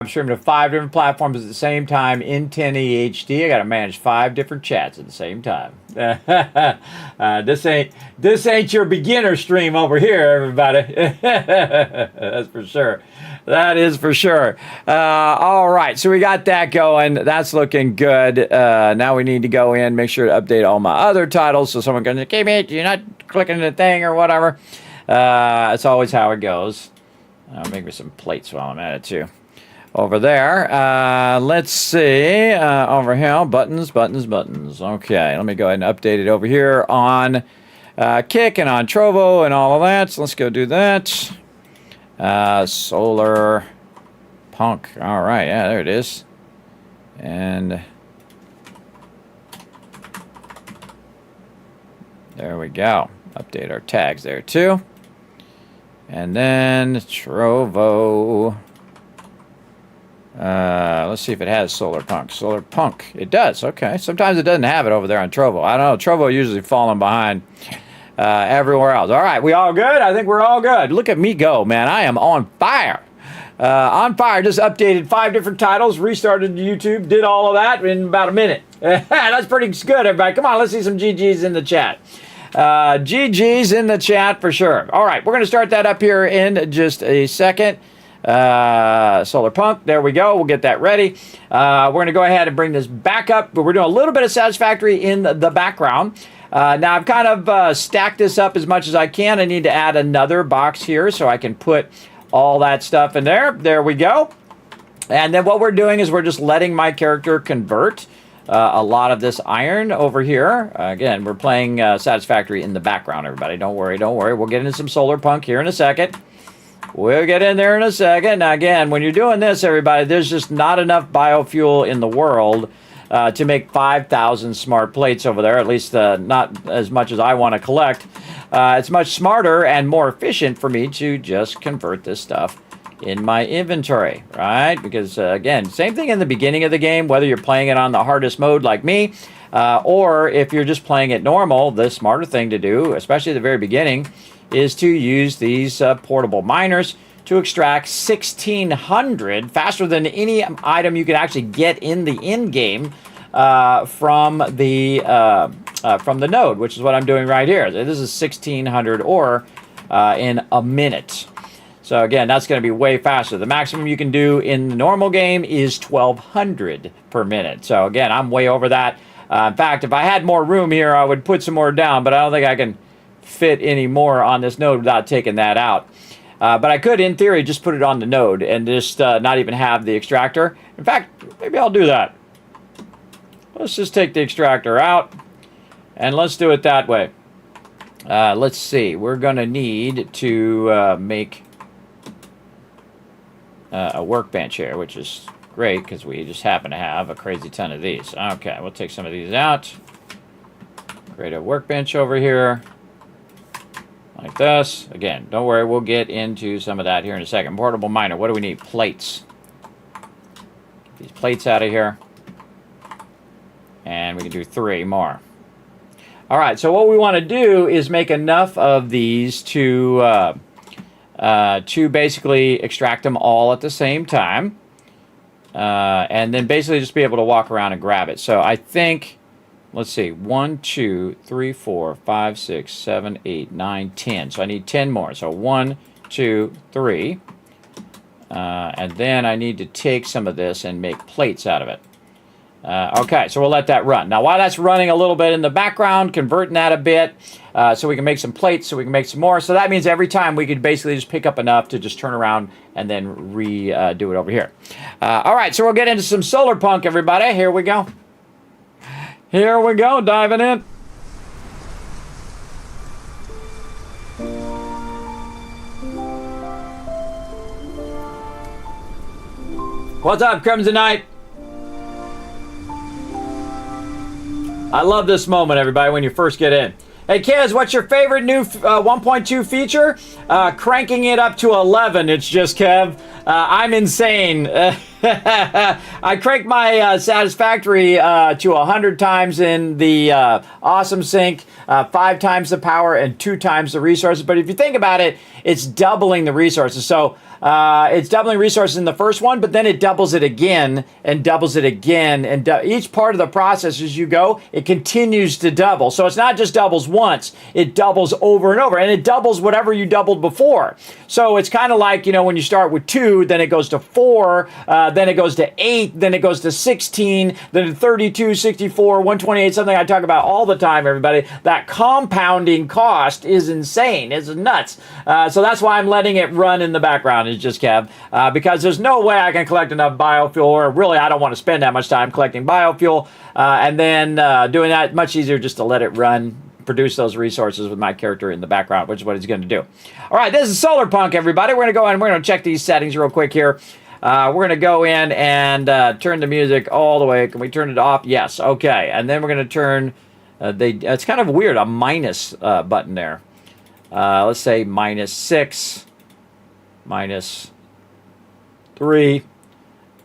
I'm streaming to 5 different platforms at the same time in 1080 HD. I got to manage 5 different chats at the same time. This ain't your beginner stream over here, everybody. That's for sure. That is for sure. All right, so we got that going. That's looking good. Now we need to go in, make sure to update all my other titles so someone can say, Kismet, you're not clicking the thing or whatever. That's always how it goes. I'll make me some plates while I'm at it too. Over there, let's see, over here, buttons. Okay, let me go ahead and update it over here on Kick and on Trovo and all of that. So let's go do that. Solarpunk. All right, yeah, there it is. And there we go. Update our tags there too. And then Trovo. Let's see if it has Solarpunk. Solarpunk. It does. Okay. Sometimes it doesn't have it over there on Trovo. I don't know. Trovo usually falling behind everywhere else. All right. We all good? I think we're all good. Look at me go, man. I am on fire. On fire. Just updated 5 different titles. Restarted YouTube. Did all of that in about a minute. That's pretty good, everybody. Come on. Let's see some GGs in the chat. GGs in the chat for sure. All right. We're going to start that up here in just a second. Solarpunk, there we go. We'll get that ready. We're going to go ahead and bring this back up, but we're doing a little bit of Satisfactory in the background. Now I've kind of stacked this up as much as I can. I need to add another box here so I can put all that stuff in there. There we go. And then what we're doing is we're just letting my character convert a lot of this iron over here. Again, we're playing Satisfactory in the background, everybody. Don't worry. We'll get into some Solarpunk here in a second. We'll get in there in a second. Now, again, when you're doing this, everybody, there's just not enough biofuel in the world to make 5,000 smart plates over there, at least not as much as I want to collect. It's much smarter and more efficient for me to just convert this stuff in my inventory, right? Because, again, same thing in the beginning of the game, whether you're playing it on the hardest mode like me, or if you're just playing it normal, the smarter thing to do, especially at the very beginning, is to use these portable miners to extract 1,600 faster than any item you can actually get in the in-game from the node, which is what I'm doing right here. This is 1,600 ore in a minute. So again, that's going to be way faster. The maximum you can do in the normal game is 1,200 per minute. So again, I'm way over that. In fact, if I had more room here, I would put some more down, but I don't think I can fit any more on this node without taking that out. But I could, in theory, just put it on the node and just not even have the extractor. In fact, maybe I'll do that. Let's just take the extractor out, and let's do it that way. Let's see. We're going to need to make a workbench here, which is great because we just happen to have a crazy ton of these. Okay, we'll take some of these out. Create a workbench over here. Like this. Again, don't worry, we'll get into some of that here in a second. Portable miner, what do we need? Plates. Get these plates out of here. And we can do 3 more. All right, so what we want to do is make enough of these to basically extract them all at the same time. And then basically just be able to walk around and grab it. So I think... Let's see, 1, 2, 3, 4, 5, 6, 7, 8, 9, 10. So I need 10 more. So 1, 2, 3. And then I need to take some of this and make plates out of it. Okay, so we'll let that run. Now, while that's running a little bit in the background, converting that a bit, so we can make some plates, so we can make some more. So that means every time we could basically just pick up enough to just turn around and then redo it over here. All right, so we'll get into some Solarpunk, everybody. Here we go. Here we go, diving in. What's up, Crimson Knight? I love this moment, everybody, when you first get in. Hey, kids, what's your favorite new 1.2 feature? Cranking it up to 11. It's just Kev. I'm insane. I cranked my Satisfactory to 100 times in the Awesome Sync, 5 times the power and 2 times the resources. But if you think about it, it's doubling the resources. So It's doubling resources in the first one, but then it doubles it again and doubles it again. And each part of the process as you go, it continues to double. So it's not just doubles once, it doubles over and over. And it doubles whatever you doubled before. So it's kind of like, you know, when you start with 2, then it goes to 4, then it goes to 8, then it goes to 16, then to 32, 64, 128, something I talk about all the time, everybody. That compounding cost is insane. It's nuts. So that's why I'm letting it run in the background, is just Kev, because there's no way I can collect enough biofuel, or really I don't want to spend that much time collecting biofuel, and then doing that. Much easier just to let it run, produce those resources with my character in the background, which is what he's going to do. All right, this is Solarpunk, everybody. We're going to go in and we're going to check these settings real quick here. We're going to go in and turn the music all the way. Can we turn it off? Yes. Okay. And then we're going to turn, it's kind of weird, a minus button there. Let's say -6, -3,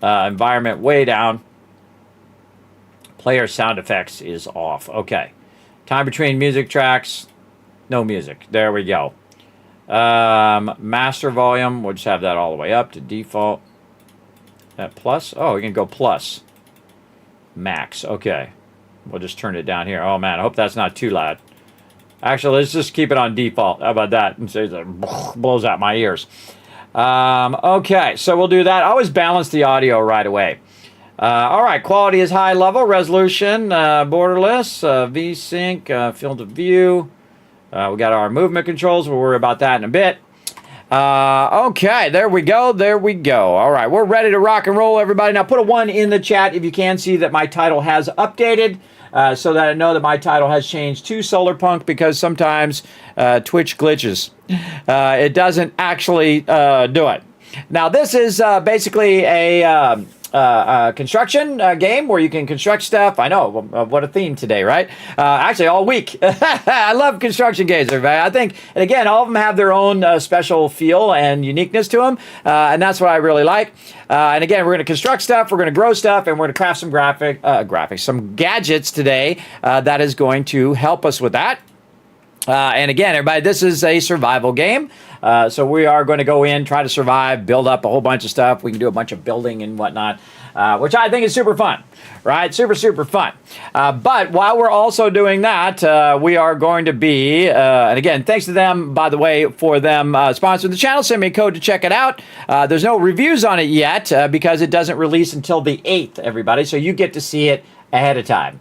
environment way down. Player sound effects is off. Okay. Time between music tracks, no music. There we go. Master volume, we'll just have that all the way up to default. That plus? Oh, we can go plus. Max, okay. We'll just turn it down here. Oh man, I hope that's not too loud. Actually, let's just keep it on default. How about that? And say that blows out my ears. Okay, so we'll do that. Always balance the audio right away. All right, quality is high level. Resolution, borderless. V-Sync, field of view. We got our movement controls. We'll worry about that in a bit. Okay, there we go. There we go. All right, we're ready to rock and roll, everybody. Now, put a 1 in the chat if you can see that my title has updated, so that I know that my title has changed to Solarpunk, because sometimes Twitch glitches. It doesn't actually do it. Now, this is basically a construction game where you can construct stuff. I know, what a theme today, right? Actually, all week. I love construction games, everybody. I think, and again, all of them have their own special feel and uniqueness to them, and that's what I really like. And again, we're going to construct stuff, we're going to grow stuff, and we're going to craft some graphics, some gadgets today that is going to help us with that. And again, everybody, this is a survival game. So we are going to go in, try to survive, build up a whole bunch of stuff. We can do a bunch of building and whatnot, which I think is super fun, right? Super, super fun. But while we're also doing that, we are going to be, and again, thanks to them, by the way, for them sponsoring the channel. Send me a code to check it out. There's no reviews on it yet because it doesn't release until the 8th, everybody. So you get to see it ahead of time.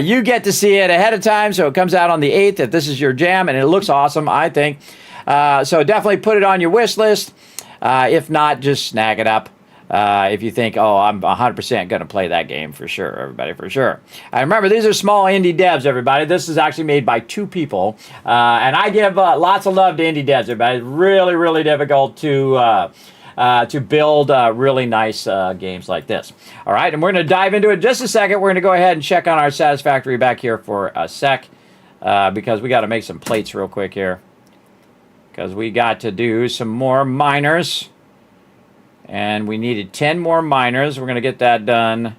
You get to see it ahead of time, so it comes out on the 8th if this is your jam, and it looks awesome, I think. So definitely put it on your wish list. If not, just snag it up. If you think, oh, I'm 100% going to play that game for sure, everybody, for sure. And remember, these are small indie devs, everybody. This is actually made by 2 people. And I give lots of love to indie devs, everybody. It's really, really difficult to build really nice games like this. All right, and we're going to dive into it in just a second. We're going to go ahead and check on our satisfactory back here for a sec, because we got to make some plates real quick here, because we got to do some more miners, and we needed 10 more miners. We're going to get that done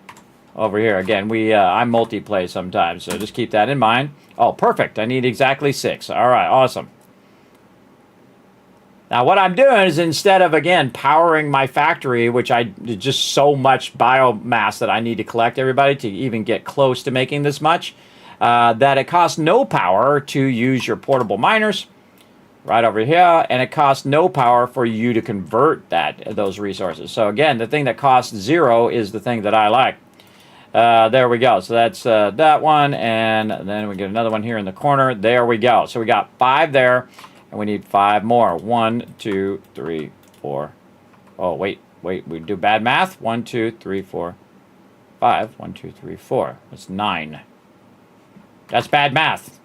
over here. Again, I multi-play sometimes, so just keep that in mind. Oh, perfect. I need exactly 6. All right, awesome. Now, what I'm doing is, instead of, again, powering my factory, which just so much biomass that I need to collect, everybody, to even get close to making this much, that it costs no power to use your portable miners right over here, and it costs no power for you to convert those resources. So, again, the thing that costs 0 is the thing that I like. There we go. So that's that one, and then we get another one here in the corner. There we go. So we got 5 there. And we need 5 more. 1, 2, 3, 4. Oh, wait. We do bad math. 1, 2, 3, 4, 5. 1, 2, 3, 4. That's 9. That's bad math.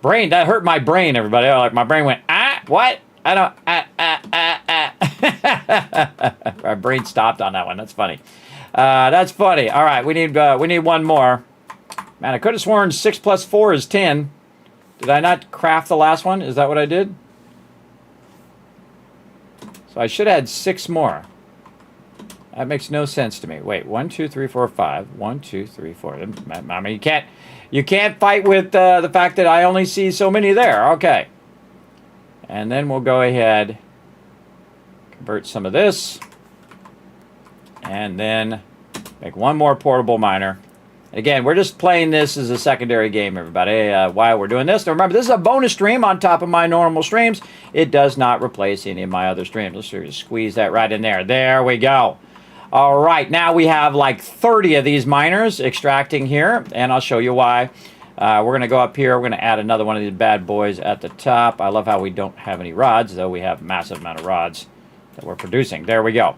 Brain, that hurt my brain, everybody. Like, my brain went, what? I don't, My brain stopped on that one. That's funny. That's funny. All right, we need 1 more. Man, I could have sworn 6 plus 4 is 10. Did I not craft the last one? Is that what I did? So I should have had 6 more. That makes no sense to me. Wait, 1, 2, 3, 4, 5. 1, 2, 3, 4. I mean, you can't fight with the fact that I only see so many there. Okay. And then we'll go ahead convert some of this, and then make one more portable miner. Again, we're just playing this as a secondary game, everybody, while we're doing this. Now, remember, this is a bonus stream on top of my normal streams. It does not replace any of my other streams. Let's just squeeze that right in there. There we go. All right, now we have like 30 of these miners extracting here, and I'll show you why. We're going to go up here. We're going to add another one of these bad boys at the top. I love how we don't have any rods, though we have a massive amount of rods that we're producing. There we go.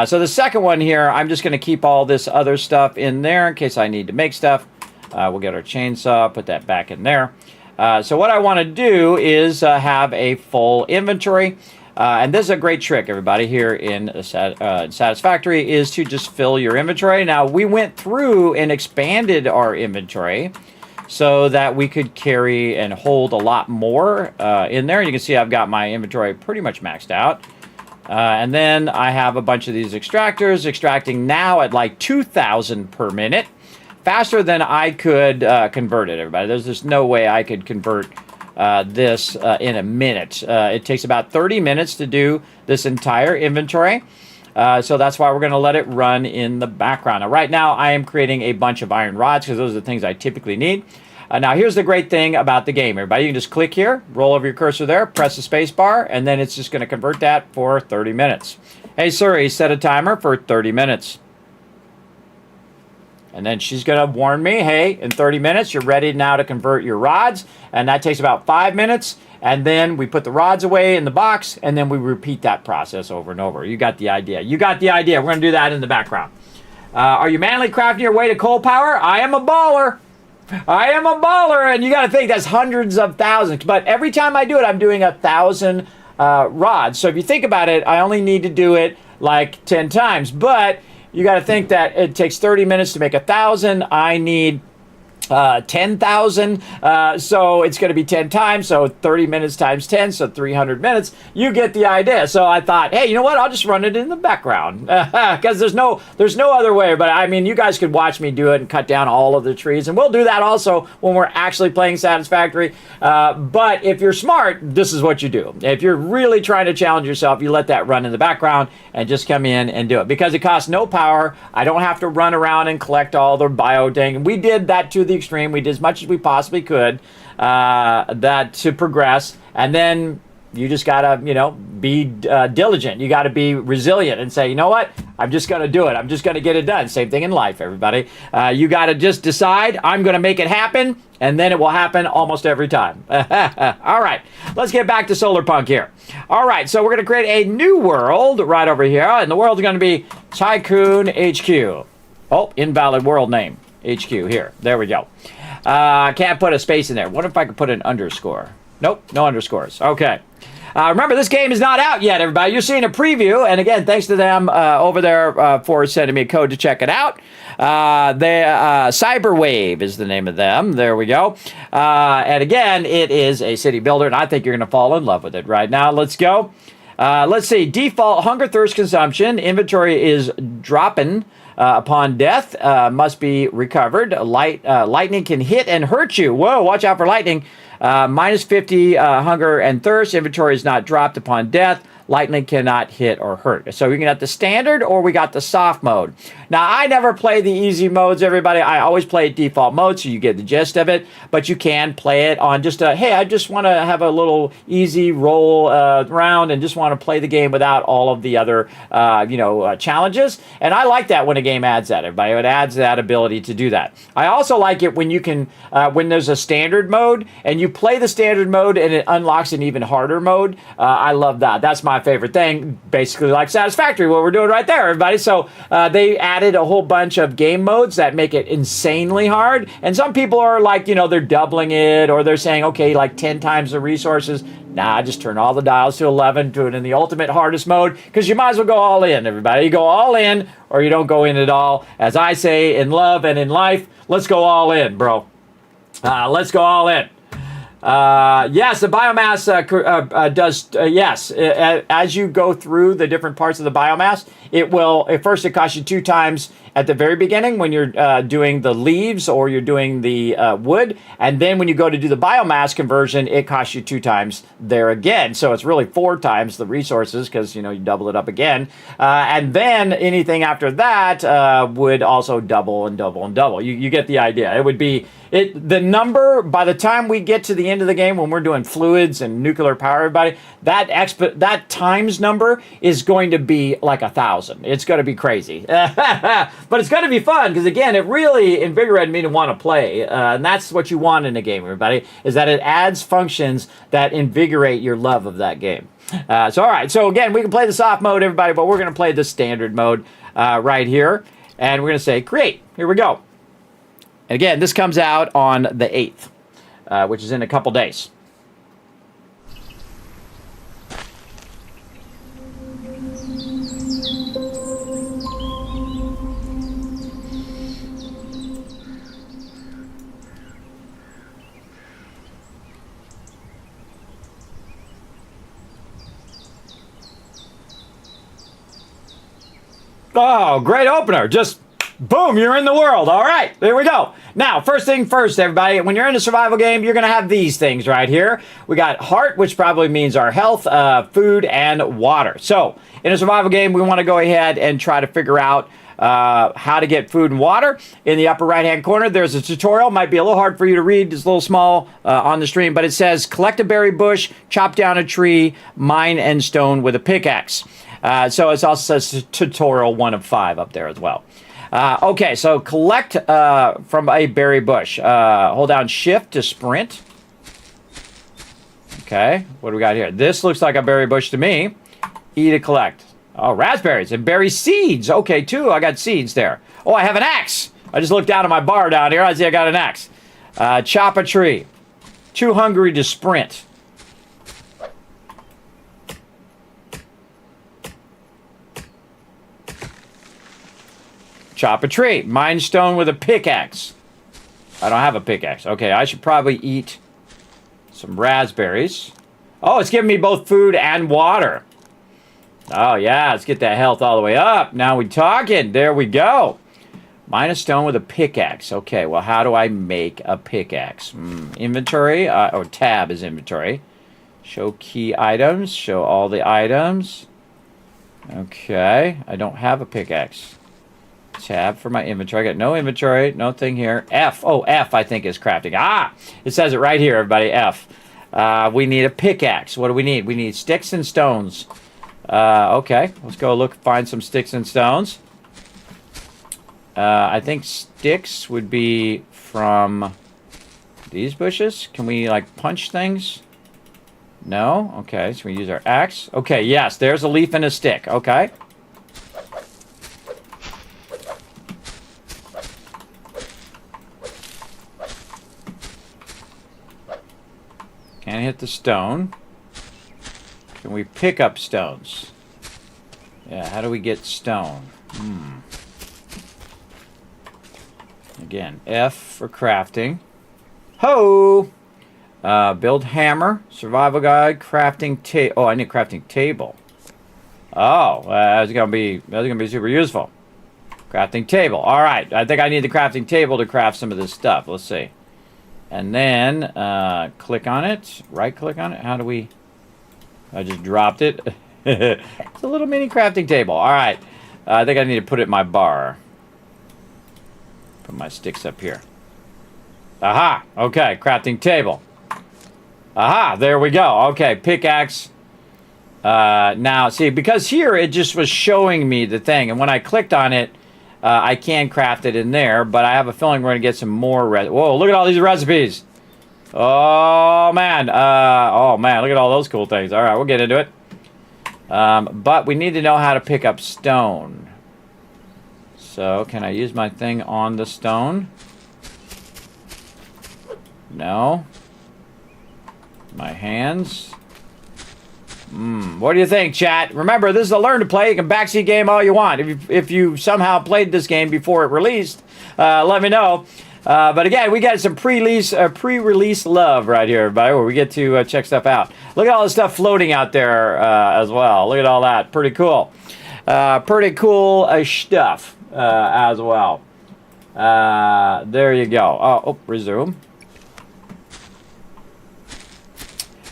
So the second one here, I'm just going to keep all this other stuff in there in case I need to make stuff. We'll get our chainsaw, put that back in there. So what I want to do is have a full inventory. And this is a great trick, everybody, here in Satisfactory, is to just fill your inventory. Now, we went through and expanded our inventory so that we could carry and hold a lot more in there. You can see I've got my inventory pretty much maxed out. And then I have a bunch of these extractors extracting now at like 2,000 per minute, faster than I could convert it, everybody. There's just no way I could convert this in a minute. It takes about 30 minutes to do this entire inventory. So that's why we're going to let it run in the background. Now, right now, I am creating a bunch of iron rods because those are the things I typically need. Now, here's the great thing about the game, everybody. You can just click here, roll over your cursor there, press the space bar, and then it's just going to convert that for 30 minutes. Hey, Siri, set a timer for 30 minutes. And then she's going to warn me, hey, in 30 minutes, you're ready now to convert your rods. And that takes about 5 minutes. And then we put the rods away in the box, and then we repeat that process over and over. You got the idea. You got the idea. We're going to do that in the background. Are you manually crafting your way to coal power? I am a baller. I am a baller, and you got to think that's hundreds of thousands. But every time I do it, I'm doing 1,000 rods. So if you think about it, I only need to do it like 10 times. But you got to think that it takes 30 minutes to make 1,000. I need 10,000. So it's going to be 10 times. So 30 minutes times 10. So 300 minutes. You get the idea. So I thought, hey, you know what? I'll just run it in the background because there's no other way. But I mean, you guys could watch me do it and cut down all of the trees. And we'll do that also when we're actually playing Satisfactory. But if you're smart, this is what you do. If you're really trying to challenge yourself, you let that run in the background and just come in and do it because it costs no power. I don't have to run around and collect all the biodang. We did that to the extreme. We did as much as we possibly could that to progress, and then you just gotta be diligent. You got to be resilient and say, you know what, I'm just gonna do it. I'm just gonna get it done. Same thing in life, everybody. You got to just decide, I'm gonna make it happen, and then it will happen almost every time. All right, let's get back to Solarpunk here. All right, so we're gonna create a new world right over here, and the world's gonna be Tycoon HQ. Oh, invalid world name. HQ here. There we go. Can't put a space in there. What if I could put an underscore? Nope, no underscores. Okay. Remember, this game is not out yet, everybody. You're seeing a preview. And again, thanks to them over there for sending me a code to check it out. Cyberwave is the name of them. There we go. And again, it is a city builder, and I think you're going to fall in love with it right now. Let's go. Let's see. Default hunger, thirst, consumption. Inventory is dropping. Upon death, must be recovered. Lightning can hit and hurt you. Whoa, watch out for lightning. Minus 50 hunger and thirst. Inventory is not dropped upon death. Lightning cannot hit or hurt. So we can have the standard or we got the soft mode. Now, I never play the easy modes, everybody. I always play default mode, so you get the gist of it. But you can play it on just a, hey, I just want to have a little easy roll round and just want to play the game without all of the other, challenges. And I like that when a game adds that, everybody. It adds that ability to do that. I also like it when you can, when there's a standard mode and you play the standard mode and it unlocks an even harder mode. I love that. That's my favorite thing, basically like Satisfactory, what we're doing right there, everybody. So they added a whole bunch of game modes that make it insanely hard. And some people are like, they're doubling it or they're saying, okay, like 10 times the resources. Nah, just turn all the dials to 11, do it in the ultimate hardest mode because you might as well go all in, everybody. You go all in or you don't go in at all. As I say in love and in life, let's go all in, bro. Let's go all in. Yes, the biomass does. Yes, as you go through the different parts of the biomass, it will. At first, it costs you 2 times at the very beginning when you're doing the leaves or you're doing the wood, and then when you go to do the biomass conversion, it costs you 2 times there again. So it's really 4 times the resources because you double it up again, and then anything after that would also double and double and double. You get the idea. It would be. The number, by the time we get to the end of the game, when we're doing fluids and nuclear power, everybody, that times number is going to be like 1,000. It's going to be crazy. But it's going to be fun, because again, it really invigorated me to want to play. And that's what you want in a game, everybody, is that it adds functions that invigorate your love of that game. So, all right. So, again, we can play the soft mode, everybody, but we're going to play the standard mode right here. And we're going to say, create. Here we go. And again, this comes out on the 8th, which is in a couple days. Oh, great opener. Just boom, you're in the world. All right, there we go. Now, first thing first, everybody, when you're in a survival game, you're going to have these things right here. We got heart, which probably means our health, food, and water. So, in a survival game, we want to go ahead and try to figure out how to get food and water. In the upper right-hand corner, there's a tutorial. Might be a little hard for you to read. It's a little small on the stream, but it says, collect a berry bush, chop down a tree, mine and stone with a pickaxe. So it also says tutorial 1 of 5 up there as well. Okay, so collect from a berry bush. Hold down shift to sprint. Okay, what do we got here? This looks like a berry bush to me. E to collect. Oh, raspberries and berry seeds. Okay, 2. I got seeds there. Oh, I have an axe. I just looked down at my bar down here. I see I got an axe. Chop a tree. Too hungry to sprint. Chop a tree. Mine stone with a pickaxe. I don't have a pickaxe. Okay, I should probably eat some raspberries. Oh, it's giving me both food and water. Oh, yeah, let's get that health all the way up. Now we're talking. There we go. Mine a stone with a pickaxe. Okay, well, how do I make a pickaxe? Inventory. Or tab is inventory. Show key items. Show all the items. Okay, I don't have a pickaxe. Tab for my inventory. I got no inventory, no thing here. F. Oh, F I think is crafting. Ah, it says it right here, everybody. F. We need a pickaxe. What do we need? We need sticks and stones. Okay, let's go find some sticks and stones. I think sticks would be from these bushes. Can we like punch things? No? Okay, so we use our axe. Okay, yes, there's a leaf and a stick. Okay. Can't hit the stone. Can we pick up stones? Yeah, how do we get stone? Again, F for crafting. Ho! Build hammer. Survival guide. Crafting table. Oh, I need a crafting table. Oh, that's gonna be super useful. Crafting table. All right. I think I need the crafting table to craft some of this stuff. Let's see. And then click on it. Right click on it. How do we... I just dropped it. It's a little mini crafting table. All right. I think I need to put it in my bar. Put my sticks up here. Aha. Okay. Crafting table. Aha. There we go. Okay. Pickaxe. Now, see, because here it just was showing me the thing. And when I clicked on it, I can craft it in there, but I have a feeling we're going to get some more Whoa, look at all these recipes. Oh, man. Look at all those cool things. All right, we'll get into it. But we need to know how to pick up stone. So, can I use my thing on the stone? No. My hands. What do you think, chat? Remember, this is a learn to play. You can backseat game all you want. If you somehow played this game before it released, let me know. But again, we got some pre-release love right here, everybody, where we get to check stuff out. Look at all the stuff floating out there as well. Look at all that. Pretty cool. Pretty cool stuff as well. There you go. Oh, resume.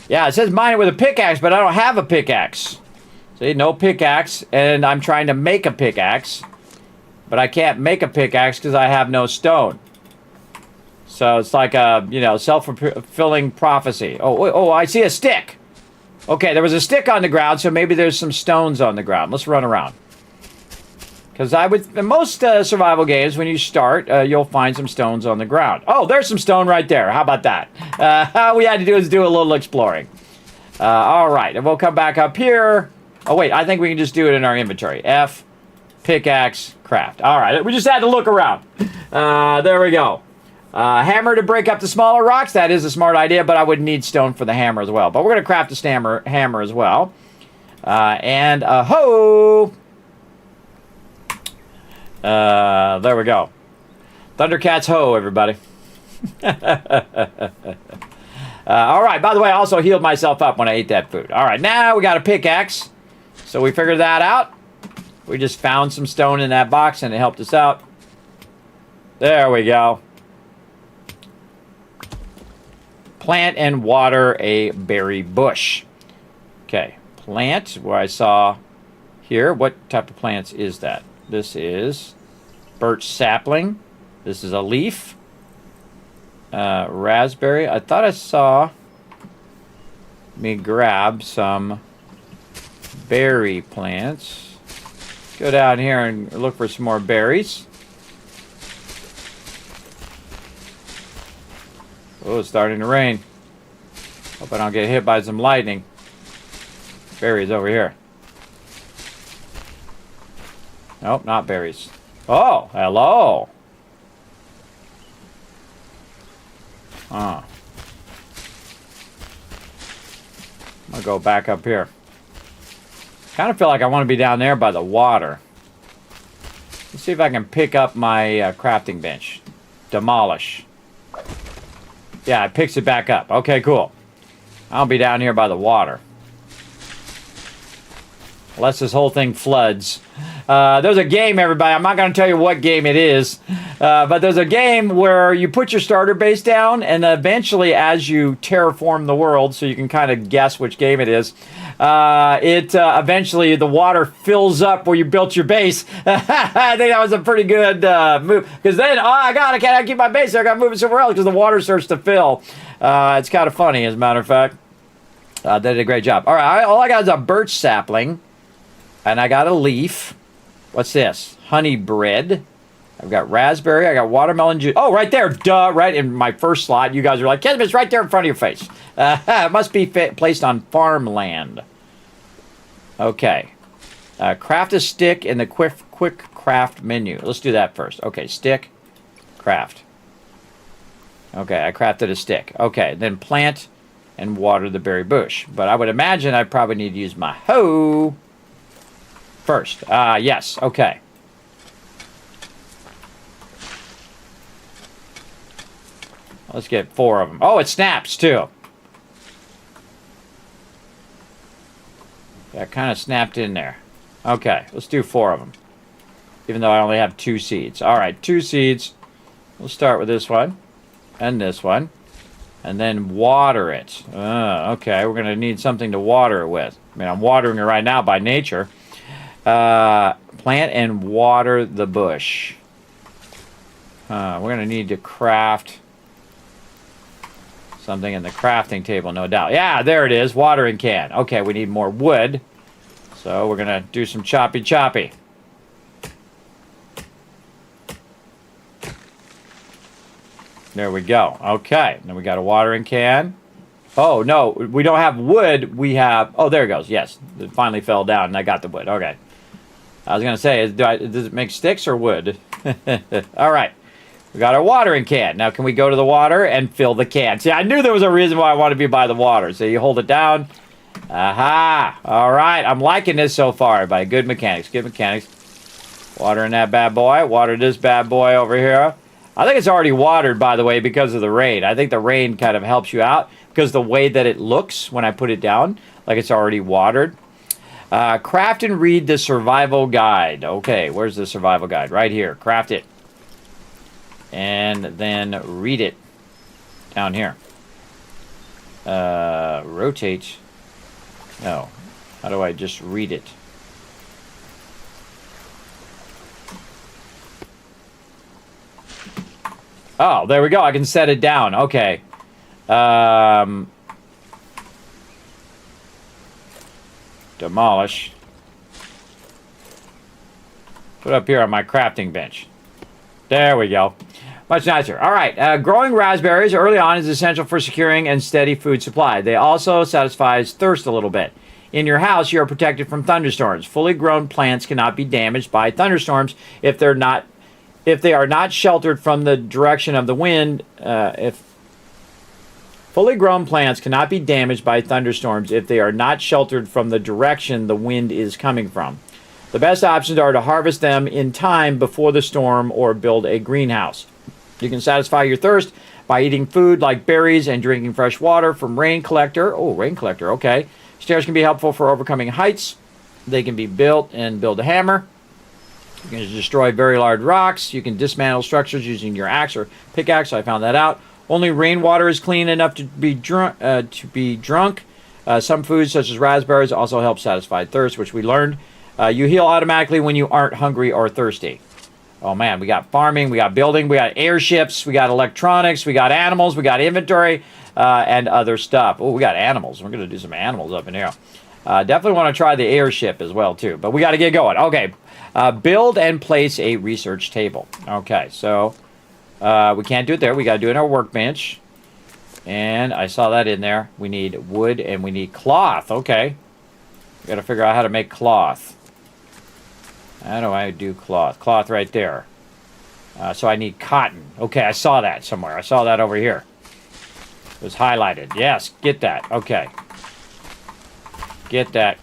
Yeah, it says mine it with a pickaxe, but I don't have a pickaxe. See, no pickaxe, and I'm trying to make a pickaxe, but I can't make a pickaxe because I have no stone. So it's like a, self-fulfilling prophecy. Oh, I see a stick. Okay, there was a stick on the ground, so maybe there's some stones on the ground. Let's run around. Because in most survival games, when you start, you'll find some stones on the ground. Oh, there's some stone right there. How about that? All we had to do is do a little exploring. All right, and we'll come back up here. Oh, wait, I think we can just do it in our inventory. F, pickaxe, craft. All right, we just had to look around. There we go. Hammer to break up the smaller rocks. That is a smart idea, but I would need stone for the hammer as well. But we're going to craft a hammer as well. And a hoe. There we go. Thundercats hoe, everybody. All right, by the way, I also healed myself up when I ate that food. All right, now we got a pickaxe. So we figured that out. We just found some stone in that box and it helped us out. There we go. Plant and water a berry bush. Okay, plant, where I saw here. What type of plants is that? This is birch sapling. This is a leaf. Raspberry. I thought I saw me grab some berry plants. Go down here and look for some more berries. Oh, it's starting to rain. Hope I don't get hit by some lightning. Berries over here. Nope, not berries. Oh, hello. Oh. I'm going to go back up here. Kind of feel like I want to be down there by the water. Let's see if I can pick up my crafting bench. Demolish. Yeah, it picks it back up. Okay, cool. I'll be down here by the water. Unless this whole thing floods. There's a game, everybody. I'm not going to tell you what game it is. But there's a game where you put your starter base down, and eventually, as you terraform the world, so you can kind of guess which game it is, eventually the water fills up where you built your base. I think that was a pretty good move. Because then, I can't keep my base there. I got to move it somewhere else because the water starts to fill. It's kind of funny, as a matter of fact. They did a great job. All right, all I got is a birch sapling, and I got a leaf. What's this? Honey bread. I've got raspberry. I got watermelon juice. Oh, right there. Duh. Right in my first slot. You guys are like, Kismet, it's right there in front of your face. It must be placed on farmland. Okay. Craft a stick in the quick craft menu. Let's do that first. Okay, stick, craft. Okay, I crafted a stick. Okay, then plant and water the berry bush. But I would imagine I probably need to use my hoe first. Yes. Okay. Let's get 4 of them. Oh, it snaps, too. That kind of snapped in there. Okay, let's do 4 of them. Even though I only have 2 seeds. All right, 2 seeds. We'll start with this one. And this one. And then water it. Okay, we're going to need something to water it with. I mean, I'm watering it right now by nature. Plant and water the bush. We're going to need to craft something in the crafting table, no doubt. Yeah, there it is. Watering can. Okay, we need more wood. So we're going to do some choppy. There we go. Okay, then we got a watering can. Oh, no, we don't have wood. We have... Oh, there it goes. Yes, it finally fell down, and I got the wood. Okay. I was going to say, does it make sticks or wood? All right. We got our watering can. Now, can we go to the water and fill the can? See, I knew there was a reason why I wanted to be by the water. So you hold it down. Aha. All right. I'm liking this so far, everybody. Good mechanics. Good mechanics. Water in that bad boy. Water this bad boy over here. I think it's already watered, by the way, because of the rain. I think the rain kind of helps you out because the way that it looks when I put it down, like it's already watered. Craft and read the survival guide. Okay, where's the survival guide? Right here. Craft it. And then read it. Down here. Rotate. No. How do I just read it? Oh, there we go. I can set it down. Okay. Demolish. Put up here on my crafting bench. There we go. Much nicer. All right. Growing raspberries early on is essential for securing and steady food supply. They also satisfies thirst a little bit. In your house, you are protected from thunderstorms. Fully grown plants cannot be damaged by thunderstorms if they are not sheltered from the direction of the wind. If fully grown plants cannot be damaged by thunderstorms if they are not sheltered from the direction the wind is coming from. The best options are to harvest them in time before the storm or build a greenhouse. You can satisfy your thirst by eating food like berries and drinking fresh water from rain collector. Oh, rain collector, okay. Stairs can be helpful for overcoming heights. They can be built and build a hammer. You can destroy very large rocks. You can dismantle structures using your axe or pickaxe. I found that out. Only rainwater is clean enough to be drunk. Some foods, such as raspberries, also help satisfy thirst, which we learned. You heal automatically when you aren't hungry or thirsty. Oh, man, we got farming, we got building, we got airships, we got electronics, we got animals, we got inventory, and other stuff. Oh, we got animals. We're going to do some animals up in here. Definitely want to try the airship as well, too. But we got to get going. Okay. Build and place a research table. Okay, so we can't do it there. We got to do it in our workbench. And I saw that in there. We need wood and we need cloth. Okay. We got to figure out how to make cloth. How do I do cloth? Cloth right there. So I need cotton. Okay, I saw that somewhere. I saw that over here. It was highlighted. Yes, get that. Okay. Get that.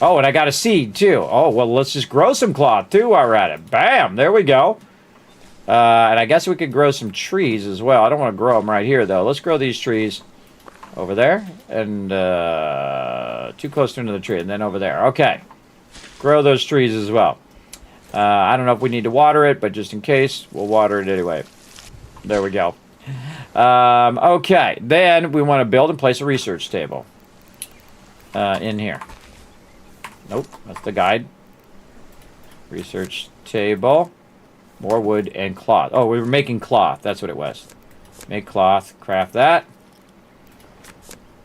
Oh, and I got a seed, too. Oh, well, let's just grow some cloth, too, while we're at it. Bam! There we go. And I guess we could grow some trees as well. I don't want to grow them right here, though. Let's grow these trees over there. And too close into the tree. And then over there. Okay. Grow those trees as well. I don't know if we need to water it, but just in case, we'll water it anyway. There we go. Okay. Then we want to build and place a research table in here. Nope, that's the guide. Research table. More wood and cloth. Oh, we were making cloth. That's what it was. Make cloth. Craft that.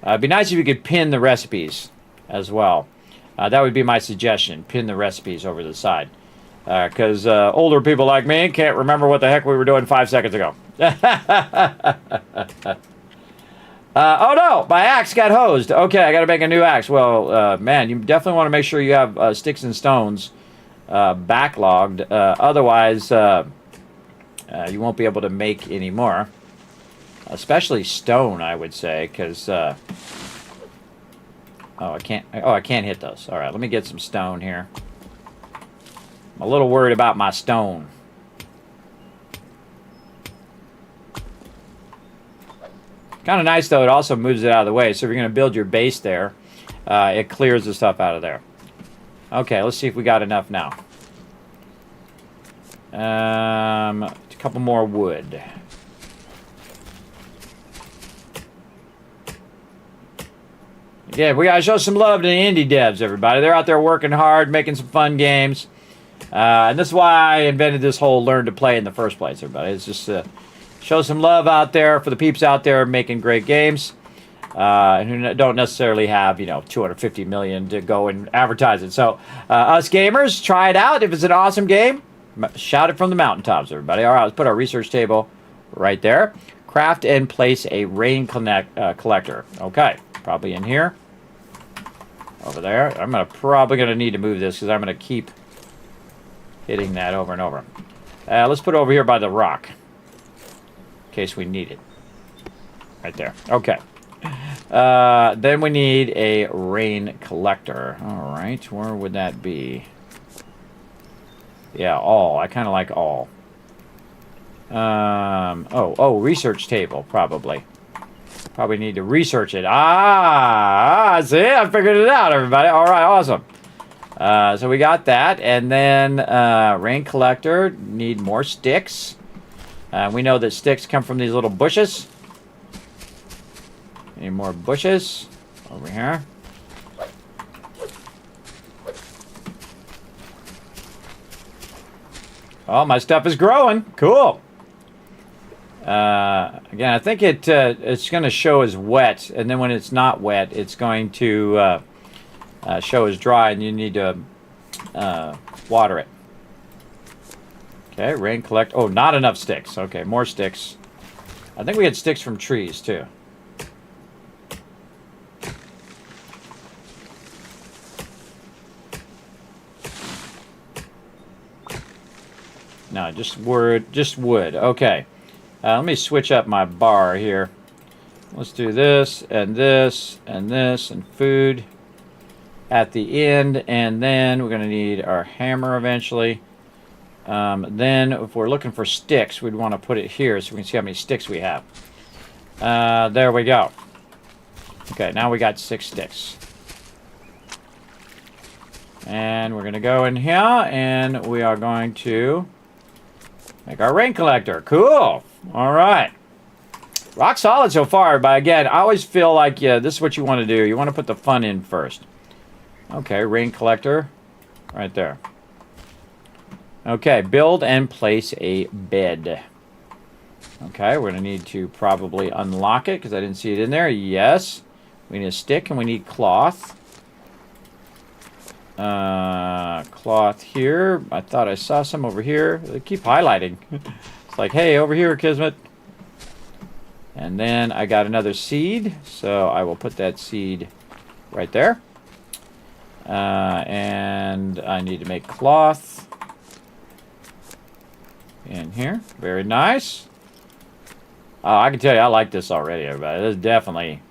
It'd be nice if you could pin the recipes as well. That would be my suggestion. Pin the recipes over the side. Because older people like me can't remember what the heck we were doing 5 seconds ago. Oh no, my axe got hosed. Okay, I got to make a new axe. Well, man, you definitely want to make sure you have sticks and stones backlogged. Otherwise, you won't be able to make any more. Especially stone, I would say, because oh, I can't hit those. All right, let me get some stone here. I'm a little worried about my stone. Kind of nice, though. It also moves it out of the way. So if you're going to build your base there, it clears the stuff out of there. Okay, let's see if we got enough now. A couple more wood. Yeah, we got to show some love to the indie devs, everybody. They're out there working hard, making some fun games. And this is why I invented this whole learn to play in the first place, everybody. It's just show some love out there for the peeps out there making great games. And who don't necessarily have, 250 million to go and advertise it. So, us gamers, try it out. If it's an awesome game, shout it from the mountaintops, everybody. All right, let's put our research table right there. Craft and place a rain collector. Okay, probably in here. Over there. I'm probably going to need to move this because I'm going to keep hitting that over and over. Let's put it over here by the rock. In case we need it. Right there. Okay. Then we need a rain collector. All right. Where would that be? Yeah, all. I kind of like all. Research table, probably. Probably need to research it. See, I figured it out, everybody. All right, awesome. So we got that, and then rain collector, need more sticks. We know that sticks come from these little bushes. Need more bushes over here. Oh, my stuff is growing. Cool. Again, I think it's going to show as wet, and then when it's not wet, it's going to show as dry, and you need to water it. Okay, rain collect. Oh, not enough sticks. Okay, more sticks. I think we had sticks from trees, too. No, just wood. Okay. Let me switch up my bar here. Let's do this, and this, and this, and food at the end. And then we're going to need our hammer eventually. Then if we're looking for sticks, we'd want to put it here so we can see how many sticks we have. There we go. Okay, now we got 6 sticks. And we're going to go in here, and we are going to make our rain collector. Cool. All right. Rock solid so far, but again, I always feel like, yeah, this is what you want to do. You want to put the fun in first. Okay, rain collector right there. Okay, build and place a bed. Okay, we're going to need to probably unlock it because I didn't see it in there. Yes. We need a stick and we need cloth. Cloth here. I thought I saw some over here. They keep highlighting. It's like, hey, over here, Kismet. And then I got another seed, so I will put that seed right there. And I need to make cloth in here. Very nice. I can tell you, I like this already, everybody. This is definitely...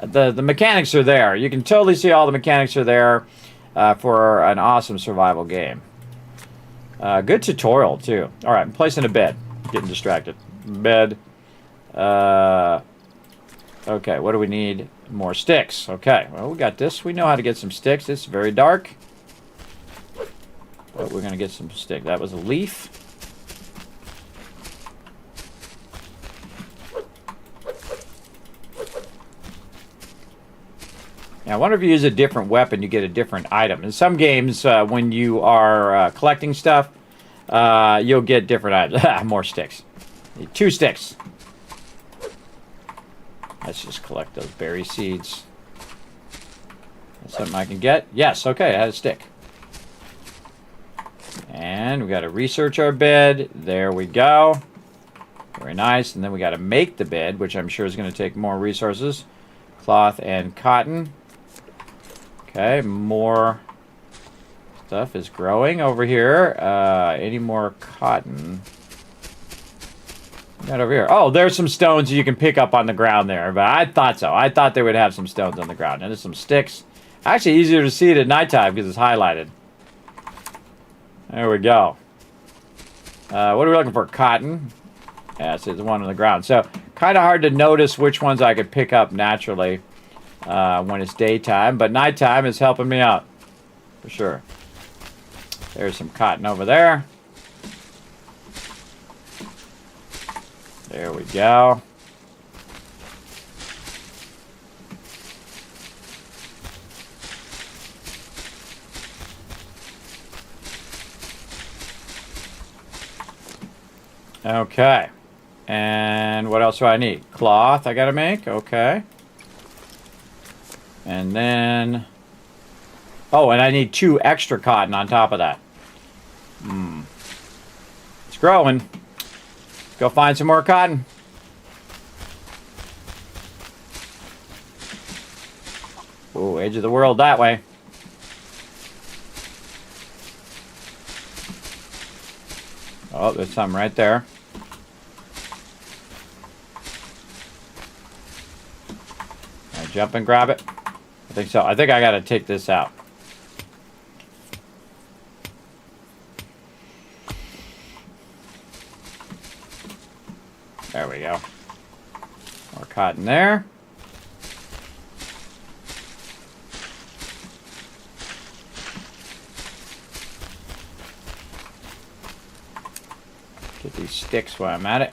the mechanics are there. You can totally see all the mechanics are there. For an awesome survival game. Good tutorial, too. All right, I'm placing a bed. Getting distracted. Bed. Okay, what do we need? More sticks. Okay, well, we got this. We know how to get some sticks. It's very dark. But we're going to get some sticks. That was a leaf. Now, I wonder if you use a different weapon, you get a different item. In some games, when you are collecting stuff, you'll get different items. More sticks. Need 2 sticks. Let's just collect those berry seeds. That's something I can get. Yes, okay, I had a stick. And we got to research our bed. There we go. Very nice. And then we got to make the bed, which I'm sure is going to take more resources. Cloth and cotton. Okay, more stuff is growing over here. Any more cotton? Got over here. Oh, there's some stones you can pick up on the ground there. But I thought so. I thought they would have some stones on the ground. And there's some sticks. Actually, easier to see it at nighttime because it's highlighted. There we go. What are we looking for? Cotton. Yeah, so there's one on the ground. So, kind of hard to notice which ones I could pick up naturally. When it's daytime, but nighttime is helping me out for sure. There's some cotton over there. There we go. Okay. And what else do I need? Cloth I gotta make. Okay. And then... oh, and I need 2 extra cotton on top of that. It's growing. Let's go find some more cotton. Oh, edge of the world that way. Oh, there's some right there. I jump and grab it. I think so. I think I got to take this out. There we go. More cotton there. Get these sticks while I'm at it.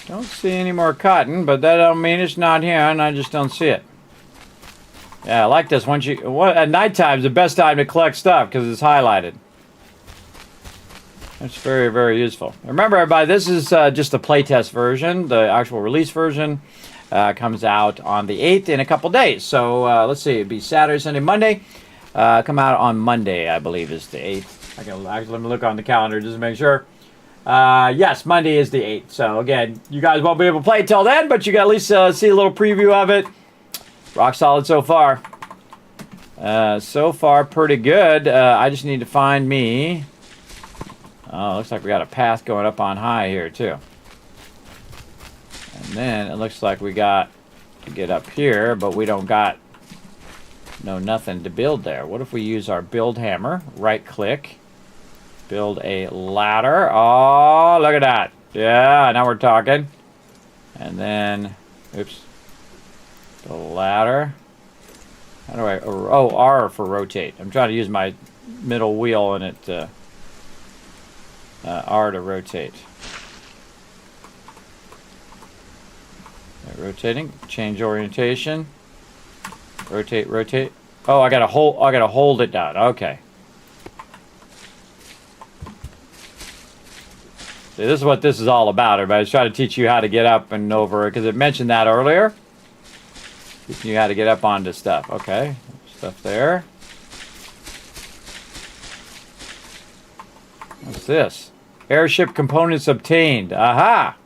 Don't see any more cotton, but that don't mean it's not here, and I just don't see it. Yeah, I like this. At nighttime is the best time to collect stuff because it's highlighted. That's very, very useful. Remember, everybody, this is just the playtest version. The actual release version comes out on the 8th in a couple days. So let's see, it'd be Saturday, Sunday, Monday. Come out on Monday, I believe, is the 8th. Let me look on the calendar just to make sure. Yes, Monday is the 8th. So again, you guys won't be able to play till then, but you can at least see a little preview of it. Rock solid so far. So far, pretty good. I just need to find me. Oh, looks like we got a path going up on high here, too. And then it looks like we got to get up here, but we don't got nothing to build there. What if we use our build hammer, right click, build a ladder. Oh, look at that. Yeah, now we're talking. And then, oops, the ladder. How do I, oh, R for rotate. I'm trying to use my middle wheel and it, R to rotate. Rotating, change orientation. Rotate, rotate. Oh, I gotta hold it down. Okay. See, this is what this is all about, everybody. I was trying to teach you how to get up and over, because it mentioned that earlier. Teaching you how to get up onto stuff. Okay. Stuff there. What's this? Airship components obtained. Aha!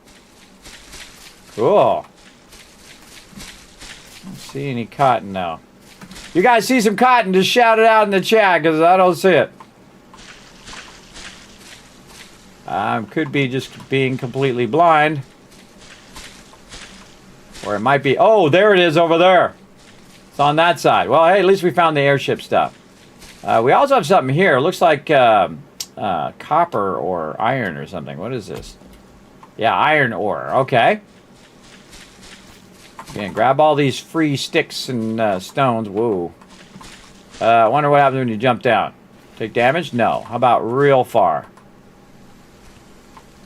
Cool. Don't see any cotton now. You guys see some cotton, just shout it out in the chat, because I don't see it. Could be just being completely blind. Or it might be... Oh, there it is over there. It's on that side. Well, hey, at least we found the airship stuff. We also have something here. It looks like copper or iron or something. What is this? Yeah, iron ore. Okay. Again, grab all these free sticks and stones. Whoa. I wonder what happens when you jump down. Take damage? No. How about real far?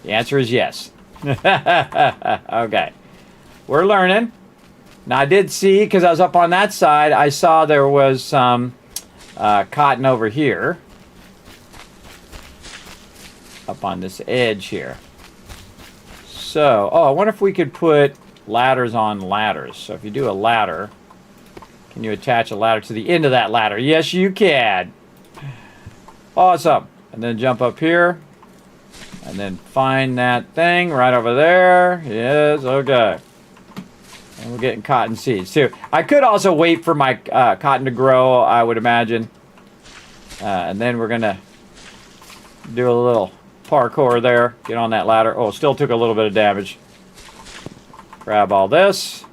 The answer is yes. Okay. We're learning. Now, I did see, because I was up on that side, I saw there was some cotton over here. Up on this edge here. So, oh, I wonder if we could put ladders on ladders. So if you do a ladder, can you attach a ladder to the end of that ladder? Yes, you can. Awesome. And then jump up here. And then find that thing right over there. Yes, okay. And we're getting cotton seeds too. I could also wait for my cotton to grow, I would imagine. And then we're going to do a little parkour there. Get on that ladder. Oh, still took a little bit of damage. Grab all this.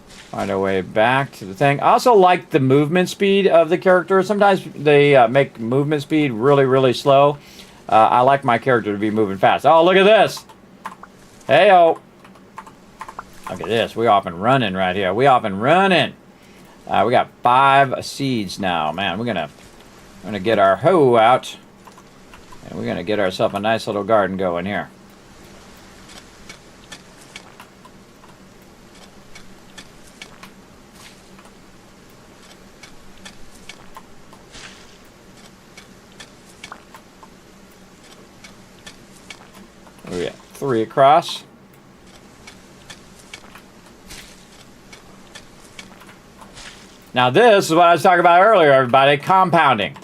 Find our way back to the thing. I also like the movement speed of the character. Sometimes they make movement speed really, really slow. I like my character to be moving fast. Oh, look at this. Hey-oh. Look at this. We off and running right here. We off and running. We got 5 seeds now. Man, we're gonna get our hoe out. And we're gonna get ourselves a nice little garden going here. We got 3 across. Now this is what I was talking about earlier, everybody, compounding.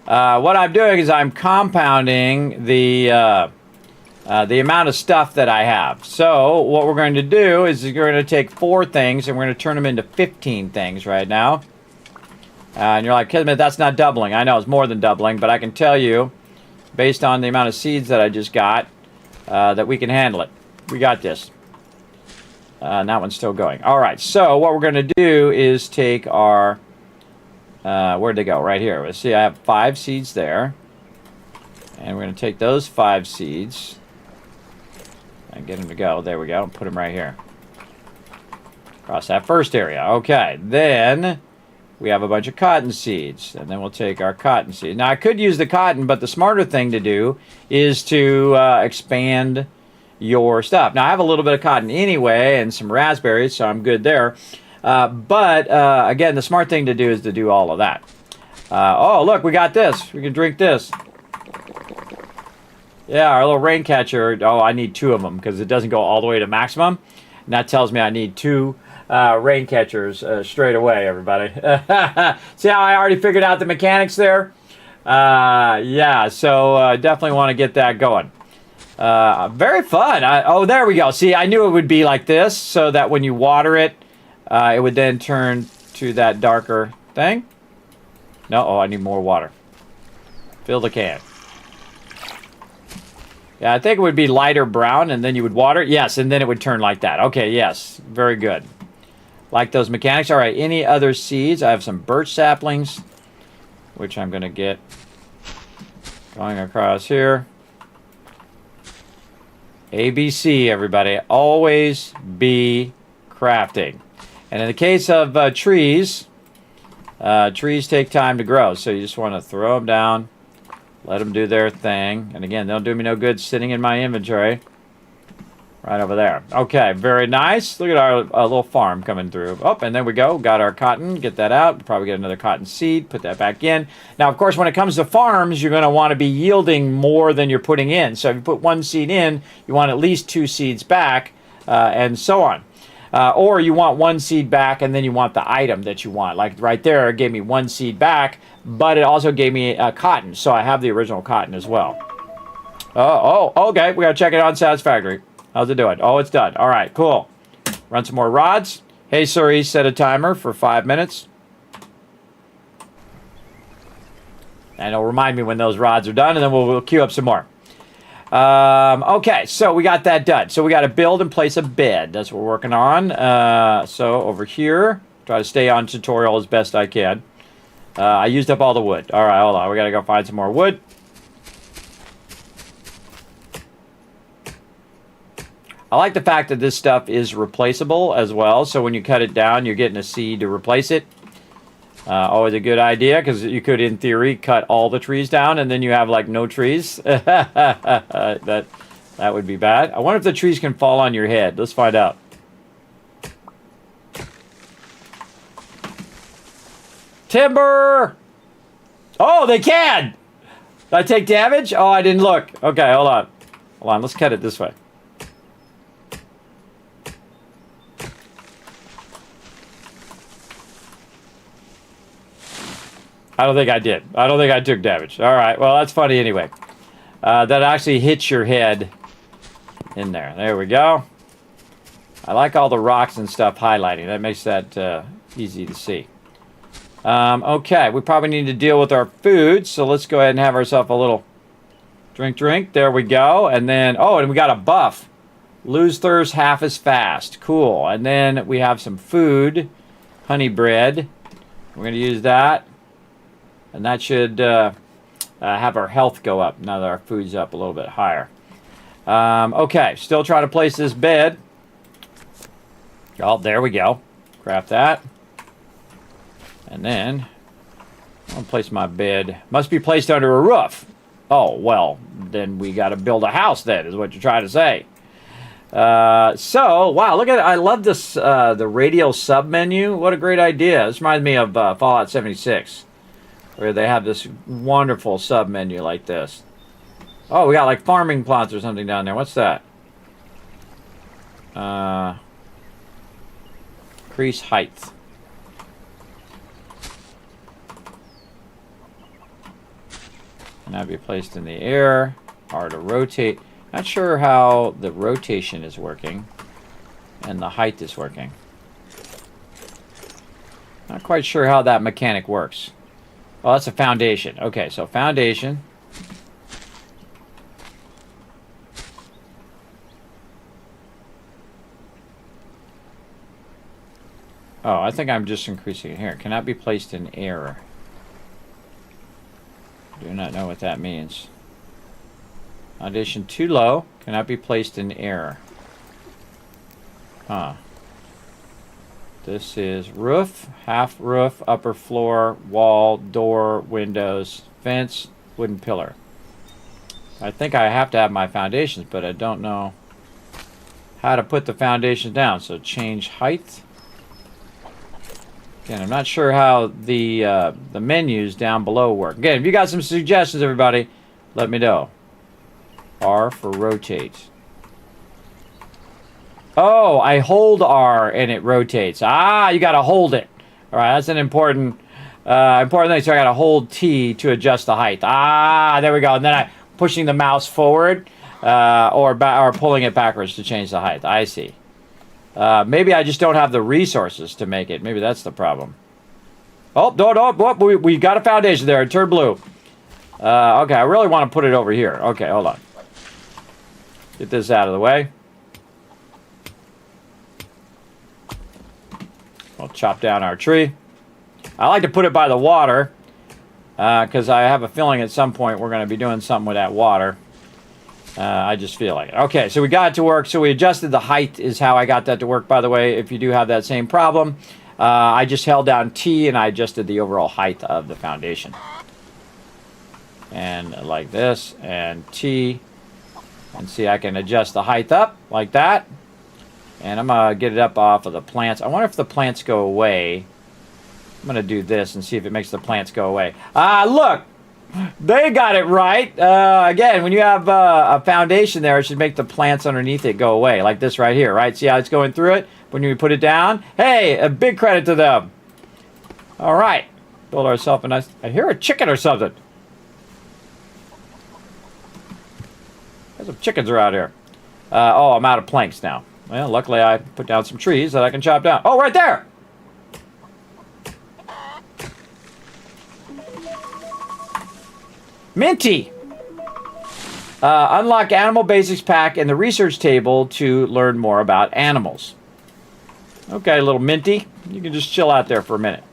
What I'm doing is I'm compounding the amount of stuff that I have. So what we're going to do is we're going to take 4 things and we're going to turn them into 15 things right now. And you're like, Kismet, that's not doubling. I know it's more than doubling, but I can tell you, based on the amount of seeds that I just got, that we can handle it. We got this. And that one's still going. All right, so what we're going to do is take our... where'd they go? Right here. Let's see, I have 5 seeds there. And we're going to take those 5 seeds and get them to go. There we go. Put them right here. Across that first area. Okay. Then we have a bunch of cotton seeds. And then we'll take our cotton seeds. Now, I could use the cotton, but the smarter thing to do is to expand your stuff. Now, I have a little bit of cotton anyway and some raspberries, so I'm good there. But again, the smart thing to do is to do all of that. Oh, look, we got this. We can drink this. Yeah, our little rain catcher. Oh, I need 2 of them because it doesn't go all the way to maximum. And that tells me I need 2 rain catchers straight away, everybody. See how I already figured out the mechanics there? Yeah, so definitely want to get that going. Very fun. Oh, there we go. See, I knew it would be like this so that when you water it, it would then turn to that darker thing. No, oh, I need more water. Fill the can. Yeah, I think it would be lighter brown, and then you would water it. Yes, and then it would turn like that. Okay, yes. Very good. Like those mechanics. All right, any other seeds? I have some birch saplings, which I'm going to get going across here. ABC, everybody. Always be crafting. And in the case of trees, trees take time to grow, so you just want to throw them down. Let them do their thing. And again, they'll do me no good sitting in my inventory. Right over there. Okay, very nice. Look at our little farm coming through. Oh, and there we go. Got our cotton. Get that out. Probably get another cotton seed. Put that back in. Now, of course, when it comes to farms, you're going to want to be yielding more than you're putting in. So if you put 1 seed in, you want at least 2 seeds back, and so on. Or you want 1 seed back, and then you want the item that you want. Like right there, it gave me 1 seed back, but it also gave me cotton. So I have the original cotton as well. Oh, okay. We got to check it on Satisfactory. How's it doing? Oh, it's done. All right, cool. Run some more rods. Hey, Suri, set a timer for 5 minutes. And it'll remind me when those rods are done, and then we'll queue up some more. Okay, so we got that done. So we got to build and place a bed. That's what we're working on. So over here, try to stay on tutorial as best I can. I used up all the wood. All right, hold on. We got to go find some more wood. I like the fact that this stuff is replaceable as well. So when you cut it down, you're getting a seed to replace it. Always a good idea, because you could, in theory, cut all the trees down and then you have like no trees. that would be bad. I wonder if the trees can fall on your head. Let's find out. Timber! Oh, they can! Did I take damage? Oh, I didn't look. Okay, hold on. Hold on, let's cut it this way. I don't think I did. I don't think I took damage. All right. Well, that's funny anyway. That actually hits your head in there. There we go. I like all the rocks and stuff highlighting. That makes that easy to see. Okay. We probably need to deal with our food. So let's go ahead and have ourselves a little drink. There we go. And then, oh, and we got a buff. Lose thirst half as fast. Cool. And then we have some food. Honey bread. We're going to use that. And that should have our health go up now that our food's up a little bit higher. Okay, still trying to place this bed. Oh, there we go. Craft that. And then I'll place my bed. Must be placed under a roof. Oh, well, then we got to build a house then, is what you're trying to say. So, wow, look at it. I love this, the radial sub-menu. What a great idea. This reminds me of Fallout 76. Where they have this wonderful sub-menu like this. Oh, we got like farming plots or something down there. What's that? Increase height. And that'll be placed in the air. R to rotate. Not sure how the rotation is working. And the height is working. Not quite sure how that mechanic works. Oh, that's a foundation. Okay, so foundation. Oh, I think I'm just increasing it here. Cannot be placed in air. Do not know what that means. Foundation too low. Cannot be placed in air. Huh. This is roof, half roof, upper floor, wall, door, windows, fence, wooden pillar. I think I have to have my foundations, but I don't know how to put the foundations down. So change height. Again, I'm not sure how the menus down below work. Again, if you got some suggestions, everybody, let me know. R for rotate. Oh, I hold R and it rotates. Ah, you got to hold it. All right, that's an important thing. So I got to hold T to adjust the height. Ah, there we go. And then I'm pushing the mouse forward or pulling it backwards to change the height. I see. Maybe I just don't have the resources to make it. Maybe that's the problem. Oh, no, we got a foundation there. It turned blue. Okay, I really want to put it over here. Okay, hold on. Get this out of the way. We'll chop down our tree. I like to put it by the water because I have a feeling at some point we're going to be doing something with that water. I just feel like it. Okay, so we got it to work. So we adjusted the height is how I got that to work, by the way, if you do have that same problem. I just held down T and I adjusted the overall height of the foundation. And like this, and T. And see, I can adjust the height up like that. And I'm going to get it up off of the plants. I wonder if the plants go away. I'm going to do this and see if it makes the plants go away. Ah, look! They got it right. Again, when you have a foundation there, it should make the plants underneath it go away, like this right here, right? See how it's going through it? When you put it down? Hey, a big credit to them. All right. Build ourselves a nice... I hear a chicken or something. There's some chickens around here. Oh, I'm out of planks now. Well, luckily I put down some trees that I can chop down. Oh, right there! Minty! Unlock Animal Basics Pack in the research table to learn more about animals. Okay, little Minty. You can just chill out there for a minute.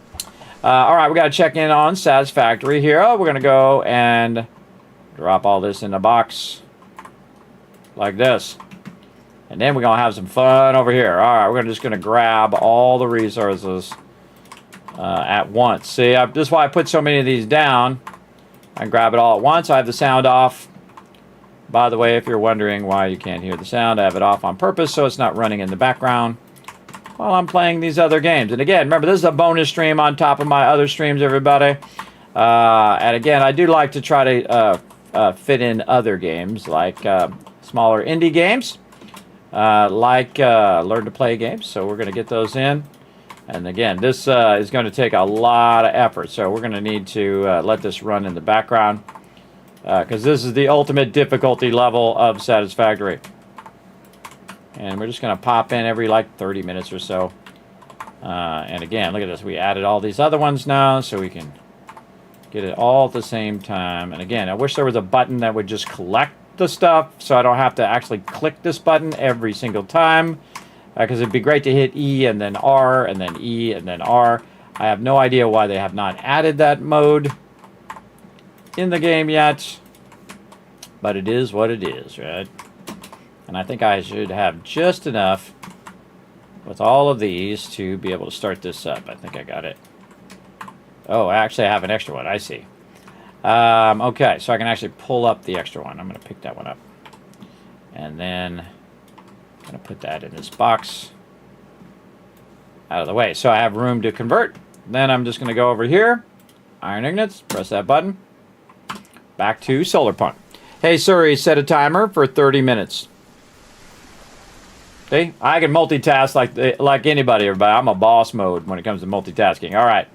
All right, we got to check in on Satisfactory here. We're going to go and drop all this in the box like this. And then we're going to have some fun over here. All right, we're just going to grab all the resources at once. See, this is why I put so many of these down. I can grab it all at once. I have the sound off. By the way, if you're wondering why you can't hear the sound, I have it off on purpose so it's not running in the background while I'm playing these other games. And again, remember, this is a bonus stream on top of my other streams, everybody. And again, I do like to try to fit in other games, like smaller indie games, like Learn to Play games. So we're going to get those in. And again, this is going to take a lot of effort, so we're going to need to let this run in the background because this is the ultimate difficulty level of Satisfactory. And we're just going to pop in every like 30 minutes or so. And again, look at this. We added all these other ones now, so we can get it all at the same time. And again, I wish there was a button that would just collect the stuff so I don't have to actually click this button every single time. Because it'd be great to hit E and then R and then E and then R. I have no idea why they have not added that mode in the game yet. But it is what it is, right? And I think I should have just enough with all of these to be able to start this up. I think I got it. Oh, actually I have an extra one. I see. Okay, so I can actually pull up the extra one. I'm going to pick that one up. And then... I'm going to put that in this box out of the way. So I have room to convert. Then I'm just going to go over here. Iron ingots. Press that button. Back to Solarpunk. Hey, Suri, set a timer for 30 minutes. See? I can multitask like anybody, everybody. I'm a boss mode when it comes to multitasking. All right.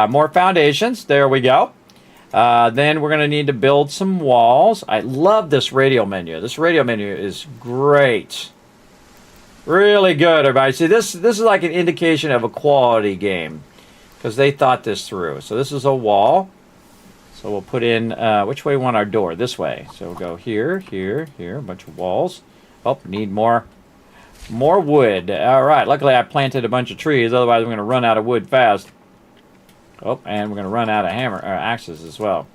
More foundations. There we go. Then we're going to need to build some walls. I love this radial menu. This radial menu is great. Really good, everybody. See, this is like an indication of a quality game because they thought this through. So this is a wall. So we'll put in, which way we want our door? This way. So we'll go here, here, here, a bunch of walls. Oh, need more wood. All right. Luckily, I planted a bunch of trees. Otherwise, we're going to run out of wood fast. Oh, and we're going to run out of axes as well.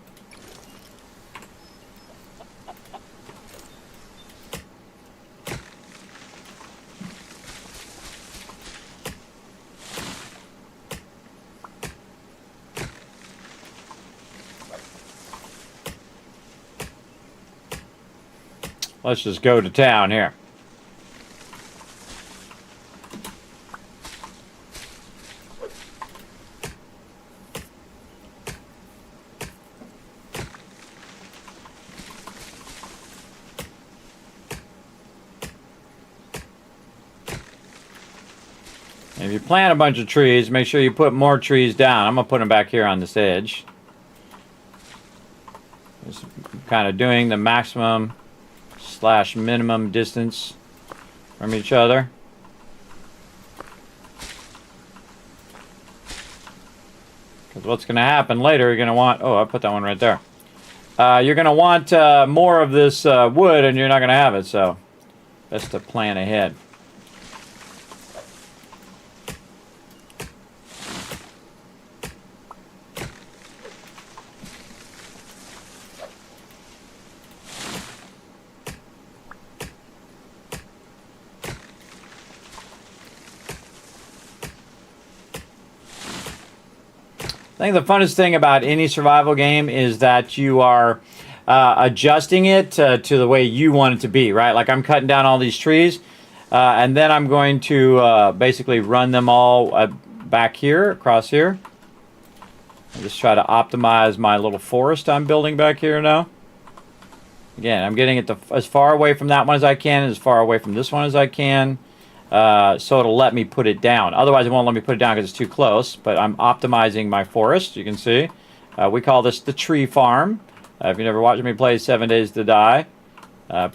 let's just go to town here. If you plant a bunch of trees, make sure you put more trees down. I'm going to put them back here on this edge. Just kind of doing the maximum / minimum distance from each other. Because what's going to happen later, you're going to want... Oh, I put that one right there. You're going to want more of this wood, and you're not going to have it, so best to plan ahead. I think the funnest thing about any survival game is that you are adjusting it to the way you want it to be, right? Like I'm cutting down all these trees, and then I'm going to basically run them all back here, across here. I just try to optimize my little forest I'm building back here now. Again, I'm getting it as far away from that one as I can, as far away from this one as I can. So it'll let me put it down. Otherwise, it won't let me put it down because it's too close. But I'm optimizing my forest. You can see. We call this the tree farm. If you never watched me play 7 Days to Die,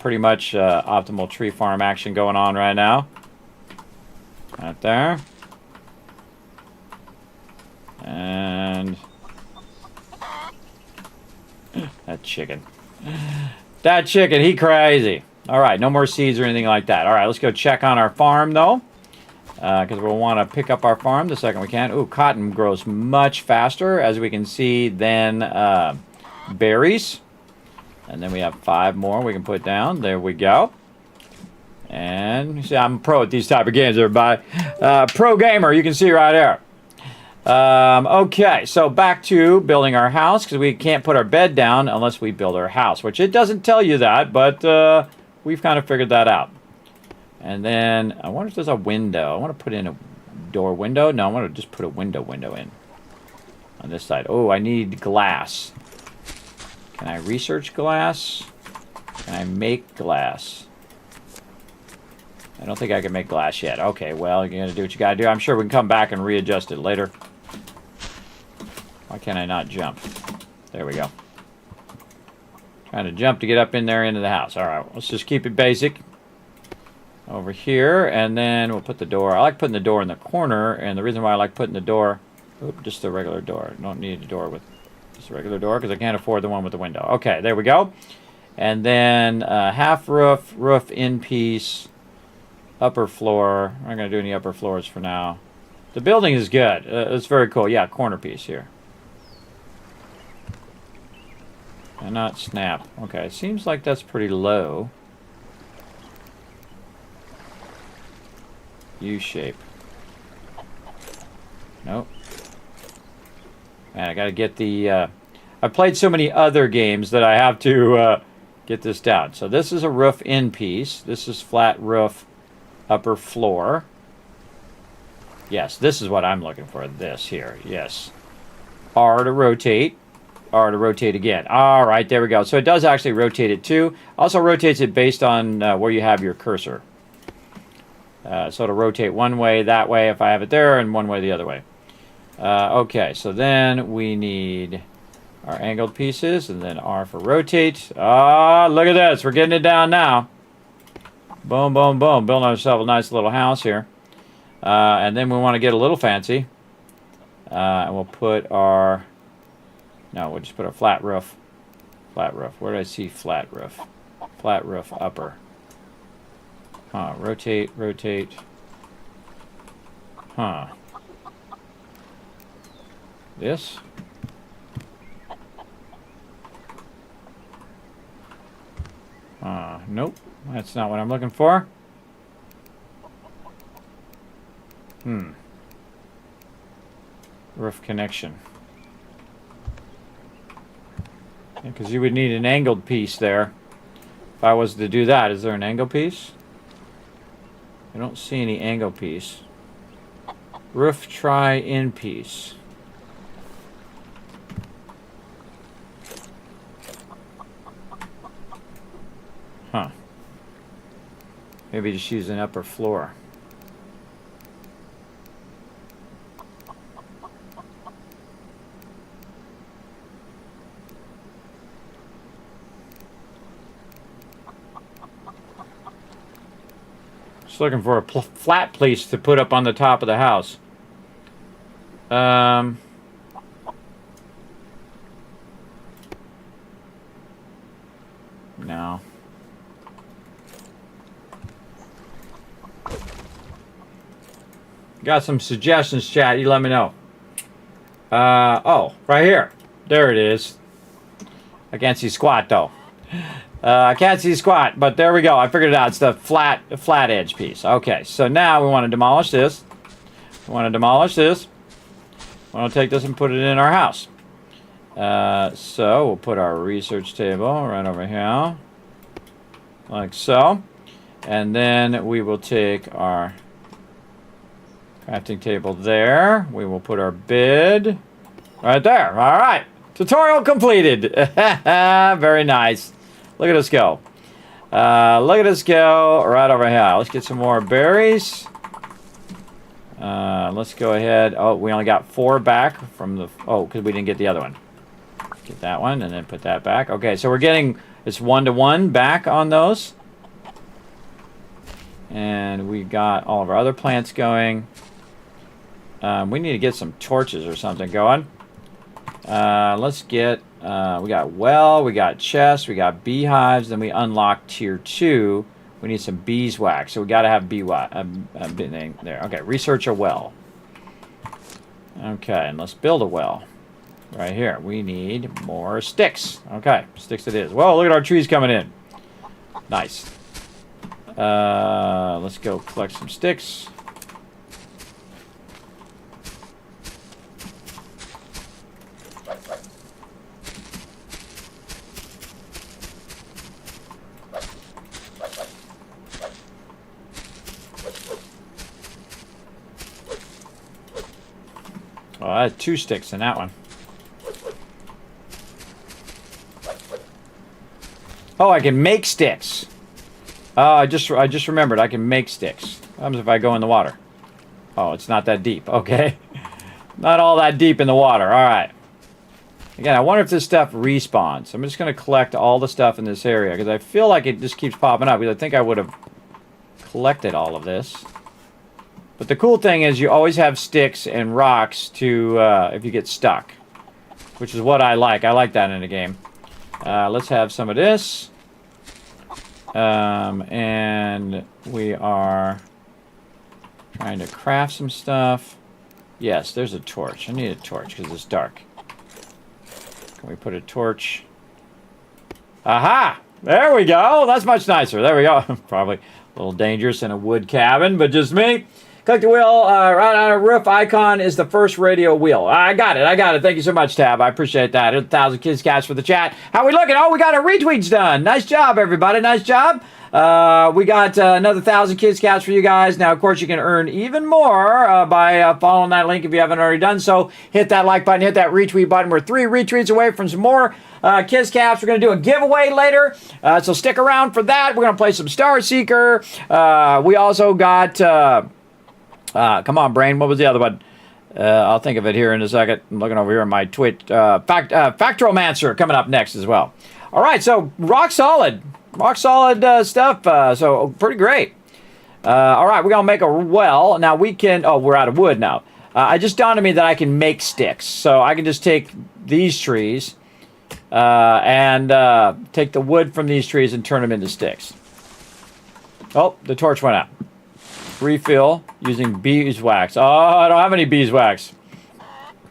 pretty much optimal tree farm action going on right now. Right there. And that chicken. That chicken, he crazy. All right, no more seeds or anything like that. All right, let's go check on our farm, though, because we'll want to pick up our farm the second we can. Ooh, cotton grows much faster, as we can see, than berries. And then we have 5 more we can put down. There we go. And you see, I'm a pro at these type of games, everybody. Pro gamer, you can see right there. Okay, so back to building our house, because we can't put our bed down unless we build our house, which it doesn't tell you that, but we've kind of figured that out. And then I wonder if there's a window. I want to put in a door window. No, I want to just put a window in on this side. Oh, I need glass. Can I research glass? Can I make glass? I don't think I can make glass yet. Okay, well, you're going to do what you got to do. I'm sure we can come back and readjust it later. Why can't I not jump? There we go. Trying to jump to get up in there into the house. All right, let's just keep it basic. Over here, and then we'll put the door. I like putting the door in the corner, and the reason why I like putting the door... Oops, just a regular door. Don't need a door with... Just a regular door, because I can't afford the one with the window. Okay, there we go. And then half roof, roof in piece, upper floor. I'm not going to do any upper floors for now. The building is good. It's very cool. Yeah, corner piece here. And not snap. Okay, seems like that's pretty low. U-shape. Nope. Man, I gotta get the... I've played so many other games that I have to get this down. So this is a roof in piece. This is flat roof, upper floor. Yes, this is what I'm looking for. This here. Yes. R to rotate. R to rotate again. All right, there we go. So it does actually rotate it too. Also rotates it based on where you have your cursor. So it'll rotate one way, that way if I have it there, and one way the other way. Okay, so then we need our angled pieces, and then R for rotate. Ah, look at this. We're getting it down now. Boom, boom, boom. Building ourselves a nice little house here. And then we want to get a little fancy. And we'll put our... No, we'll just put a flat roof. Flat roof. Where did I see flat roof? Flat roof upper. Huh. Rotate, rotate. Huh. This? Nope. That's not what I'm looking for. Roof connection. Because you would need an angled piece there If I was to do that, is there an angle piece? I don't see any angle piece. Roof try-in piece. Huh. Maybe just use an upper floor. Just looking for a flat piece to put up on the top of the house. No. Got some suggestions, chat. You let me know. Oh, right here. There it is. I can't see squat, though. I can't see squat, but there we go. I figured it out. It's the flat edge piece. Okay, so now we want to demolish this. We want to demolish this. We want to take this and put it in our house. So we'll put our research table right over here. Like so. And then we will take our crafting table there. We will put our bid right there. All right. Tutorial completed. Very nice. Look at us go. Look at us go right over here. Let's get some more berries. Let's go ahead. Oh, we only got 4 back from the... Oh, because we didn't get the other one. Get that one and then put that back. Okay, so we're getting this 1-to-1 back on those. And we got all of our other plants going. We need to get some torches or something going. Let's get... we got well, we got chests, we got beehives, then we unlocked tier 2. We need some beeswax, so we got to have there. Okay, research a well. Okay, and let's build a well. Right here, we need more sticks. Okay, sticks it is. Well, look at our trees coming in. Nice. Let's go collect some sticks. Oh, I had 2 sticks in that one. Oh, I can make sticks. Oh, I just remembered I can make sticks. What happens if I go in the water? Oh, it's not that deep. Okay. Not all that deep in the water. All right. Again, I wonder if this stuff respawns. I'm just going to collect all the stuff in this area because I feel like it just keeps popping up. Because I think I would have collected all of this. But the cool thing is you always have sticks and rocks to if you get stuck, which is what I like. I like that in a game. Let's have some of this. And we are trying to craft some stuff. Yes, there's a torch. I need a torch because it's dark. Can we put a torch? Aha! There we go. That's much nicer. There we go. Probably a little dangerous in a wood cabin, but just me. Click the wheel right on a roof icon is the first radio wheel. I got it. Thank you so much, Tab. I appreciate that. 1,000 kids cats for the chat. How we looking? Oh, we got our retweets done. Nice job, everybody. Nice job. We got another 1,000 kids cats for you guys. Now, of course, you can earn even more by following that link if you haven't already done so. Hit that like button. Hit that retweet button. We're 3 retweets away from some more Kids Caps. We're going to do a giveaway later, so stick around for that. We're going to play some Star Seeker. We also got... come on, brain. What was the other one? I'll think of it here in a second. I'm looking over here on my Twitch. Factromancer coming up next as well. All right, so rock solid stuff. So pretty great. All right, we're gonna make a well. Now we can. Oh, we're out of wood now. I just dawned on me that I can make sticks. So I can just take these trees and take the wood from these trees and turn them into sticks. Oh, the torch went out. Refill using beeswax. Oh, I don't have any beeswax.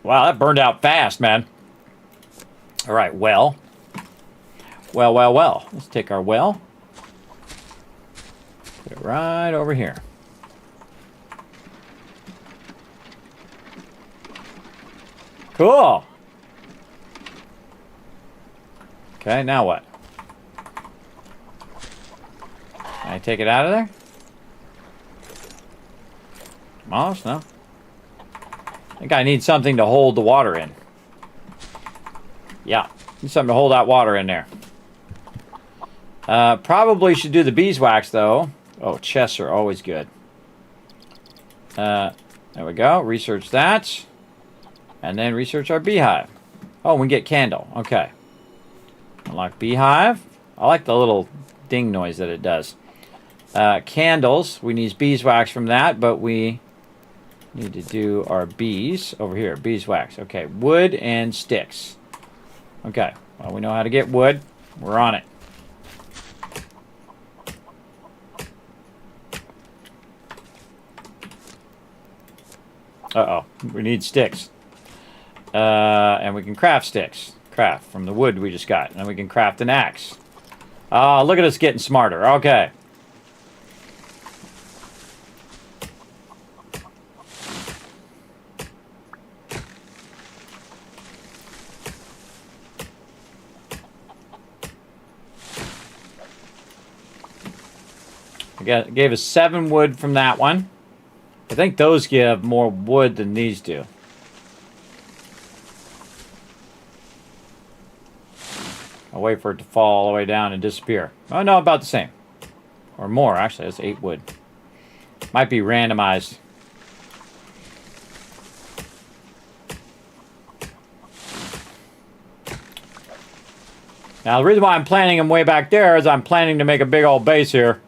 Wow, that burned out fast, man. All right, well. Let's take our well. Put it right over here. Cool. Okay, now what? I take it out of there? Almost, no. I think I need something to hold the water in. Yeah, need something to hold that water in there. Probably should do the beeswax, though. Oh, chests are always good. There we go. Research that. And then research our beehive. Oh, we get candle. Okay. Unlock beehive. I like the little ding noise that it does. Candles. We need beeswax from that, but we need to do our bees over here. Beeswax. Okay. Wood and sticks. Okay. Well, we know how to get wood. We're on it. Uh-oh. We need sticks. And we can craft sticks. Craft from the wood we just got. And then we can craft an axe. Oh, look at us getting smarter. Okay. Gave us 7 wood from that one. I think those give more wood than these do. I'll wait for it to fall all the way down and disappear. Oh, no, about the same. Or more, actually. That's 8 wood. Might be randomized. Now, the reason why I'm planting them way back there is I'm planning to make a big old base here.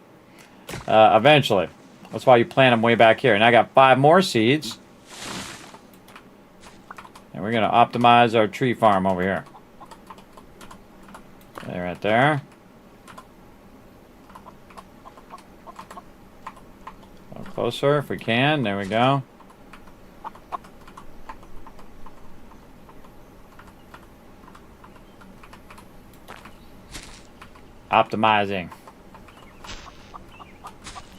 Eventually. That's why you plant them way back here. And I got 5 more seeds. And we're going to optimize our tree farm over here. There, right there. A little closer if we can. There we go. Optimizing.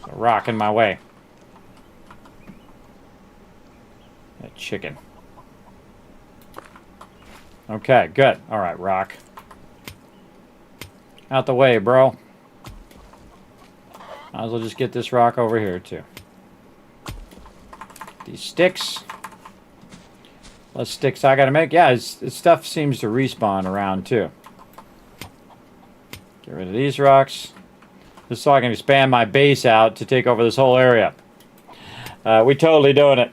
A rock in my way. That chicken. Okay, good. All right, rock. Out the way, bro. Might as well just get this rock over here, too. These sticks. Less sticks I gotta make. Yeah, this stuff seems to respawn around, too. Get rid of these rocks. Just so I can expand my base out to take over this whole area. We totally doing it.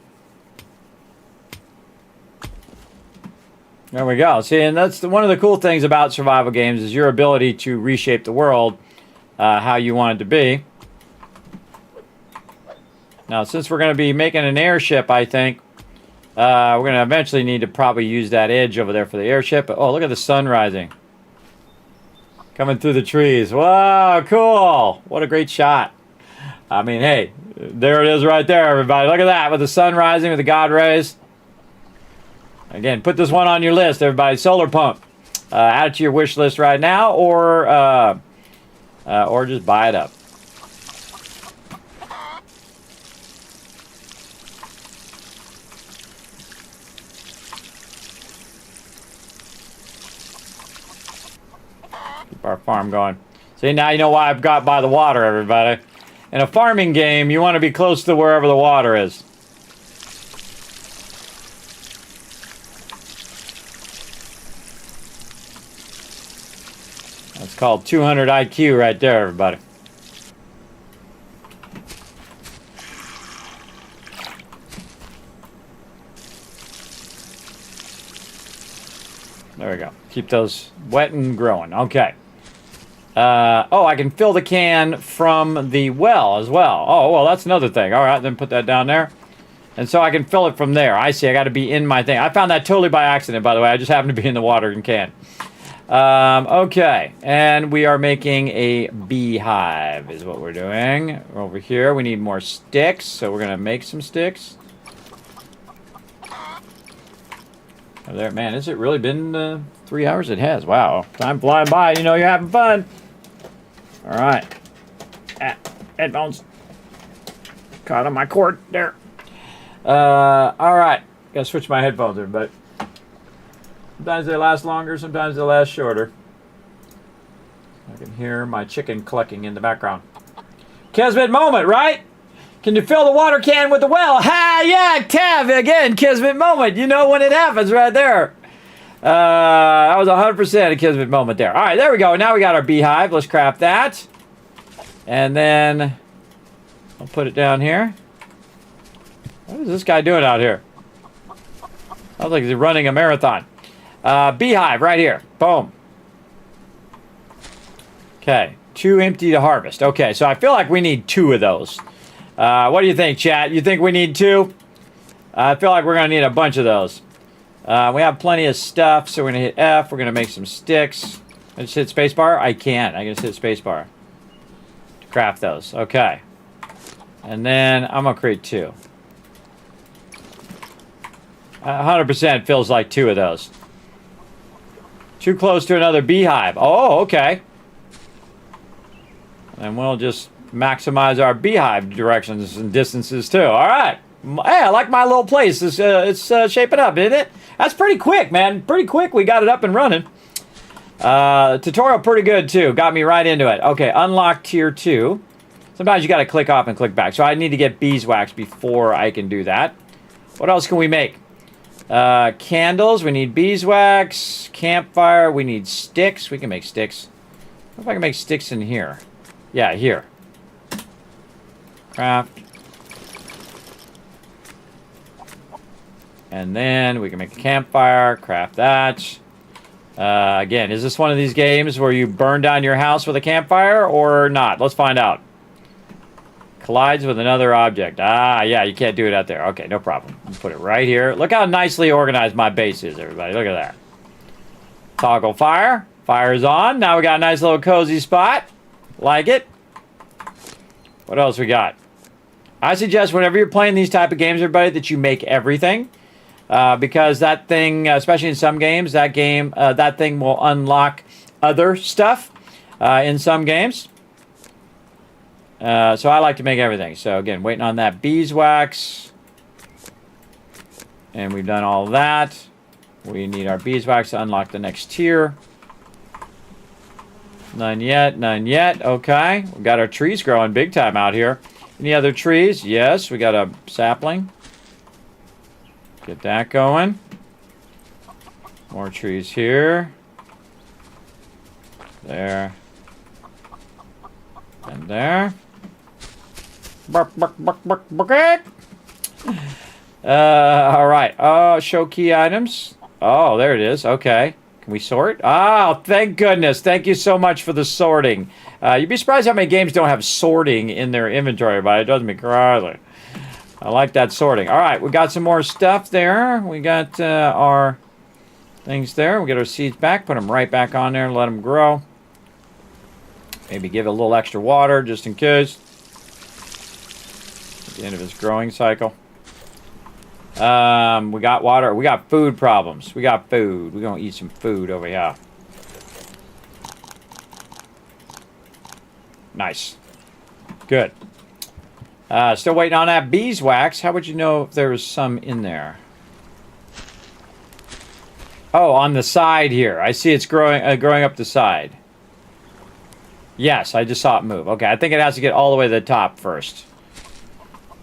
There we go. See, and that's one of the cool things about survival games is your ability to reshape the world how you want it to be. Now, since we're going to be making an airship, I think, we're going to eventually need to probably use that edge over there for the airship. Oh, look at the sun rising. Coming through the trees. Wow, cool. What a great shot. I mean, hey, there it is right there, everybody. Look at that with the sun rising with the God rays. Again, put this one on your list, everybody. Solarpunk. Add it to your wish list right now, or just buy it up. Keep our farm going. See, now you know why I've got by the water, everybody. In a farming game, you want to be close to wherever the water is. That's called 200 IQ right there, everybody. There we go. Keep those wet and growing. Okay. Oh, I can fill the can from the well as well. Oh, well, that's another thing. All right, then put that down there. And so I can fill it from there. I see. I got to be in my thing. I found that totally by accident, by the way. I just happened to be in the watering can. Okay, and we are making a beehive is what we're doing. Over here, we need more sticks, so we're going to make some sticks. Oh, there, man, has it really been 3 hours? It has. Wow, time flying by. You know you're having fun. All right. Headphones. Caught on my cord there. All right. Got to switch my headphones there, but sometimes they last longer, sometimes they last shorter. I can hear my chicken clucking in the background. Kismet moment, right? Can you fill the water can with the well? Ha, yeah, Tav, again, Kismet moment. You know when it happens right there. That was 100% a Kismet moment there. All right, there we go. Now we got our beehive. Let's craft that. And then I'll put it down here. What is this guy doing out here? Sounds like he's running a marathon. Beehive right here. Boom. Okay, 2 empty to harvest. Okay, so I feel like we need 2 of those. What do you think, chat? You think we need 2? I feel like we're going to need a bunch of those. We have plenty of stuff, so we're going to hit F. We're going to make some sticks. I just hit spacebar? I can't. I can just hit spacebar to craft those. Okay. And then I'm going to create 2. 100% feels like 2 of those. Too close to another beehive. Oh, okay. And we'll just maximize our beehive directions and distances too. All right. Hey, I like my little place. It's shaping up, isn't it? That's pretty quick, man. Pretty quick. We got it up and running. Tutorial pretty good too. Got me right into it. Okay, unlock tier 2. Sometimes you got to click off and click back. So I need to get beeswax before I can do that. What else can we make? Candles. We need beeswax. Campfire. We need sticks. We can make sticks. What if I can make sticks in here? Yeah, here. Craft. And then we can make a campfire. Craft that. Again, is this one of these games where you burn down your house with a campfire or not? Let's find out. Collides with another object. Ah, yeah, you can't do it out there. Okay, no problem. Put it right here. Look how nicely organized my base is, everybody. Look at that. Toggle fire. Fire's on. Now we got a nice little cozy spot. Like it. What else we got? I suggest whenever you're playing these type of games, everybody, that you make everything. Because that thing, especially in some games, that thing will unlock other stuff in some games. So I like to make everything. So again, waiting on that beeswax. And we've done all that. We need our beeswax to unlock the next tier. None yet, none yet. Okay, we got our trees growing big time out here. Any other trees? Yes, we got a sapling. Get that going. More trees here. There. And there. Bark, bark, bark, bark, bark. All right. Show key items. Oh, there it is. Okay. Can we sort? Oh, thank goodness. Thank you so much for the sorting. You'd be surprised how many games don't have sorting in their inventory, but it does me crazy. I like that sorting. All right, we got some more stuff there. We got our things there. We get our seeds back. Put them right back on there and let them grow. Maybe give it a little extra water just in case. At the end of its growing cycle. We got water. We got food problems. We got food. We're going to eat some food over here. Nice. Good. Still waiting on that beeswax. How would you know if there was some in there? Oh, on the side here. I see it's growing up the side. Yes, I just saw it move. Okay, I think it has to get all the way to the top first.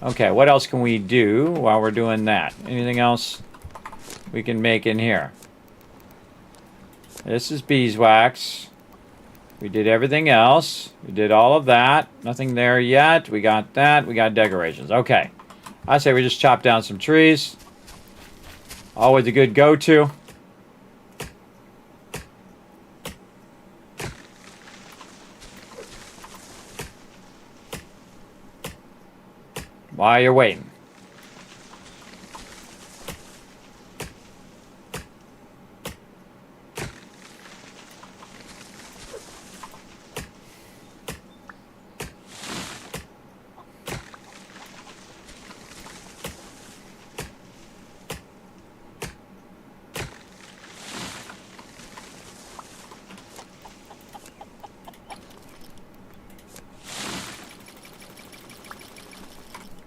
Okay, what else can we do while we're doing that? Anything else we can make in here? This is beeswax. We did everything else. We did all of that. Nothing there yet. We got that. We got decorations. Okay. I say we just chop down some trees. Always a good go-to. While you're waiting.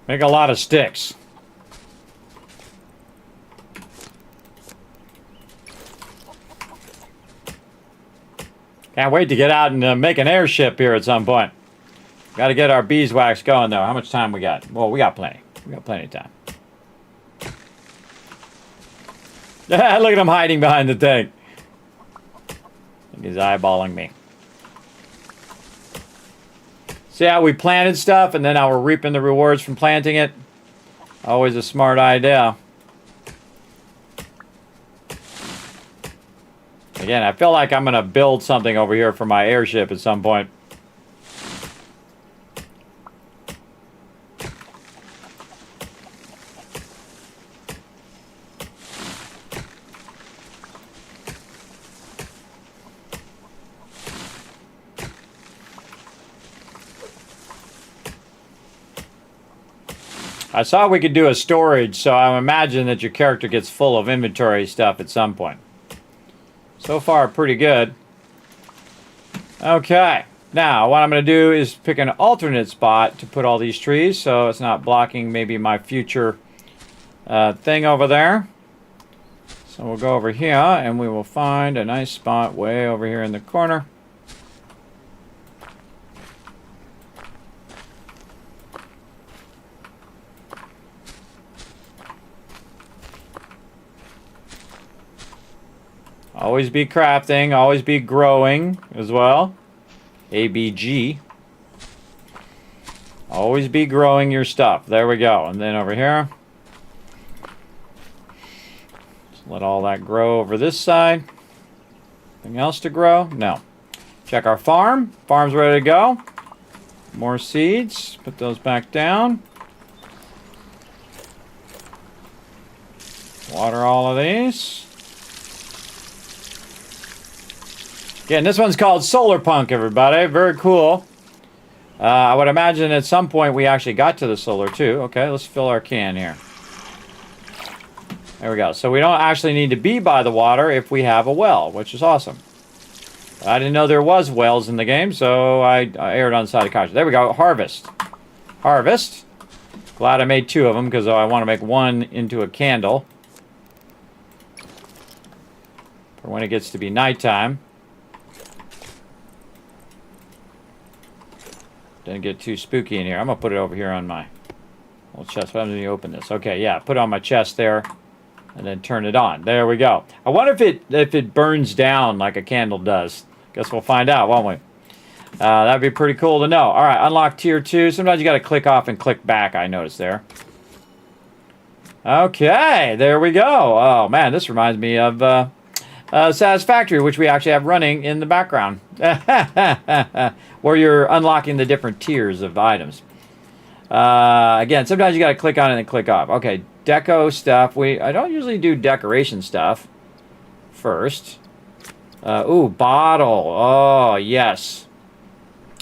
Make a lot of sticks. Can't wait to get out and make an airship here at some point. Got to get our beeswax going, though. How much time we got? Well, we got plenty. We got plenty of time. Look at him hiding behind the tank. He's eyeballing me. See how we planted stuff and then how we're reaping the rewards from planting it? Always a smart idea. Again, I feel like I'm going to build something over here for my airship at some point. I saw we could do a storage, so I imagine that your character gets full of inventory stuff at some point. So far, pretty good. Okay. Now, what I'm going to do is pick an alternate spot to put all these trees, so it's not blocking maybe my future thing over there. So we'll go over here, and we will find a nice spot way over here in the corner. Always be crafting, always be growing as well. ABG. Always be growing your stuff. There we go. And then over here, just let all that grow over this side. Anything else to grow? No. Check our farm. Farm's ready to go. More seeds. Put those back down. Water all of these. Again, this one's called Solarpunk, everybody. Very cool. I would imagine at some point we actually got to the solar, too. Okay, let's fill our can here. There we go. So we don't actually need to be by the water if we have a well, which is awesome. I didn't know there was wells in the game, so I erred on the side of caution. There we go. Harvest. Harvest. Glad I made 2 of them because I want to make 1 into a candle for when it gets to be nighttime. Didn't get too spooky in here. I'm going to put it over here on my little chest. What happens when you open this? Okay, yeah. Put it on my chest there and then turn it on. There we go. I wonder if it burns down like a candle does. Guess we'll find out, won't we? That'd be pretty cool to know. All right, unlock tier 2. Sometimes you got to click off and click back, I noticed there. Okay, there we go. Oh, man, this reminds me of Satisfactory, which we actually have running in the background. Where you're unlocking the different tiers of items. Again, sometimes you got to click on it and then click off. Okay, deco stuff. I don't usually do decoration stuff first. Ooh, bottle. Oh, yes.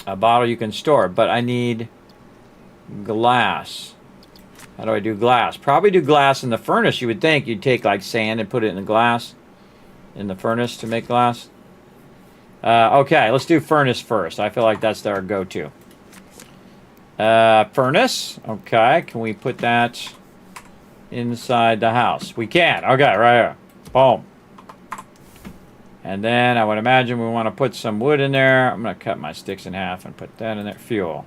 A bottle you can store, but I need glass. How do I do glass? Probably do glass in the furnace. You would think you'd take like sand and put it in the glass in the furnace to make glass. Okay, let's do furnace first. I feel like that's our go-to. Furnace. Okay, can we put that inside the house? We can. Okay, right here. Boom. And then I would imagine we want to put some wood in there. I'm going to cut my sticks in half and put that in there. Fuel.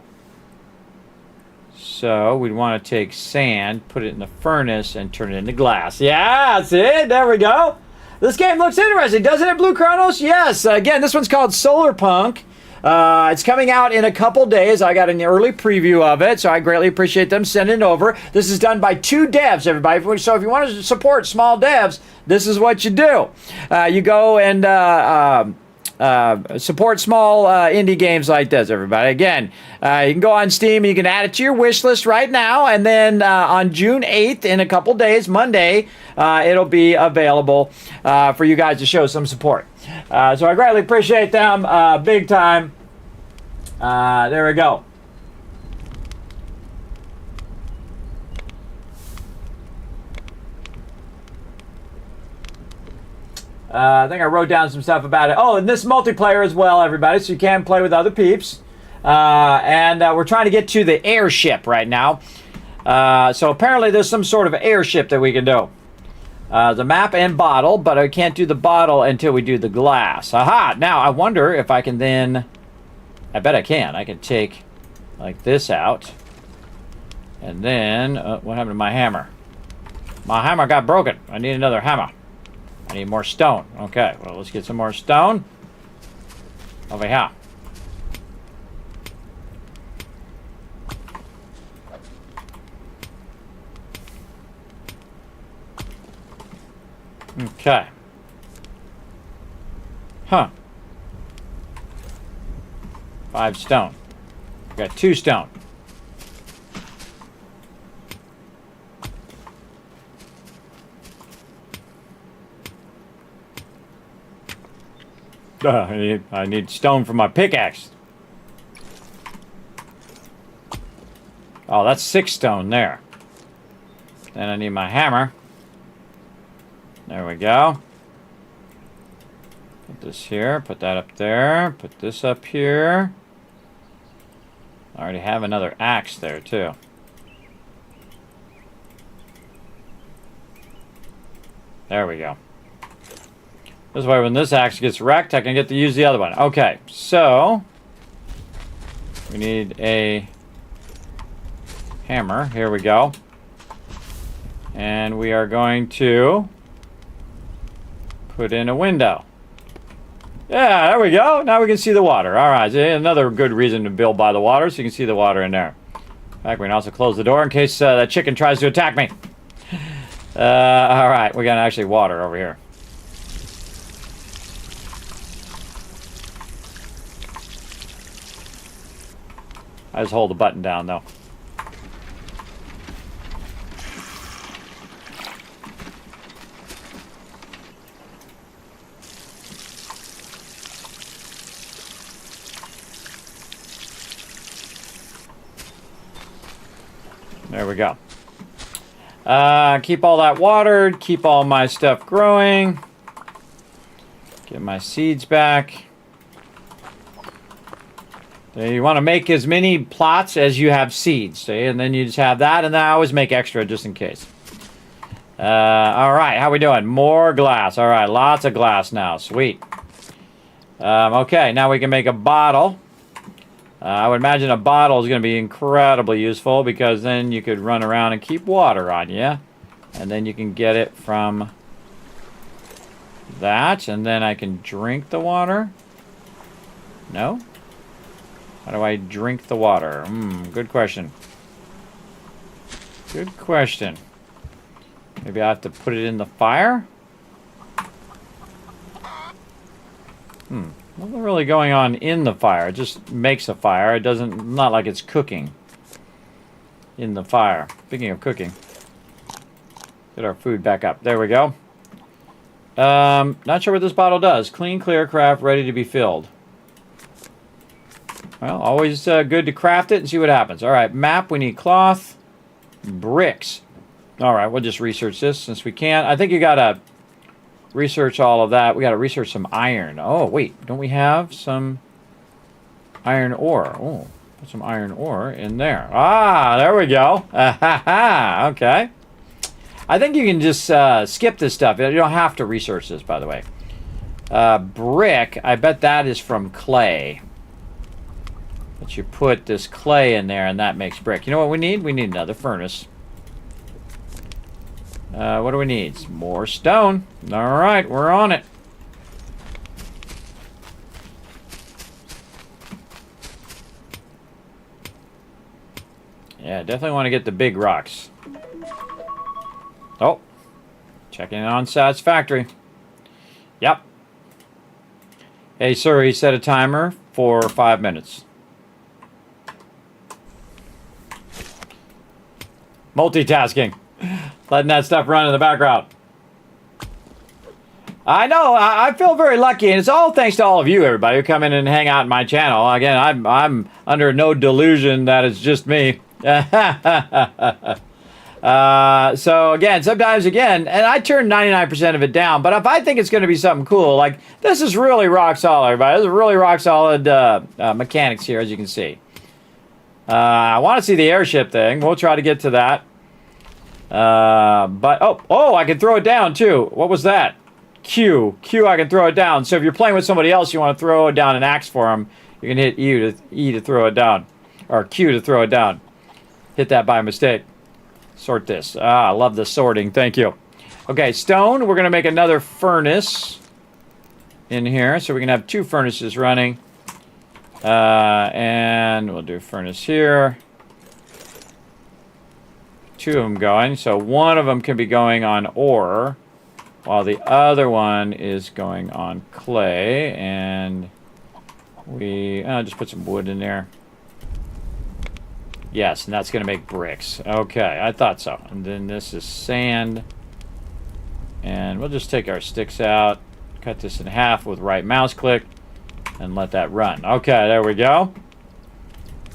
So we'd want to take sand, put it in the furnace, and turn it into glass. Yeah, that's it. There we go. This game looks interesting, doesn't it, Blue Chronos? Yes. Again, this one's called Solarpunk. It's coming out in a couple days. I got an early preview of it, so I greatly appreciate them sending it over. This is done by 2 devs, everybody. So if you want to support small devs, this is what you do. You go and support small indie games like this, everybody. Again, you can go on Steam and you can add it to your wish list right now, and then on June 8th, in a couple days, Monday, it'll be available for you guys to show some support. So I greatly appreciate them big time. There we go. I think I wrote down some stuff about it. Oh, and this multiplayer as well, everybody, so you can play with other peeps. And we're trying to get to the airship right now. So apparently there's some sort of airship that we can do. The map and bottle, but I can't do the bottle until we do the glass. Aha! Now, I wonder if I can then... I bet I can. I can take like this out. And then, what happened to my hammer? My hammer got broken. I need another hammer. I need more stone. Okay, well, let's get some more stone. Over here. Okay. Huh. 5 stone. Got 2 stone. I need stone for my pickaxe. Oh, that's 6 stone there. Then I need my hammer. There we go. Put this here, put that up there, put this up here. I already have another axe there too. There we go. This way when this axe gets wrecked, I can get to use the other one. Okay, so we need a hammer. Here we go. And we are going to put in a window. Yeah, there we go. Now we can see the water. All right, another good reason to build by the water, so you can see the water in there. In fact, we can also close the door in case that chicken tries to attack me. All right, we got actually water over here. I just hold the button down, though. There we go. Keep all that watered. Keep all my stuff growing. Get my seeds back. You want to make as many plots as you have seeds, see? And then you just have that, and then I always make extra just in case. All right, how we doing? More glass. All right, lots of glass now. Sweet. Okay, now we can make a bottle. I would imagine a bottle is going to be incredibly useful because then you could run around and keep water on you. And then you can get it from that, and then I can drink the water. No? How do I drink the water? Good question. Good question. Maybe I have to put it in the fire? Nothing really going on in the fire. It just makes a fire. It doesn't, not like it's cooking in the fire. Speaking of cooking, get our food back up. There we go. Not sure what this bottle does. Clean, clear, craft, ready to be filled. Well, always good to craft it and see what happens. All right, map, we need cloth, bricks. All right, we'll just research this since we can. I think you got to research all of that. We got to research some iron. Oh, wait, don't we have some iron ore? Oh, put some iron ore in there. Ah, there we go. Okay. I think you can just skip this stuff. You don't have to research this, by the way. Brick, I bet that is from clay. But you put this clay in there and that makes brick. You know what we need? We need another furnace. What do we need? More stone. All right, we're on it. Yeah, definitely want to get the big rocks. Oh, checking on Satisfactory. Yep. Hey, sir, he set a timer for 5 minutes. Multitasking. Letting that stuff run in the background. I know, I feel very lucky, and it's all thanks to all of you, everybody, who come in and hang out in my channel. Again, I'm under no delusion that it's just me. So again, sometimes and I turn 99% of it down, but if I think it's going to be something cool, like this is really rock solid, everybody. This is really rock solid mechanics here, as you can see. I want to see the airship thing. We'll try to get to that. But oh, I can throw it down too. What was that? Q, I can throw it down. So if you're playing with somebody else, you want to throw down an axe for them, you can hit E to throw it down. or Q to throw it down. Hit that by mistake. Sort this. I love the sorting. Thank you. Okay, stone. We're going to make another furnace in here. So we can have 2 furnaces running. And we'll do furnace here. 2 of them going. So one of them can be going on ore, while the other one is going on clay. And we just put some wood in there. Yes, and that's going to make bricks. Okay, I thought so. And then this is sand. And we'll just take our sticks out, cut this in half with right mouse click, and let that run. Okay, there we go.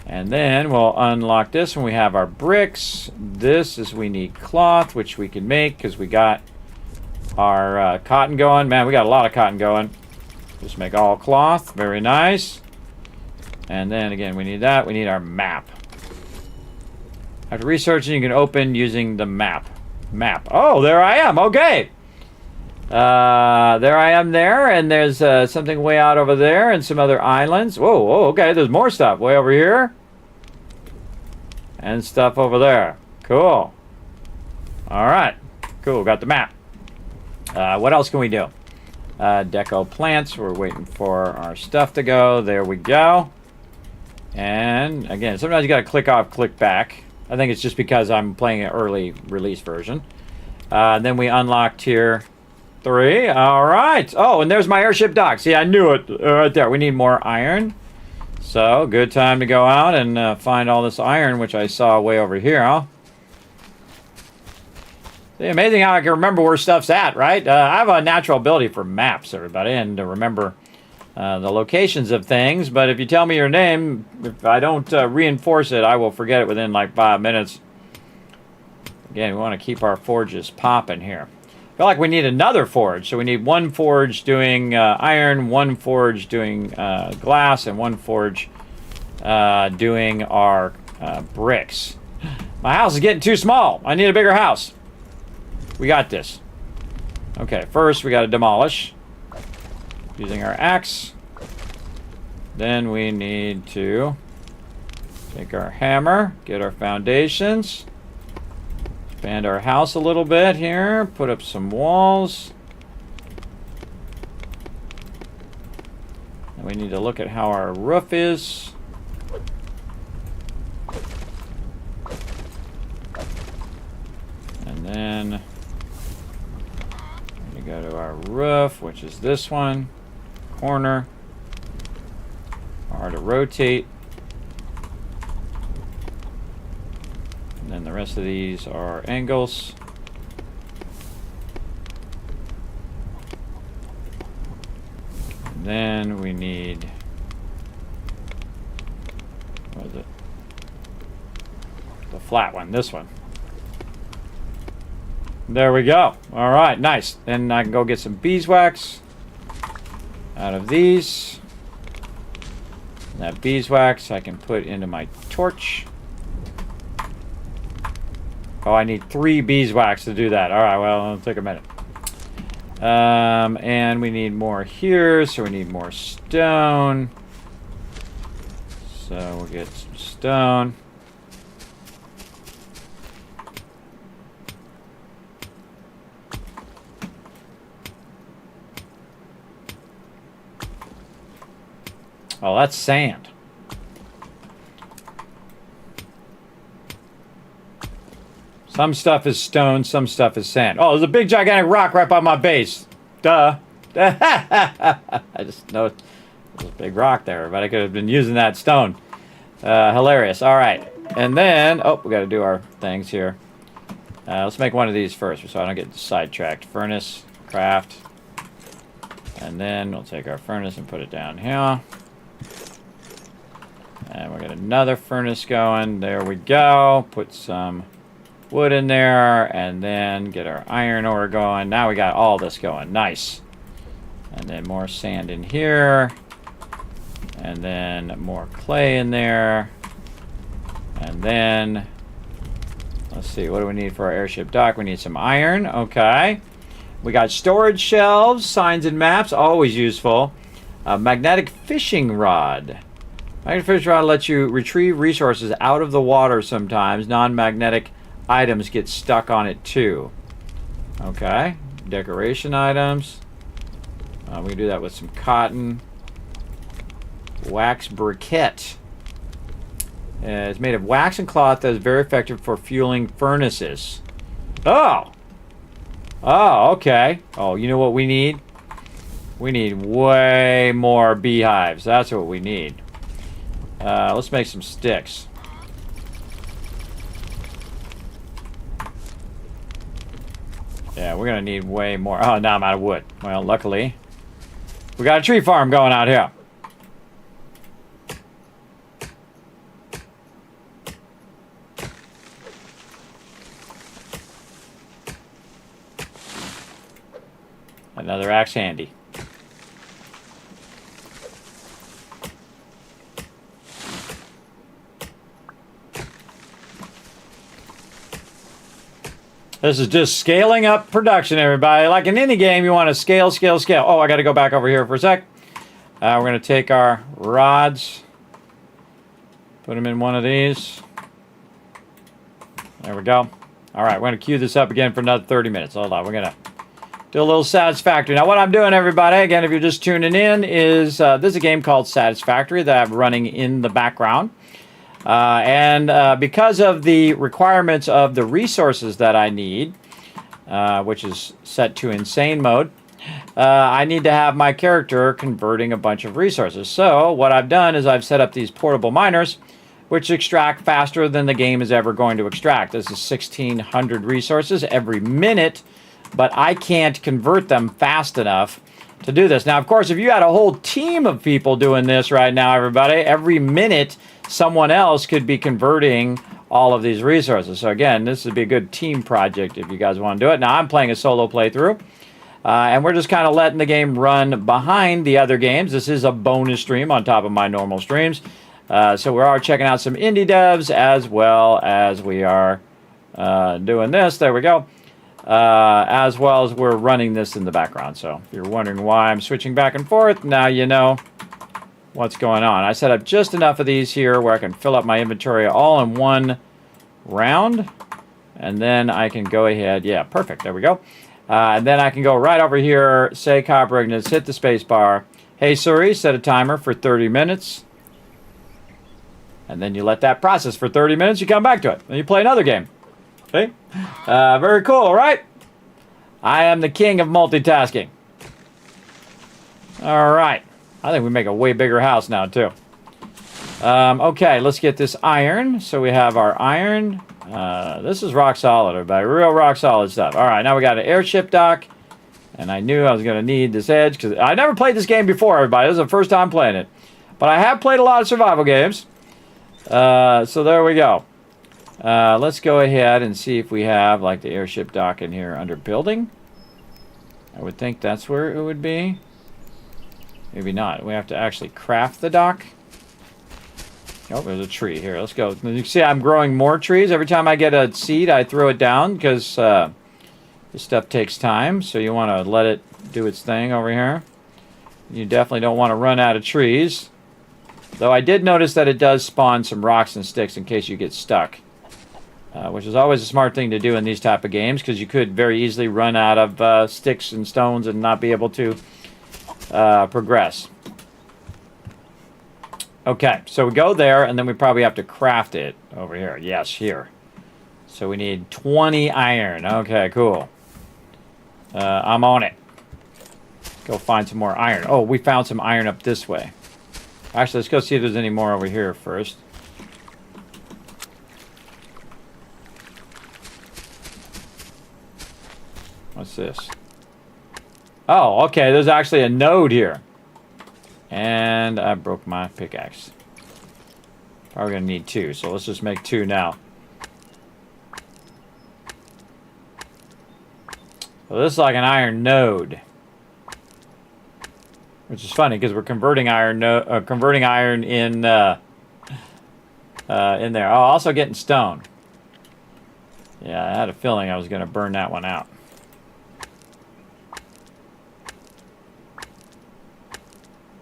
And then we'll unlock this when we have our bricks. This is we need cloth, which we can make because we got our cotton going. Man, we got a lot of cotton going. Just make all cloth. Very nice. And then again, we need that. We need our map. After researching, you can open using the map. Oh, there I am. Okay. There I am there, and there's something way out over there and some other islands. Whoa, okay, there's more stuff way over here. And stuff over there. Cool. All right. Cool, got the map. What else can we do? Deco plants. We're waiting for our stuff to go. There we go. And again, sometimes you got to click off, click back. I think it's just because I'm playing an early release version. Then we unlock tier 3. All right. Oh, and there's my airship dock. See, I knew it right there. We need more iron. So, good time to go out and find all this iron, which I saw way over here. Huh? See, amazing how I can remember where stuff's at, right? I have a natural ability for maps, everybody, and to remember the locations of things. But if you tell me your name, if I don't reinforce it, I will forget it within like 5 minutes. Again, we want to keep our forges popping here. I feel like we need another forge. So we need 1 forge doing iron, 1 forge doing glass, and 1 forge doing our bricks. My house is getting too small. I need a bigger house. We got this. Okay, first we got to demolish using our axe. Then we need to take our hammer, get our foundations. Expand our house a little bit here. Put up some walls. And we need to look at how our roof is. And then we go to our roof, which is this one. Corner. R to rotate. And then the rest of these are angles. And then we need, what is it? The flat one, this one. There we go. All right, nice. Then I can go get some beeswax out of these. And that beeswax I can put into my torch. Oh, I need 3 beeswax to do that. All right, well, it'll take a minute. And we need more here, so we need more stone. So we'll get some stone. Oh, that's sand. Some stuff is stone, some stuff is sand. Oh, there's a big gigantic rock right by my base. Duh. I just noticed there's a big rock there, but I could have been using that stone. Hilarious. All right. And then, oh, we got to do our things here. Let's make one of these first so I don't get sidetracked. Furnace, craft. And then we'll take our furnace and put it down here. And we'll get another furnace going. There we go. Put some wood in there, and then get our iron ore going. Now we got all this going. Nice. And then more sand in here. And then more clay in there. And then, let's see, what do we need for our airship dock? We need some iron. Okay. We got storage shelves, signs and maps, always useful. A magnetic fishing rod. Magnetic fish rod lets you retrieve resources out of the water sometimes. Non-magnetic items get stuck on it too. Okay. Decoration items. We can do that with some cotton. Wax briquette. It's made of wax and cloth that is very effective for fueling furnaces. Oh! Oh, okay. Oh, you know what we need? We need way more beehives. That's what we need. Let's make some sticks. Yeah, we're going to need way more. Oh, now I'm out of wood. Well, luckily, we got a tree farm going out here. Another axe handy. This is just scaling up production, everybody. Like in any game, you want to scale, scale, scale. Oh, I got to go back over here for a sec. We're going to take our rods, put them in one of these. There we go. All right, we're going to queue this up again for another 30 minutes. Hold on, we're going to do a little Satisfactory. Now, what I'm doing, everybody, again, if you're just tuning in, is this is a game called Satisfactory that I'm running in the background. Because of the requirements of the resources that I need, which is set to insane mode, I need to have my character converting a bunch of resources. So what I've done is I've set up these portable miners, which extract faster than the game is ever going to extract. This is 1,600 resources every minute, but I can't convert them fast enough to do this. Now, of course, if you had a whole team of people doing this right now, everybody, every minute someone else could be converting all of these resources. So again, this would be a good team project if you guys want to do it. Now, I'm playing a solo playthrough, and we're just kind of letting the game run behind the other games. This is a bonus stream on top of my normal streams. So we are checking out some indie devs as well as we are doing this. There we go. As well as we're running this in the background. So if you're wondering why I'm switching back and forth, now you know what's going on. I set up just enough of these here where I can fill up my inventory all in one round. And then I can go ahead. Yeah, perfect. There we go. And then I can go right over here, say copper ignites, hit the space bar. Hey Siri, set a timer for 30 minutes. And then you let that process for 30 minutes. You come back to it. And you play another game. Okay? Very cool, right? I am the king of multitasking. All right. I think we make a way bigger house now, too. Okay, let's get this iron. So we have our iron. This is rock solid, everybody. Real rock solid stuff. All right, now we got an airship dock. And I knew I was going to need this edge because I never played this game before, everybody. This is the first time playing it. But I have played a lot of survival games. So there we go. Let's go ahead and see if we have like the airship dock in here under building. I would think that's where it would be. Maybe not. We have to actually craft the dock. Oh, there's a tree here. Let's go. You can see I'm growing more trees. Every time I get a seed, I throw it down because this stuff takes time. So you want to let it do its thing over here. You definitely don't want to run out of trees. Though I did notice that it does spawn some rocks and sticks in case you get stuck. Which is always a smart thing to do in these type of games because you could very easily run out of sticks and stones and not be able to progress. Okay, so we go there and then we probably have to craft it over here. Yes, here. So we need 20 iron. Okay, cool. I'm on it. Go find some more iron. Oh, we found some iron up this way. Actually, let's go see if there's any more over here first. What's this? Oh, okay. There's actually a node here. And I broke my pickaxe. Probably going to need 2, so let's just make 2 now. Well, this is like an iron node. Which is funny because we're converting iron in there. Oh, also getting stone. Yeah, I had a feeling I was going to burn that one out.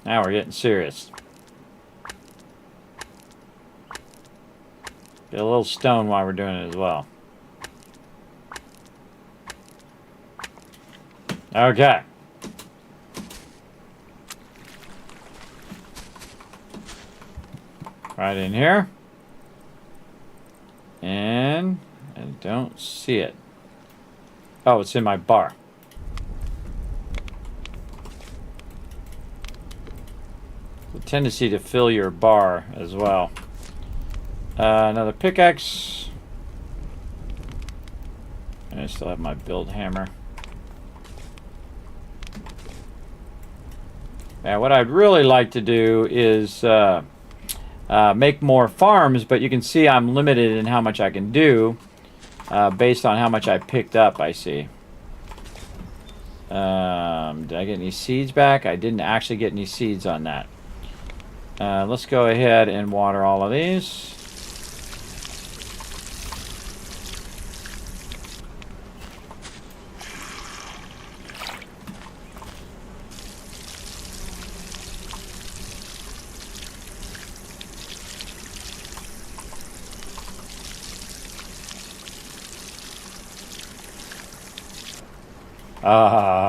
Now we're getting serious. Get a little stone while we're doing it as well. Okay. Right in here. And I don't see it. Oh, it's in my bar. The tendency to fill your bar as well. Another pickaxe. And I still have my build hammer. Now, what I'd really like to do is make more farms, but you can see I'm limited in how much I can do based on how much I picked up, I see. Did I get any seeds back? I didn't actually get any seeds on that. Let's go ahead and water all of these.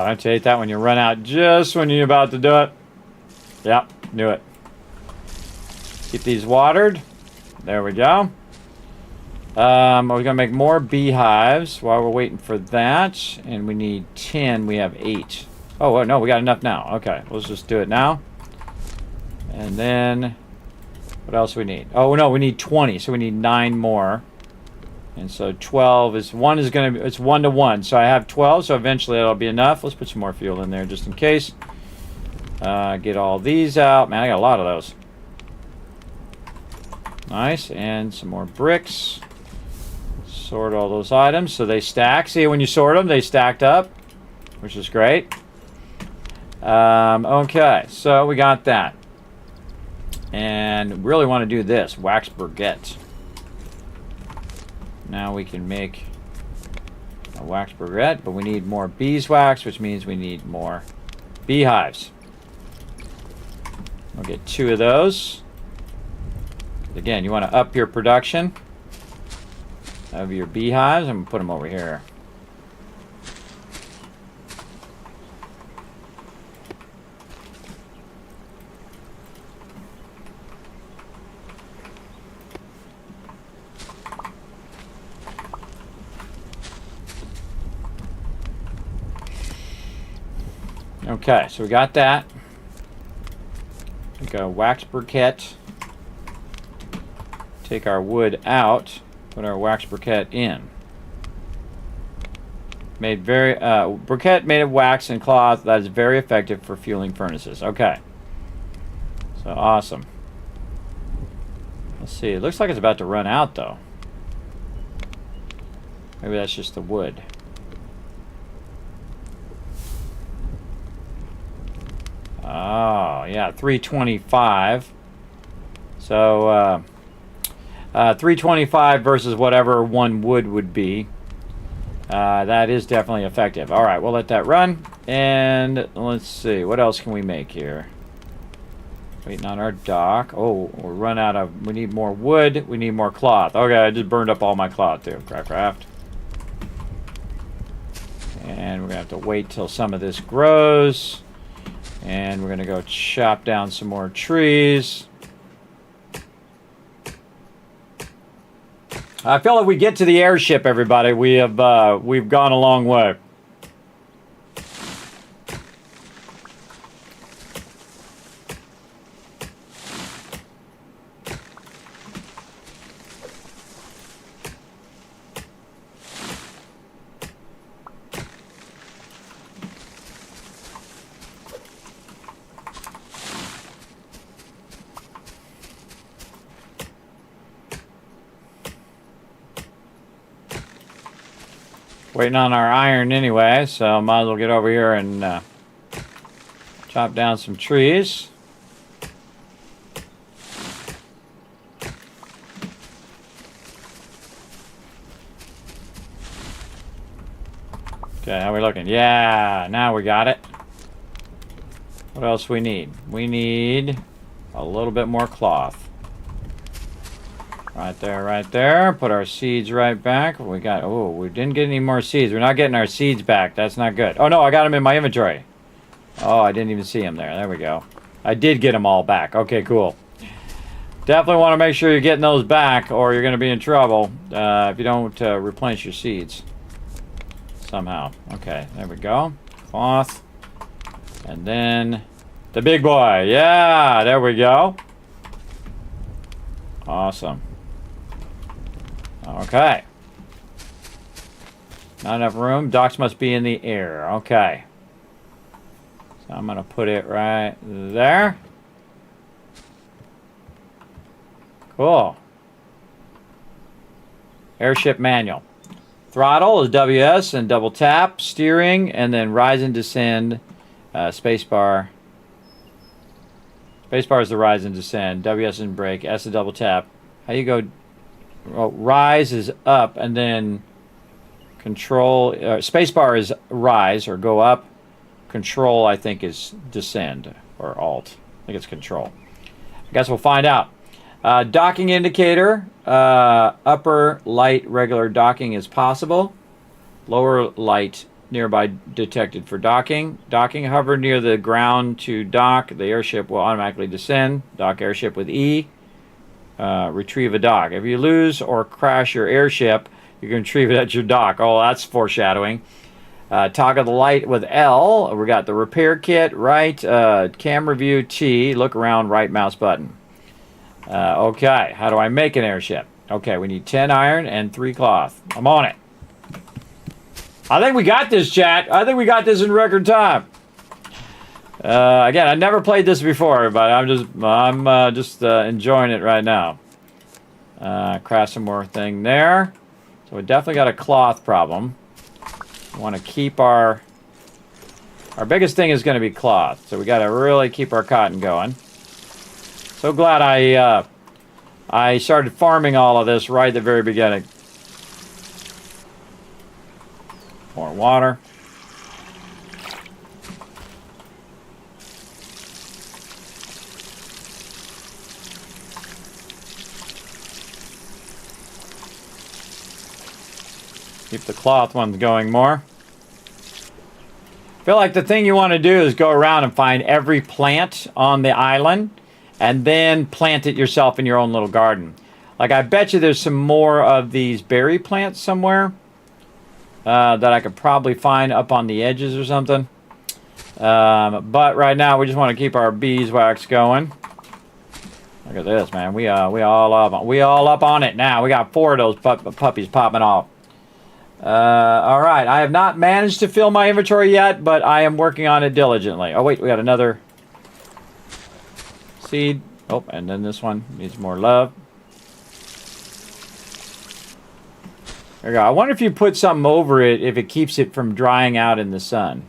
I tell you that when you run out just when you're about to do it. Yep, knew it. Keep these watered. There we go. We're going to make more beehives while we're waiting for that. And we need 10. We have 8. Oh, no, we got enough now. Okay, let's just do it now. And then, what else we need? Oh, no, we need 20. So we need 9 more. And so 12 is, it's 1 to 1. So I have 12, so eventually that'll be enough. Let's put some more fuel in there just in case. Get all these out. Man, I got a lot of those. Nice, and some more bricks. Sort all those items so they stack. See, when you sort them, they stacked up, which is great. Okay, so we got that. And really want to do this, wax briquette. Now we can make a wax briquette, but we need more beeswax, which means we need more beehives. We'll get 2 of those. Again, you want to up your production of your beehives. I'm going to put them over here. Okay, so we got that. Take a wax briquette. Take our wood out. Put our wax briquette in. Briquette made of wax and cloth that is very effective for fueling furnaces. Okay. So awesome. Let's see. It looks like it's about to run out though. Maybe that's just the wood. Oh, yeah, 325. So, 325 versus whatever 1 wood would be. That is definitely effective. All right, we'll let that run. And let's see, what else can we make here? Waiting on our dock. Oh, we need more wood. We need more cloth. Okay, I just burned up all my cloth too. Craft. And we're going to have to wait till some of this grows. And we're going to go chop down some more trees. I feel like we get to the airship, everybody. We've gone a long way. Waiting on our iron anyway, so might as well get over here and chop down some trees. Okay, how are we looking? Yeah, now we got it. What else we need? We need a little bit more cloth. Right there, right there. Put our seeds right back. We got, oh, we didn't get any more seeds. We're not getting our seeds back. That's not good. Oh, no, I got them in my inventory. Oh, I didn't even see them there. There we go. I did get them all back. Okay, cool. Definitely want to make sure you're getting those back or you're going to be in trouble if you don't replenish your seeds somehow. Okay, there we go. Cloth. And then the big boy. Yeah, there we go. Awesome. Okay. Not enough room. Docks must be in the air. Okay. So I'm going to put it right there. Cool. Airship manual. Throttle is WS and double tap. Steering and then rise and descend. Spacebar. Spacebar is the rise and descend. WS and brake. S is double tap. How you go? Well, rise is up and then control. Spacebar is rise or go up. Control, I think, is descend or alt. I think it's control. I guess we'll find out. Docking indicator. Upper light regular docking is possible. Lower light nearby detected for docking. Docking, hover near the ground to dock. The airship will automatically descend. Dock airship with E. Retrieve a dock. If you lose or crash your airship, you can retrieve it at your dock. Oh, that's foreshadowing. Toggle the light with L. We got the repair kit, right. Camera view, T. Look around, right mouse button. Okay, how do I make an airship? Okay, we need 10 iron and 3 cloth. I'm on it. I think we got this, chat. I think we got this in record time. Again, I never played this before, but I'm just enjoying it right now. Craft some more thing there. So we definitely got a cloth problem. We want to keep our biggest thing is going to be cloth. So we got to really keep our cotton going. So glad I started farming all of this right at the very beginning. More water. Keep the cloth ones going more. I feel like the thing you want to do is go around and find every plant on the island and then plant it yourself in your own little garden. Like, I bet you there's some more of these berry plants somewhere that I could probably find up on the edges or something. But right now we just want to keep our beeswax going. Look at this, man. We all up on it now. We got 4 of those puppies popping off. All right. I have not managed to fill my inventory yet, but I am working on it diligently. Oh wait, we got another seed. Oh, and then this one needs more love. There we go. I wonder if you put something over it, if it keeps it from drying out in the sun.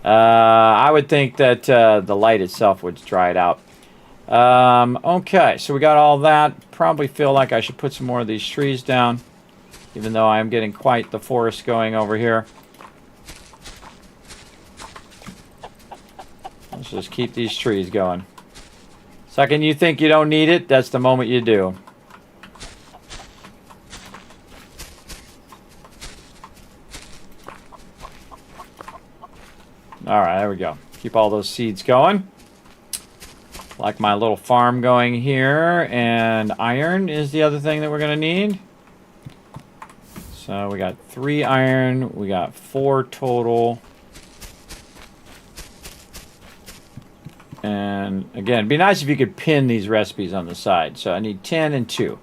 I would think that the light itself would dry it out. Okay, so we got all that. Probably feel like I should put some more of these trees down, even though I'm getting quite the forest going over here. Let's just keep these trees going. Second you think you don't need it, that's the moment you do. Alright, there we go. Keep all those seeds going. Like my little farm going here. And iron is the other thing that we're going to need. So we got 3 iron. We got 4 total. And again, it'd be nice if you could pin these recipes on the side. So I need 10 and 2.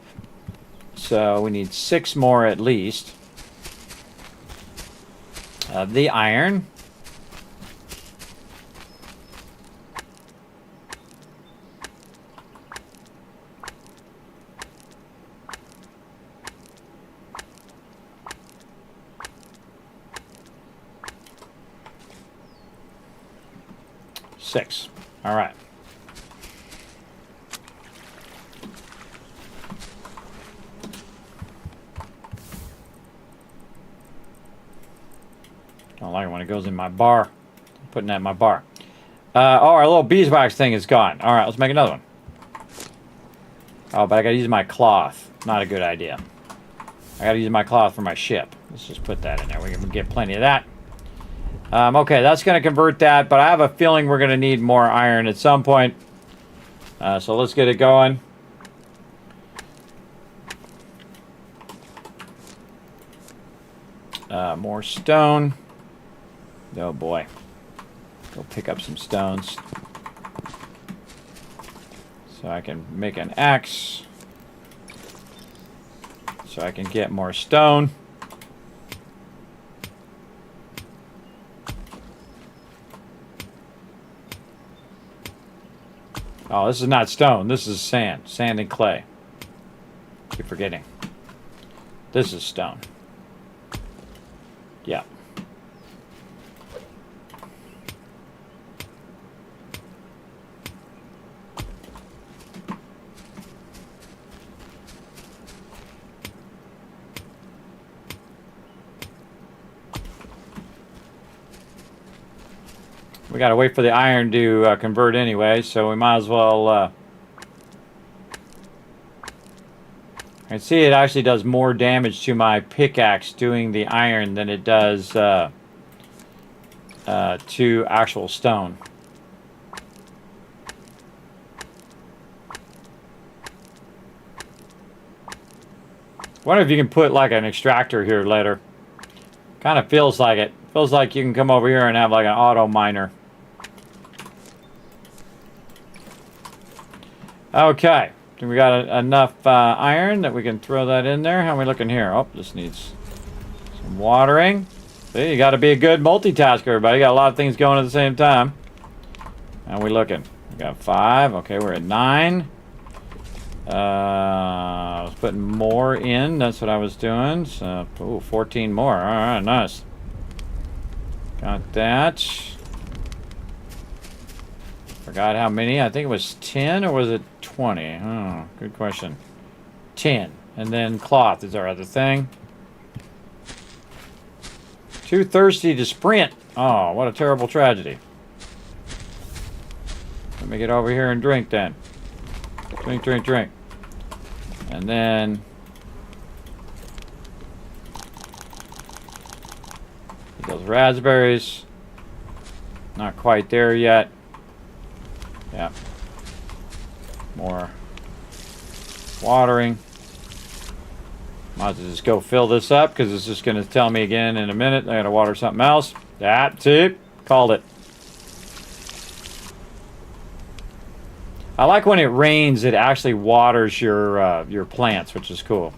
So we need 6 more at least of the iron. Six. All right. Don't like it when it goes in my bar. I'm putting that in my bar. Oh, our little beeswax thing is gone. All right, let's make another one. Oh, but I gotta use my cloth. Not a good idea. I gotta use my cloth for my ship. Let's just put that in there. We can get plenty of that. Okay, that's gonna convert that, but I have a feeling we're gonna need more iron at some point. So let's get it going. More stone. Oh boy. Go pick up some stones. So I can make an axe. So I can get more stone. Oh, this is not stone. This is sand. Sand and clay. Keep forgetting. This is stone. Yeah. We gotta wait for the iron to convert anyway, so we might as well. I can see it actually does more damage to my pickaxe doing the iron than it does to actual stone. Wonder if you can put like an extractor here later. Kind of feels like it. Feels like you can come over here and have like an auto miner. Okay, we got enough iron that we can throw that in there. How are we looking here? Oh, this needs some watering. See, you got to be a good multitasker, everybody. You got a lot of things going at the same time. How are we looking? We got 5. Okay, we're at 9. I was putting more in. That's what I was doing. So, ooh, 14 more. All right, nice. Got that. Forgot how many. I think it was 10 or was it 20? Oh, good question. 10. And then cloth is our other thing. Too thirsty to sprint. Oh, what a terrible tragedy. Let me get over here and drink then. Drink, drink, drink. And then those raspberries. Not quite there yet. Yeah. More watering. Might as well just go fill this up because it's just going to tell me again in a minute I got to water something else. That's it. Called it. I like when it rains, it actually waters your plants, which is cool.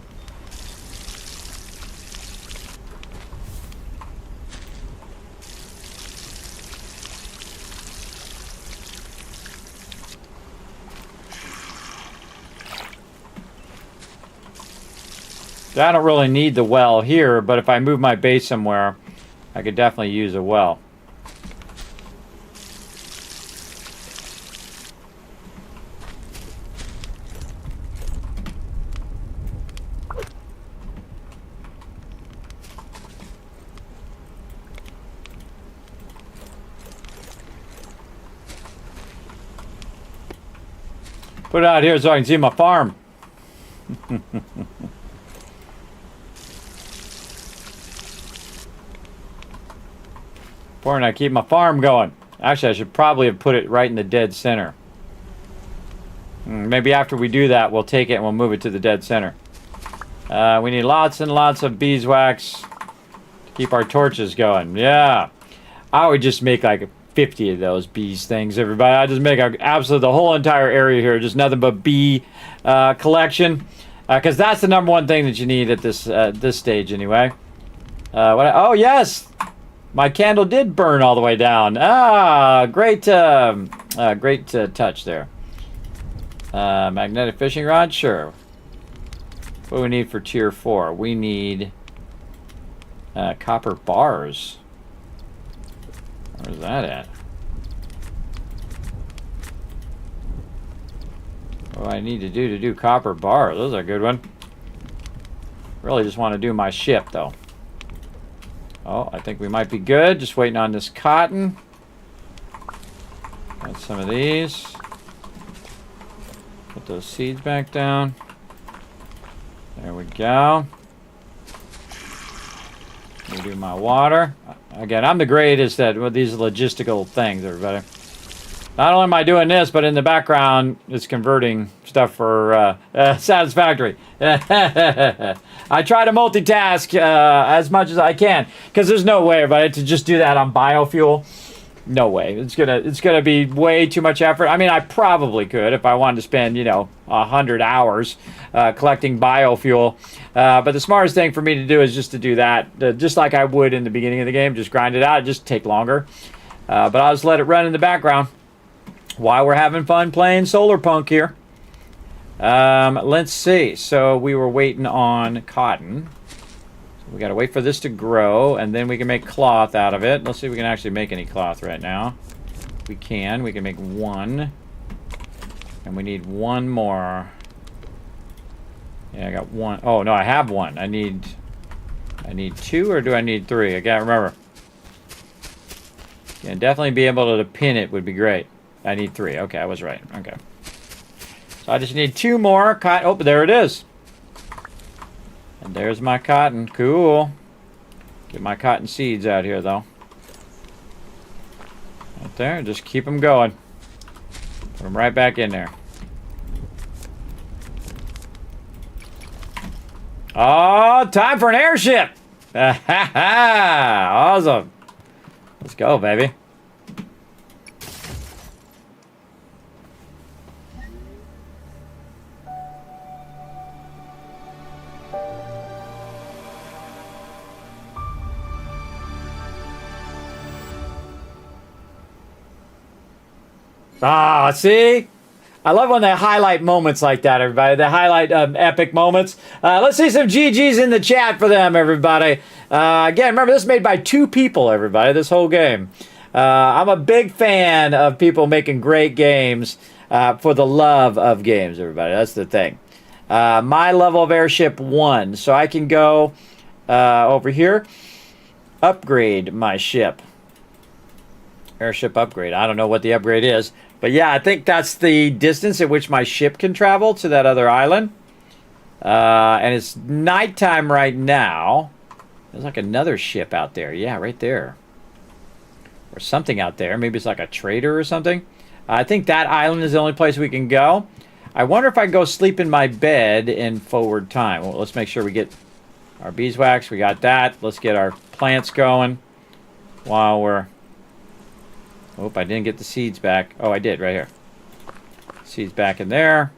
I don't really need the well here, but if I move my base somewhere, I could definitely use a well. Put it out here so I can see my farm. Important I keep my farm going. Actually, I should probably have put it right in the dead center. Maybe after we do that, we'll take it and we'll move it to the dead center. We need lots and lots of beeswax to keep our torches going. Yeah. I would just make like 50 of those bees things, everybody. I just make absolutely the whole entire area here, just nothing but bee collection. Because that's the #1 thing that you need at this stage anyway. Oh, yes! My candle did burn all the way down. Ah, great touch there. Magnetic fishing rod, sure. What do we need for tier 4? We need copper bars. Where's that at? What do I need to do copper bar? Those are a good one. Really just want to do my ship though. Oh, I think we might be good. Just waiting on this cotton. Got some of these. Put those seeds back down. There we go. Do my water. Again, I'm the greatest at with these logistical things, everybody. Not only am I doing this, but in the background, it's converting stuff for Satisfactory. I try to multitask as much as I can, because there's no way, everybody, to just do that on biofuel. No way. It's gonna be way too much effort. I mean, I probably could if I wanted to spend, 100 hours collecting biofuel. But the smartest thing for me to do is just to do that, just like I would in the beginning of the game. Just grind it out. It just take longer. But I'll just let it run in the background while we're having fun playing Solarpunk here. Let's see. So we were waiting on cotton. We got to wait for this to grow, and then we can make cloth out of it. Let's see if we can actually make any cloth right now. We can. We can make one. And we need one more. Yeah, I got one. Oh, no, I have one. I need two, or do I need three? I can't remember. Yeah, definitely be able to pin it would be great. I need three. Okay, I was right. Okay. So I just need two more. Oh, there it is. And there's my cotton. Cool. Get my cotton seeds out here, though. Right there. Just keep them going. Put them right back in there. Oh, time for an airship! Awesome. Let's go, baby. Ah, see? I love when they highlight moments like that, everybody. They highlight epic moments. Let's see some GGs in the chat for them, everybody. Again, remember, this is made by 2 people, everybody, this whole game. I'm a big fan of people making great games for the love of games, everybody. That's the thing. My level of airship 1. So I can go over here, upgrade my ship. Airship upgrade. I don't know what the upgrade is. But yeah, I think that's the distance at which my ship can travel to that other island. And it's nighttime right now. There's like another ship out there. Yeah, right there. Or something out there. Maybe it's like a trader or something. I think that island is the only place we can go. I wonder if I can go sleep in my bed in forward time. Well, let's make sure we get our beeswax. We got that. Let's get our plants going while we're... Oh, I didn't get the seeds back. Oh, I did, right here. Seeds back in there.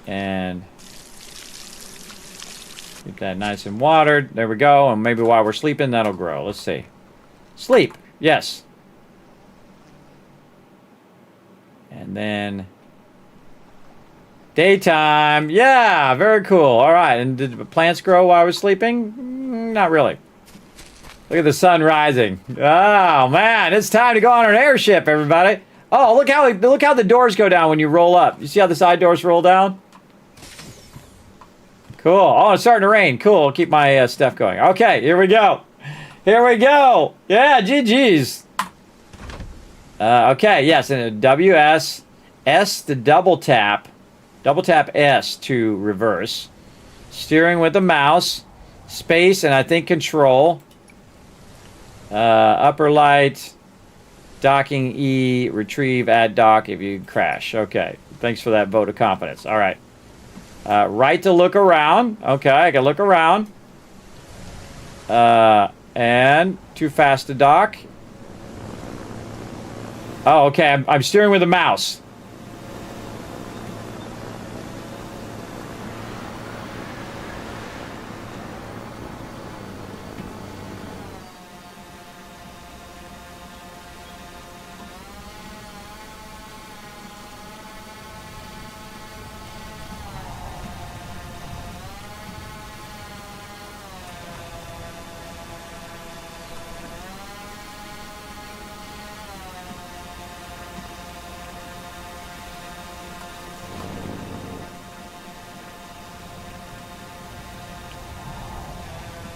And keep that nice and watered. There we go. And maybe while we're sleeping, that'll grow. Let's see. Sleep. Yes. And then daytime. Yeah, very cool. All right. And did the plants grow while I was sleeping? Not really. Look at the sun rising. Oh, man. It's time to go on an airship, everybody. Oh, look how the doors go down when you roll up. You see how the side doors roll down? Cool. Oh, it's starting to rain. Cool. I'll keep my stuff going. Okay, here we go. Here we go. Yeah, GG's. Okay, yes, and a WS. S to double tap. Double tap S to reverse. Steering with the mouse. Space and I think control. Upper light, docking E, retrieve, add dock if you crash. Okay, thanks for that vote of confidence. All right. Right to look around. Okay, I can look around. And too fast to dock. Oh, okay, I'm steering with the mouse.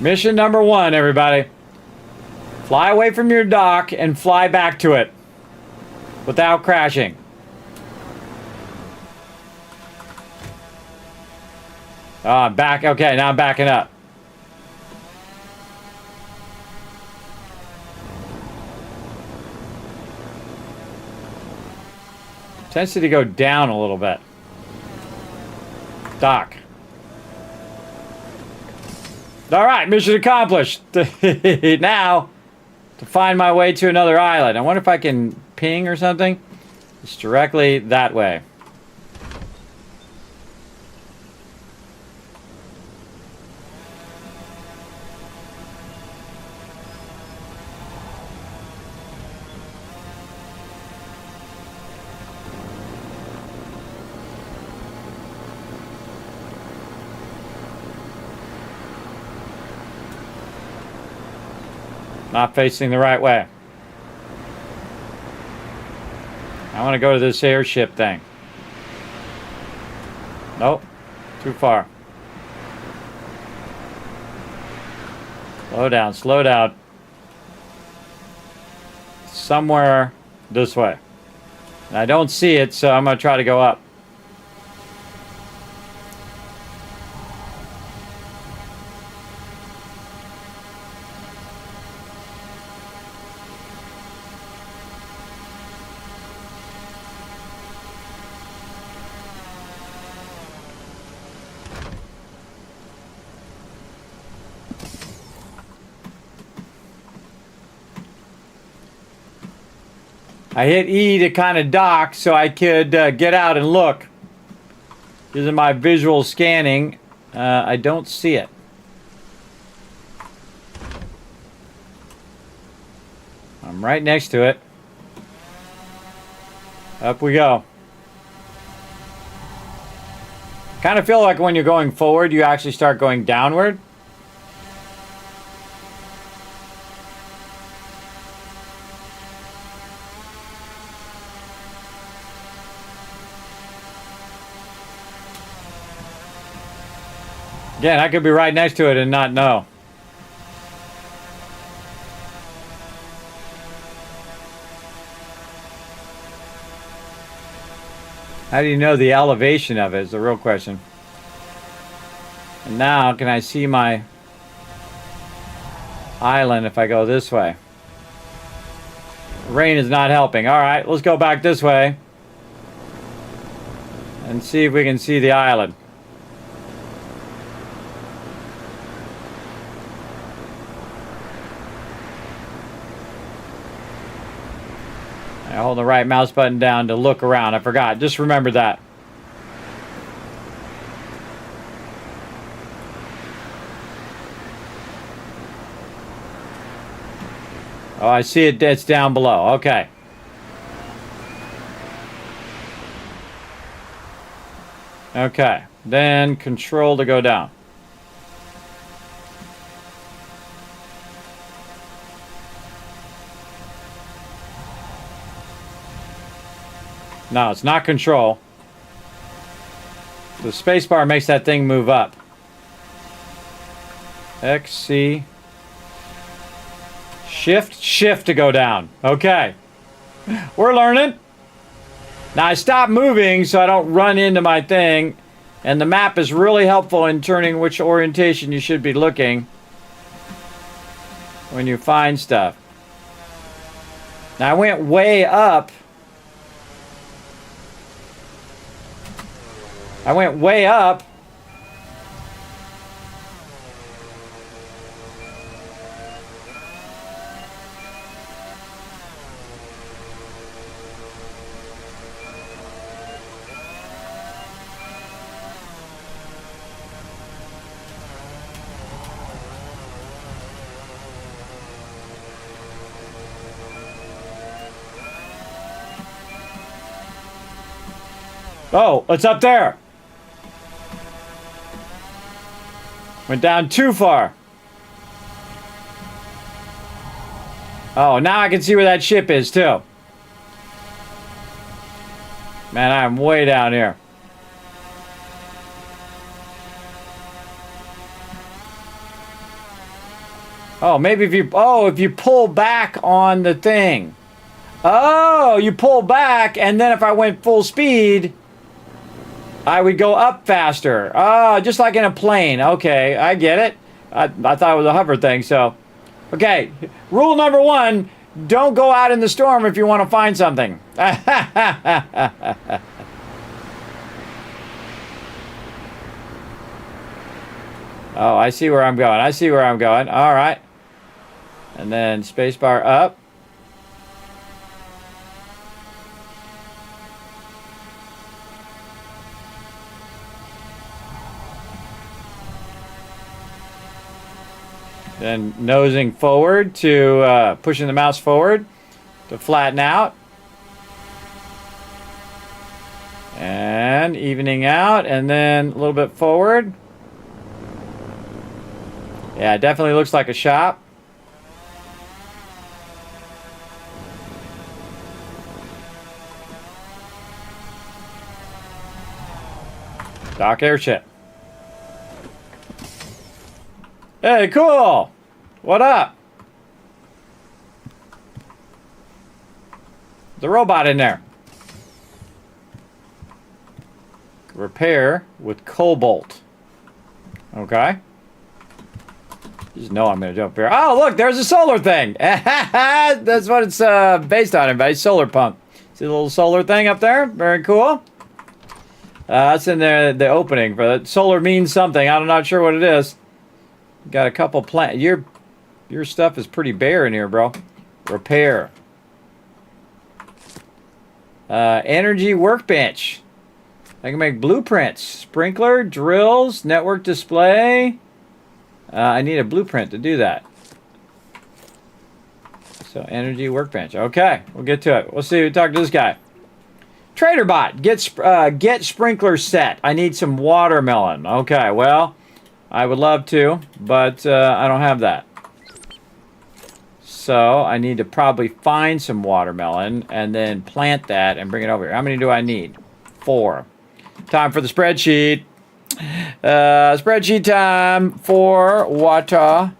Mission number 1, everybody. Fly away from your dock and fly back to it without crashing. I'm back. Okay, now I'm backing up. Tends to go down a little bit. Dock. All right, mission accomplished. Now, to find my way to another island. I wonder if I can ping or something. It's directly that way. Not facing the right way. I want to go to this airship thing. Nope. Too far. Slow down, slow down. Somewhere this way. And I don't see it, so I'm going to try to go up. I hit E to kind of dock so I could get out and look. Using my visual scanning, I don't see it. I'm right next to it. Up we go. Kind of feel like when you're going forward, you actually start going downward. Again, I could be right next to it and not know. How do you know the elevation of it is the real question. And now, can I see my island if I go this way? Rain is not helping. All right, let's go back this way and see if we can see the island. I hold the right mouse button down to look around. I forgot. Just remember that. Oh, I see it. It's down below. Okay. Okay. Then control to go down. No, it's not control. The spacebar makes that thing move up. X, C. Shift to go down. Okay. We're learning. Now I stop moving so I don't run into my thing. And the map is really helpful in turning which orientation you should be looking when you find stuff. Now I went way up. I went way up. Oh, it's up there. Went down too far. Oh, now I can see where that ship is, too. Man, I'm way down here. Oh, maybe if you pull back on the thing. Oh, you pull back, and then if I went full speed, I would go up faster. Ah, just like in a plane. Okay, I get it. I thought it was a hover thing, so. Okay, rule number 1, don't go out in the storm if you want to find something. Oh, I see where I'm going. I see where I'm going. All right. And then spacebar up. Then nosing forward to pushing the mouse forward to flatten out. And evening out, and then a little bit forward. Yeah, it definitely looks like a shop. Dock airship. Hey, cool! What up? The robot in there. Repair with cobalt. Okay. Just know I'm going to jump here. Oh, look, there's a solar thing. That's what it's based on, everybody. Solarpunk. See the little solar thing up there? Very cool. That's in there, the opening for that. Solar means something. I'm not sure what it is. Got a couple plant. Your stuff is pretty bare in here, bro. Repair. Energy workbench. I can make blueprints. Sprinkler, drills, network display. I need a blueprint to do that. So energy workbench. Okay, we'll get to it. We'll see. We'll talk to this guy. Trader bot. Get sprinkler set. I need some watermelon. Okay, well, I would love to, but I don't have that. So I need to probably find some watermelon and then plant that and bring it over here. How many do I need? 4. Time for the spreadsheet. Spreadsheet time for watermelon.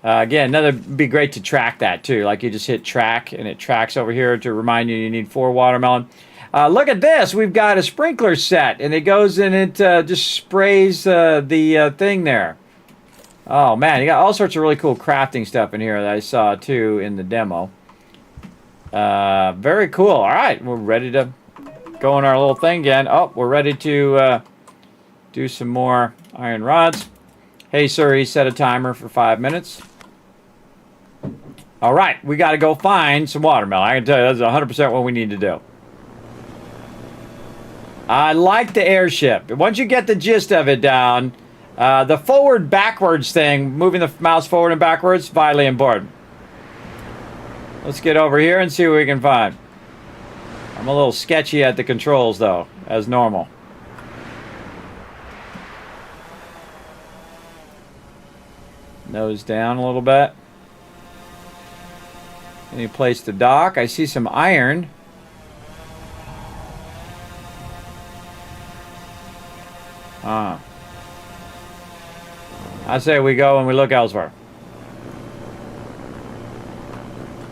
Again, be great to track that too. Like you just hit track and it tracks over here to remind you need 4 watermelon. Look at this. We've got a sprinkler set and it goes and it just sprays the thing there. Oh man, you got all sorts of really cool crafting stuff in here that I saw too in the demo. Very cool. All right, we're ready to go on our little thing again. Oh, we're ready to do some more iron rods. Hey, sir, he set a timer for 5 minutes. All right, we got to go find some watermelon. I can tell you that's 100% what we need to do. I like the airship. Once you get the gist of it down, the forward-backwards thing, moving the mouse forward and backwards, vitally important. Let's get over here and see what we can find. I'm a little sketchy at the controls, though, as normal. Nose down a little bit. Any place to dock? I see some iron. I say we go and we look elsewhere.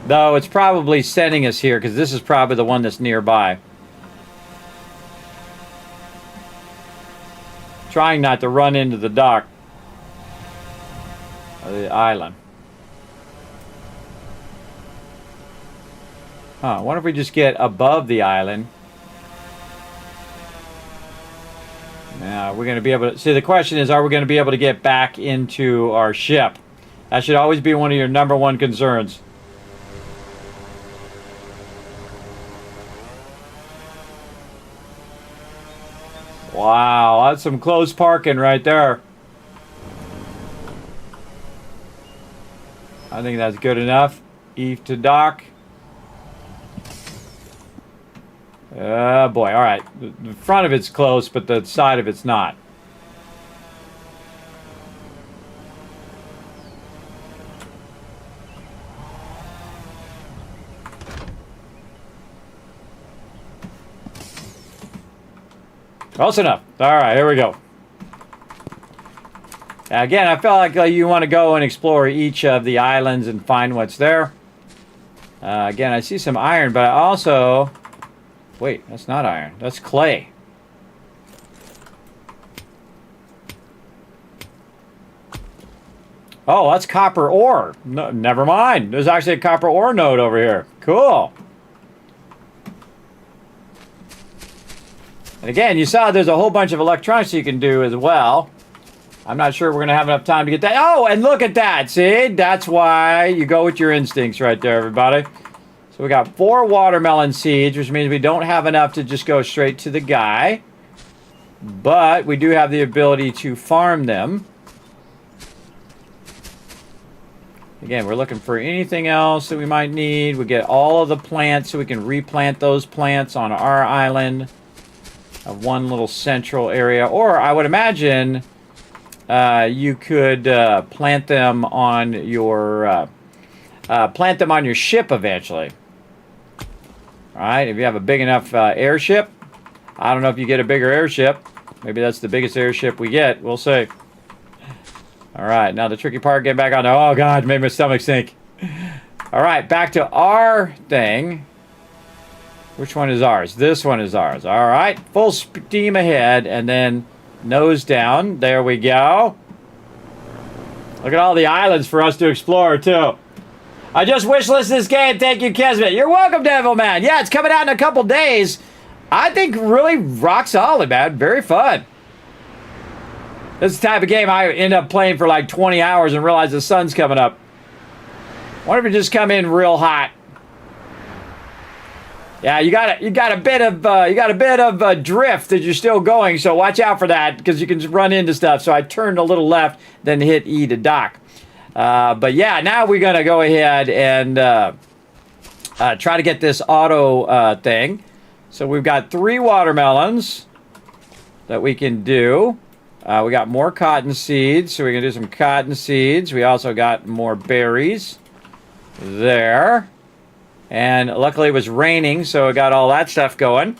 Though it's probably sending us here because this is probably the one that's nearby. Trying not to run into the dock. Or the island. I wonder if we just get above the island. Now, we're going to be able to... See, the question is, are we going to be able to get back into our ship? That should always be one of your #1 concerns. Wow, that's some close parking right there. I think that's good enough. Eve to dock. Oh boy, all right. The front of it's close, but the side of it's not. Close enough. All right, here we go. Again, I felt like you want to go and explore each of the islands and find what's there. Again, I see some iron, but I also Wait, that's not iron. That's clay. Oh, that's copper ore. No, never mind. There's actually a copper ore node over here. Cool. And again, you saw there's a whole bunch of electronics you can do as well. I'm not sure we're going to have enough time to get that. Oh, and look at that. See? That's why you go with your instincts right there, everybody. So we got 4 watermelon seeds, which means we don't have enough to just go straight to the guy. But we do have the ability to farm them. Again, we're looking for anything else that we might need. We get all of the plants so we can replant those plants on our island of one little central area. Or I would imagine you could plant them on your ship eventually. All right, if you have a big enough airship. I don't know if you get a bigger airship. Maybe that's the biggest airship we get. We'll see. All right, now the tricky part, get back on there. Oh, God, made my stomach sink. All right, back to our thing. Which one is ours? This one is ours. All right, full steam ahead, and then nose down. There we go. Look at all the islands for us to explore, too. I just wishlisted this game. Thank you, Kismet. You're welcome, Devilman. Yeah, it's coming out in a couple days. I think really rock solid, man. Very fun. This is the type of game I end up playing for like 20 hours and realize the sun's coming up. Wonder if it just come in real hot. Yeah, you got a bit of drift as you're still going, so watch out for that because you can just run into stuff. So I turned a little left, then hit E to dock. But yeah, now we're gonna go ahead and try to get this auto thing. So we've got 3 watermelons that we can do. We got more cotton seeds, so we can do some cotton seeds. We also got more berries there. And luckily it was raining, so it got all that stuff going.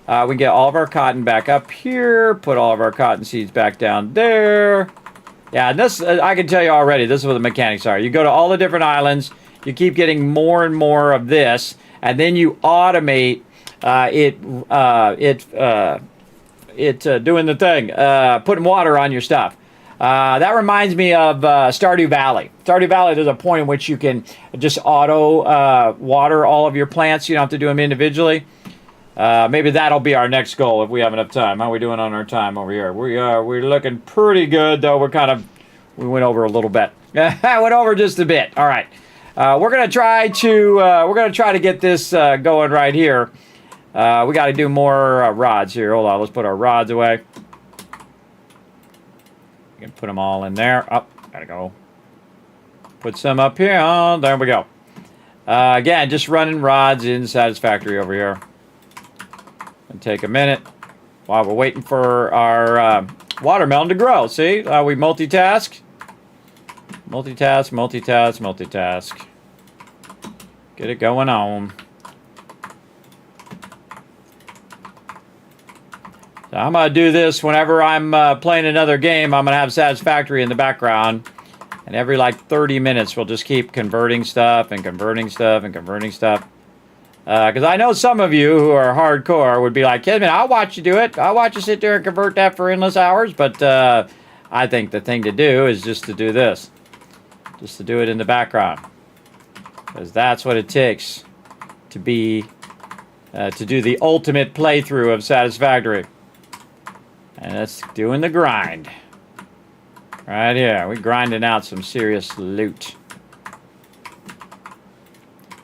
We can get all of our cotton back up here, put all of our cotton seeds back down there. Yeah, and this, I can tell you already, this is what the mechanics are. You go to all the different islands, you keep getting more and more of this, and then you automate doing the thing, putting water on your stuff. That reminds me of Stardew Valley. Stardew Valley, there's a point in which you can just auto water all of your plants. You don't have to do them individually. Maybe that'll be our next goal if we have enough time. How are we doing on our time over here? We're looking pretty good, though. We went over a little bit. I went over just a bit. All right. We're gonna try to get this going right here. We got to do more rods here. Hold on, let's put our rods away. We can put them all in there. Up, gotta go. Put some up here. Oh, there we go. Again, just running rods in Satisfactory over here. And take a minute while we're waiting for our watermelon to grow. See, we multitask. Multitask, multitask, multitask. Get it going on. So I'm going to do this whenever I'm playing another game. I'm going to have Satisfactory in the background. And every like 30 minutes, we'll just keep converting stuff and converting stuff and converting stuff. Because I know some of you who are hardcore would be like, Kismet, I'll watch you do it. I'll watch you sit there and convert that for endless hours. But I think the thing to do is just to do this. Just to do it in the background. Because that's what it takes to be, to do the ultimate playthrough of Satisfactory. And that's doing the grind. Right here. We're grinding out some serious loot.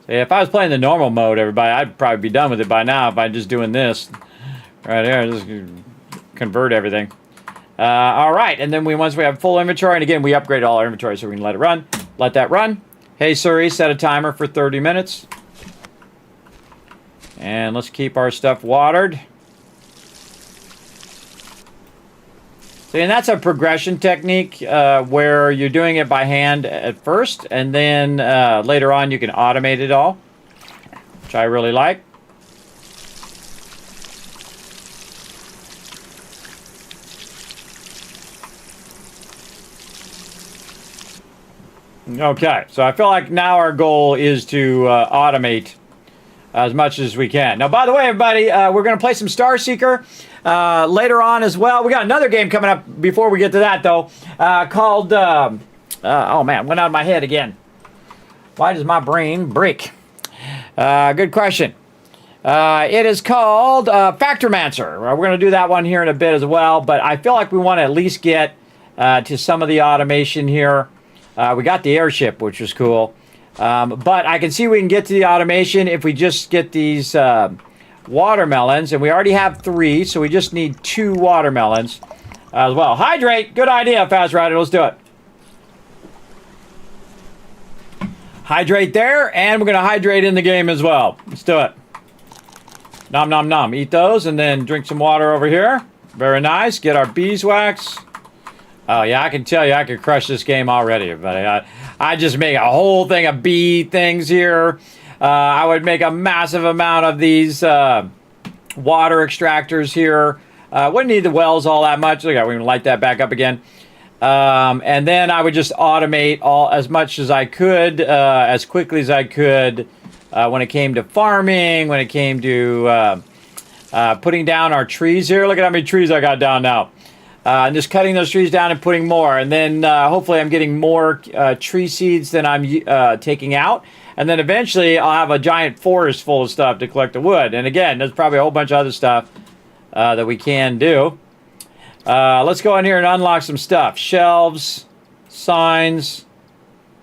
So yeah, if I was playing the normal mode, everybody, I'd probably be done with it by now if I'm just doing this. Right here. Just convert everything. All right. And then once we have full inventory, and again, we upgrade all our inventory so we can let it run. Let that run. Hey, Suri, set a timer for 30 minutes. And let's keep our stuff watered. See, and that's a progression technique where you're doing it by hand at first, and then later on you can automate it all, which I really like. Okay, so I feel like now our goal is to automate as much as we can. Now, by the way, everybody, we're going to play some Star Seeker later on as well. We got another game coming up before we get to that, though, called, oh man, went out of my head again. Why does my brain break? Good question. It is called Factormancer. We're going to do that one here in a bit as well, but I feel like we want to at least get to some of the automation here. We got the airship, which was cool. But I can see we can get to the automation if we just get these watermelons. And we already have 3, so we just need 2 watermelons as well. Hydrate! Good idea, Fast Rider. Let's do it. Hydrate there, and we're going to hydrate in the game as well. Let's do it. Nom, nom, nom. Eat those, and then drink some water over here. Very nice. Get our beeswax. Oh, yeah, I can tell you I could crush this game already, everybody. I just make a whole thing of bee things here. I would make a massive amount of these water extractors here. Wouldn't need the wells all that much. Look, we can light that back up again. And then I would just automate as much as I could, as quickly as I could, when it came to farming, when it came to putting down our trees here. Look at how many trees I got down now. And just cutting those trees down and putting more. And then hopefully I'm getting more tree seeds than I'm taking out. And then eventually I'll have a giant forest full of stuff to collect the wood. And again, there's probably a whole bunch of other stuff that we can do. Let's go in here and unlock some stuff. Shelves, signs.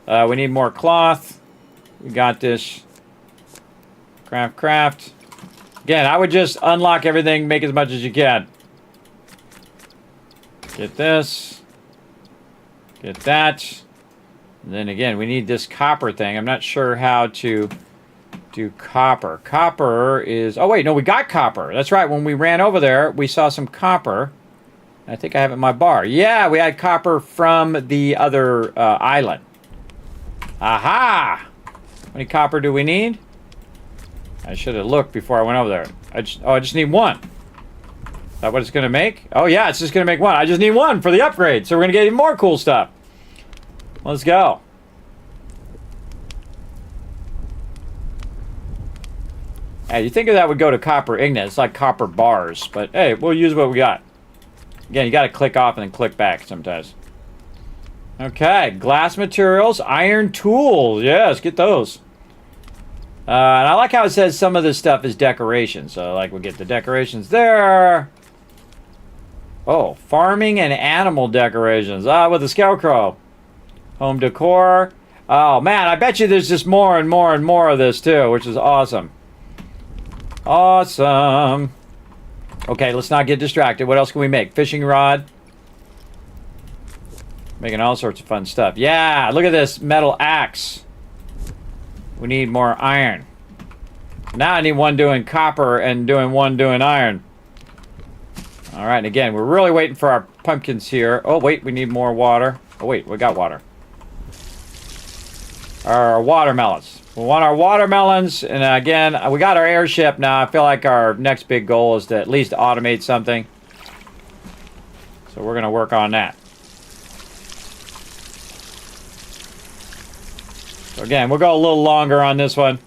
We need more cloth. We got this. Craft. Again, I would just unlock everything, make as much as you can. Get this. Get that. And then again, we need this copper thing. I'm not sure how to do copper. Copper is... Oh, wait. No, we got copper. That's right. When we ran over there, we saw some copper. I think I have it in my bar. Yeah, we had copper from the other island. Aha! How many copper do we need? I should have looked before I went over there. I just need 1. Is that what it's going to make? Oh, yeah, it's just going to make 1. I just need 1 for the upgrade. So we're going to get even more cool stuff. Let's go. Hey, you think that would go to copper ingot. It's like copper bars. But, hey, we'll use what we got. Again, you got to click off and then click back sometimes. Okay, glass materials, iron tools. Yes, get those. And I like how it says some of this stuff is decoration. So, like, we'll get the decorations there. Oh, farming and animal decorations. With the scarecrow. Home decor. Oh, man, I bet you there's just more and more and more of this, too, which is awesome. Awesome. Okay, let's not get distracted. What else can we make? Fishing rod. Making all sorts of fun stuff. Yeah, look at this metal axe. We need more iron. Now I need one doing copper and one doing iron. All right, and again, we're really waiting for our pumpkins here. Oh, wait, we need more water. Oh, wait, we got water. Our watermelons. We want our watermelons, and again, we got our airship now. I feel like our next big goal is to at least automate something. So we're going to work on that. So again, we'll go a little longer on this one.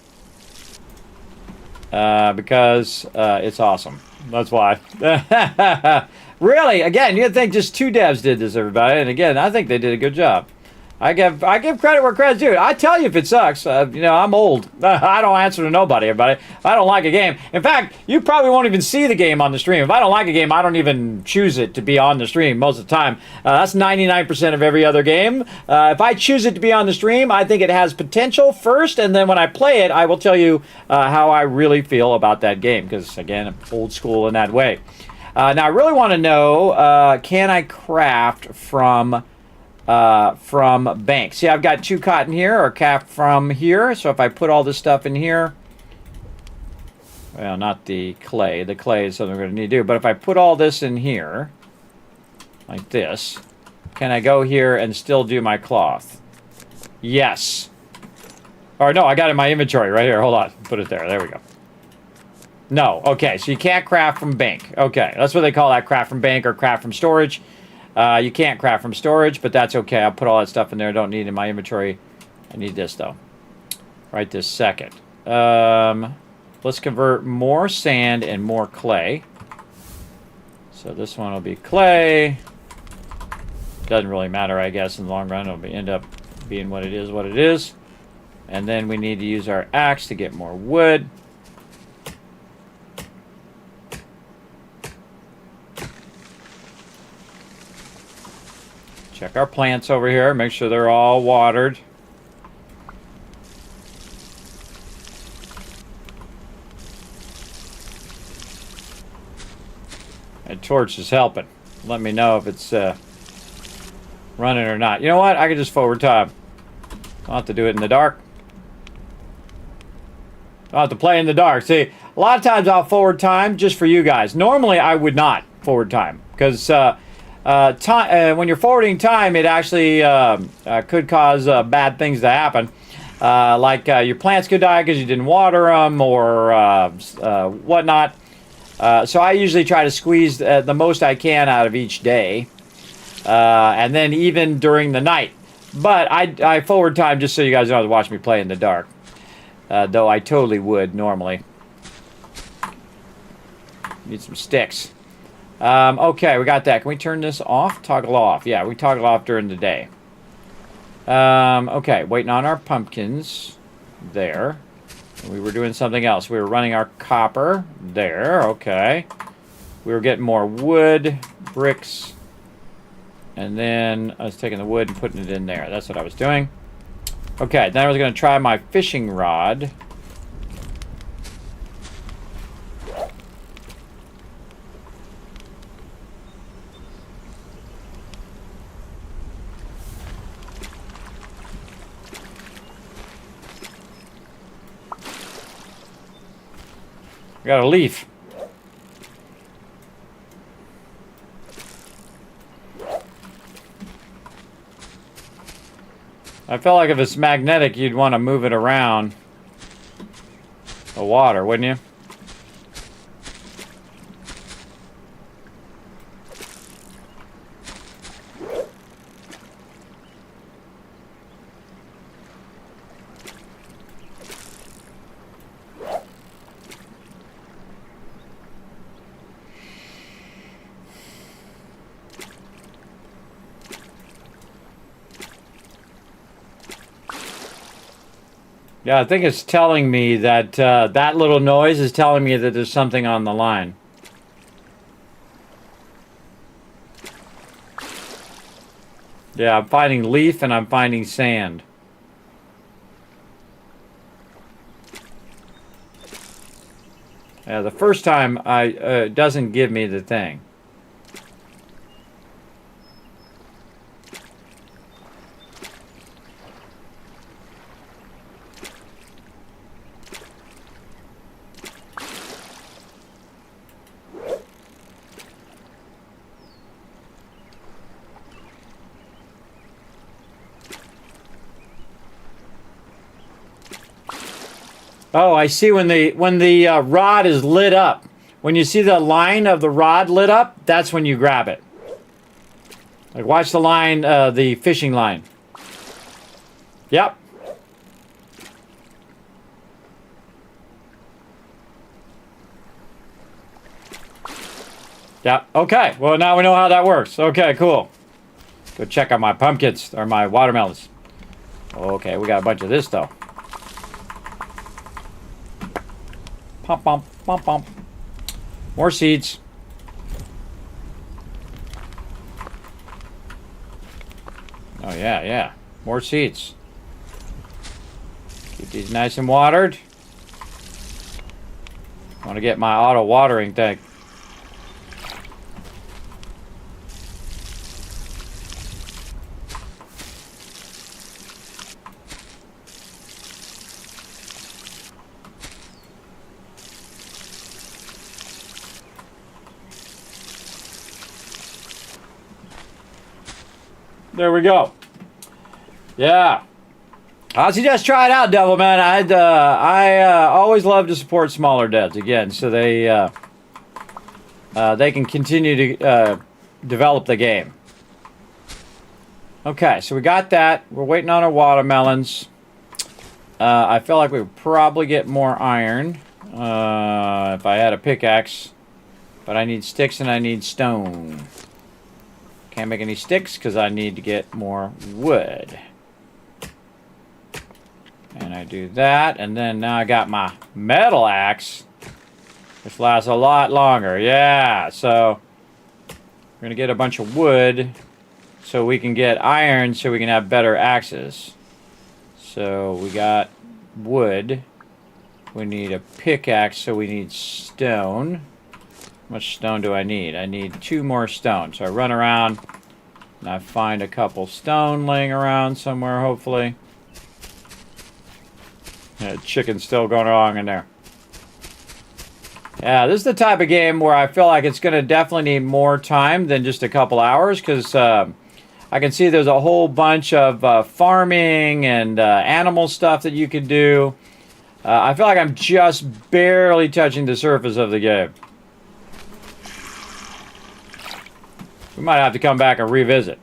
Because it's awesome. That's why. Really, again, you'd think just 2 devs did this, everybody. And again, I think they did a good job. I give credit where credit's due. I tell you if it sucks. You know, I'm old. I don't answer to nobody, everybody. If I don't like a game. In fact, you probably won't even see the game on the stream. If I don't like a game, I don't even choose it to be on the stream most of the time. That's 99% of every other game. If I choose it to be on the stream, I think it has potential first, and then when I play it, I will tell you how I really feel about that game. Because, again, I'm old school in that way. Now, I really want to know, can I craft from bank? See, I've got 2 cotton here, or craft from here. So if I put all this stuff in here, well, not the clay. The clay is something we're going to need to do. But if I put all this in here, like this, can I go here and still do my cloth? Yes. Or no, I got it in my inventory right here. Hold on. Put it there. There we go. No. Okay, so you can't craft from bank. Okay, that's what they call that, craft from bank or craft from storage. You can't craft from storage, but that's okay. I'll put all that stuff in there. I don't need it in my inventory. I need this, though. Right this second. let's convert more sand and more clay. So this one will be clay. Doesn't really matter, I guess, in the long run. It'll end up being what it is. And then we need to use our axe to get more wood. Check our plants over here. Make sure they're all watered. And torch is helping. Let me know if it's running or not. You know what? I can just forward time. I'll have to do it in the dark. I'll have to play in the dark. See, a lot of times I'll forward time just for you guys. Normally I would not forward time because when you're forwarding time, it actually could cause bad things to happen. Like your plants could die because you didn't water them or whatnot. So I usually try to squeeze the most I can out of each day. And then even during the night. But I forward time just so you guys don't have to watch me play in the dark. Though I totally would normally. Need some sticks. Okay, we got that. Can we turn this off? Toggle off. Yeah, we toggle off during the day. Okay, waiting on our pumpkins. There. We were doing something else. We were running our copper. There, okay. We were getting more wood, bricks. And then I was taking the wood and putting it in there. That's what I was doing. Okay, then I was going to try my fishing rod. I got a leaf. I felt like if it's magnetic, you'd want to move it around the water, wouldn't you? Yeah, I think it's telling me that that little noise is telling me that there's something on the line. Yeah, I'm finding leaf and I'm finding sand. Yeah, the first time it doesn't give me the thing. Oh, I see when the rod is lit up. When you see the line of the rod lit up, that's when you grab it. Like watch the line, the fishing line. Yep. Yep. Okay. Well, now we know how that works. Okay, cool. Go check out my pumpkins or my watermelons. Okay, we got a bunch of this though. Pump, pump, pump, pump. More seeds. Oh, yeah, yeah. More seeds. Keep these nice and watered. I want to get my auto watering thing. There we go. Yeah. I suggest try it out, Devilman. I always love to support smaller devs again, so they can continue to develop the game. Okay, so we got that. We're waiting on our watermelons. I feel like we would probably get more iron. If I had a pickaxe. But I need sticks and I need stone. Can't make any sticks because I need to get more wood. And I do that, and then now I got my metal axe, which lasts a lot longer. Yeah, so we're going to get a bunch of wood so we can get iron so we can have better axes. So we got wood. We need a pickaxe, so we need stone. How much stone do I need? I need 2 more stone. So I run around and I find a couple stone laying around somewhere, hopefully. Yeah, chicken's still going wrong in there. Yeah, this is the type of game where I feel like it's going to definitely need more time than just a couple hours, because I can see there's a whole bunch of farming and animal stuff that you could do. I feel like I'm just barely touching the surface of the game. We might have to come back and revisit.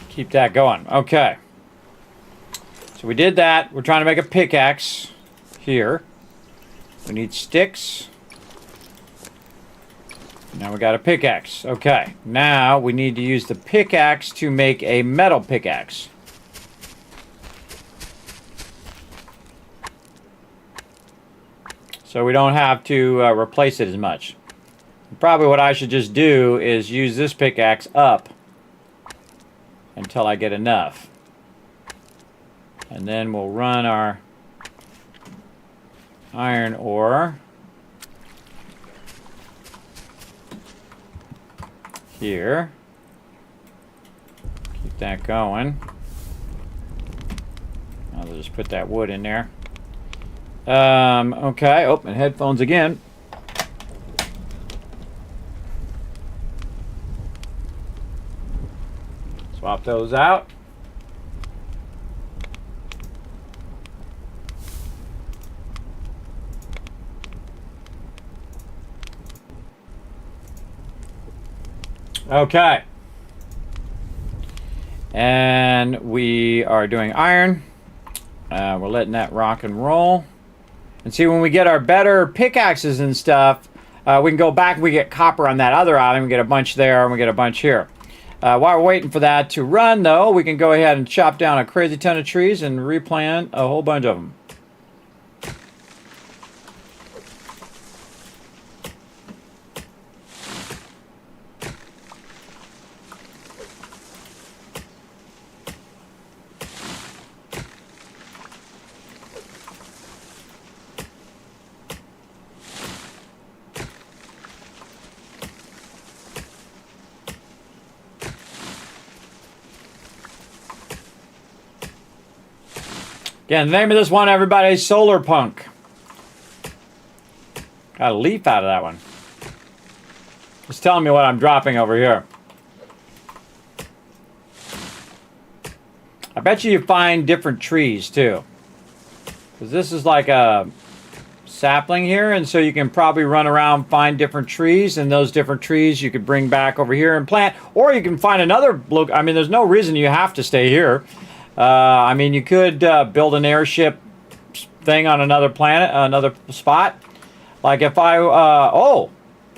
Keep that going. Okay. So we did that. We're trying to make a pickaxe here. We need sticks. Now we got a pickaxe. Okay. Now we need to use the pickaxe to make a metal pickaxe. So we don't have to replace it as much. Probably what I should just do is use this pickaxe up until I get enough. And then we'll run our iron ore here. Keep that going. I'll just put that wood in there. Okay, open headphones again. Swap those out. Okay. And we are doing iron. We're letting that rock and roll. And see, when we get our better pickaxes and stuff, we can go back and we get copper on that other island. We get a bunch there and we get a bunch here. While we're waiting for that to run, though, we can go ahead and chop down a crazy ton of trees and replant a whole bunch of them. Again, the name of this one, everybody, is Solarpunk. Got a leaf out of that one. It's telling me what I'm dropping over here. I bet you find different trees, too. Because this is like a sapling here, and so you can probably run around, find different trees, and those different trees you could bring back over here and plant. Or you can find another... I mean, there's no reason you have to stay here. I mean, you could build an airship thing on another planet, another spot. Like if I, over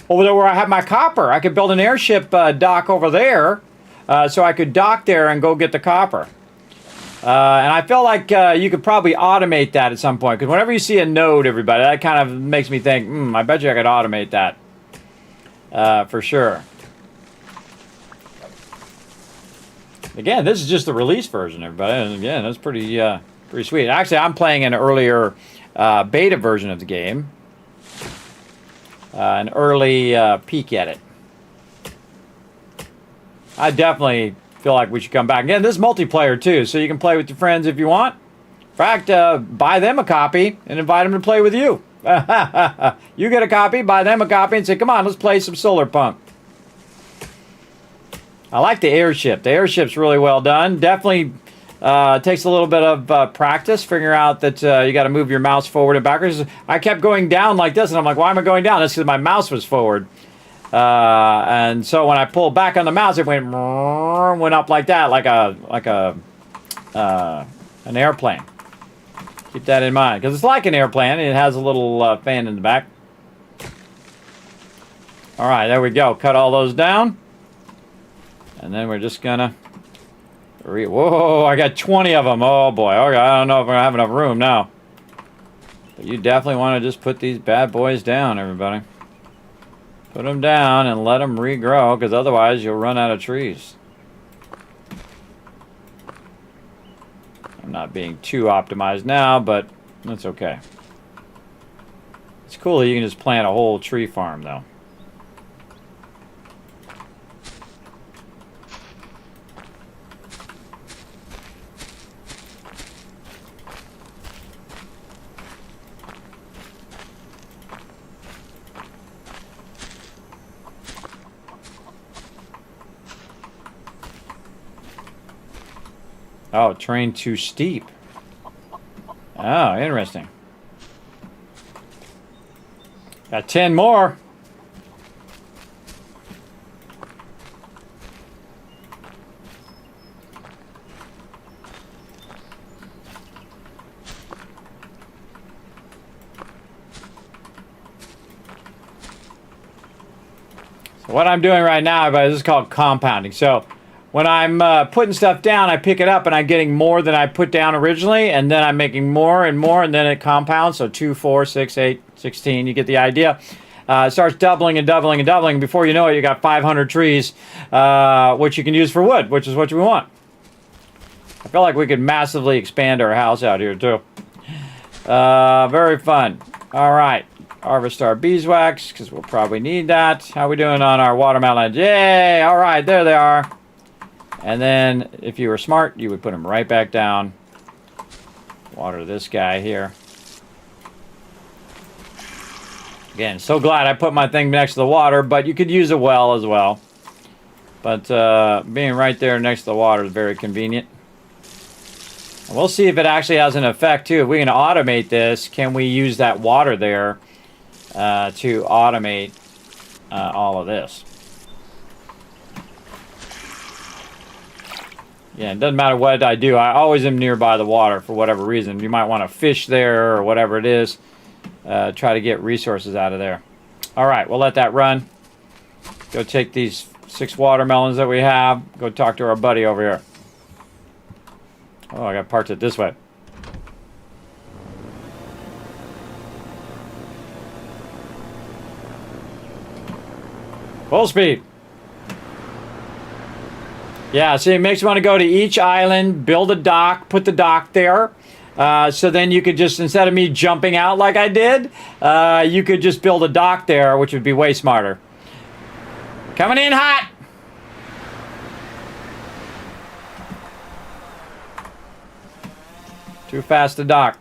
there where I have my copper, I could build an airship dock over there, so I could dock there and go get the copper. And I feel like you could probably automate that at some point, because whenever you see a node, everybody, that kind of makes me think, I bet you I could automate that for sure. Again, this is just the release version, everybody. And again, that's pretty sweet. Actually, I'm playing an earlier beta version of the game. An early peek at it. I definitely feel like we should come back. Again, this is multiplayer, too, so you can play with your friends if you want. In fact, buy them a copy and invite them to play with you. You get a copy, buy them a copy, and say, come on, let's play some Solarpunk. I like the airship. The airship's really well done. Definitely It takes a little bit of practice figuring out that you got to move your mouse forward and backwards. I kept going down like this, and I'm like, why am I going down? That's because my mouse was forward. And so when I pulled back on the mouse, it went up like that, like an airplane. Keep that in mind, because it's like an airplane, and it has a little fan in the back. All right, there we go. Cut all those down. And then we're just gonna... Whoa, I got 20 of them. Oh, boy. Okay, I don't know if we're gonna have enough room now. But you definitely want to just put these bad boys down, everybody. Put them down and let them regrow, because otherwise you'll run out of trees. I'm not being too optimized now, but that's okay. It's cool that you can just plant a whole tree farm, though. Oh, terrain too steep. Oh, interesting. Got 10 more. So what I'm doing right now, everybody, this is called compounding. So when I'm putting stuff down, I pick it up and I'm getting more than I put down originally, and then I'm making more and more, and then it compounds. So 2, 4, 6, 8, 16. You get the idea. It starts doubling and doubling and doubling. Before you know it, you got 500 trees, which you can use for wood, which is what you want. I feel like we could massively expand our house out here too. Very fun. All right. Harvest our beeswax, because we'll probably need that. How we doing on our watermelons? Yay! All right, there they are. And then, if you were smart, you would put them right back down. Water this guy here. Again, so glad I put my thing next to the water, but you could use a well as well. But being right there next to the water is very convenient. And we'll see if it actually has an effect, too. If we can automate this, can we use that water there to automate all of this? Yeah, it doesn't matter what I do. I always am nearby the water for whatever reason. You might want to fish there or whatever it is. Try to get resources out of there. All right, we'll let that run. Go take these 6 watermelons that we have. Go talk to our buddy over here. Oh, I got parked it this way. Full speed. Yeah, so it makes you want to go to each island, build a dock, put the dock there. So then you could just, instead of me jumping out like I did, you could just build a dock there, which would be way smarter. Coming in hot! Too fast to dock.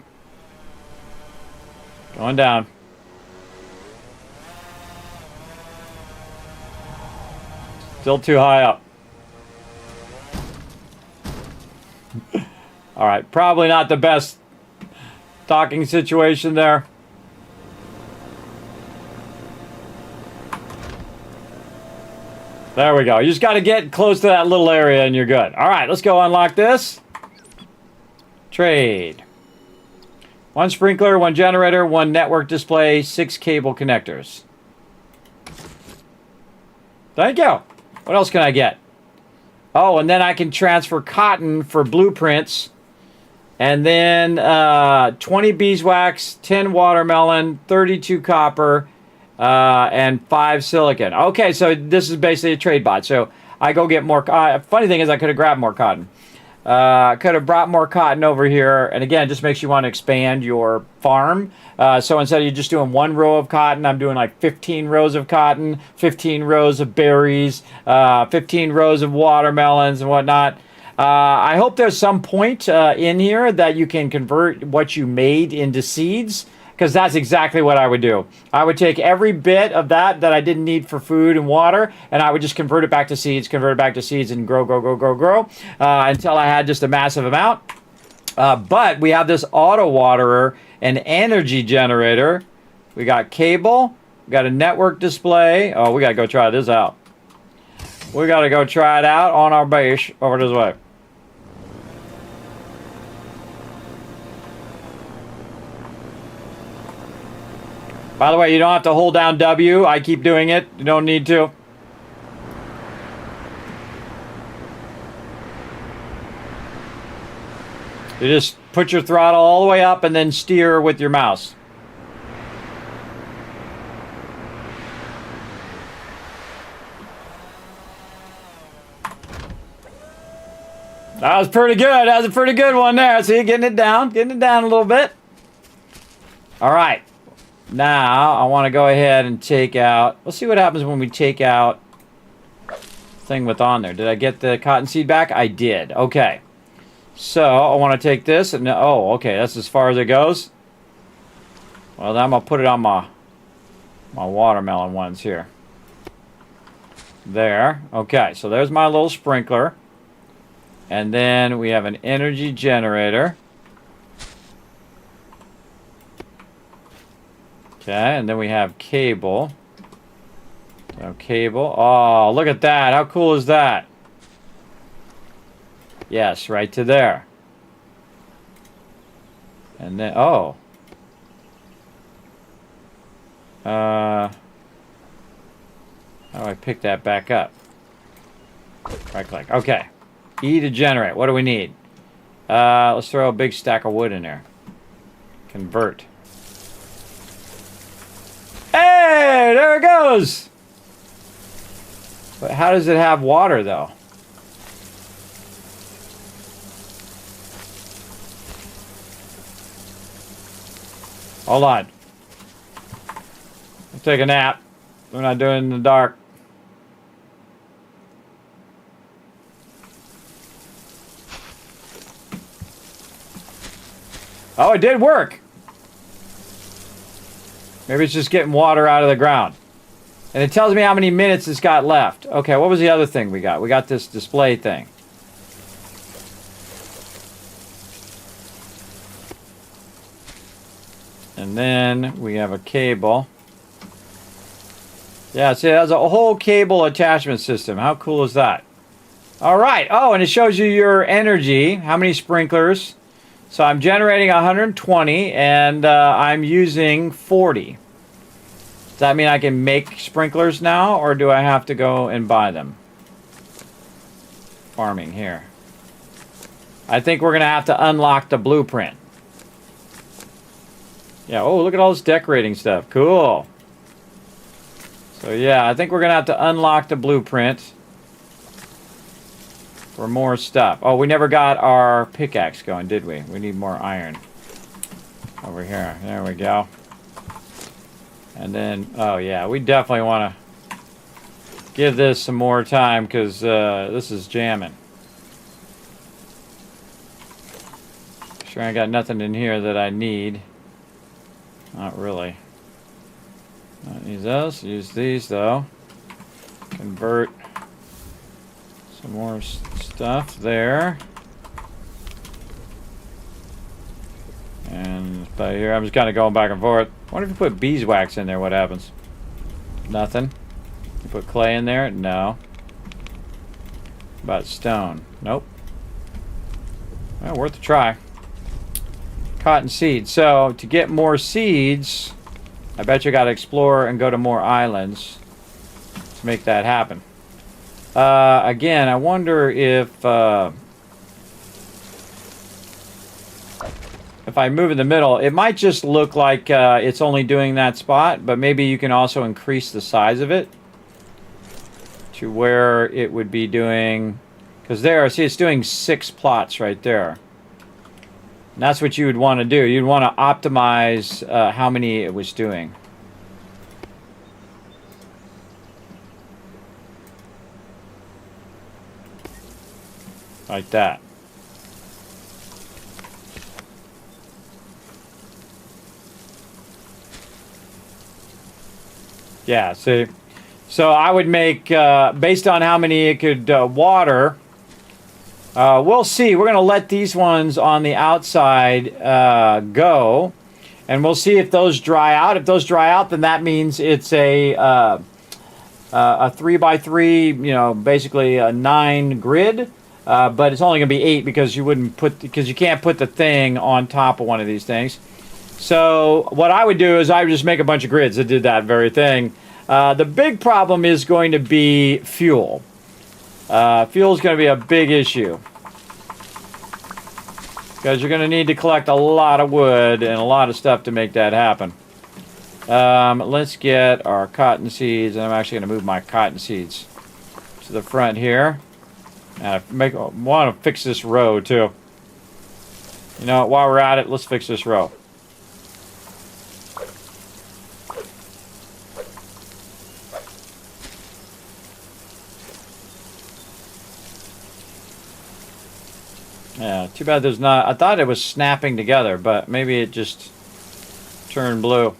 Going down. Still too high up. All right, probably not the best docking situation there. There we go. You just got to get close to that little area and you're good. All right, let's go unlock this. Trade. 1 sprinkler, 1 generator, 1 network display, 6 cable connectors. Thank you. What else can I get? Oh, and then I can transfer cotton for blueprints. And then 20 beeswax, 10 watermelon, 32 copper, and 5 silicon. Okay, so this is basically a trade bot. So I go get more. Funny thing is, I could have grabbed more cotton. Could have brought more cotton over here. And again, it just makes you want to expand your farm. So instead of you just doing 1 row of cotton, I'm doing like 15 rows of cotton, 15 rows of berries, 15 rows of watermelons and whatnot. I hope there's some point in here that you can convert what you made into seeds because that's exactly what I would do. I would take every bit of that I didn't need for food and water, and I would just convert it back to seeds, and grow until I had just a massive amount. But we have this auto waterer, an energy generator. We got cable. We got a network display. Oh, we got to go try this out. We got to go try it out on our base over this way. By the way, you don't have to hold down W. I keep doing it. You don't need to. You just put your throttle all the way up and then steer with your mouse. That was pretty good. That was a pretty good one there. See, getting it down a little bit. All right. Now, I want to go ahead and take out... Let's see what happens when we take out thing with on there. Did I get the cottonseed back? I did. Okay. So, I want to take this and... Oh, okay. That's as far as it goes. Well, then I'm going to put it on my watermelon ones here. There. Okay. So, there's my little sprinkler. And then we have an energy generator. Okay, and then we have cable. So cable. Oh, look at that. How cool is that? Yes, right to there. And then, oh. How do I pick that back up? Right click. Okay. E to generate. What do we need? Let's throw a big stack of wood in there. Convert. Hey, there it goes. But how does it have water, though? Hold on. I'll take a nap. We're not doing it in the dark. Oh, it did work. Maybe it's just getting water out of the ground. And it tells me how many minutes it's got left. Okay, what was the other thing we got? We got this display thing. And then we have a cable. Yeah, see, it has a whole cable attachment system. How cool is that? All right. Oh, and it shows you your energy. How many sprinklers? So I'm generating 120 and I'm using 40. Does that mean I can make sprinklers now, or do I have to go and buy them? Farming here. I think we're going to have to unlock the blueprint. Yeah, oh, look at all this decorating stuff. Cool. So yeah, I think we're going to have to unlock the blueprint for more stuff. Oh, we never got our pickaxe going, did we? We need more iron. Over here. There we go. And then, oh yeah, we definitely want to give this some more time because this is jamming. Sure, I got nothing in here that I need. Not really. Not use those. Use these though. Convert. Some more stuff there. And by here, I'm just kind of going back and forth. I wonder if you put beeswax in there, what happens? Nothing. You put clay in there? No. About stone? Nope. Well, worth a try. Cotton seed. So, to get more seeds, I bet you got to explore and go to more islands to make that happen. Again, I wonder if I move in the middle, it might just look like it's only doing that spot, but maybe you can also increase the size of it to where it would be doing, because there, see, it's doing 6 plots right there. And that's what you would want to do. You'd want to optimize how many it was doing. Like that. Yeah, see. So I would make, based on how many it could water, we'll see. We're going to let these ones on the outside go, and we'll see if those dry out. If those dry out, then that means it's a 3x3, you know, basically a 9 grid. But it's only going to be 8 because you can't put the thing on top of one of these things. So what I would do is I would just make a bunch of grids that did that very thing. The big problem is going to be fuel. Fuel is going to be a big issue because you're going to need to collect a lot of wood and a lot of stuff to make that happen. Let's get our cotton seeds, and I'm actually going to move my cotton seeds to the front here. And I want to fix this row too. You know, while we're at it, let's fix this row. Yeah, too bad there's not. I thought it was snapping together, but maybe it just turned blue.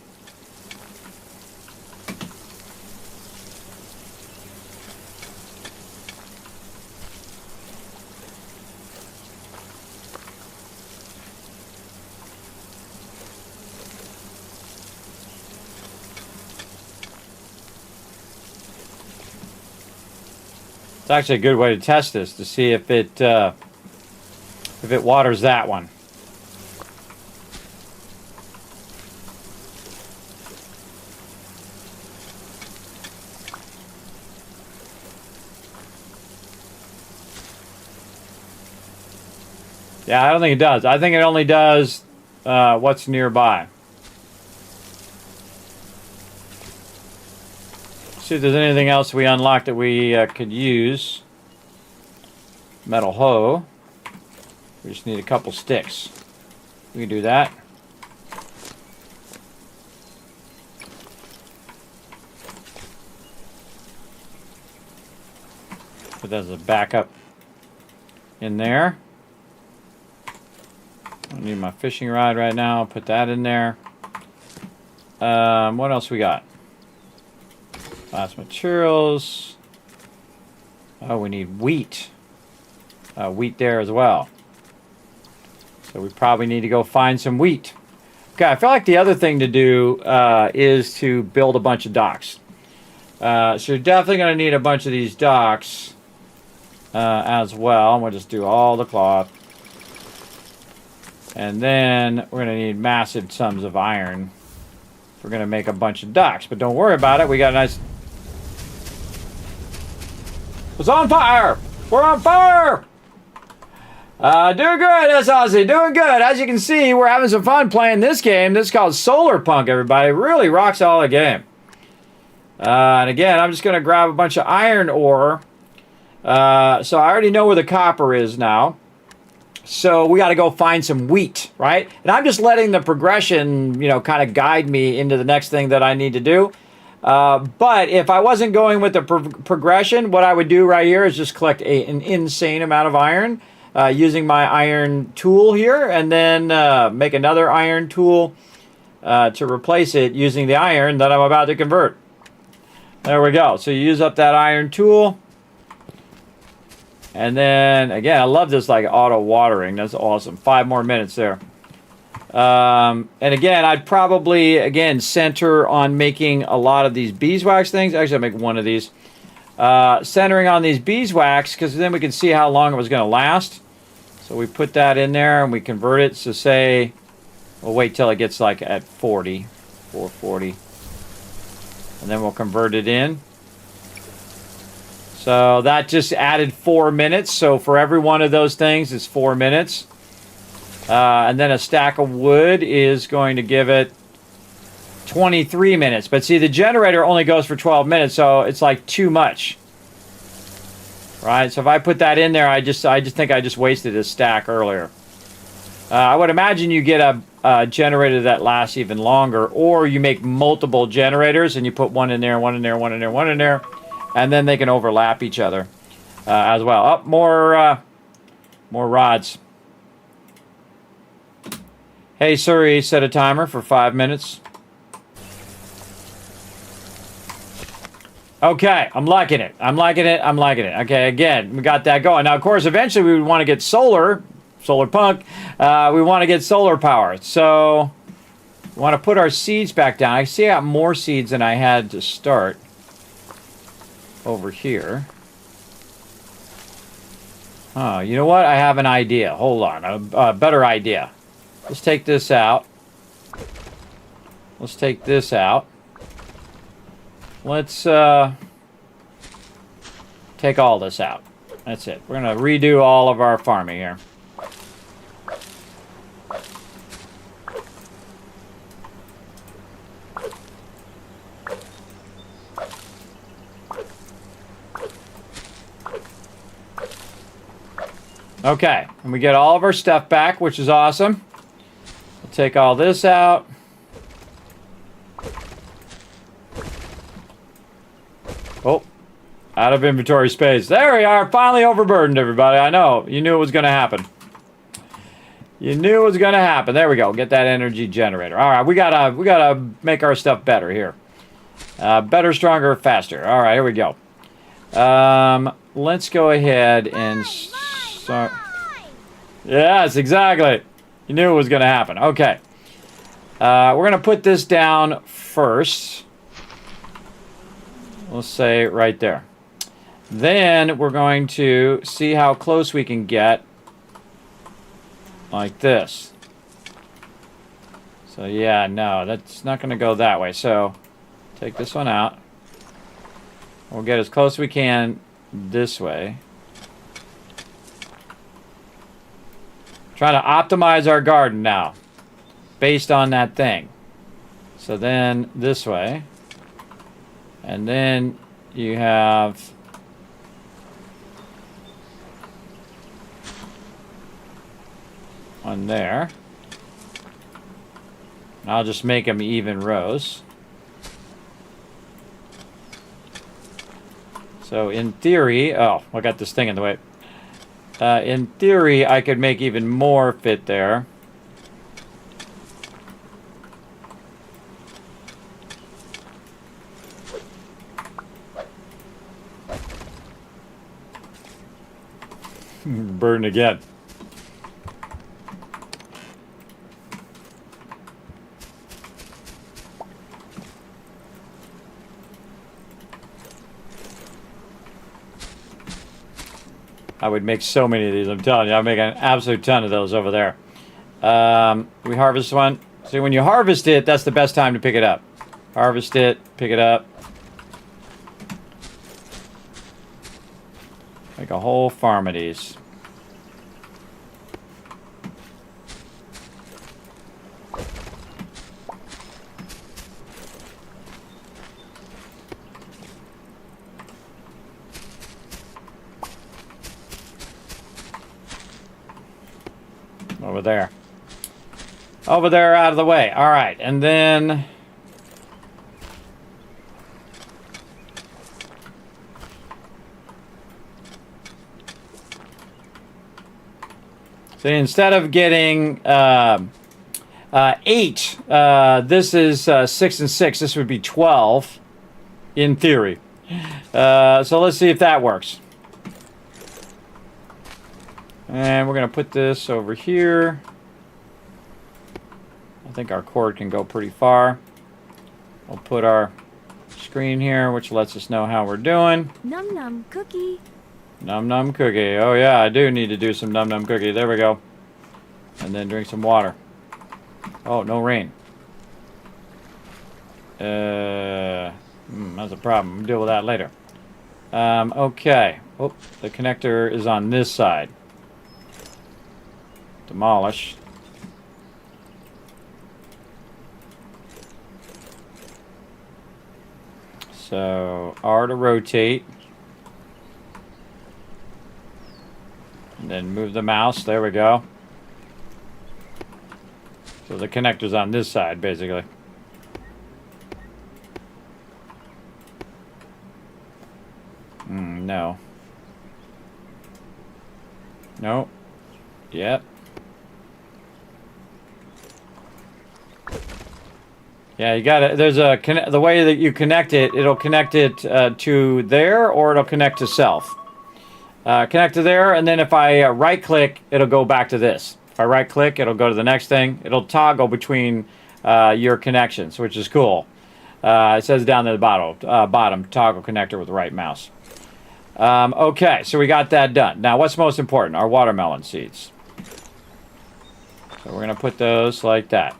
It's actually a good way to test this to see if it waters that one. Yeah, I don't think it does. I think it only does what's nearby. See if there's anything else we unlocked that we could use. Metal hoe. We just need a couple sticks. We can do that. Put that as a backup in there. I need my fishing rod right now. Put that in there. What else we got? Last materials. Oh, we need wheat. Wheat there as well. So we probably need to go find some wheat. Okay, I feel like the other thing to do is to build a bunch of docks. So you're definitely going to need a bunch of these docks as well. We'll just do all the cloth. And then we're going to need massive sums of iron. We're going to make a bunch of docks. But don't worry about it. We got a nice... It's on fire! We're on fire! Doing good, that's Ozzy. Doing good. As you can see, we're having some fun playing this game. This is called Solarpunk, everybody. Really rock solid game. And again, I'm just going to grab a bunch of iron ore. So I already know where the copper is now. So we got to go find some wheat, right? And I'm just letting the progression, you know, kind of guide me into the next thing that I need to do. But if I wasn't going with the progression, what I would do right here is just collect an insane amount of iron using my iron tool here, and then make another iron tool to replace it using the iron that I'm about to convert. There we go. So you use up that iron tool. And then, again, I love this like auto watering. That's awesome. 5 more minutes there. And again, I'd probably, again, center on making a lot of these beeswax things. Actually, I'll make one of these. Centering on these beeswax, because then we can see how long it was going to last. So we put that in there and we convert it. So say, we'll wait till it gets like at 40, 440. And then we'll convert it in. So that just added 4 minutes. So for every one of those things, it's 4 minutes. And then a stack of wood is going to give it 23 minutes. But see, the generator only goes for 12 minutes, so it's like too much. Right? So if I put that in there, I just think I just wasted a stack earlier. I would imagine you get a generator that lasts even longer, or you make multiple generators and you put one in there, one in there, one in there, one in there. And then they can overlap each other as well. Oh, more rods. Hey Siri, set a timer for 5 minutes. Okay, I'm liking it. I'm liking it. I'm liking it. Okay, again, we got that going. Now, of course, eventually we would want to get Solarpunk. We want to get solar power. So, we want to put our seeds back down. I see I got more seeds than I had to start over here. Oh, you know what? I have an idea. Hold on. A better idea. Let's take this out. Let's take this out. Let's take all this out. That's it. We're going to redo all of our farming here. Okay, and we get all of our stuff back, which is awesome. We'll take all this out. Oh, out of inventory space. There we are, finally overburdened, everybody. I know, you knew it was going to happen. You knew it was going to happen. There we go, get that energy generator. All right, we gotta make our stuff better here. Better, stronger, faster. All right, here we go. Let's go ahead and... Yes, exactly. You knew it was going to happen. Okay. We're going to put this down first. Let's say right there. Then we're going to see how close we can get. Like this. So yeah, no, that's not going to go that way. So take this one out. We'll get as close as we can this way. Trying to optimize our garden now based on that thing. So then this way. And then you have one there. And I'll just make them even rows. So in theory, oh, I got this thing in the way. In theory, I could make even more fit there. Burn again. I would make so many of these, I'm telling you. I'll make an absolute ton of those over there. We harvest one. See, when you harvest it, that's the best time to pick it up. Harvest it, pick it up. Make a whole farm of these. Over there. Over there, out of the way. All right, and then... So instead of getting 8, this is 6 and 6. This would be 12, in theory. So let's see if that works. And we're going to put this over here. I think our cord can go pretty far. We'll put our screen here, which lets us know how we're doing. Num num cookie. Num num cookie. Oh yeah, I do need to do some num num cookie. There we go. And then drink some water. Oh, no rain. That's a problem. We'll deal with that later. Okay. Oh, the connector is on this side. Demolish. So R to rotate. And then move the mouse. There we go. So the connector's on this side, basically. No. No. Yep. Yeah, you got it. There's a the way that you connect it. It'll connect it to there, or it'll connect to self. Connect to there, and then if I right-click, it'll go back to this. If I right-click, it'll go to the next thing. It'll toggle between your connections, which is cool. It says down at the bottom, toggle connector with the right mouse. Okay, so we got that done. Now, what's most important? Our watermelon seeds. So we're going to put those like that.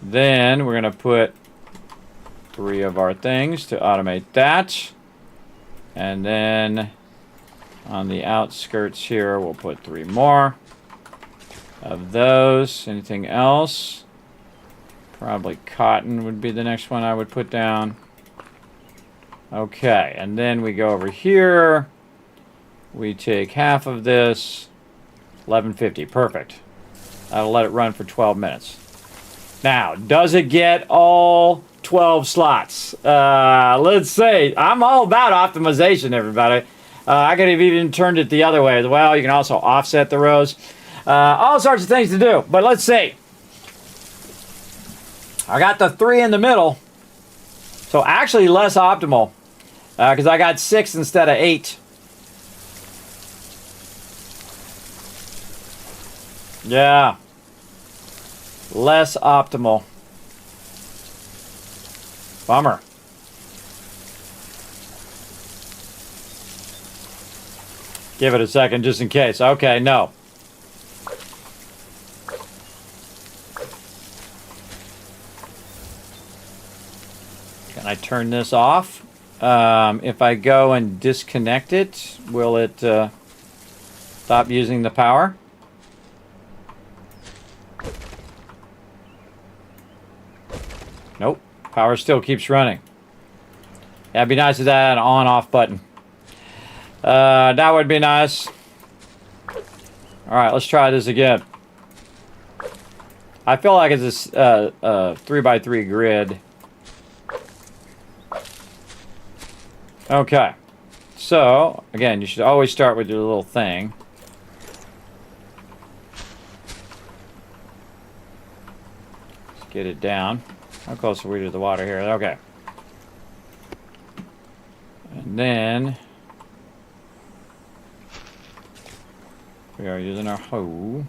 Then we're going to put 3 of our things to automate that. And then on the outskirts here, we'll put 3 more of those. Anything else? Probably cotton would be the next one I would put down. Okay, and then we go over here. We take half of this. 1150, perfect. I'll let it run for 12 minutes. Now, does it get all 12 slots? Let's see. I'm all about optimization, everybody. I could have even turned it the other way as well. You can also offset the rows. All sorts of things to do. But let's see. I got the 3 in the middle. So actually less optimal. Because I got 6 instead of 8. Yeah. Less optimal. Bummer. Give it a second just in case. Okay, no. Can I turn this off? If I go and disconnect it, will it stop using the power? Nope. Power still keeps running. Yeah, it'd be nice if that had an on-off button. That would be nice. Alright, let's try this again. I feel like it's a 3x3 grid. Okay. So, again, you should always start with your little thing. Let's get it down. How close are we to the water here? Okay. And then we are using our hoe.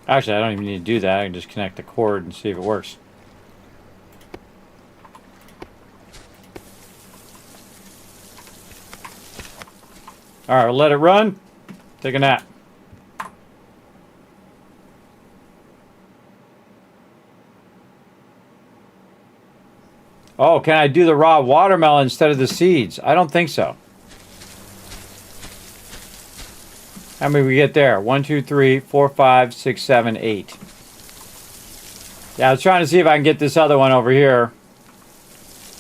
Actually, I don't even need to do that. I can just connect the cord and see if it works. Alright, we'll let it run. Take a nap. Oh, can I do the raw watermelon instead of the seeds? I don't think so. How many we get there? 1, 2, 3, 4, 5, 6, 7, 8. Yeah, I was trying to see if I can get this other one over here.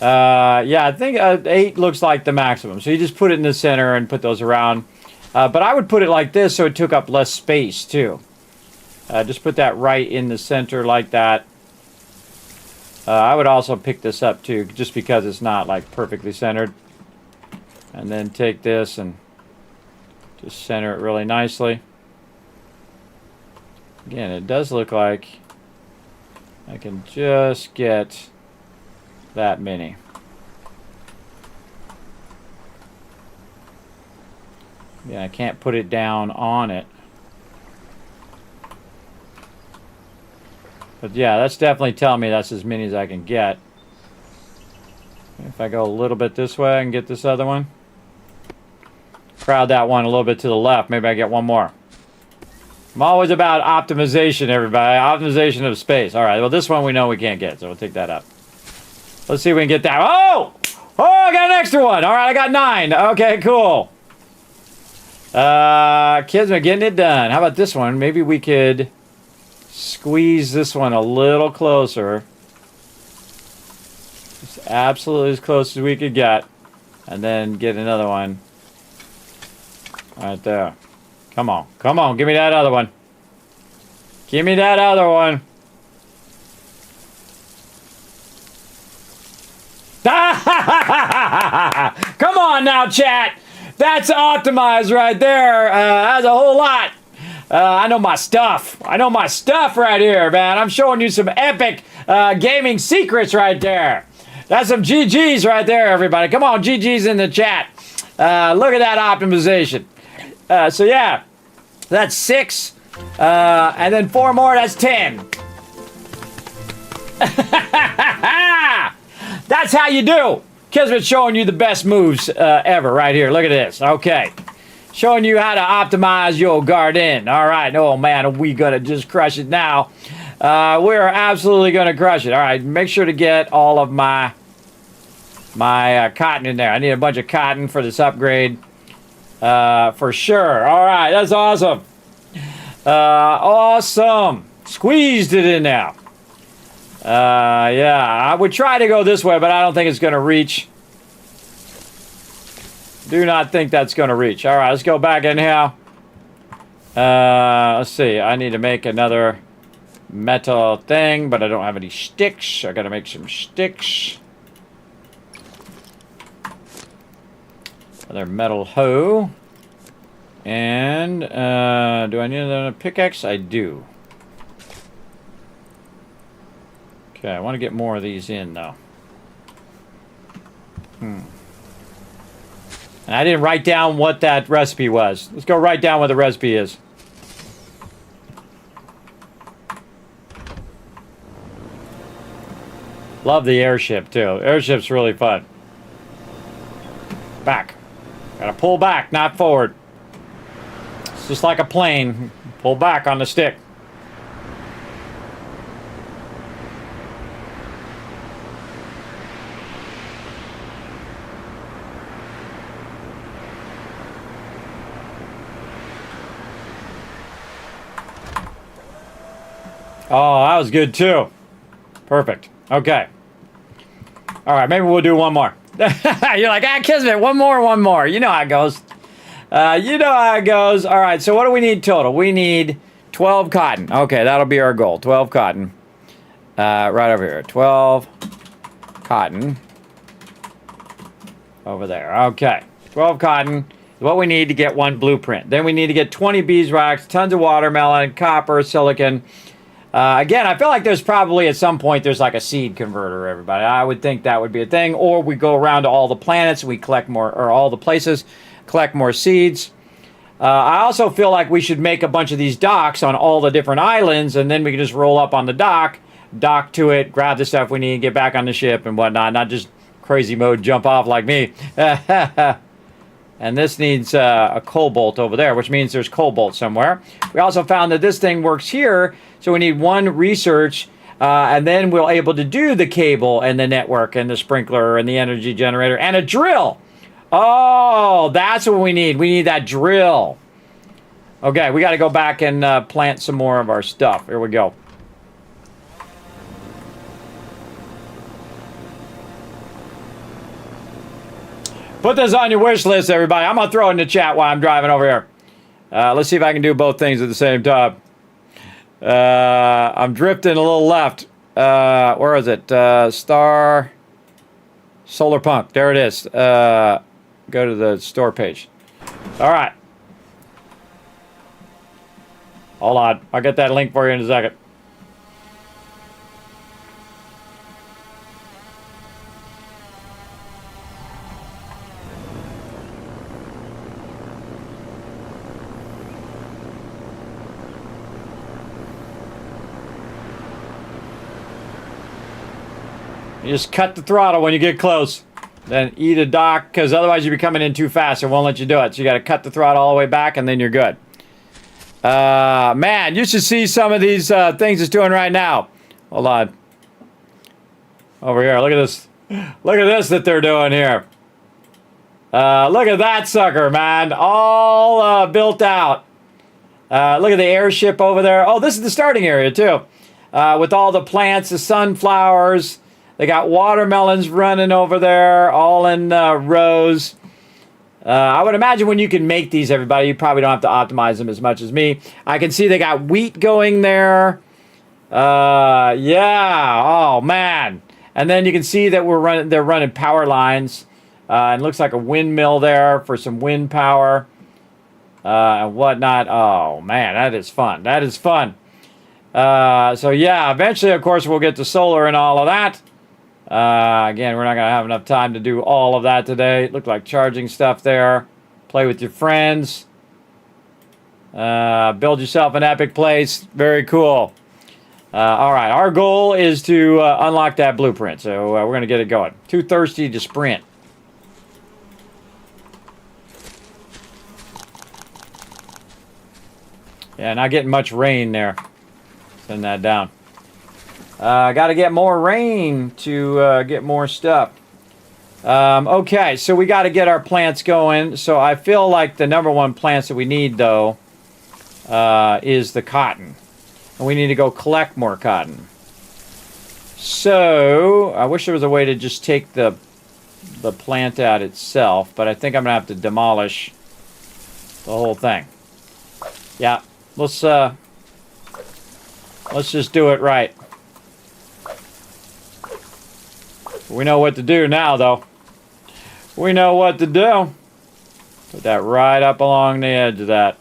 Yeah, I think 8 looks like the maximum. So you just put it in the center and put those around. But I would put it like this so it took up less space too. Just put that right in the center like that. I would also pick this up too, just because it's not like perfectly centered. And then take this and just center it really nicely. Again, it does look like I can just get that many. Yeah, I can't put it down on it. But yeah, that's definitely telling me that's as many as I can get. If I go a little bit this way, I can get this other one. Crowd that one a little bit to the left. Maybe I get one more. I'm always about optimization, everybody. Optimization of space. All right, well, this one we know we can't get, so we'll take that up. Let's see if we can get that. Oh! Oh, I got an extra one. All right, I got 9. Okay, cool. Kismet getting it done. How about this one? Maybe we could squeeze this one a little closer. Just absolutely as close as we could get. And then get another one. Right there. Come on. Come on. Give me that other one. Give me that other one. Come on now, chat. That's optimized right there. That's a whole lot. I know my stuff. I know my stuff right here, man. I'm showing you some epic gaming secrets right there. That's some GGs right there, everybody. Come on, GGs in the chat. Look at that optimization. So yeah, that's 6. And then 4 more, that's 10. That's how you do. Kismet's showing you the best moves ever right here. Look at this. Okay. Showing you how to optimize your garden. All right. Oh, man, are we going to just crush it now? We're absolutely going to crush it. All right. Make sure to get all of my cotton in there. I need a bunch of cotton for this upgrade. For sure. All right. That's awesome. Awesome. Squeezed it in now. Yeah, I would try to go this way, but I don't think it's going to reach. Do not think that's going to reach. All right, let's go back in here. Let's see. I need to make another metal thing, but I don't have any sticks. I got to make some sticks. Another metal hoe. And do I need another pickaxe? I do. Okay, I want to get more of these in, though. And I didn't write down what that recipe was. Let's go write down what the recipe is. Love the airship, too. Airship's really fun. Back. Gotta pull back, not forward. It's just like a plane. Pull back on the stick. Oh, that was good too. Perfect. Okay. All right, maybe we'll do one more. You're like, Kismet, one more. You know how it goes. You know how it goes. All right, so what do we need total? We need 12 cotton. Okay, that'll be our goal. 12 cotton. Right over here. 12 cotton. Over there. Okay. 12 cotton is what we need to get one blueprint. Then we need to get 20 beeswax, tons of watermelon, copper, silicon. Again, I feel like there's probably at some point there's like a seed converter, everybody. I would think that would be a thing. Or we go around to all the planets, we collect more, or all the places, collect more seeds. I also feel like we should make a bunch of these docks on all the different islands, and then we can just roll up on the dock to it, grab the stuff we need, get back on the ship and whatnot, not just crazy mode jump off like me. And this needs a cobalt over there, which means there's cobalt somewhere. We also found that this thing works here, so we need one research, and then we're able to do the cable and the network and the sprinkler and the energy generator and a drill. Oh, that's what we need. We need that drill. Okay, we got to go back and plant some more of our stuff. Here we go. Put this on your wish list, everybody. I'm going to throw it in the chat while I'm driving over here. Let's see if I can do both things at the same time. I'm drifting a little left. Where is it? Solarpunk. There it is. Go to the store page. All right. Hold on. I'll get that link for you in a second. You just cut the throttle when you get close. Then eat a dock, because otherwise you'll be coming in too fast. It won't let you do it. So you got to cut the throttle all the way back, and then you're good. Man, you should see some of these things it's doing right now. Hold on. Over here, look at this. Look at this that they're doing here. Look at that sucker, man. All built out. Look at the airship over there. Oh, this is the starting area, too. With all the plants, the sunflowers. They got watermelons running over there, all in rows. I would imagine when you can make these, everybody, you probably don't have to optimize them as much as me. I can see they got wheat going there. Yeah. Oh, man. And then you can see that they're running power lines. It looks like a windmill there for some wind power and whatnot. Oh, man, that is fun. That is fun. So, yeah, eventually, of course, we'll get to solar and all of that. Again, we're not going to have enough time to do all of that today. It looked like charging stuff there. Play with your friends. Build yourself an epic place. Very cool. All right, our goal is to unlock that blueprint, so we're going to get it going. Too thirsty to sprint. Yeah, not getting much rain there. Send that down. Got to get more rain to get more stuff. Okay, so we got to get our plants going. So I feel like the number one plants that we need, though, is the cotton. And we need to go collect more cotton. So I wish there was a way to just take the plant out itself, but I think I'm going to have to demolish the whole thing. Yeah, let's just do it right. We know what to do now, though. We know what to do. Put that right up along the edge of that.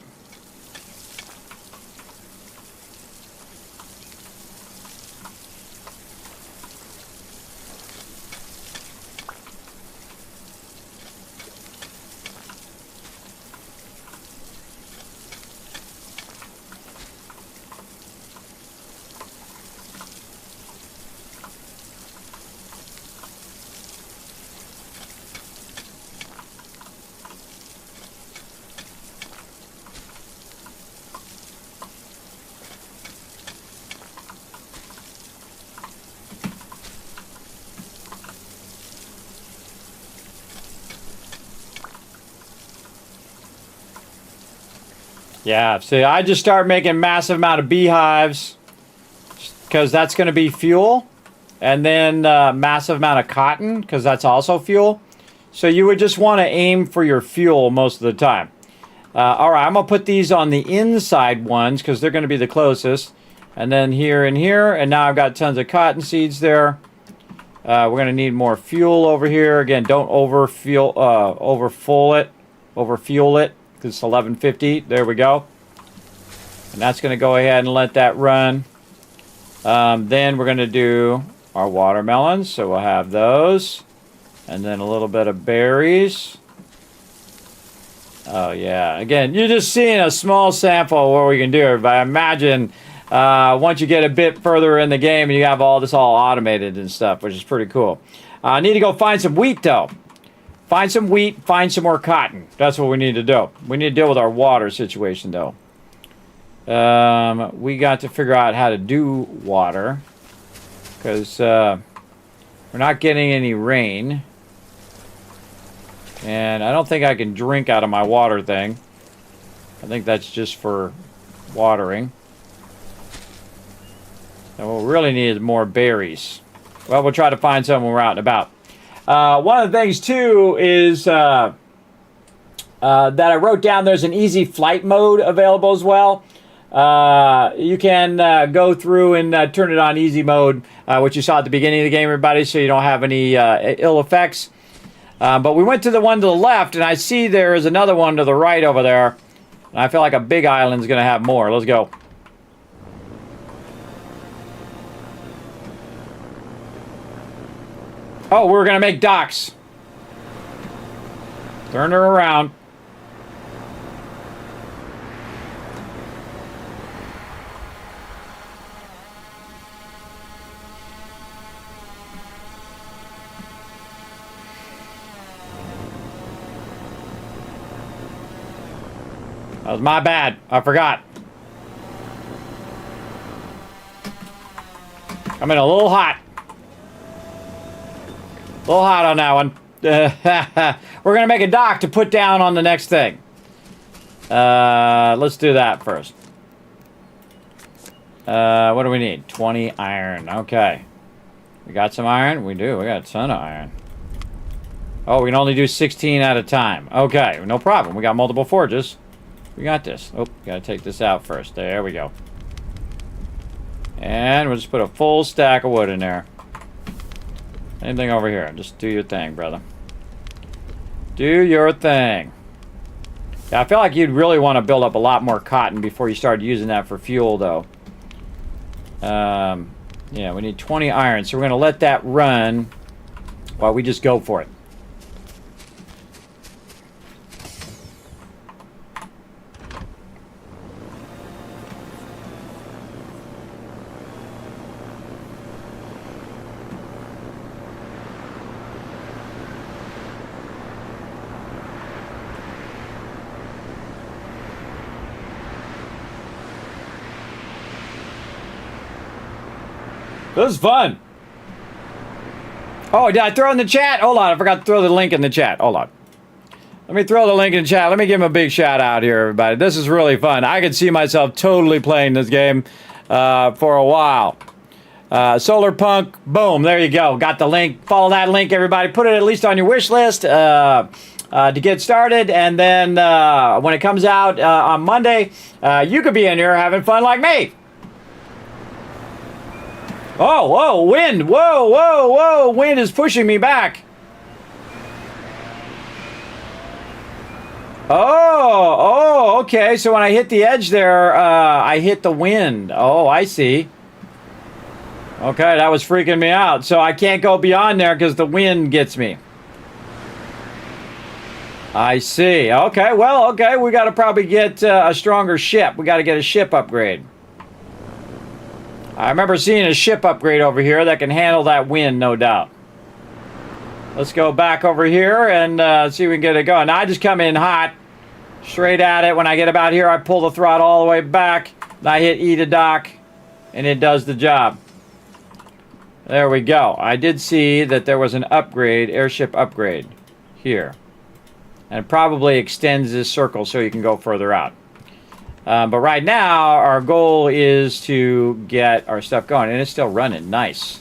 Yeah, see, I just start making massive amount of beehives because that's going to be fuel, and then massive amount of cotton because that's also fuel. So you would just want to aim for your fuel most of the time. All right, I'm going to put these on the inside ones because they're going to be the closest. And then here and here, and now I've got tons of cotton seeds there. We're going to need more fuel over here. Again, don't overfuel it. It's 1150. There we go. And that's going to go ahead and let that run. Then we're going to do our watermelons. So we'll have those. And then a little bit of berries. Oh, yeah. Again, you're just seeing a small sample of what we can do. But I imagine once you get a bit further in the game and you have all this all automated and stuff, which is pretty cool. I need to go find some wheat, though. Find some wheat, find some more cotton. That's what we need to do. We need to deal with our water situation, though. We got to figure out how to do water. Because we're not getting any rain. And I don't think I can drink out of my water thing. I think that's just for watering. And what we really need is more berries. Well, we'll try to find some when we're out and about. One of the things, too, is that I wrote down there's an easy flight mode available as well. You can go through and turn it on easy mode, which you saw at the beginning of the game, everybody, so you don't have any ill effects. But we went to the one to the left, and I see there is another one to the right over there. And I feel like a big island's going to have more. Let's go. Oh, we're going to make docks. Turn her around. That was my bad. I forgot. Coming a little hot. A little hot on that one. We're going to make a dock to put down on the next thing. Let's do that first. What do we need? 20 iron. Okay. We got some iron? We do. We got a ton of iron. Oh, we can only do 16 at a time. Okay, no problem. We got multiple forges. We got this. Oh, gotta take this out first. There we go. And we'll just put a full stack of wood in there. Anything over here? Just do your thing, brother. Do your thing. Yeah, I feel like you'd really want to build up a lot more cotton before you start using that for fuel, though. Yeah, we need 20 iron, so we're going to let that run while we just go for it. This is fun. Oh, did I throw in the chat? Hold on, I forgot to throw the link in the chat. Hold on. Let me throw the link in the chat. Let me give him a big shout out here, everybody. This is really fun. I could see myself totally playing this game for a while. Solarpunk, boom, there you go. Got the link. Follow that link, everybody. Put it at least on your wish list to get started. And then when it comes out on Monday, you could be in here having fun like me. Oh, whoa, wind. Whoa, whoa, whoa. Wind is pushing me back. Oh, okay. So when I hit the edge there, I hit the wind. Oh, I see. Okay, that was freaking me out. So I can't go beyond there because the wind gets me. I see. Okay, well, okay. We got to probably get a stronger ship. We got to get a ship upgrade. I remember seeing a ship upgrade over here that can handle that wind, no doubt. Let's go back over here and see if we can get it going. Now, I just come in hot, straight at it. When I get about here, I pull the throttle all the way back. And I hit E to dock, and it does the job. There we go. I did see that there was an upgrade, airship upgrade, here. And it probably extends this circle so you can go further out. But right now, our goal is to get our stuff going. And it's still running. Nice.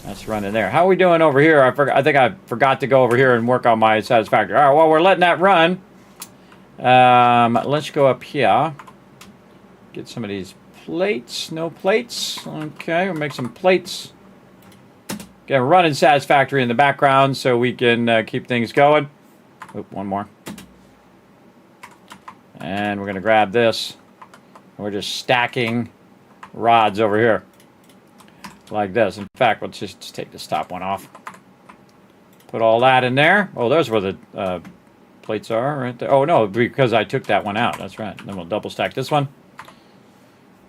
That's running there. How are we doing over here? I think I forgot to go over here and work on my satisfactory. All right, well, we're letting that run. Let's go up here. Get some of these plates. No plates. Okay, we'll make some plates. Get a running satisfactory in the background so we can keep things going. Oop, one more. And we're going to grab this. We're just stacking rods over here. Like this. In fact, let's just take this top one off. Put all that in there. Oh, there's where the plates are right there. Oh, no, because I took that one out. That's right. Then we'll double stack this one.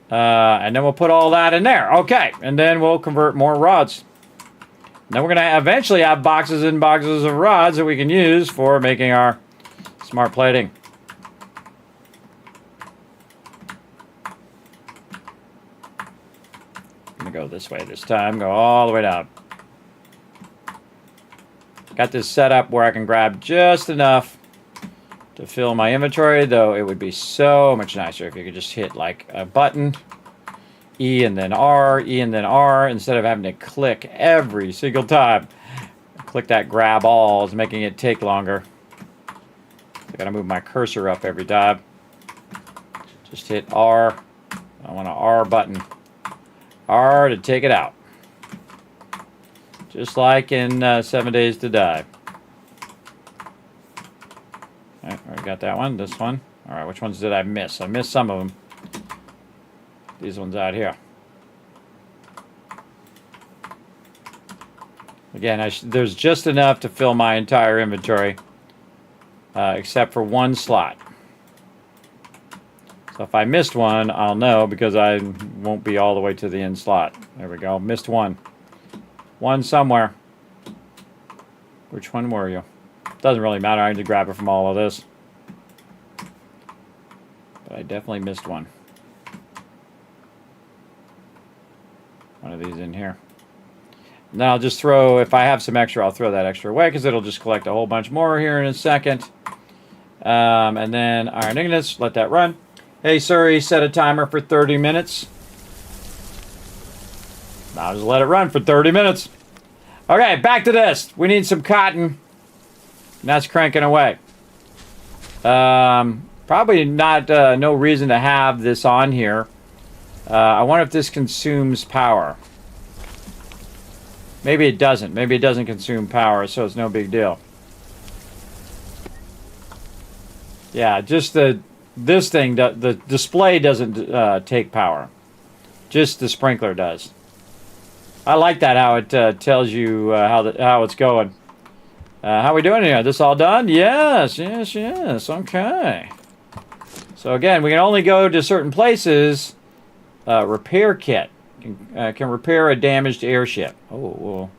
And then we'll put all that in there. Okay. And then we'll convert more rods. Now we're going to eventually have boxes and boxes of rods that we can use for making our smart plating. I'm going to go this way this time. Go all the way down. Got this set up where I can grab just enough to fill my inventory, though it would be so much nicer if you could just hit like a button, E and then R, E and then R, instead of having to click every single time. Click that grab all is making it take longer. I gotta move my cursor up every time. Just hit R. I want an R button. R to take it out. Just like in 7 Days to Die. All right, I got that one, this one. All right, which ones did I miss? I missed some of them. These ones out here. Again, there's just enough to fill my entire inventory, except for one slot. So if I missed one, I'll know because I won't be all the way to the end slot. There we go, missed one. One somewhere. Which one were you? Doesn't really matter, I need to grab it from all of this. But I definitely missed one. one of these in here. And then I'll just throw, if I have some extra, I'll throw that extra away because it'll just collect a whole bunch more here in a second. And then iron ingots, let that run. Hey Siri, set a timer for 30 minutes. I'll just let it run for 30 minutes. Okay, back to this. We need some cotton. And that's cranking away. Probably not, no reason to have this on here. I wonder if this consumes power. Maybe it doesn't. Maybe it doesn't consume power, so it's no big deal. Yeah, just this thing, the display doesn't take power. Just the sprinkler does. I like that, how it tells you how it's going. How we doing here? This all done? Yes, yes, yes. Okay. So again, we can only go to certain places. Repair kit. Can repair a damaged airship. Oh,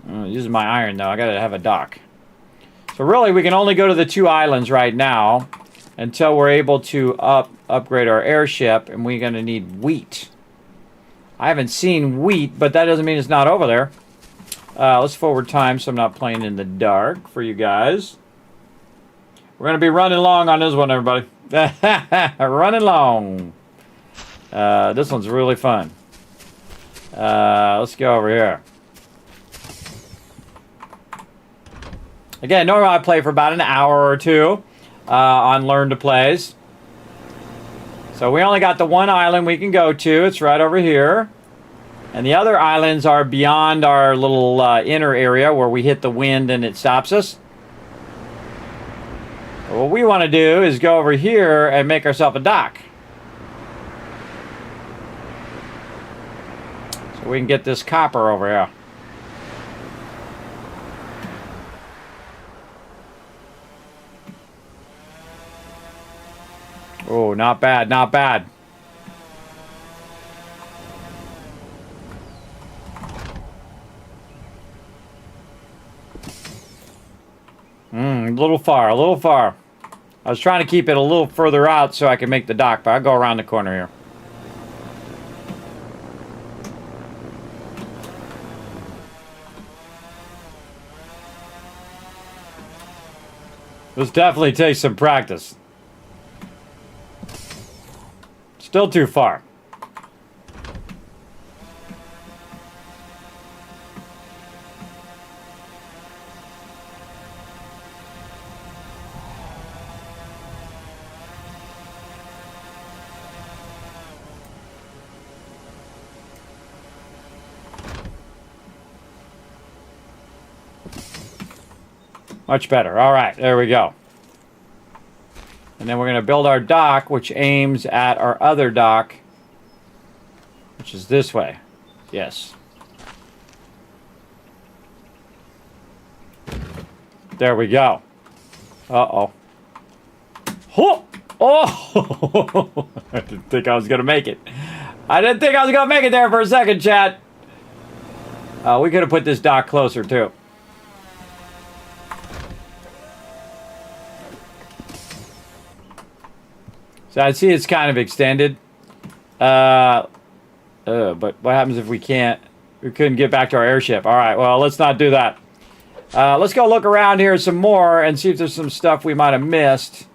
well. Using my iron, though. I gotta have a dock. So really, we can only go to the 2 islands right now until we're able to upgrade our airship, and we're gonna need wheat. I haven't seen wheat, but that doesn't mean it's not over there. Let's forward time so I'm not playing in the dark for you guys. We're gonna be running long on this one, everybody. Running long. This one's really fun. Let's go over here. Again, normally I play for about an hour or 2 on Learn to Plays. So we only got the 1 island we can go to. It's right over here. And the other islands are beyond our little inner area where we hit the wind and it stops us. But what we want to do is go over here and make ourselves a dock. We can get this copper over here. Oh, not bad, not bad. A little far, a little far. I was trying to keep it a little further out so I can make the dock, but I'll go around the corner here. This definitely takes some practice. Still too far. Much better. All right, there we go. And then we're going to build our dock, which aims at our other dock, which is this way. Yes. There we go. Uh-oh. Oh! Oh! I didn't think I was going to make it. I didn't think I was going to make it there for a second, chat. We could have put this dock closer, too. So I see it's kind of extended. But what happens if we couldn't get back to our airship? All right, well, let's not do that. Let's go look around here some more and see if there's some stuff we might have missed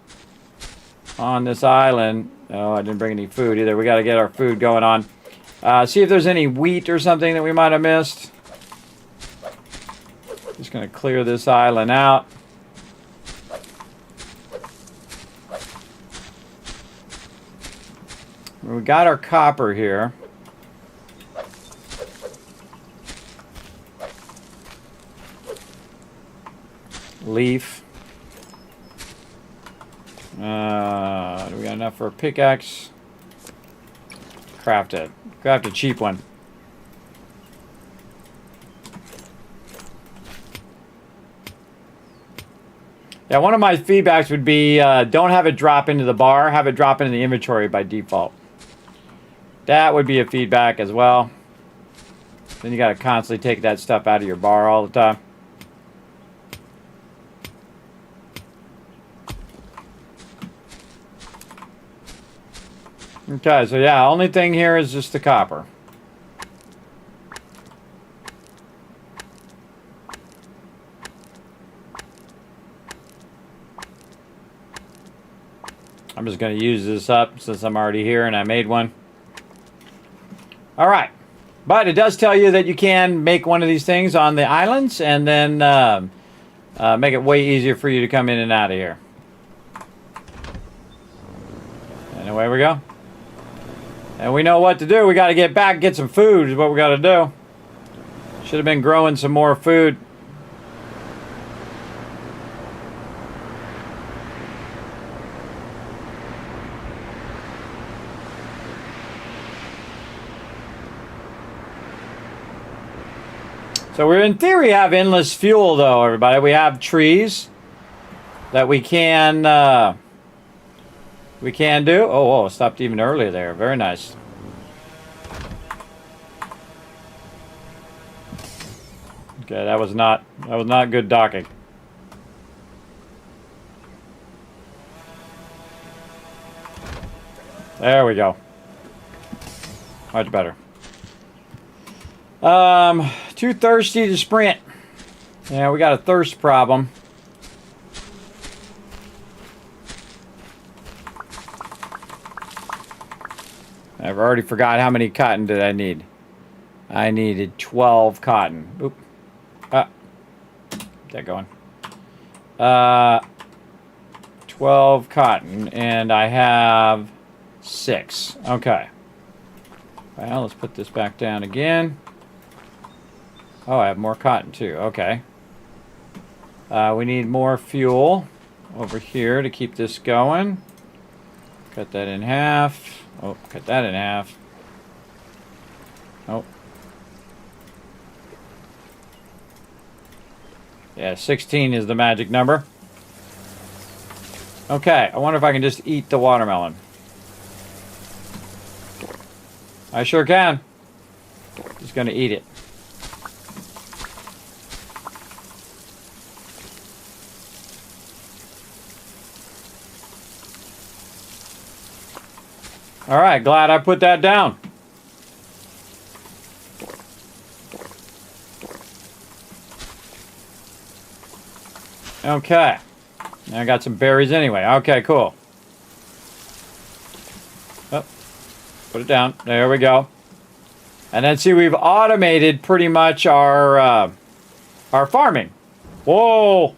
on this island. Oh, I didn't bring any food either. We got to get our food going on. See if there's any wheat or something that we might have missed. Just going to clear this island out. We got our copper here. Leaf. Do we got enough for a pickaxe? Craft it. Craft a cheap one. Yeah, one of my feedbacks would be don't have it drop into the bar, have it drop into the inventory by default. That would be a feedback as well. Then you got to constantly take that stuff out of your bar all the time. Okay, so yeah, only thing here is just the copper. I'm just going to use this up since I'm already here and I made one. All right. But it does tell you that you can make one of these things on the islands and then make it way easier for you to come in and out of here. And away we go. And we know what to do. We got to get back, get some food is what we got to do. Should have been growing some more food. So we in theory have endless fuel though, everybody. We have trees that we can do. Oh, stopped even earlier there. Very nice. Okay, that was not good docking. There we go. Much better. Too thirsty to sprint. Yeah, we got a thirst problem. I've already forgot how many cotton did I need. I needed 12 cotton. Oop. Get that going. 12 cotton, and I have 6. Okay. Well, let's put this back down again. Oh, I have more cotton too. Okay. We need more fuel over here to keep this going. Cut that in half. Oh, cut that in half. Oh. Yeah, 16 is the magic number. Okay, I wonder if I can just eat the watermelon. I sure can. Just gonna eat it. All right, glad I put that down. Okay. I got some berries anyway. Okay, cool. Oh, put it down. There we go. And then see, we've automated pretty much our farming. Whoa.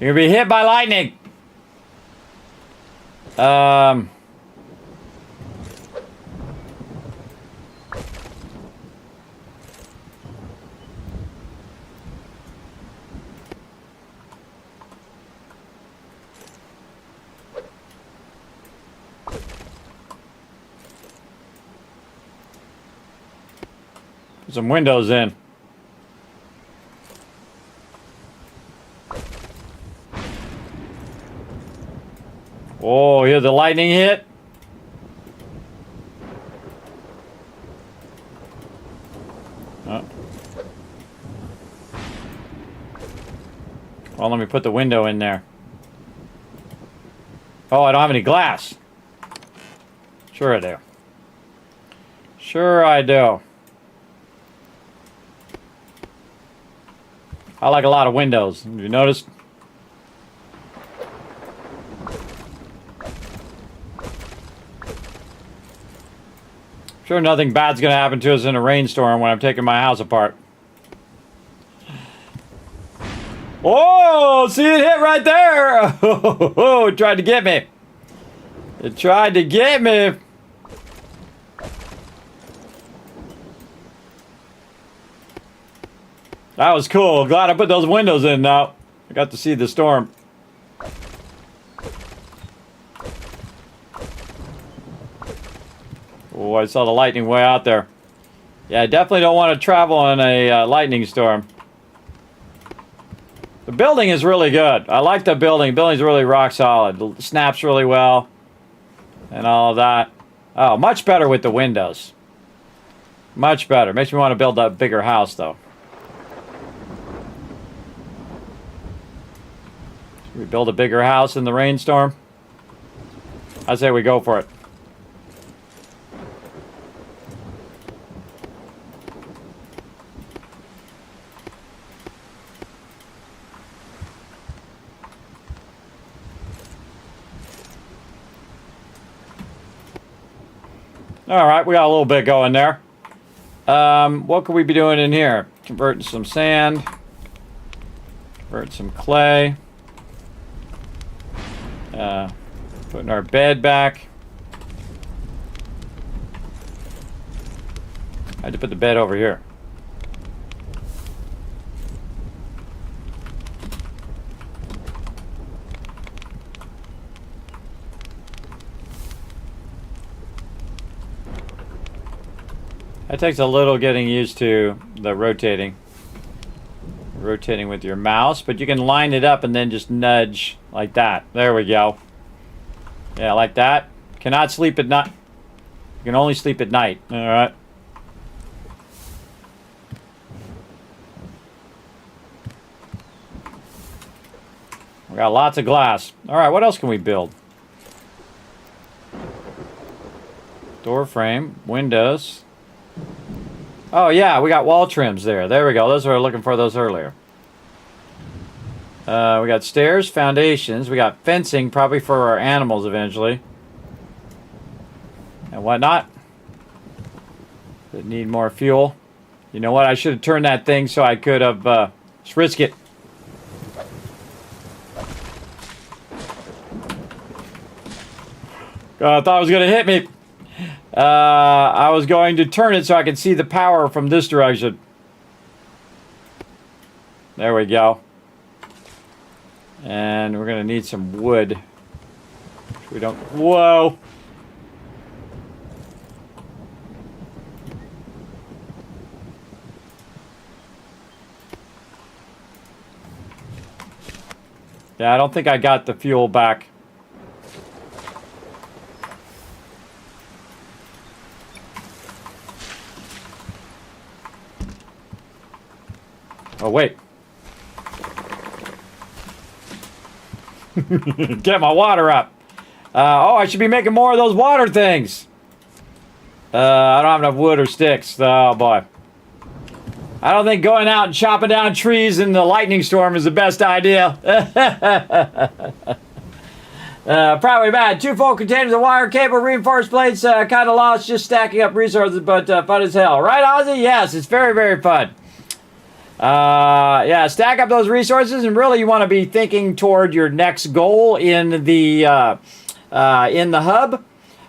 You're gonna be hit by lightning. Put some windows in. Oh, hear the lightning hit? Oh. Well, let me put the window in there. Oh, I don't have any glass. Sure I do. Sure I do. I like a lot of windows. Have you noticed? Sure, nothing bad's gonna happen to us in a rainstorm when I'm taking my house apart. Oh, see it hit right there! Oh, it tried to get me. It tried to get me. That was cool. Glad I put those windows in now. I got to see the storm. Oh, I saw the lightning way out there. Yeah, I definitely don't want to travel in a lightning storm. The building is really good. I like the building. The building's really rock solid. It snaps really well. And all of that. Oh, much better with the windows. Much better. Makes me want to build a bigger house, though. Should we build a bigger house in the rainstorm? I say we go for it. All right, we got a little bit going there. What could we be doing in here? Converting some sand. Convert some clay. Putting our bed back. I had to put the bed over here. That takes a little getting used to the rotating with your mouse, but you can line it up and then just nudge like that. There we go. Yeah, like that. Cannot sleep at night. You can only sleep at night. All right. We got lots of glass. All right, what else can we build? Door frame, windows. Oh yeah, we got wall trims there. There we go. Those were looking for those earlier. We got stairs, foundations. We got fencing, probably for our animals eventually, and whatnot. That need more fuel. You know what? I should have turned that thing so I could have just risk it. I thought it was going to hit me. I was going to turn it so I could see the power from this direction. There we go. And we're going to need some wood. We don't... Whoa! Yeah, I don't think I got the fuel back. Oh, wait. Get my water up. Oh, I should be making more of those water things. I don't have enough wood or sticks. Oh, boy. I don't think going out and chopping down trees in the lightning storm is the best idea. Probably bad. 2 full containers of wire, cable, reinforced plates. Kind of lost just stacking up resources, but fun as hell. Right, Ozzy? Yes, it's very, very fun. Yeah, stack up those resources, and really you want to be thinking toward your next goal in the hub.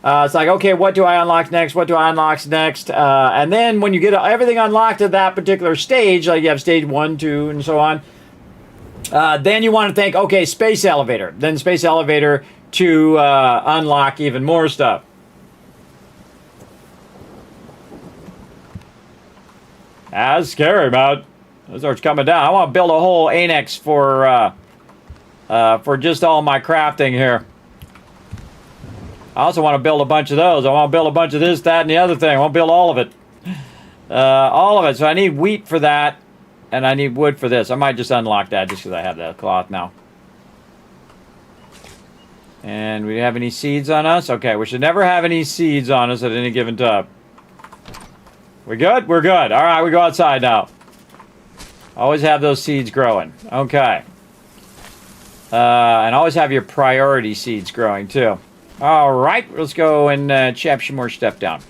It's like, okay, what do I unlock next? What do I unlock next? And then when you get everything unlocked at that particular stage, like you have stage 1, 2, and so on, then you want to think, okay, space elevator. Then space elevator to unlock even more stuff. That's scary, man. Those are coming down. I want to build a whole annex for just all my crafting here. I also want to build a bunch of those. I want to build a bunch of this, that, and the other thing. I want to build all of it. All of it. So I need wheat for that, and I need wood for this. I might just unlock that just because I have that cloth now. And we have any seeds on us? Okay, we should never have any seeds on us at any given time. We good? We're good. All right, we go outside now. Always have those seeds growing. Okay. And always have your priority seeds growing, too. All right, let's go and chop some more stuff down.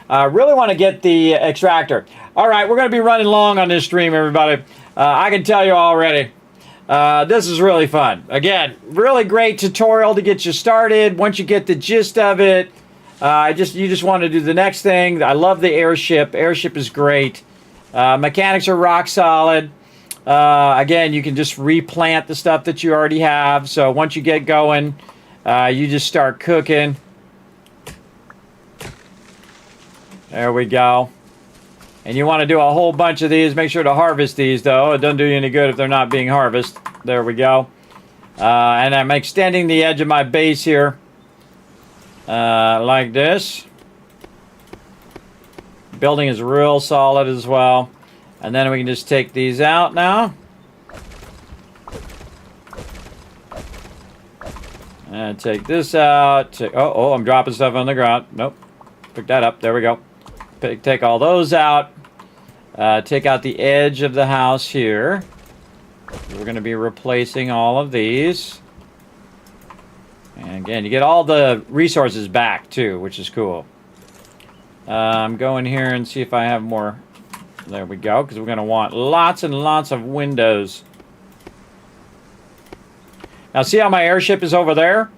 Really want to get the extractor. All right, we're going to be running long on this stream, everybody. I can tell you already. This is really fun. Again, really great tutorial to get you started. Once you get the gist of it, you just want to do the next thing. I love the airship. Airship is great. Mechanics are rock solid. Again, you can just replant the stuff that you already have. So once you get going, you just start cooking. There we go. And you want to do a whole bunch of these. Make sure to harvest these, though. It doesn't do you any good if they're not being harvested. There we go. And I'm extending the edge of my base here. Like this. Building is real solid as well. And then we can just take these out now. And take this out. Oh, I'm dropping stuff on the ground. Nope. Pick that up. There we go. Take all those out. Take out the edge of the house here. We're going to be replacing all of these. And again, you get all the resources back too, which is cool. Go in here and see if I have more. There we go, because we're going to want lots and lots of windows. Now, see how my airship is over there?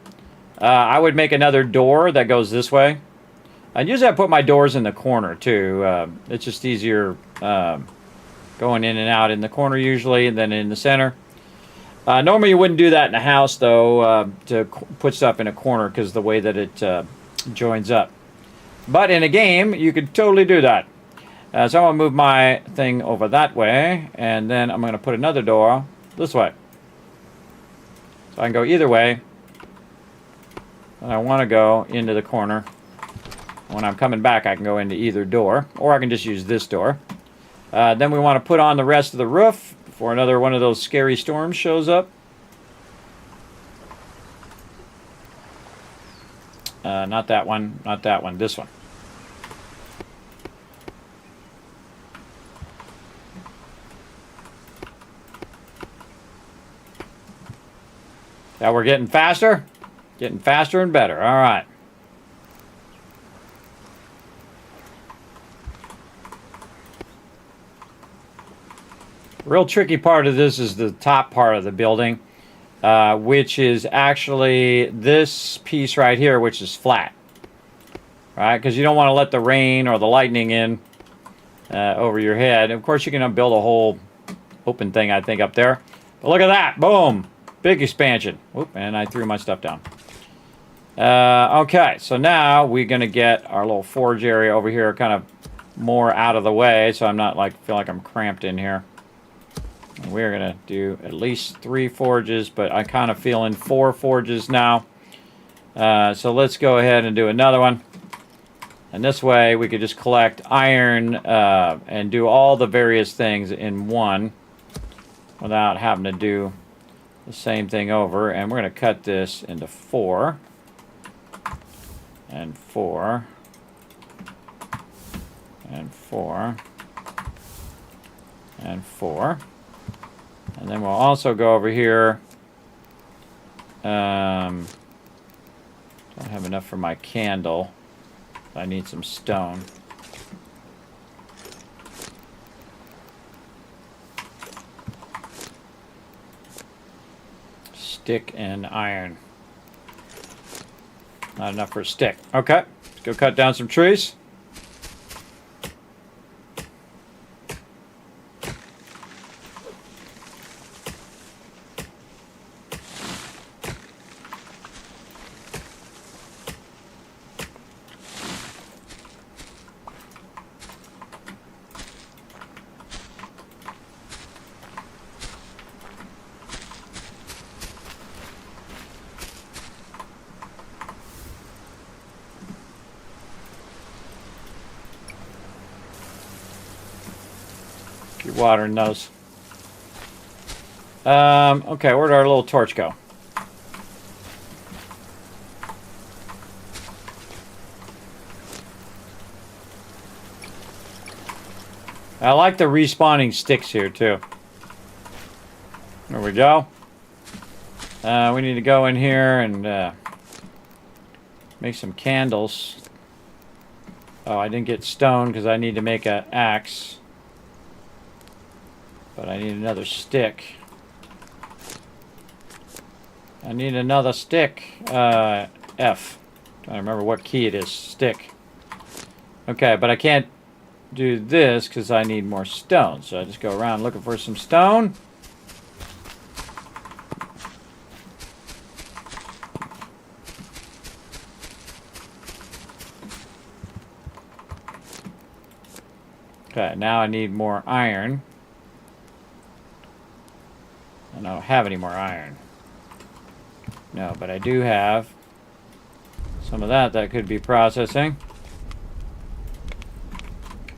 I would make another door that goes this way. And usually I put my doors in the corner, too. It's just easier going in and out in the corner, usually, and then in the center. Normally, you wouldn't do that in a house, though, to put stuff in a corner, because the way that it joins up. But in a game, you could totally do that. So I'm going to move my thing over that way, and then I'm going to put another door this way. So I can go either way. And I want to go into the corner. When I'm coming back, I can go into either door, or I can just use this door. Then we want to put on the rest of the roof before another one of those scary storms shows up. Not that one, not that one, this one. Now we're getting faster and better. All right. Real tricky part of this is the top part of the building, which is actually this piece right here, which is flat. Right? Because you don't want to let the rain or the lightning in over your head. Of course, you can build a whole open thing, I think, up there. But look at that. Boom. Big expansion. Oop, and I threw my stuff down. Okay, so now we're going to get our little forge area over here kind of more out of the way, so I'm not feel like I'm cramped in here. And we're going to do at least 3 forges, but I'm kind of feeling 4 forges now. So let's go ahead and do another one. And this way we could just collect iron and do all the various things in one without having to do the same thing over. And we're going to cut this into 4 and 4 and 4 and 4. And then we'll also go over here. Don't have enough for my candle. I need some stone. Stick and iron. Not enough for a stick. Okay, let's go cut down some trees. Keep watering those. Okay, where'd our little torch go? I like the respawning sticks here, too. There we go. We need to go in here and make some candles. Oh, I didn't get stone because I need to make an axe. But I need another stick. I need another stick. F. Trying to remember what key it is. Stick. Okay, but I can't do this because I need more stone. So I just go around looking for some stone. Okay, now I need more iron. I don't have any more iron. No, but I do have some of that could be processing.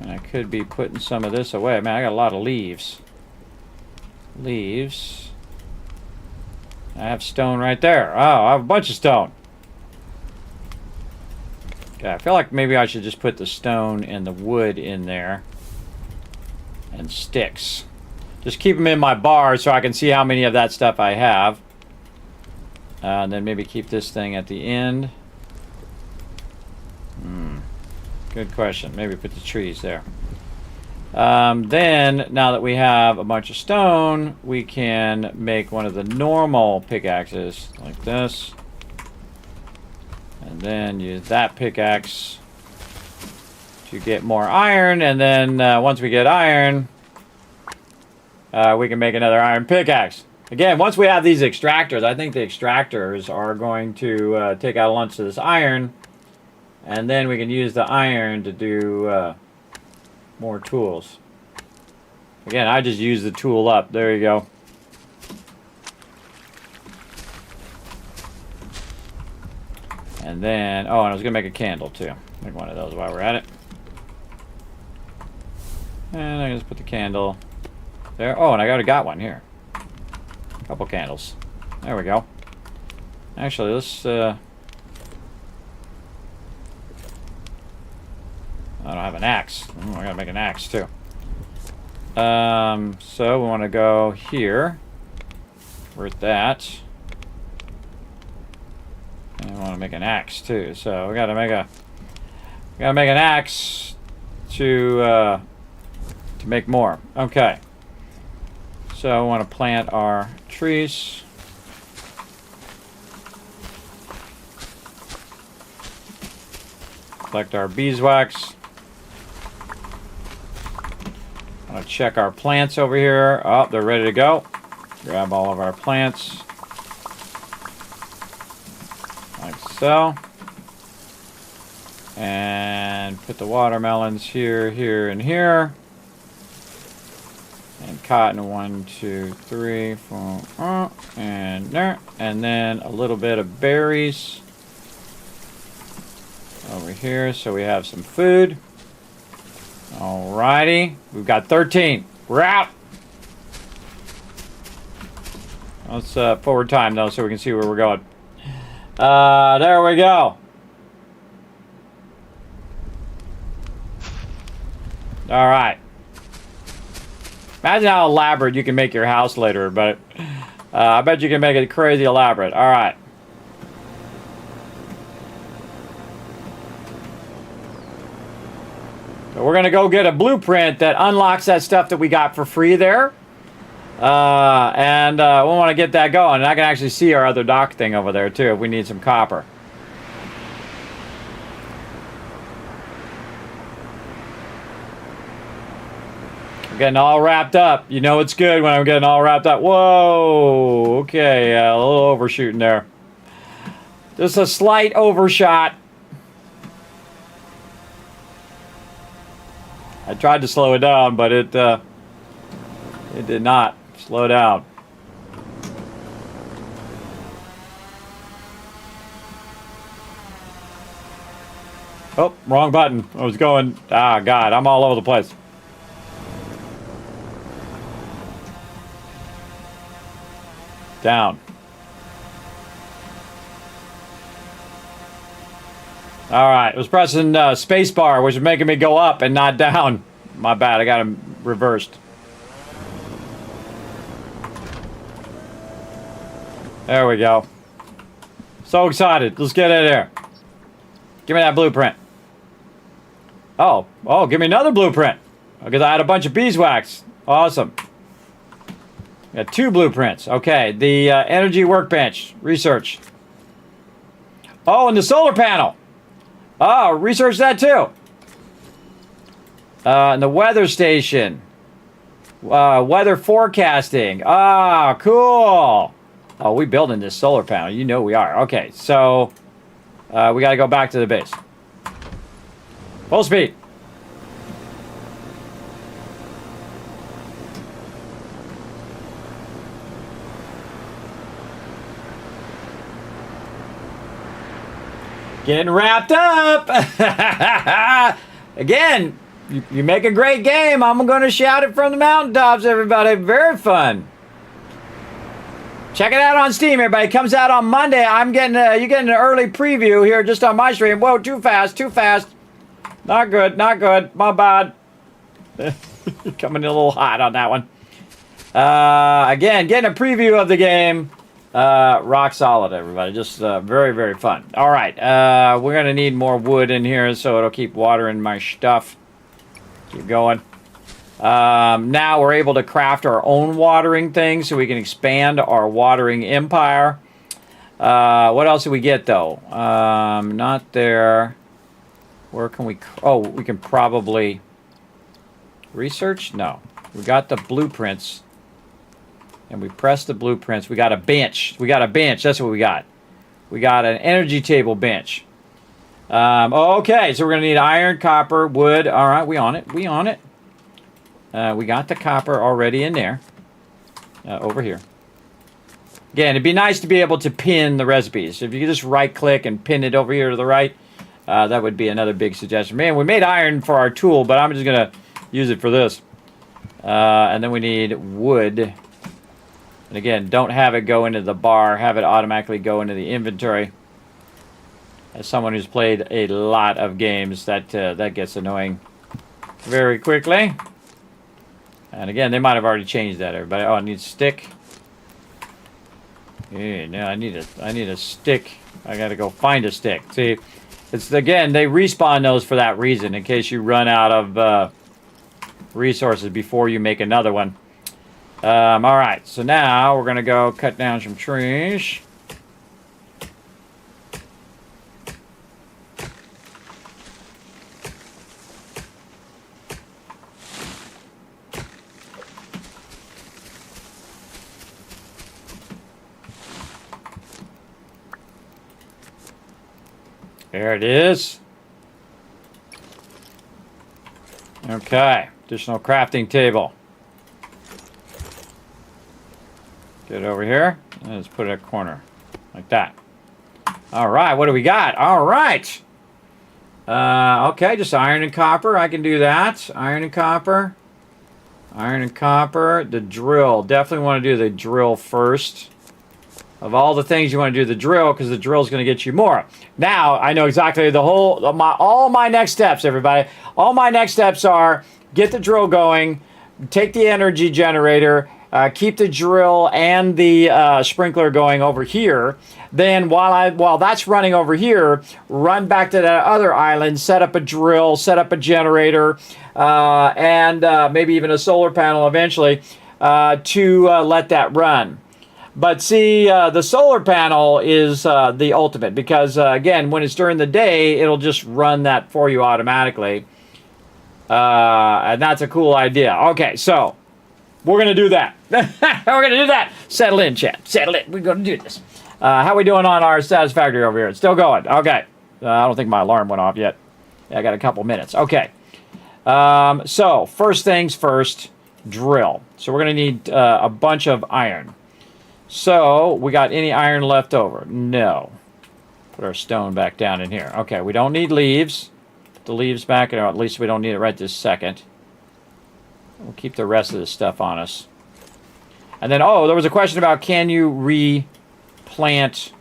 And I could be putting some of this away. Man, I got a lot of leaves. Leaves. I have stone right there. Oh, I have a bunch of stone. Okay, I feel like maybe I should just put the stone and the wood in there. And sticks. Just keep them in my bar so I can see how many of that stuff I have. And then maybe keep this thing at the end. Good question. Maybe put the trees there. Then, now that we have a bunch of stone, we can make one of the normal pickaxes, like this. And then use that pickaxe to get more iron. And then, once we get iron, we can make another iron pickaxe. Again, once we have these extractors, I think the extractors are going to take out a lunch of this iron. And then we can use the iron to do more tools. Again, I just use the tool up. There you go. And then, oh, and I was going to make a candle too. Make one of those while we're at it. And I just put the candle there. Oh, and I already got one here. A couple candles. There we go. Actually, let's... I don't have an axe. Ooh, I gotta make an axe too. So we want to go here. Where's that? And I want to make an axe too. So we gotta make an axe to make more. Okay. So I want to plant our trees. Collect our beeswax. I'm going to check our plants over here. Oh, they're ready to go. Grab all of our plants. Like so. And put the watermelons here, here, and here. And cotton, 1, 2, 3, 4, and there. And then a little bit of berries over here, so we have some food. Alrighty, we've got 13. We're out. Let's forward time though, so we can see where we're going. There we go. All right. Imagine how elaborate you can make your house later, but I bet you can make it crazy elaborate. All right. So we're going to go get a blueprint that unlocks that stuff that we got for free there. And we want to get that going. And I can actually see our other dock thing over there, too, if we need some copper. I'm getting all wrapped up. You know it's good when I'm getting all wrapped up. Whoa. Okay, a little overshooting there. Just a slight overshot. I tried to slow it down, but it did not slow down. Oh, wrong button. I was going... Ah, God, I'm all over the place. Down. All right, it was pressing spacebar, which was making me go up and not down. My bad, I got him reversed. There we go. So excited. Let's get in there. Give me that blueprint. Oh, give me another blueprint. Because I had a bunch of beeswax. Awesome. Got 2 blueprints. Okay, the energy workbench. Research. Oh, and the solar panel. Oh, research that too. And the weather station. Weather forecasting. Ah, cool. Oh, we building this solar panel. You know we are. Okay, so we got to go back to the base. Full speed. Getting wrapped up. Again, you make a great game. I'm going to shout it from the mountaintops, everybody. Very fun. Check it out on Steam, everybody. It comes out on Monday. I'm getting you're getting an early preview here just on my stream. Whoa, too fast, too fast. Not good, not good. My bad. Coming in a little hot on that one. Again, getting a preview of the game Rock solid, everybody. Just very, very fun. All right. We're going to need more wood in here, so it'll keep watering my stuff. Keep going. Now we're able to craft our own watering thing, so we can expand our watering empire. What else do we get, though? Not there. Where can we... Oh, we can probably... Research? No. We got the blueprints. And we press the blueprints. We got a bench. We got a bench. That's what we got. We got an energy table bench. Okay, so we're going to need iron, copper, wood. All right, we on it. We on it. We got the copper already in there. Over here. Again, it'd be nice to be able to pin the recipes. If you could just right-click and pin it over here to the right, that would be another big suggestion. Man, we made iron for our tool, but I'm just going to use it for this. And then we need wood. And again, don't have it go into the bar. Have it automatically go into the inventory. As someone who's played a lot of games, that gets annoying very quickly. And again, they might have already changed that, everybody. Oh, I need a stick. Yeah, no, I need a stick. I gotta go find a stick. See, it's again, they respawn those for that reason, in case you run out of resources before you make another one. All right, so now we're gonna go cut down some trees. There it is. Okay, additional crafting table. Get it over here, and let's put it in a corner, like that. All right, what do we got? All right. Okay, just iron and copper. I can do that. Iron and copper. Iron and copper. The drill. Definitely want to do the drill first. Of all the things you want to do, the drill, because the drill is going to get you more. Now, I know exactly all my next steps, everybody. All my next steps are get the drill going, take the energy generator, keep the drill and the sprinkler going over here. Then while that's running over here, run back to that other island, set up a drill, set up a generator, and maybe even a solar panel eventually to let that run. But see, the solar panel is the ultimate because, again, when it's during the day, it'll just run that for you automatically. And that's a cool idea. Okay, so we're going to do that. We're going to do that. Settle in, chat. Settle in. We're going to do this. How we doing on our satisfactory over here? It's still going. Okay. I don't think my alarm went off yet. Yeah, I got a couple minutes. Okay. So, first things first, drill. So we're going to need a bunch of iron. So, we got any iron left over? No. Put our stone back down in here. Okay, we don't need leaves. Put the leaves back, or at least we don't need it right this second. We'll keep the rest of this stuff on us. And then, oh, there was a question about can you replant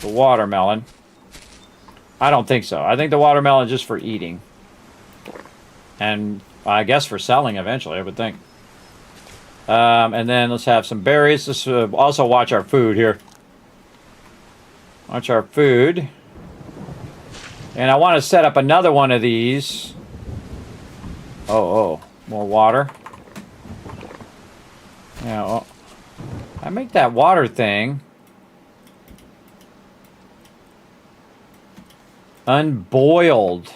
the watermelon? I don't think so. I think the watermelon is just for eating. And I guess for selling eventually, I would think. And then let's have some berries. Let's also watch our food here. Watch our food. And I want to set up another one of these. Oh, more water. Yeah, well, I make that water thing unboiled.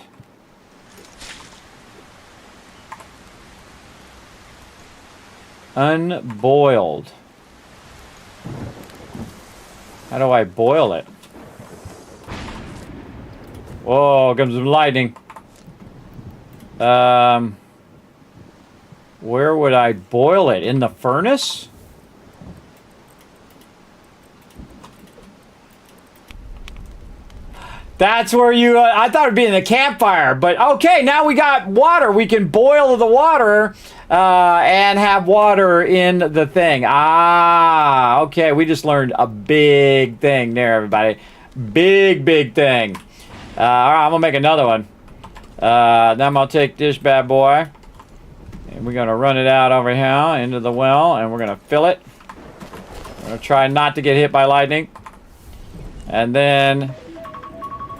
Unboiled. How do I boil it? Whoa, comes some lightning. Where would I boil it? In the furnace? That's where you... I thought it would be in the campfire, but okay, now we got water. We can boil the water and have water in the thing. Ah, okay, we just learned a big thing there, everybody. Big thing. All right, I'm going to make another one. Then I'm going to take this bad boy, and we're going to run it out over here into the well, and we're going to fill it. gonna try not to get hit by lightning. And then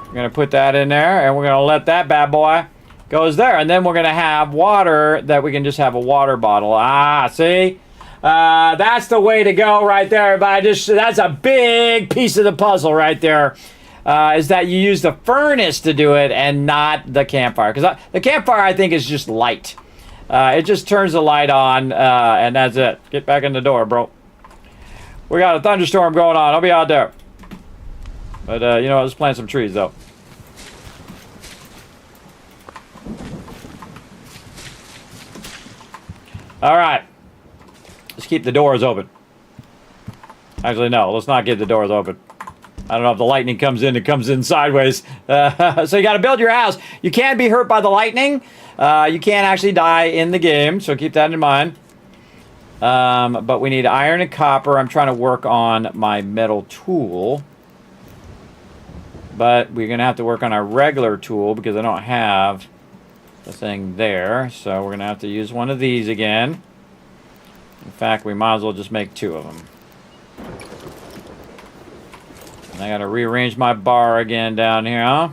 we're gonna put that in there, and we're gonna let that bad boy goes there. And then we're gonna have water that we can just have a water bottle. Ah, see? That's the way to go right there, everybody. That's a big piece of the puzzle right there. Is that you use the furnace to do it and not the campfire. Because the campfire, I think, is just light. It just turns the light on, and that's it. Get back in the door, bro. We got a thunderstorm going on. I'll be out there. But, you know what? Let's plant some trees, though. All right. Let's keep the doors open. Actually, no. Let's not keep the doors open. I don't know if the lightning comes in, it comes in sideways. So you got to build your house. You can't be hurt by the lightning. You can't actually die in the game, so keep that in mind. But we need iron and copper. I'm trying to work on my metal tool. But we're going to have to work on our regular tool because I don't have the thing there. So we're going to have to use one of these again. In fact, we might as well just make 2 of them. And I gotta rearrange my bar again down here, huh?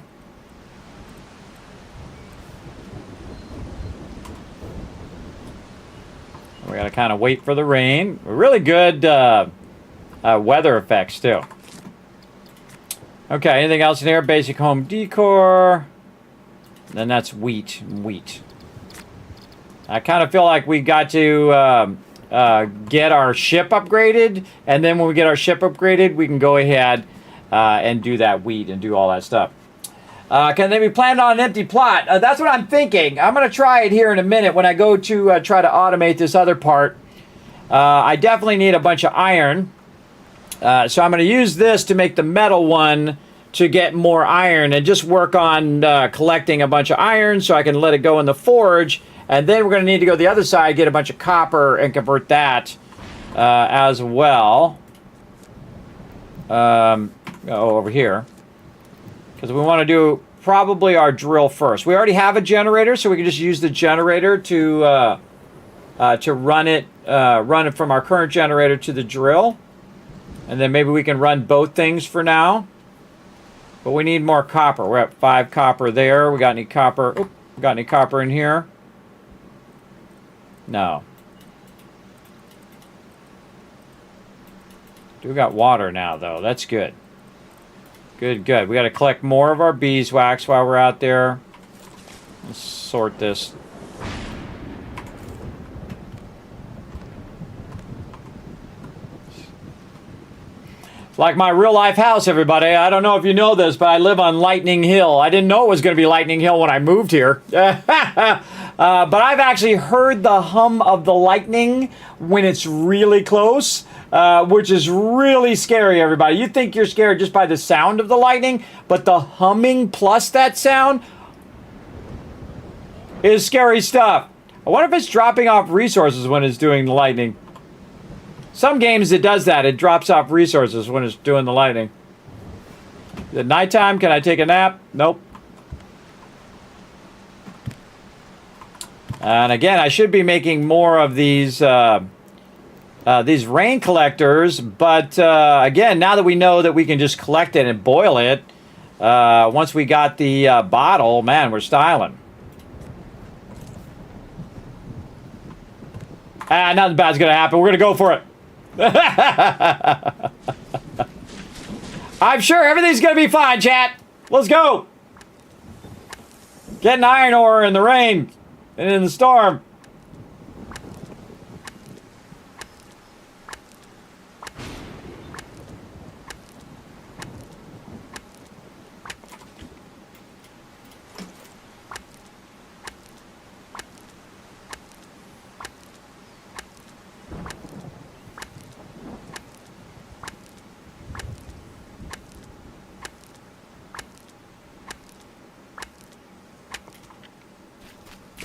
We gotta kind of wait for the rain. Really good weather effects, too. Okay, anything else in here? Basic home decor. Then that's wheat. I kind of feel like we got to get our ship upgraded. And then when we get our ship upgraded, we can go ahead and do that wheat and do all that stuff. Can they be planted on an empty plot? That's what I'm thinking. I'm going to try it here in a minute when I go to try to automate this other part. I definitely need a bunch of iron. So I'm going to use this to make the metal one to get more iron and just work on collecting a bunch of iron so I can let it go in the forge. And then we're going to need to go to the other side, get a bunch of copper and convert that as well. Over here. Because we want to do probably our drill first. We already have a generator, so we can just use the generator to run it from our current generator to the drill. And then maybe we can run both things for now. But we need more copper. We're at 5 copper there. We got any copper? Oop, got any copper in here? No. We got water now, though. That's good. Good. We got to collect more of our beeswax while we're out there. Let's sort this. Like my real life house, everybody. I don't know if you know this, but I live on Lightning Hill. I didn't know it was going to be Lightning Hill when I moved here. But I've actually heard the hum of the lightning when it's really close, which is really scary, everybody. You think you're scared just by the sound of the lightning, but the humming plus that sound is scary stuff. I wonder if it's dropping off resources when it's doing the lightning. Some games it does that. It drops off resources when it's doing the lightning. At nighttime, can I take a nap? Nope. And again, I should be making more of these rain collectors. But again, now that we know that we can just collect it and boil it, once we got the bottle, man, we're styling. Nothing bad's going to happen. We're going to go for it. I'm sure everything's gonna be fine, chat. Let's go. Getting iron ore in the rain and in the storm.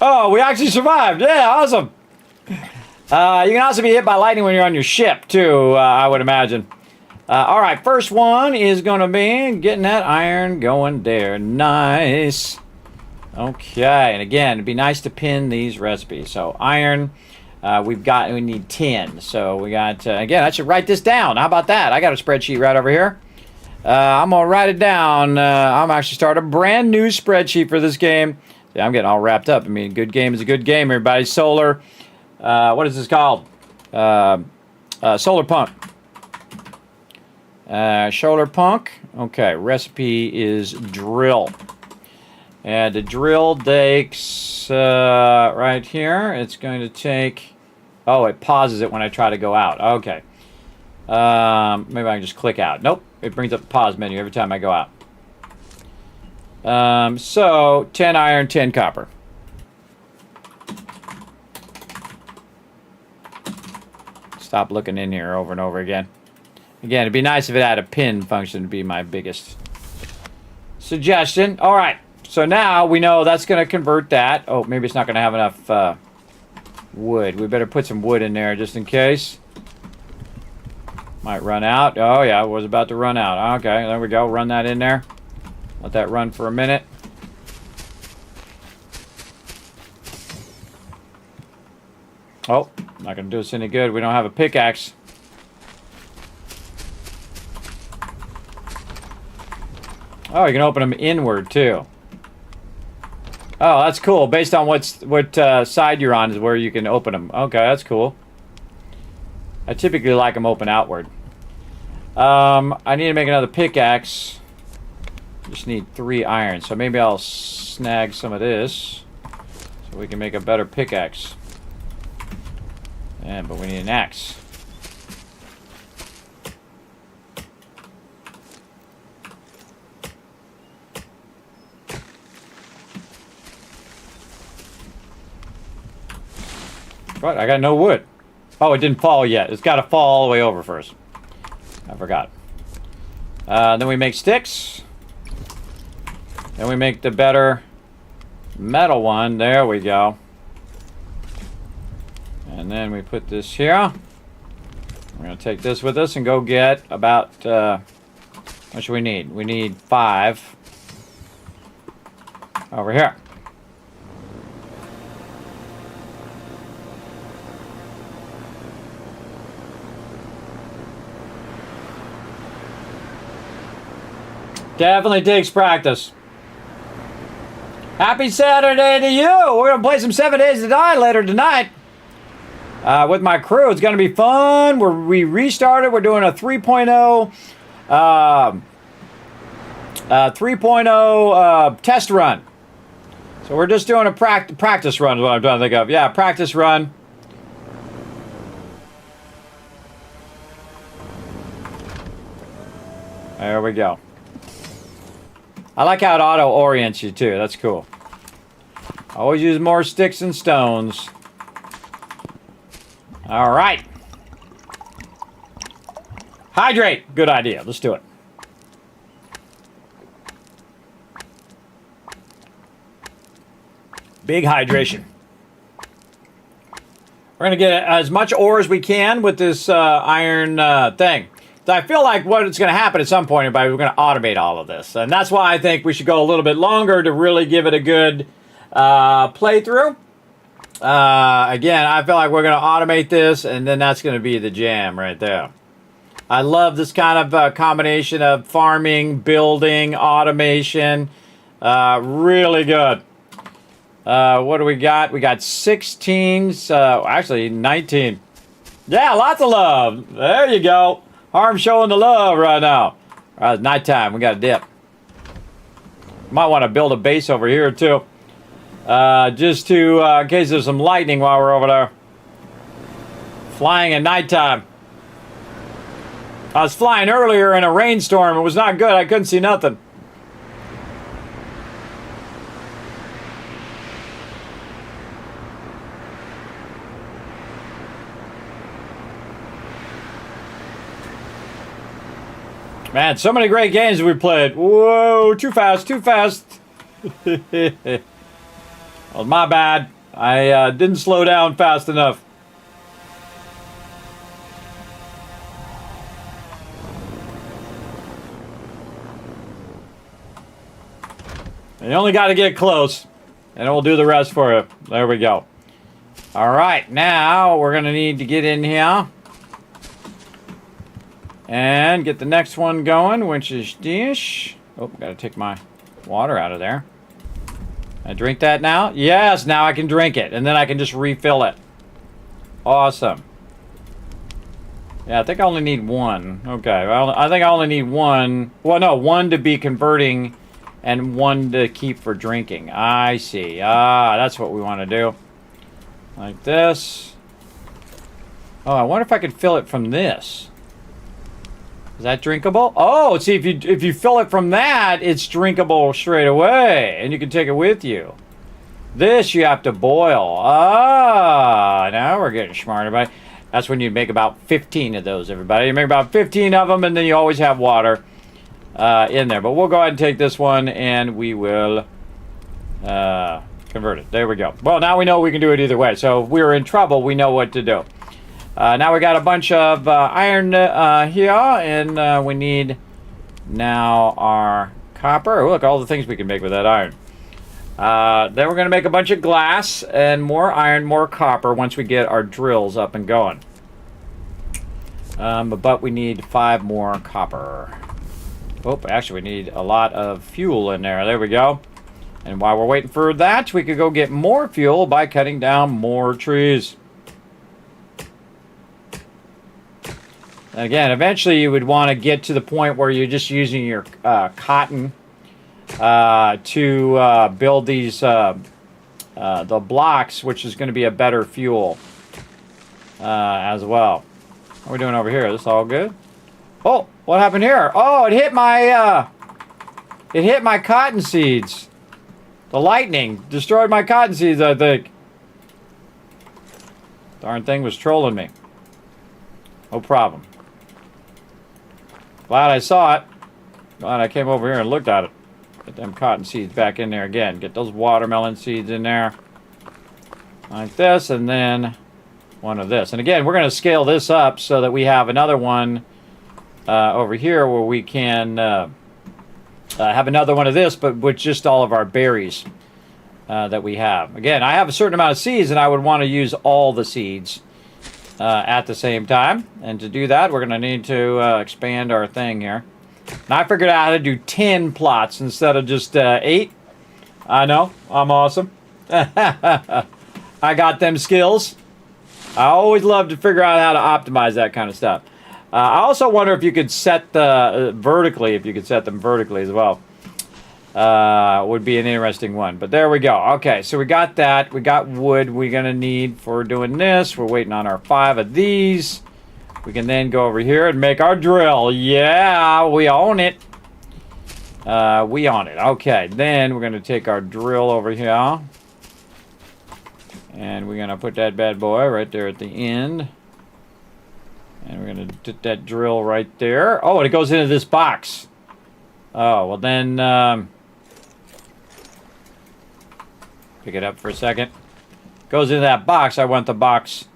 Oh, we actually survived. Yeah, awesome. You can also be hit by lightning when you're on your ship, too, I would imagine. All right, first one is going to be getting that iron going there. Nice. Okay, and again, it'd be nice to pin these recipes. So iron, We need 10. So we got, again, I should write this down. How about that? I got a spreadsheet right over here. I'm going to write it down. I'm actually start a brand new spreadsheet for this game. See, I'm getting all wrapped up. I mean, good game is a good game, everybody. Solar. What is this called? Solarpunk. Solarpunk. Okay, recipe is drill. And the drill takes, right here, it's going to take, oh, it pauses it when I try to go out. Okay. Maybe I can just click out. Nope, it brings up the pause menu every time I go out. So, 10 iron, 10 copper. Stop looking in here over and over again. Again, it'd be nice if it had a pin function to be my biggest suggestion. All right. So now we know that's going to convert that. Oh, maybe it's not going to have enough wood. We better put some wood in there just in case. Might run out. Oh, yeah, it was about to run out. Okay, there we go. Run that in there. Let that run for a minute. Oh, not going to do us any good. We don't have a pickaxe. Oh, you can open them inward, too. Oh, that's cool. Based on what side you're on is where you can open them. Okay, that's cool. I typically like them open outward. I need to make another pickaxe. Just need 3 iron. So maybe I'll snag some of this so we can make a better pickaxe. Yeah, but we need an axe. What? I got no wood. Oh, it didn't fall yet. It's got to fall all the way over first. I forgot. Then we make sticks. Then we make the better metal one. There we go. And then we put this here. We're going to take this with us and go get about... what should we need? We need 5 over here. Definitely takes practice. Happy Saturday to you. We're going to play some 7 Days to Die later tonight. With my crew. It's going to be fun. We restarted. We're doing a 3.0 test run. So we're just doing a practice run is what I'm trying to think of. Yeah, practice run. There we go. I like how it auto-orients you, too. That's cool. Always use more sticks and stones. All right. Hydrate. Good idea. Let's do it. Big hydration. We're going to get as much ore as we can with this iron thing. So I feel like what's going to happen at some point, everybody, we're going to automate all of this. And that's why I think we should go a little bit longer to really give it a good playthrough. Again, I feel like we're going to automate this, and then that's going to be the jam right there. I love this kind of combination of farming, building, automation. Really good. What do we got? We got 16, actually 19. Yeah, lots of love. There you go. Harm showing the love right now. All right, it's nighttime. We got to dip. Might want to build a base over here, too. Just to, in case there's some lightning while we're over there. Flying at nighttime. I was flying earlier in a rainstorm. It was not good. I couldn't see nothing. Man, so many great games we played. Whoa, too fast, too fast. Well, my bad. I didn't slow down fast enough. You only got to get close, and we'll do the rest for you. There we go. All All right, now we're going to need to get in here and get the next one going, which is this. Oh, got to take my water out of there. I drink that now? Yes, now I can drink it, and then I can just refill it. Awesome. Yeah, I think I only need one. Okay, well, I think I only need one. Well, no, one to be converting and one to keep for drinking. I see. Ah, that's what we want to do. Like this. Oh, I wonder if I could fill it from this. Is that drinkable? Oh, see, if you fill it from that, it's drinkable straight away, and you can take it with you. This you have to boil. Ah, now we're getting smart about it. That's when you make about 15 of those, everybody. You make about 15 of them, and then you always have water in there. But we'll go ahead and take this one, and we will convert it. There we go. Well, now we know we can do it either way. So if we were in trouble, we know what to do. Now we got a bunch of iron here, and we need now our copper. Oh, look, all the things we can make with that iron. Then we're going to make a bunch of glass and more iron, more copper once we get our drills up and going. But we need 5 more copper. Oh, actually we need a lot of fuel in there. There we go. And while we're waiting for that, we could go get more fuel by cutting down more trees. Again, eventually you would want to get to the point where you're just using your cotton to build these the blocks, which is going to be a better fuel as well. What are we doing over here? Is this all good? Oh, what happened here? Oh, it hit my cotton seeds. The lightning destroyed my cotton seeds, I think. Darn thing was trolling me. No problem. Glad I saw it. Glad I came over here and looked at it. Get them cotton seeds back in there again. Get those watermelon seeds in there. Like this, and then one of this. And again, we're going to scale this up so that we have another one over here where we can have another one of this, but with just all of our berries that we have. Again, I have a certain amount of seeds, and I would want to use all the seeds at the same time. And to do that, we're going to need to expand our thing here. And I figured out how to do 10 plots instead of just 8. I know, I'm awesome. I got them skills. I always love to figure out how to optimize that kind of stuff. I also wonder if you could set the vertically, if you could set them vertically as well. Would be an interesting one. But there we go. Okay, so we got that. We got wood we're going to need for doing this. We're waiting on our 5 of these. We can then go over here and make our drill. Yeah, we own it. We own it. Okay, then we're going to take our drill over here. And we're going to put that bad boy right there at the end. And we're going to put that drill right there. Oh, and it goes into this box. Oh, well then... pick it up for a second. Goes into that box. I want the box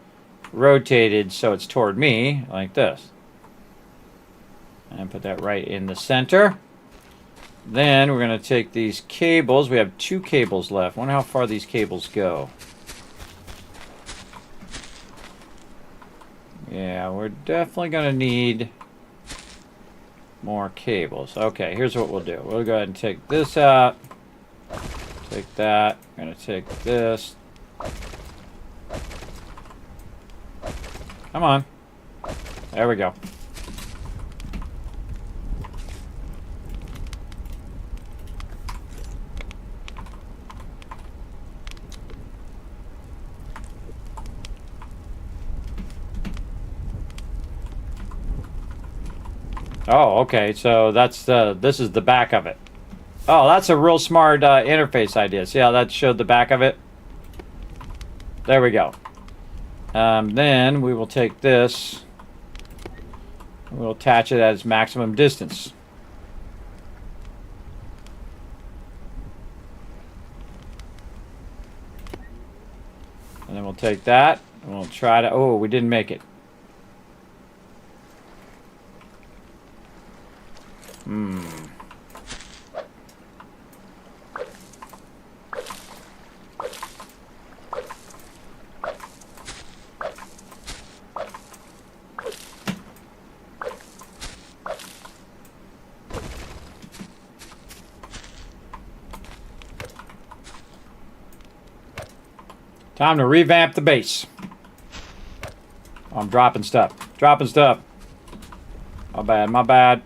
rotated so it's toward me, like this. And put that right in the center. Then we're going to take these cables. We have 2 cables left. Wonder how far these cables go. Yeah, we're definitely going to need more cables. Okay, here's what we'll do. We'll go ahead and take this out. Take that. I'm going to take this. Come on. There we go. Oh, okay. So that's this is the back of it. Oh, that's a real smart interface idea. See how that showed the back of it? There we go. Then we will take this. We'll attach it at its maximum distance. And then we'll take that and we'll try to... Oh, we didn't make it. Time to revamp the base. Oh, I'm dropping stuff. Dropping stuff. My bad, my bad.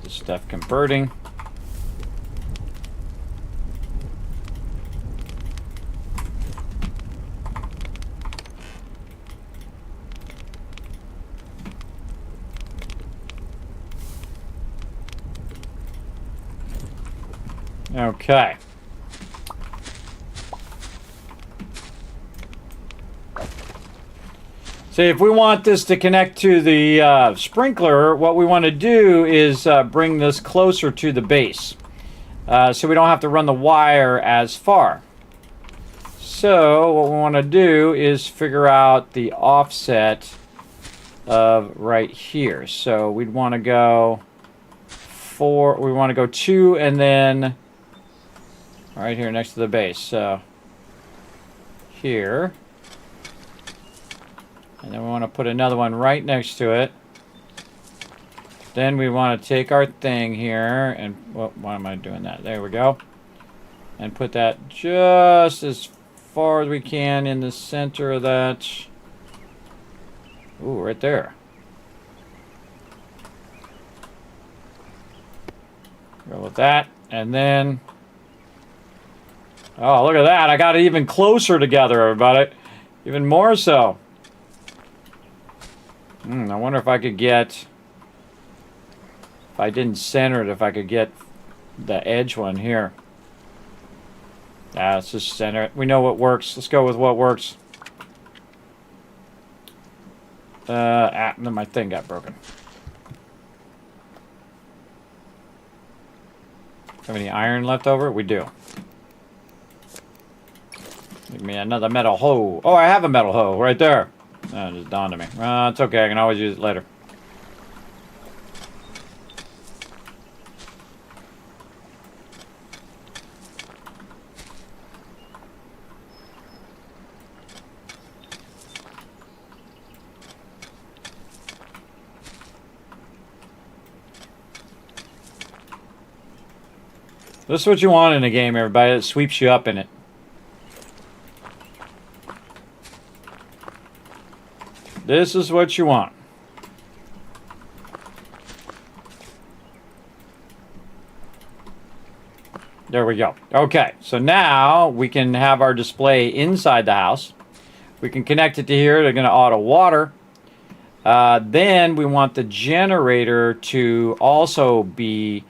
This stuff converting. Okay. See, if we want this to connect to the sprinkler, what we want to do is bring this closer to the base. So we don't have to run the wire as far. So what we want to do is figure out the offset of right here. So we'd want to go 4, we want to go 2 and then right here next to the base. So here. And then we want to put another one right next to it. Then we want to take our thing here and, well, why am I doing that? There we go. And put that just as far as we can in the center of that. Ooh, right there. Go with that. And then, oh, look at that. I got it even closer together, everybody. Even more so. I wonder if I could get, if I didn't center it, if I could get the edge one here. Let's just center it. We know what works. Let's go with what works. Then my thing got broken. Have any iron left over? We do. Give me another metal hoe. Oh, I have a metal hoe right there. It just dawned on me. It's okay. I can always use it later. This is what you want in a game, everybody. It sweeps you up in it. This is what you want. There we go. Okay, so now we can have our display inside the house. We can connect it to here. They're going to auto water. Then we want the generator to also be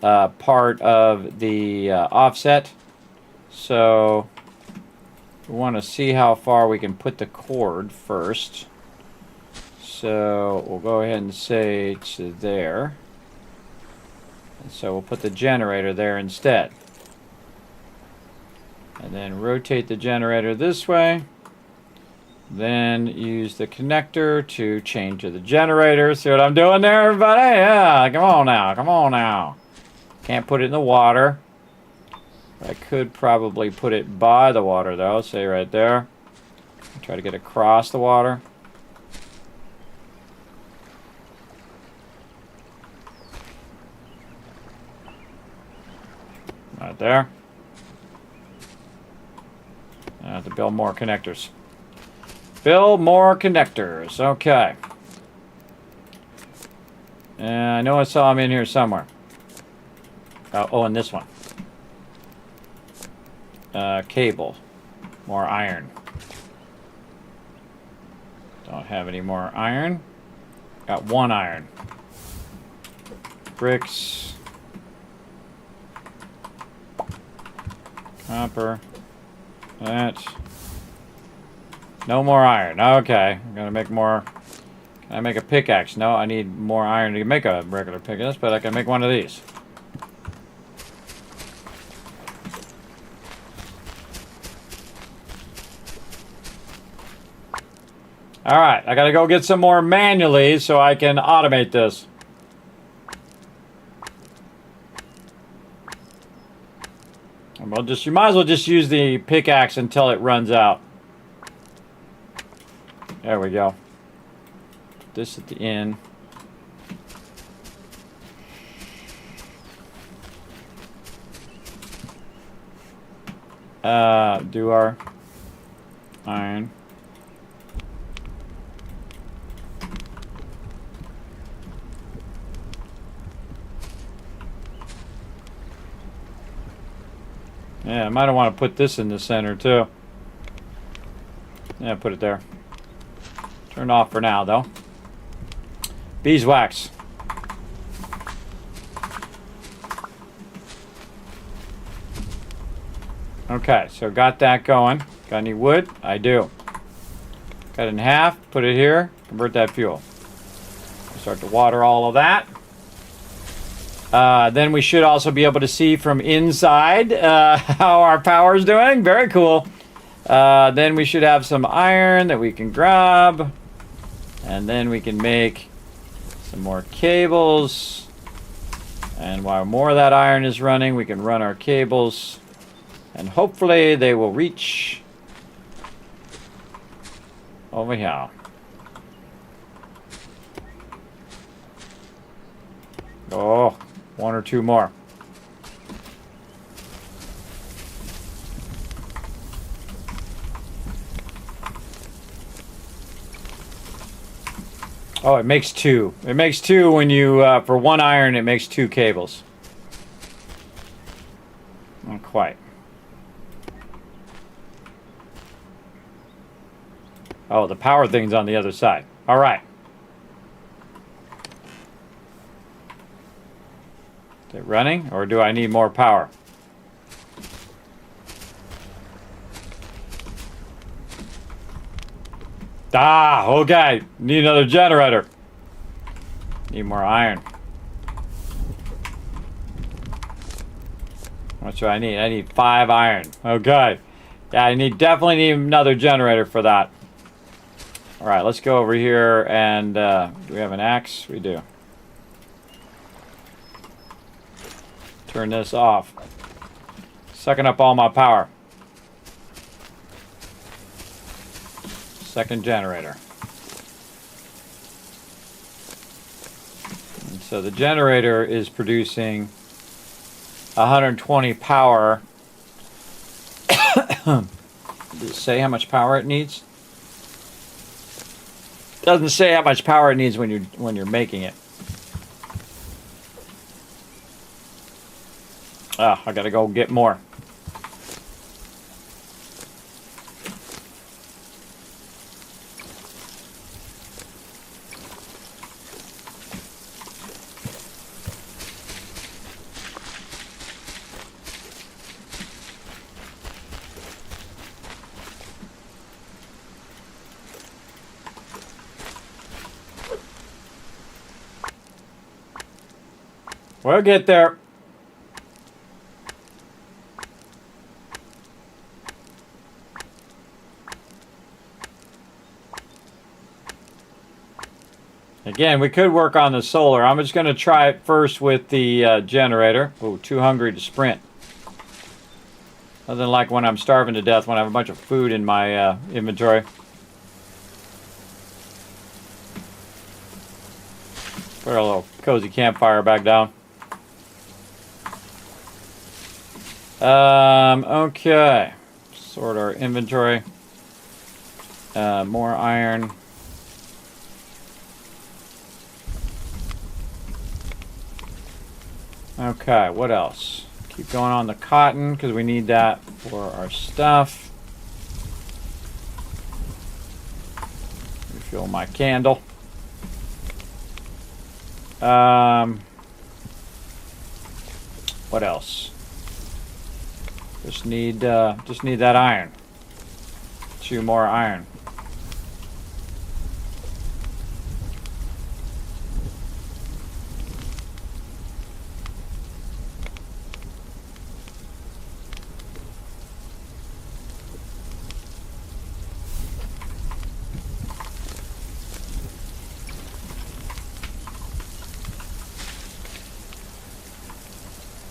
part of the offset. So we want to see how far we can put the cord first. So we'll go ahead and say to there. And so we'll put the generator there instead. And then rotate the generator this way. Then use the connector to change to the generator. See what I'm doing there, everybody? Yeah, come on now, come on now. Can't put it in the water. I could probably put it by the water though, say right there. Try to get across the water. Right there. I have to build more connectors. Build more connectors. Okay. I know I saw them in here somewhere. Oh, and this one. Cable. More iron. Don't have any more iron. Got 1 iron. Bricks. Copper. That. No more iron. Okay. I'm gonna make more. Can I make a pickaxe? No, I need more iron to make a regular pickaxe, but I can make one of these. Alright, I gotta go get some more manually so I can automate this. Well, you might as well just use the pickaxe until it runs out. There we go. Put this at the end. do our iron. Yeah, I might want to put this in the center too. Yeah, put it there. Turn off for now though. Beeswax. Okay, so got that going. Got any wood? I do. Cut it in half, put it here, convert that fuel. Start to water all of that. Then we should also be able to see from inside how our power is doing. Very cool. Then we should have some iron that we can grab. And then we can make some more cables. And while more of that iron is running, we can run our cables. And hopefully they will reach over here. Oh, one or two more. Oh, it makes two. It makes two when you, for one iron, it makes two cables. Not quite. Oh, the power thing's on the other side. All right. Is it running, or do I need more power? Ah, okay. Need another generator. Need more iron. How much do I need? I need 5 iron. Okay. Yeah, I definitely need another generator for that. All right, let's go over here and do we have an axe? We do. Turn this off. Sucking up all my power. Second generator. And so the generator is producing 120 power. Does it say how much power it needs? Doesn't say how much power it needs when you're making it. Ah, I gotta go get more. We'll get there. Again, we could work on the solar. I'm just going to try it first with the generator. Oh, too hungry to sprint. Nothing like when I'm starving to death when I have a bunch of food in my inventory. Put our little cozy campfire back down. Okay. Sort our inventory. More iron. Okay, what else? Keep going on the cotton because we need that for our stuff. Refill my candle. What else? Just need that iron. 2 more iron.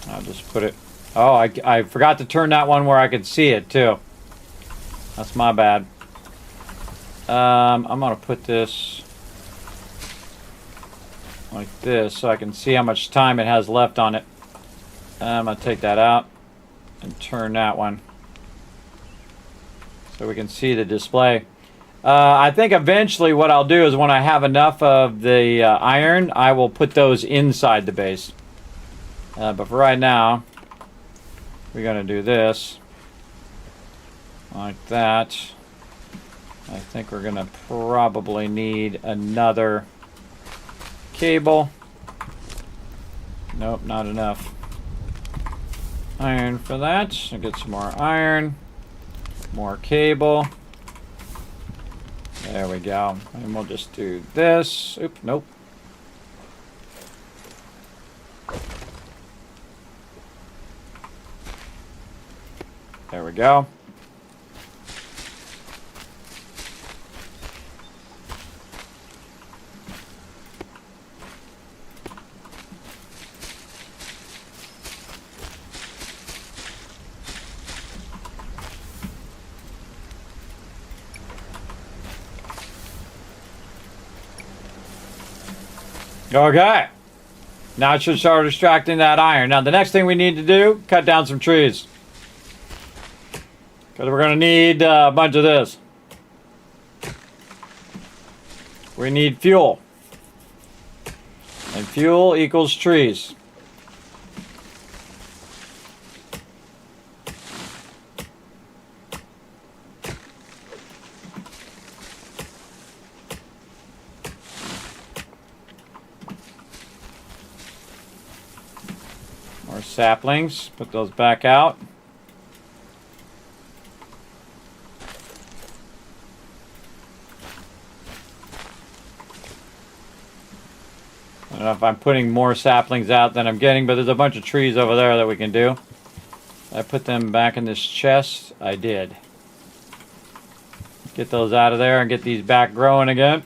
I'll just put it. Oh, I forgot to turn that one where I could see it too. That's my bad. I'm gonna put this like this so I can see how much time it has left on it. I'm gonna take that out and turn that one. so we can see the display. I think eventually what I'll do is when I have enough of the iron, I will put those inside the base. But for right now, we're going to do this. Like that. I think we're going to probably need another cable. Nope, not enough iron for that. I'll get some more iron. More cable. There we go. And we'll just do this. Oop, nope. There we go. Okay. Now it should start extracting that iron. Now the next thing we need to do, cut down some trees. Because we're going to need a bunch of this. We need fuel. And fuel equals trees. More saplings. Put those back out. I don't know if I'm putting more saplings out than I'm getting, but there's a bunch of trees over there that we can do. I put them back in this chest. I did. Get those out of there and get these back growing again.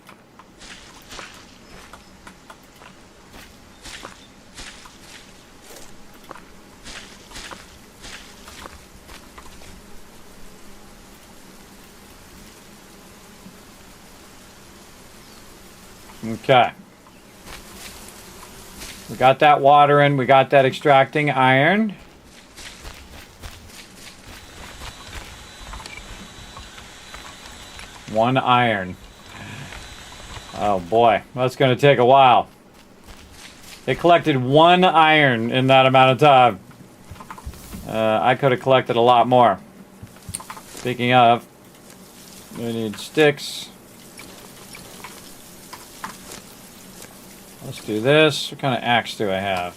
Okay. We got that water in. We got that extracting iron. One iron. Oh boy, that's going to take a while. It collected one iron in that amount of time. I could have collected a lot more. Speaking of, we need sticks. Let's do this. What kind of axe do I have?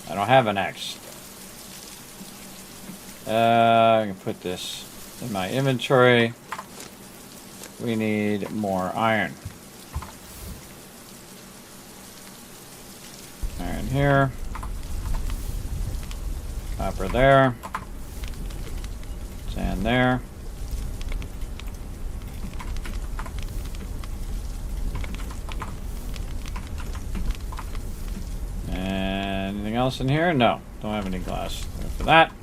I don't have an axe. I can put this in my inventory. We need more iron. Iron here. Copper there. Sand there. Anything else in here? No, don't have any glass for that.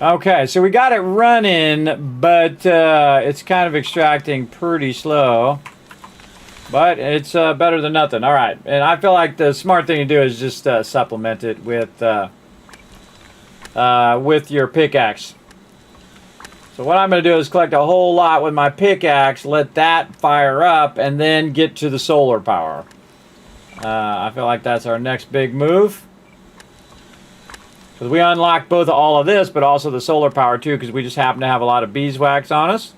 Okay, so we got it running, but it's kind of extracting pretty slow. But it's better than nothing. All right, and I feel like the smart thing to do is just supplement it with your pickaxe. So what I'm going to do is collect a whole lot with my pickaxe, let that fire up, and then get to the solar power. I feel like that's our next big move. Because we unlocked both all of this, but also the solar power too, because we just happen to have a lot of beeswax on us.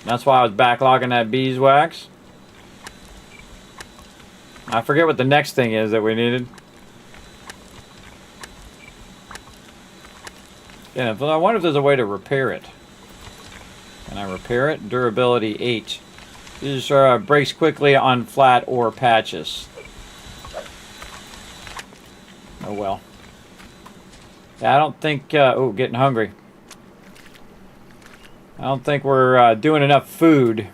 That's why I was backlogging that beeswax. I forget what the next thing is that we needed. Yeah, but I wonder if there's a way to repair it. Can I repair it? Durability 8. This breaks quickly on flat ore patches. Oh well. Yeah, I don't think... oh, getting hungry. I don't think we're doing enough food.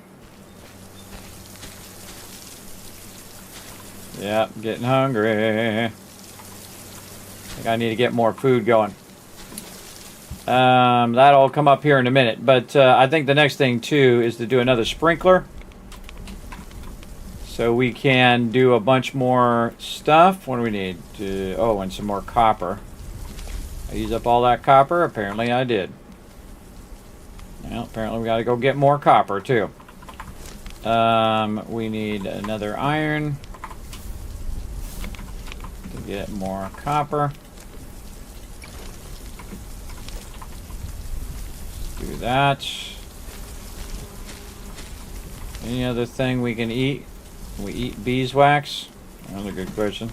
Yeah, getting hungry. I think I need to get more food going. That'll come up here in a minute. But I think the next thing, too, is to do another sprinkler. So we can do a bunch more stuff. What do we need? Oh, and some more copper. I used up all that copper? Apparently I did. Well, apparently we got to go get more copper too. We need another iron to get more copper. Do that. Any other thing we can eat? We eat beeswax? That's a good question.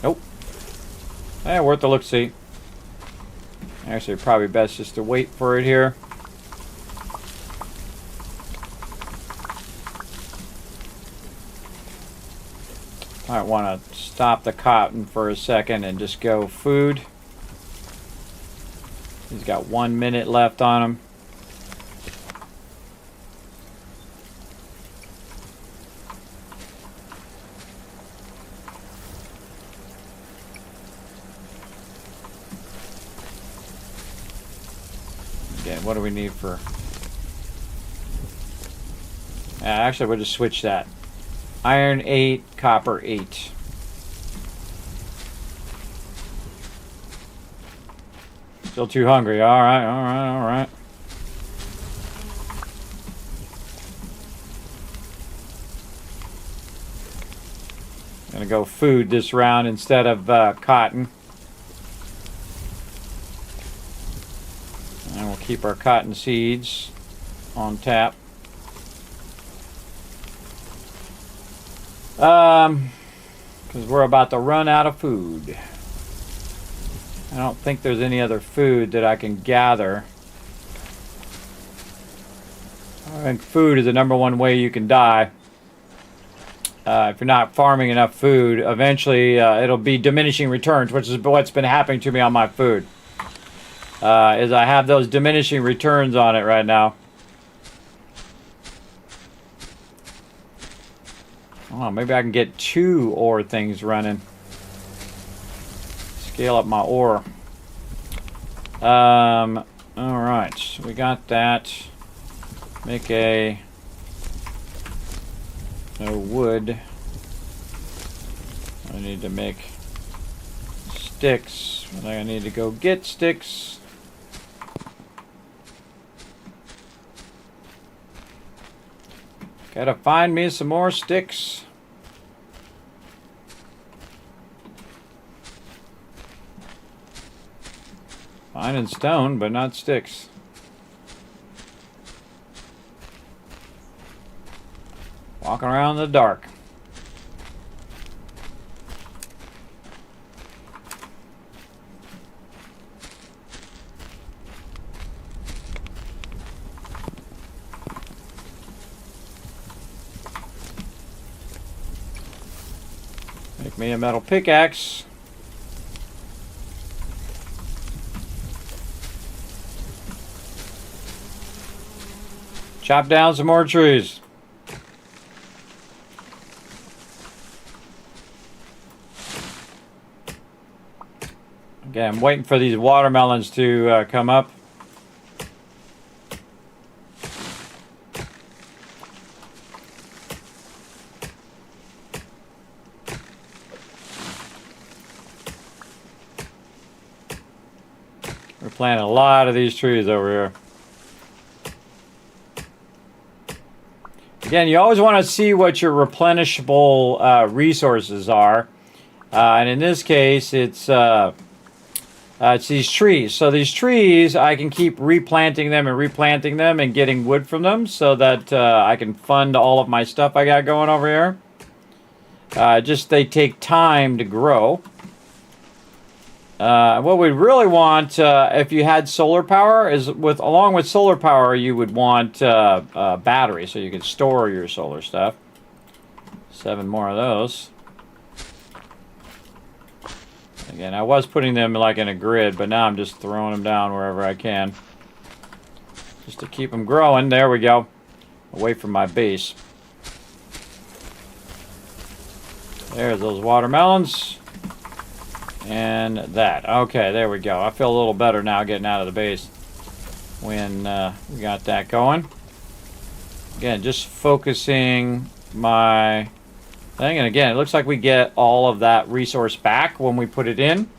Nope. Worth a look-see. Actually, probably best just to wait for it here. I want to stop the cotton for a second and just go food. He's got 1 minute left on him. Again, what do we need for... actually, we'll just switch that. Iron 8, copper 8. Still too hungry. Alright, alright, alright. Gonna go food this round instead of cotton. And we'll keep our cotton seeds on tap. Because we're about to run out of food. I don't think there's any other food that I can gather. I think food is the #1 way you can die. If you're not farming enough food, eventually it'll be diminishing returns, which is what's been happening to me on my food. Is I have those diminishing returns on it right now. Oh, maybe I can get 2 ore things running. Scale up my ore. Alright, we got that. Make no wood. I need to make sticks. I need to go get sticks. Gotta find me some more sticks. Finding stone, but not sticks. Walking around in the dark. Make me a metal pickaxe. Chop down some more trees. Okay, I'm waiting for these watermelons to come up. We're planting a lot of these trees over here. Again, you always want to see what your replenishable resources are. And in this case, it's these trees. So these trees, I can keep replanting them and getting wood from them so that I can fund all of my stuff I got going over here. Just they take time to grow. What we really want, if you had solar power, is along with solar power, you would want battery, so you could store your solar stuff. 7 more of those. Again, I was putting them like in a grid, but now I'm just throwing them down wherever I can, just to keep them growing. There we go. Away from my base. There's those watermelons. And that. Okay, there we go. I feel a little better now getting out of the base when we got that going. Again, just focusing my thing. And again, it looks like we get all of that resource back when we put it in.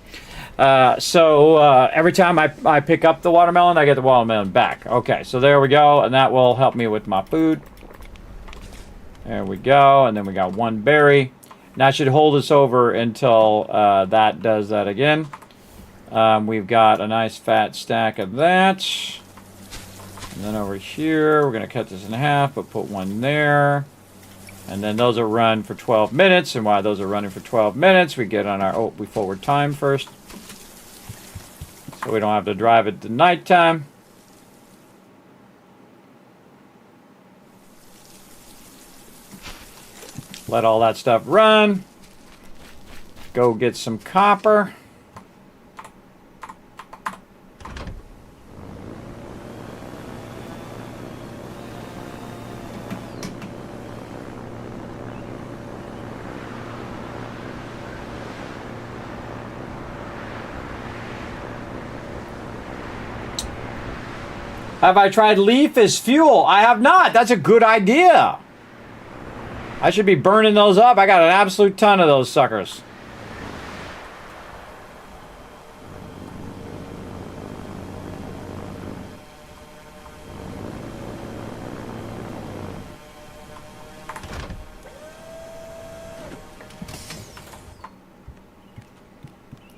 So every time I pick up the watermelon, I get the watermelon back. Okay, so there we go, and that will help me with my food. There we go, and then we got one berry. Now I should hold this over until that does that again. We've got a nice fat stack of that. And then over here, we're going to cut this in half, but put one there. And then those will run for 12 minutes. And while those are running for 12 minutes, we get on our... Oh, we forward time first. So we don't have to drive it to nighttime. Let all that stuff run. Go get some copper. Have I tried leaf as fuel? I have not. That's a good idea. I should be burning those up. I got an absolute ton of those suckers.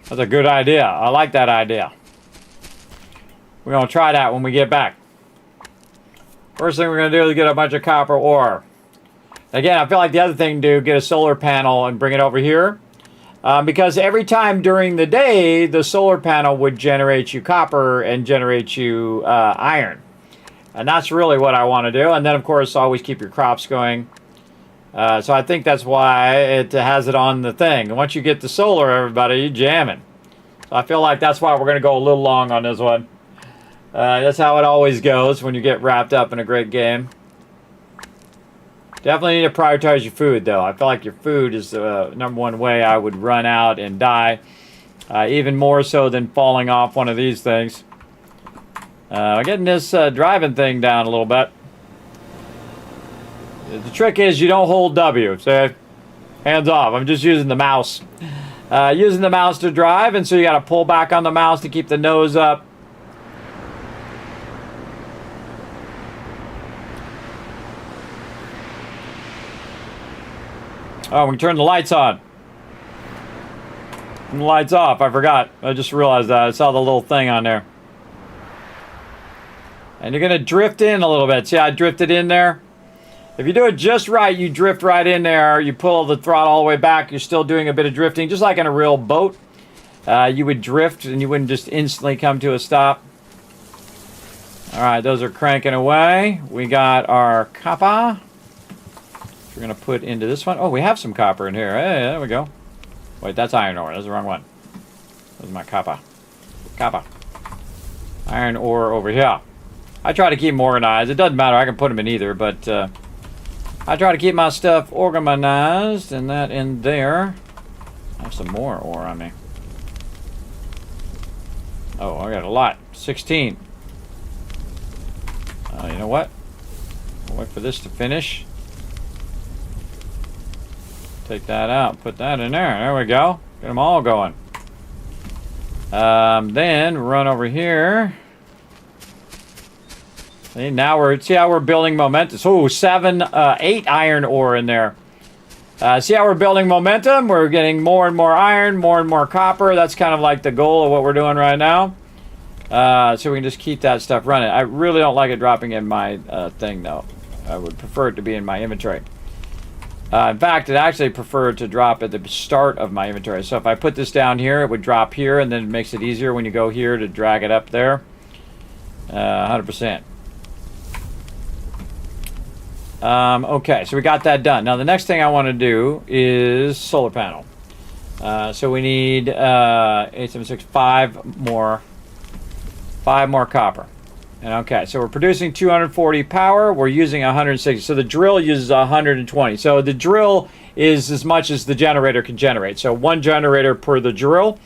That's a good idea. I like that idea. We're going to try that when we get back. First thing we're going to do is get a bunch of copper ore. Again, I feel like the other thing to do, get a solar panel and bring it over here. Because every time during the day, the solar panel would generate you copper and generate you iron. And that's really what I want to do. And then, of course, always keep your crops going. So I think that's why it has it on the thing. And once you get the solar, everybody, you're jamming. So I feel like that's why we're going to go a little long on this one. That's how it always goes when you get wrapped up in a great game. Definitely need to prioritize your food, though. I feel like your food is the number one way I would run out and die. Even more so than falling off one of these things. Getting this driving thing down a little bit. The trick is you don't hold W. So hands off. I'm just using the mouse. Using the mouse to drive, and so you got to pull back on the mouse to keep the nose up. Oh, we can turn the lights on. And the lights off. I forgot. I just realized that. I saw the little thing on there. And you're going to drift in a little bit. See how I drifted in there? If you do it just right, you drift right in there. You pull the throttle all the way back. You're still doing a bit of drifting, just like in a real boat. You would drift and you wouldn't just instantly come to a stop. All right, those are cranking away. We got our copper. We're going to put into this one. Oh, we have some copper in here. Hey, there we go. Wait, that's iron ore. That's the wrong one. That's my copper. Copper. Iron ore over here. I try to keep them organized. It doesn't matter. I can put them in either, but I try to keep my stuff organized, and that in there. I have some more ore on me. Oh, I got a lot. 16. You know what? I'll wait for this to finish. Take that out, put that in there. There we go. Get them all going. Then run over here. See, now see how we're building momentum. So 8 iron ore in there. See how we're building momentum? We're getting more and more iron, more and more copper. That's kind of like the goal of what we're doing right now. So we can just keep that stuff running. I really don't like it dropping in my thing, though. I would prefer it to be in my inventory. In fact, I'd actually prefer to drop at the start of my inventory. So if I put this down here, it would drop here, and then it makes it easier when you go here to drag it up there. 100%. Okay, so we got that done. Now the next thing I want to do is solar panel. So we need 876, 5 more copper. And okay, so we're producing 240 power. We're using 160. So the drill uses 120. So the drill is as much as the generator can generate. So 1 generator per the drill.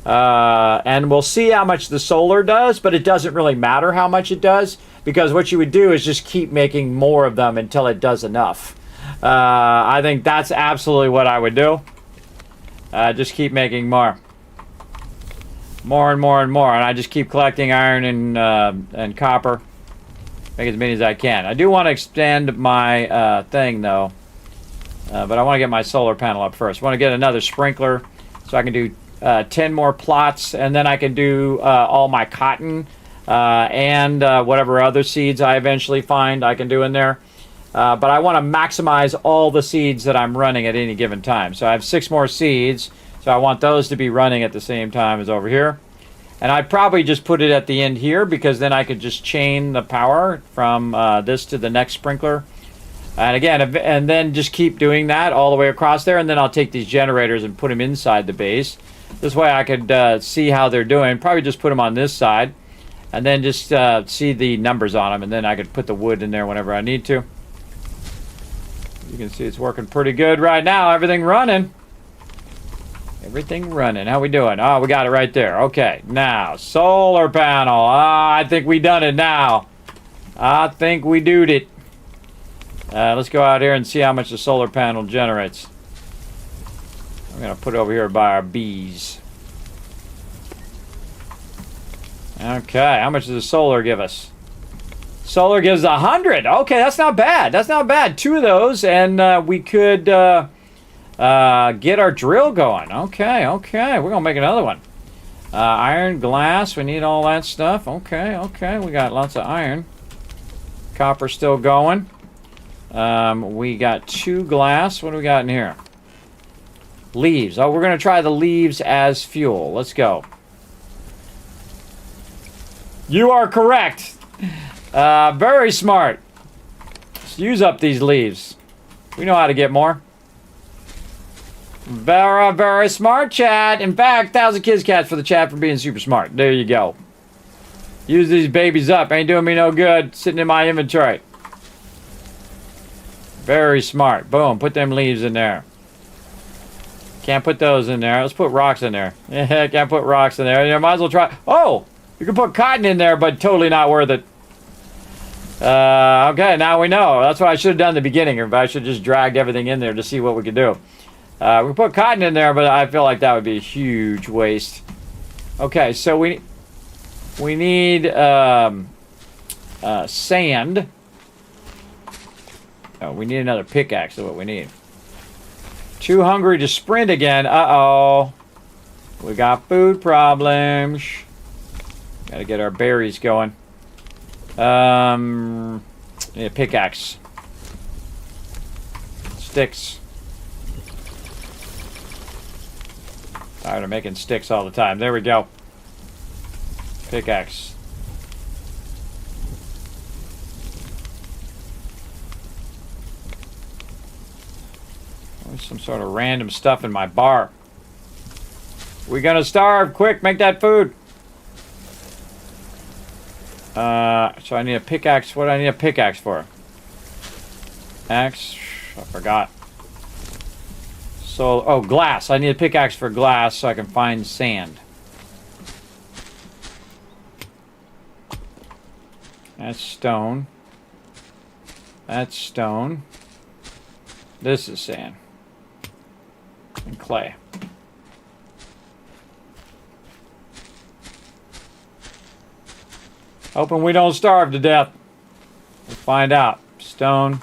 And we'll see how much the solar does, but it doesn't really matter how much it does, because what you would do is just keep making more of them until it does enough. I think that's absolutely what I would do. Just keep making more. More and more and more, and I just keep collecting iron and copper. Make as many as I can. I do want to extend my thing, though. But I want to get my solar panel up first. I want to get another sprinkler so I can do 10 more plots, and then I can do all my cotton and whatever other seeds I eventually find I can do in there. But I want to maximize all the seeds that I'm running at any given time. So I have 6 more seeds, so I want those to be running at the same time as over here. And I'd probably just put it at the end here, because then I could just chain the power from this to the next sprinkler. And again, and then just keep doing that all the way across there, and then I'll take these generators and put them inside the base. This way I could see how they're doing. Probably just put them on this side, and then just see the numbers on them, and then I could put the wood in there whenever I need to. You can see it's working pretty good right now. Everything running. Everything running. How we doing? Oh, we got it right there. Okay, now, solar panel. I think we done it now. I think we doed it. Let's go out here and see how much the solar panel generates. I'm going to put it over here by our bees. Okay, how much does the solar give us? Solar gives 100. Okay, that's not bad. That's not bad. 2 of those, and we could get our drill going. Okay, okay. We're going to make another one. Iron, glass. We need all that stuff. Okay, okay. We got lots of iron. Copper still going. We got 2 glass. What do we got in here? Leaves. Oh, we're going to try the leaves as fuel. Let's go. You are correct. Very smart. Let's use up these leaves. We know how to get more. Very, very smart, chat. In fact, 1,000 kids cats for the chat for being super smart. There you go. Use these babies up. Ain't doing me no good. Sitting in my inventory. Very smart. Boom. Put them leaves in there. Can't put those in there. Let's put rocks in there. Yeah, can't put rocks in there. You might as well try. Oh! You can put cotton in there, but totally not worth it. Okay, now we know. That's what I should have done in the beginning. If I should have just dragged everything in there to see what we could do. We put cotton in there, but I feel like that would be a huge waste. Okay, so we need sand. Oh, we need another pickaxe is what we need. Too hungry to sprint again. Uh-oh. We got food problems. Gotta get our berries going. Need a pickaxe. Sticks. Tired of making sticks all the time. There we go. Pickaxe. There's some sort of random stuff in my bar. We're gonna starve. Quick, make that food. So I need a pickaxe. What do I need a pickaxe for? Axe. I forgot. So, oh, glass. I need a pickaxe for glass so I can find sand. That's stone. That's stone. This is sand. And clay. Hoping we don't starve to death. We'll find out. Stone.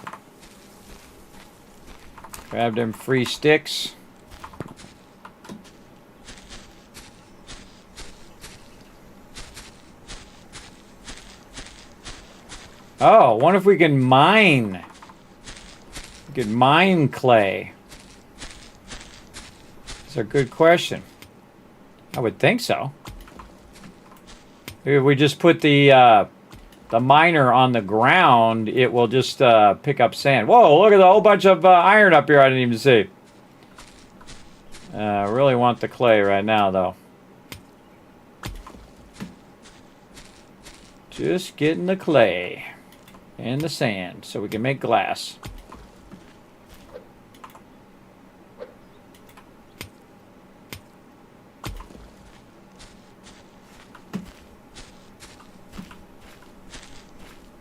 Grab them free sticks. Oh, I wonder if we can mine. We could mine clay. That's a good question. I would think so. If we just put the miner on the ground, it will just pick up sand. Whoa, look at the whole bunch of iron up here I didn't even see. I really want the clay right now, though. Just getting the clay and the sand so we can make glass.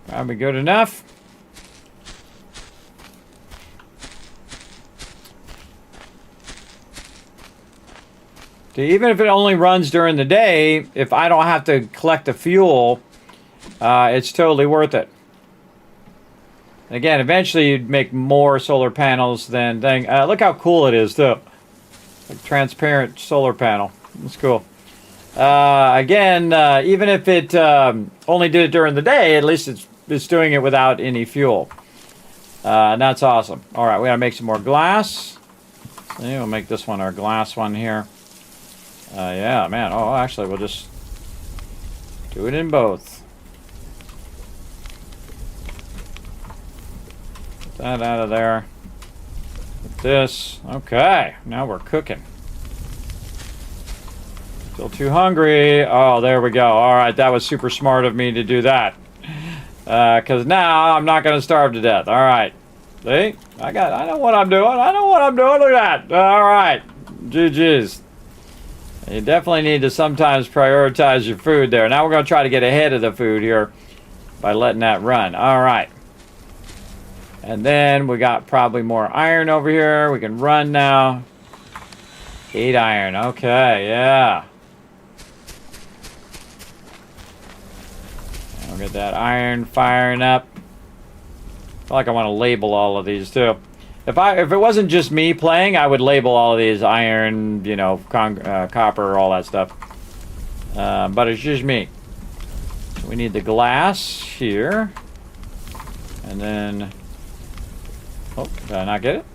Probably good enough. Even if it only runs during the day, if I don't have to collect the fuel, it's totally worth it. Again, eventually you'd make more solar panels than thing. Look how cool it is, too. Like transparent solar panel. It's cool. Again, even if it only did it during the day, at least it's doing it without any fuel. And that's awesome. All right, we gotta make some more glass. We'll make this one our glass one here. Yeah, man. Oh, actually, we'll just do it in both. Get that out of there. With this. Okay, now we're cooking. Still too hungry. Oh, there we go. All right, that was super smart of me to do that. Because now I'm not going to starve to death. All right. See? I know what I'm doing. I know what I'm doing. Look at that. All right. GG's. You definitely need to sometimes prioritize your food there. Now we're going to try to get ahead of the food here by letting that run. All right. And then we got probably more iron over here. We can run now. 8 iron. Okay, yeah. And we'll get that iron firing up. I feel like I want to label all of these too. If it wasn't just me playing, I would label all of these iron, you know, copper, all that stuff. But it's just me. We need the glass here. And then... Oh, did I not get it?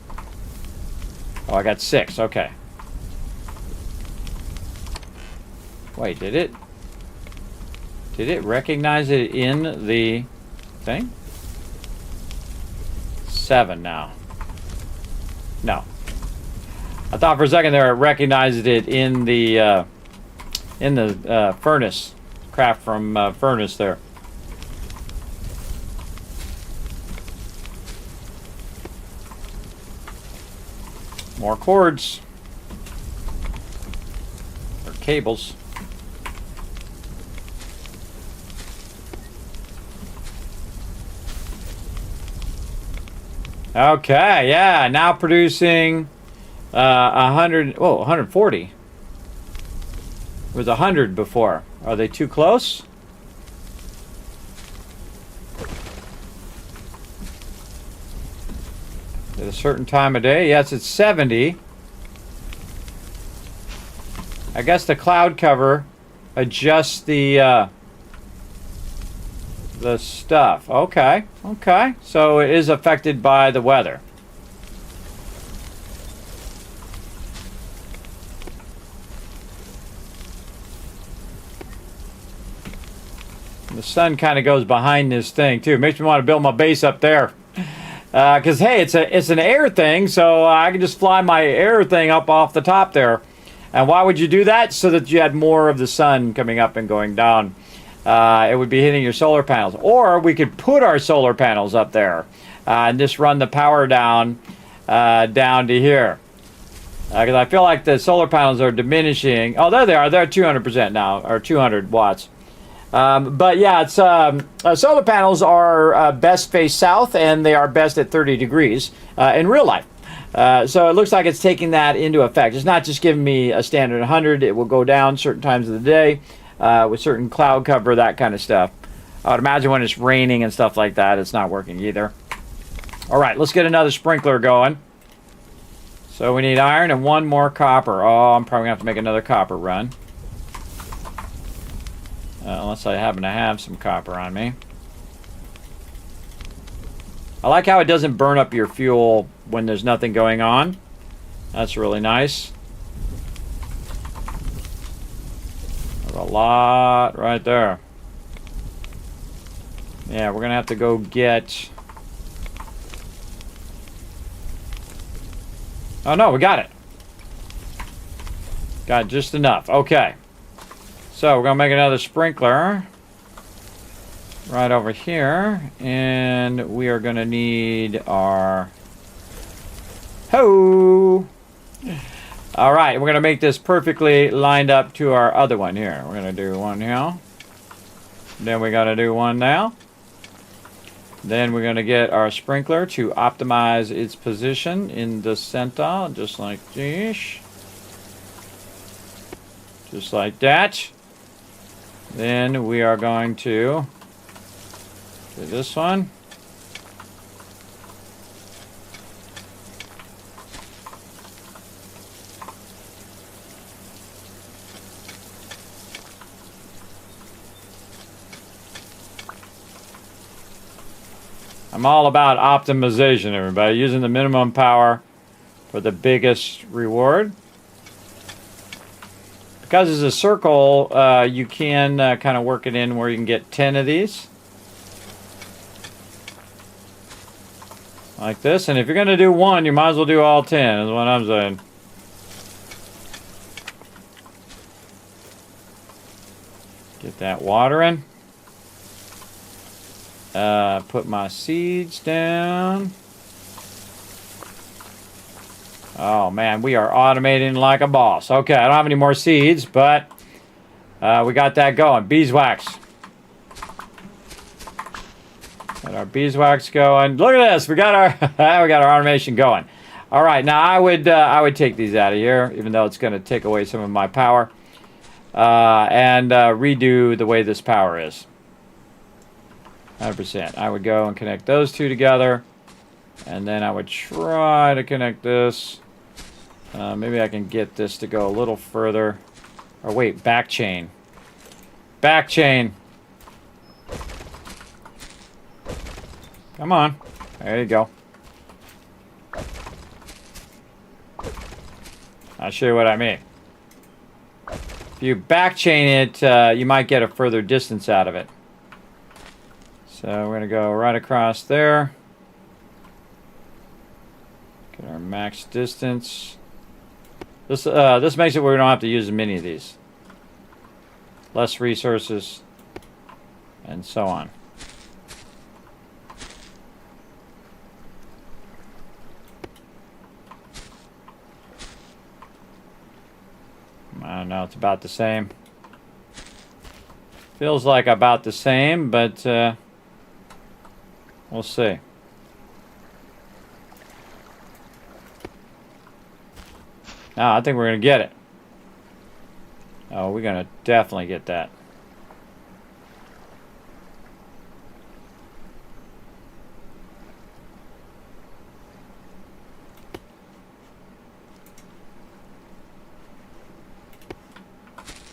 Oh, I got 6. Okay. Wait, did it? Did it recognize it in the thing? 7 now. No. I thought for a second there it recognized it in the furnace. Craft from furnace there. More cords. Or cables. Okay, yeah, now producing 100, oh, 140. It was 100 before. Are they too close? At a certain time of day? Yes, it's 70. I guess the cloud cover adjusts the stuff. Okay, okay. So it is affected by the weather. The sun kind of goes behind this thing too. Makes me want to build my base up there. Because hey, it's an air thing, so I can just fly my air thing up off the top there. And why would you do that? So that you had more of the sun coming up and going down. It would be hitting your solar panels. Or we could put our solar panels up there and just run the power down down to here. Because I feel like the solar panels are diminishing. Oh, there they are. They're 200% now, or 200 watts. But yeah, it's solar panels are best face south, and they are best at 30 degrees in real life. So it looks like it's taking that into effect. It's not just giving me a standard 100. It will go down certain times of the day with certain cloud cover, that kind of stuff. I would imagine when it's raining and stuff like that, it's not working either. All right, let's get another sprinkler going. So we need iron and 1 more copper. Oh, I'm probably going to have to make another copper run. Unless I happen to have some copper on me. I like how it doesn't burn up your fuel when there's nothing going on. That's really nice. There's a lot right there. Yeah, we're gonna have to go get... Oh no, we got it. Got just enough. Okay. So we're gonna make another sprinkler right over here, and we are gonna need our All right, we're gonna make this perfectly lined up to our other one here. We're gonna do one here. Then we gotta do one now. Then we're gonna get our sprinkler to optimize its position in the center, just like this. Just like that. Then we are going to do this one. I'm all about optimization, everybody. Using the minimum power for the biggest reward. Because it's a circle, you can kind of work it in where you can get 10 of these. Like this. And if you're going to do one, you might as well do all 10, is what I'm saying. Get that water in. Put my seeds down. Oh man, we are automating like a boss. Okay, I don't have any more seeds, but we got that going. Beeswax. Got our beeswax going. Look at this. We got our we got our automation going. All right, now I would take these out of here, even though it's going to take away some of my power, and redo the way this power is. 100%. I would go and connect those two together, and then I would try to connect this. Maybe I can get this to go a little further. Or wait, back chain. Back chain. Come on. There you go. I'll show you what I mean. If you back chain it, you might get a further distance out of it. So we're going to go right across there. Get our max distance. This makes it where we don't have to use as many of these. Less resources, and so on. I don't know, it's about the same. Feels like about the same, but we'll see. No, I think we're going to get it. Oh, we're going to definitely get that.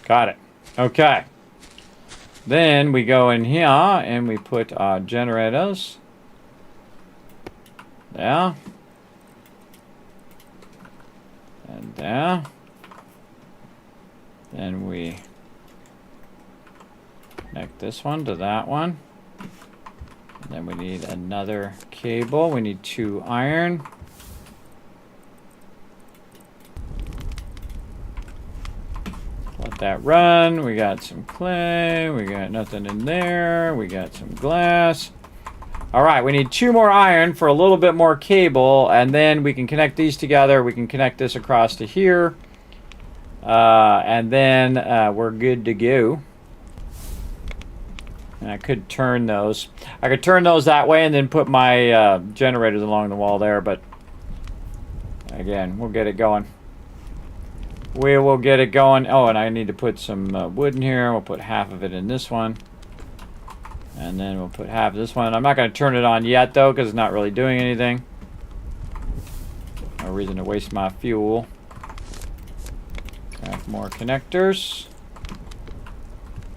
Got it. Okay. Then we go in here and we put our generators. There. And there. Then we connect this one to that one. And then we need another cable. We need 2 iron. Let that run. We got some clay. We got nothing in there. We got some glass. All right, we need 2 more iron for a little bit more cable, and then we can connect these together. We can connect this across to here, and then we're good to go. And I could turn those. I could turn those that way and then put my generators along the wall there, but again, we'll get it going. We will get it going. Oh, and I need to put some wood in here. We'll put half of it in this one. And then we'll put half of this one. I'm not going to turn it on yet, though, because it's not really doing anything. No reason to waste my fuel. Have more connectors.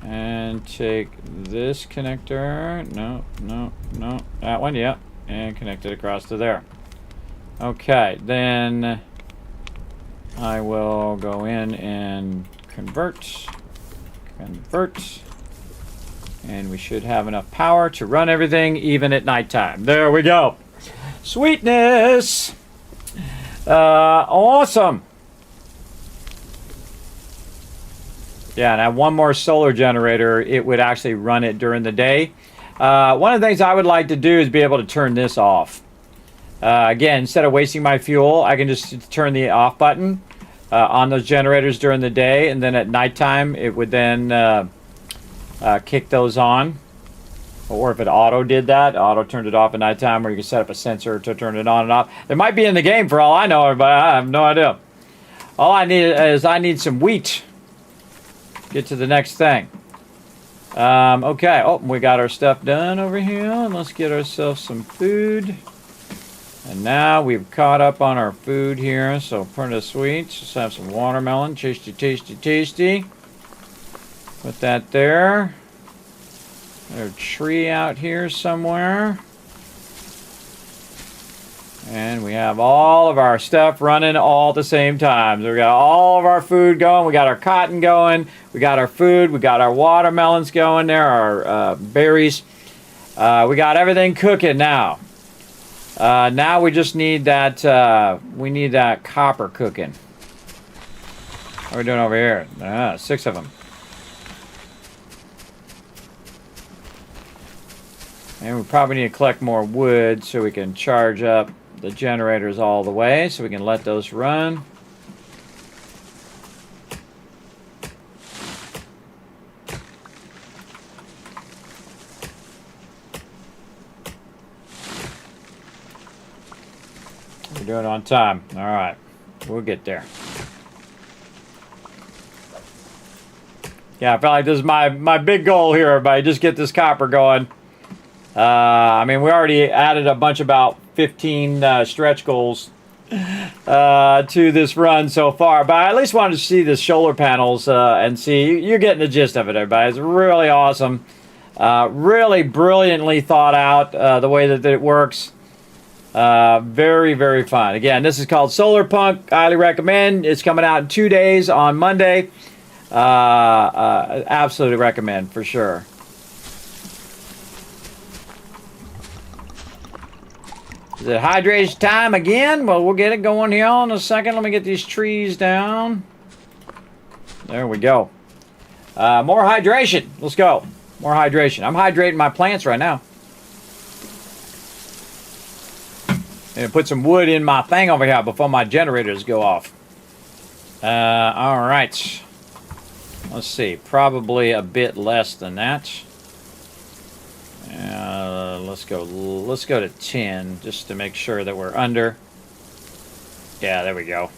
And take this connector. No, no, no. That one, yeah. And connect it across to there. Okay, then I will go in and convert. And we should have enough power to run everything even at nighttime. There we go. Sweetness. Awesome. Yeah, and I have one more solar generator. It would actually run it during the day. One of the things I would like to do is be able to turn this off. Again, instead of wasting my fuel, I can just turn the off button on those generators during the day, and then at nighttime, it would then kick those on. Or if it auto did that, auto turned it off at nighttime, or you can set up a sensor to turn it on and off. It might be in the game for all I know, but I have no idea. All I need is some wheat. get to the next thing. Okay. Oh, we got our stuff done over here. Let's get ourselves some food. And now we've caught up on our food here. So pretty sweet. Just have some watermelon. Tasty, tasty, tasty. Put that there. There's a tree out here somewhere. And we have all of our stuff running all at the same time. So we got all of our food going. We got our cotton going. We got our food. We got our watermelons going there. Our berries. We got everything cooking now. Now we just need that. We need that copper cooking. What are we doing over here? 6 of them. And we probably need to collect more wood so we can charge up the generators all the way, so we can let those run. We're doing it on time. All right, we'll get there. Yeah, I feel like this is my big goal here, everybody. Just get this copper going. I mean, we already added a bunch, about 15 stretch goals to this run so far, but I at least wanted to see the solar panels and see. You're getting the gist of it, everybody. It's really awesome. Really brilliantly thought out, the way that it works. Very, very fun. Again, this is called Solarpunk. Highly recommend. It's coming out in 2 days on Monday. Absolutely recommend for sure. Is it hydration time again? Well, we'll get it going here in a second. Let me get these trees down. There we go. More hydration. Let's go. More hydration. I'm hydrating my plants right now. And put some wood in my thing over here before my generators go off. All right. Let's see. Probably a bit less than that. Let's go to 10 just to make sure that we're under. Yeah, there we go.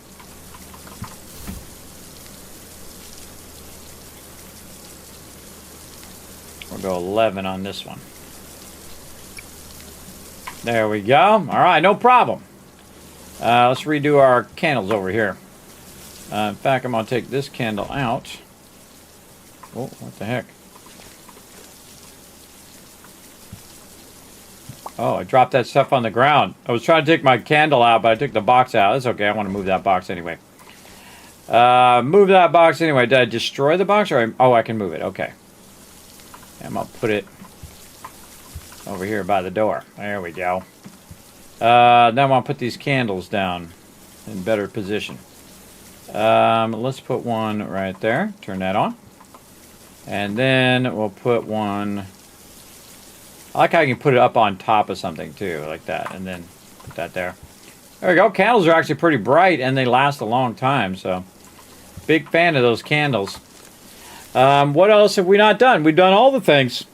We'll go 11 on this one. There we go. All right, no problem. Let's redo our candles over here. In fact, I'm going to take this candle out. Oh, what the heck? Oh, I dropped that stuff on the ground. I was trying to take my candle out, but I took the box out. That's okay. I want to move that box anyway. Move that box anyway. Did I destroy the box? Oh, I can move it. Okay. I'm going to put it over here by the door. There we go. Now I'm going to put these candles down in better position. Let's put one right there. Turn that on. And then we'll put one... I like how you can put it up on top of something too, like that, and then put that there. There we go. Candles are actually pretty bright, and they last a long time, so big fan of those candles. What else have we not done? We've done all the things.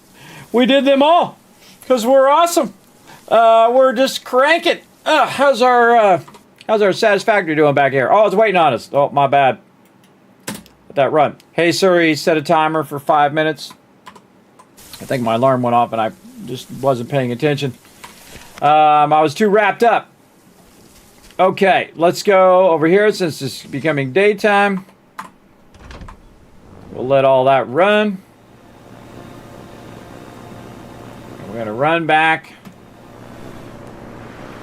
We did them all, because we're awesome. We're just cranking. How's our Satisfactory doing back here? Oh, it's waiting on us. Oh, my bad. Let that run. Hey, Siri, set a timer for 5 minutes. I think my alarm went off, and I just wasn't paying attention. I was too wrapped up. Okay, let's go over here since it's becoming daytime. We'll let all that run. We're going to run back.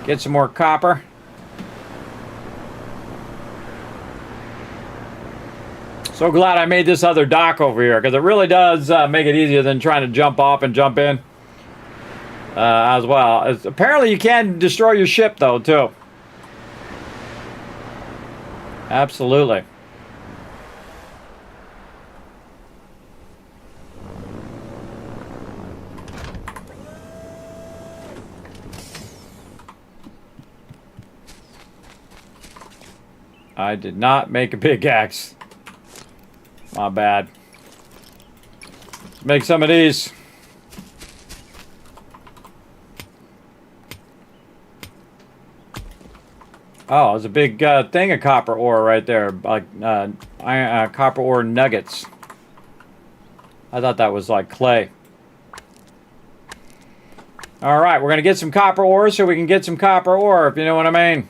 Get some more copper. So glad I made this other dock over here, because it really does make it easier than trying to jump off and jump in as well. Apparently you can destroy your ship, though, too. Absolutely. I did not make a pickaxe. My bad. Let's make some of these. Oh, there's a big thing of copper ore right there, like copper ore nuggets. I thought that was like clay. All right, we're going to get some copper ore so we can get some copper ore, if you know what I mean.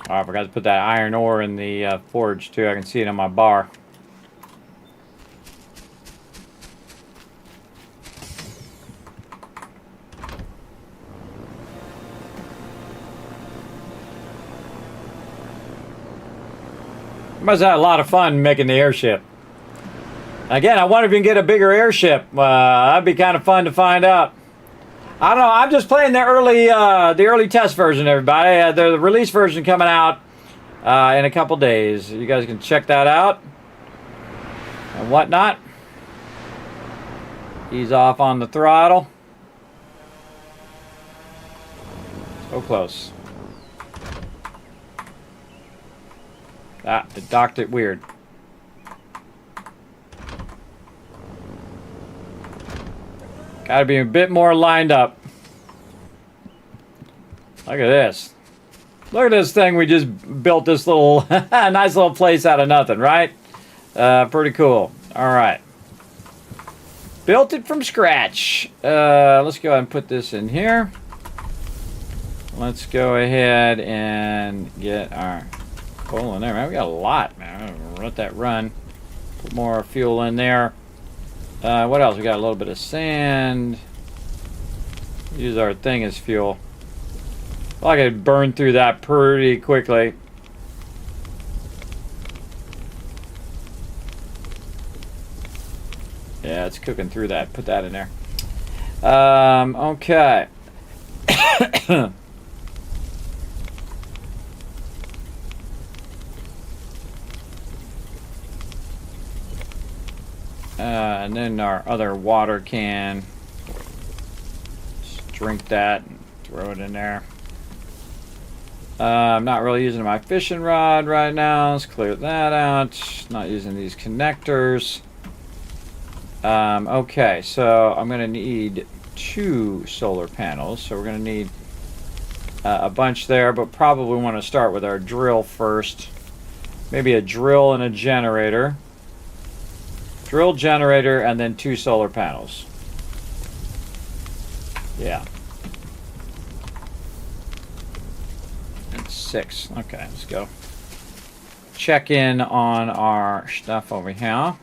Oh, I forgot to put that iron ore in the forge too. I can see it on my bar. Must have had a lot of fun making the airship. Again, I wonder if you can get a bigger airship. That'd be kind of fun to find out. I don't know. I'm just playing the early test version, everybody. The release version coming out in a couple days. You guys can check that out and whatnot. Ease off on the throttle. So close. Ah, it docked it weird. Gotta be a bit more lined up. Look at this. Look at this thing. We just built this little nice little place out of nothing, right? Pretty cool. All right. Built it from scratch. Let's go ahead and put this in here. Let's go ahead and get our coal in there. Man, we got a lot, man. Let that run. Put more fuel in there. What else? We got a little bit of sand. Use our thing as fuel. Well, I could burn through that pretty quickly. Yeah, it's cooking through that. Put that in there. Okay. And then our other water can. Just drink that and throw it in there. I'm not really using my fishing rod right now. Let's clear that out. Not using these connectors. Okay, so I'm going to need 2 solar panels. So we're going to need a bunch there, but probably want to start with our drill first. Maybe a drill and a generator. Drill, generator, and then 2 solar panels. Yeah. And 6. Okay, let's go. Check in on our stuff over here.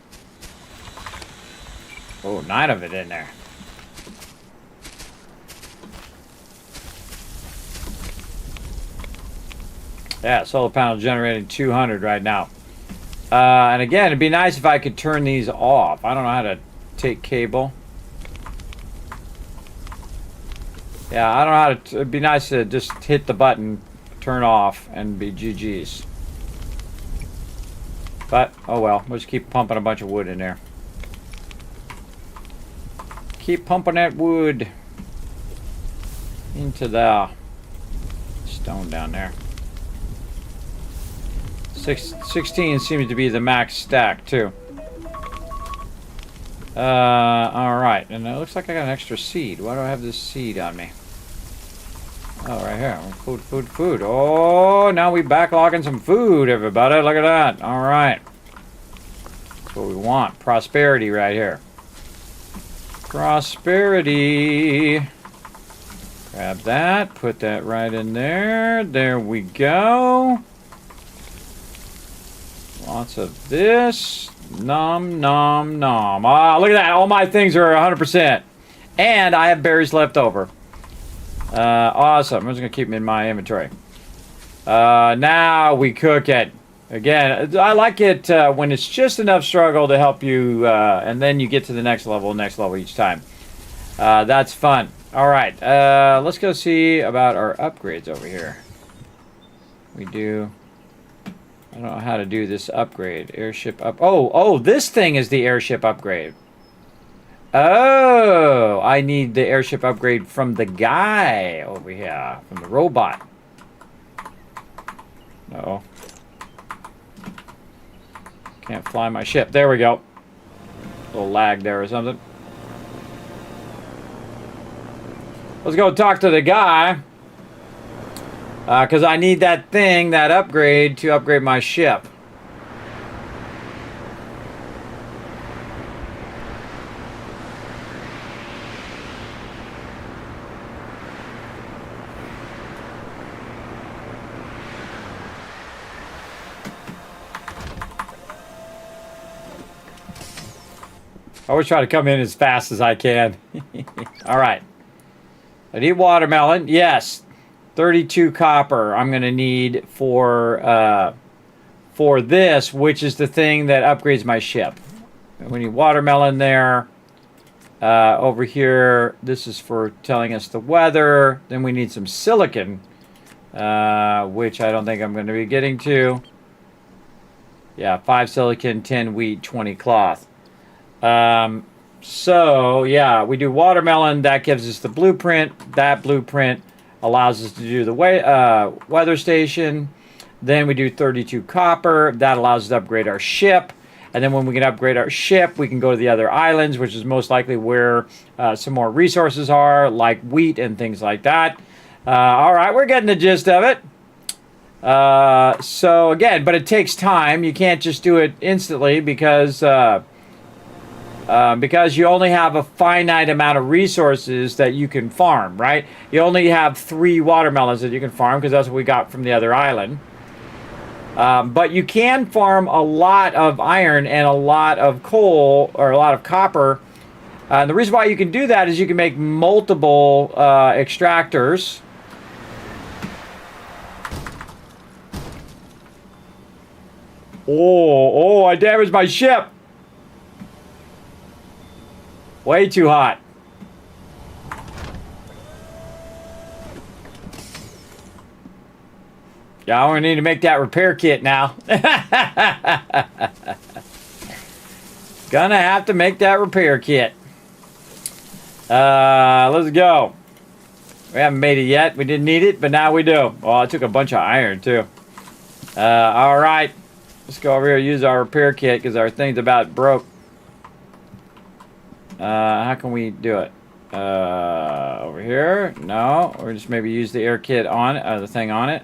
Oh, 9 of it in there. Yeah, solar panel generating 200 right now. And again, it'd be nice if I could turn these off. I don't know how to take cable. Yeah, I don't know how to. It'd be nice to just hit the button, turn off, and be GG's. But, oh well. We'll just keep pumping a bunch of wood in there. Keep pumping that wood into the stone down there. 16 seems to be the max stack too. Alright, and it looks like I got an extra seed. Why do I have this seed on me? Oh, right here. Food, food, food. Oh, now we backlogging some food, everybody. Look at that. Alright. That's what we want. Prosperity right here. Prosperity. Grab that. Put that right in there. There we go. Lots of this. Nom, nom, nom. Ah, look at that. All my things are 100%. And I have berries left over. Awesome. I'm just going to keep them in my inventory. Now we cook it. Again, I like it when it's just enough struggle to help you, and then you get to the next level each time. That's fun. All right. Let's go see about our upgrades over here. We do... I don't know how to do this upgrade. Airship up. Oh, this thing is the airship upgrade. Oh, I need the airship upgrade from the guy over here, from the robot. No. Can't fly my ship. There we go. A little lag there or something. Let's go talk to the guy. Because I need that thing, that upgrade, to upgrade my ship. I always try to come in as fast as I can. All right. I need watermelon. Yes. 32 copper I'm going to need for this, which is the thing that upgrades my ship. We need watermelon there. Over here, this is for telling us the weather. Then we need some silicon, which I don't think I'm going to be getting to. Yeah, 5 silicon, 10 wheat, 20 cloth. So, yeah, we do watermelon. That gives us the blueprint. That blueprint allows us to do the weather station. Then we do 32 copper. That allows us to upgrade our ship. And then when we can upgrade our ship, we can go to the other islands, which is most likely where some more resources are, like wheat and things like that. All right, we're getting the gist of it. So, again, but it takes time. You can't just do it instantly because you only have a finite amount of resources that you can farm, right? You only have 3 watermelons that you can farm because that's what we got from the other island. But you can farm a lot of iron and a lot of coal or a lot of copper. The reason why you can do that is you can make multiple extractors. Oh, I damaged my ship. Way too hot. Yeah, I'm gonna need to make that repair kit now. Gonna have to make that repair kit. Let's go. We haven't made it yet. We didn't need it, but now we do. Well, I took a bunch of iron too. All right. Let's go over here and use our repair kit because our thing's about broke. How can we do it? Over here? No. Or just maybe use the air kit on it, the thing on it.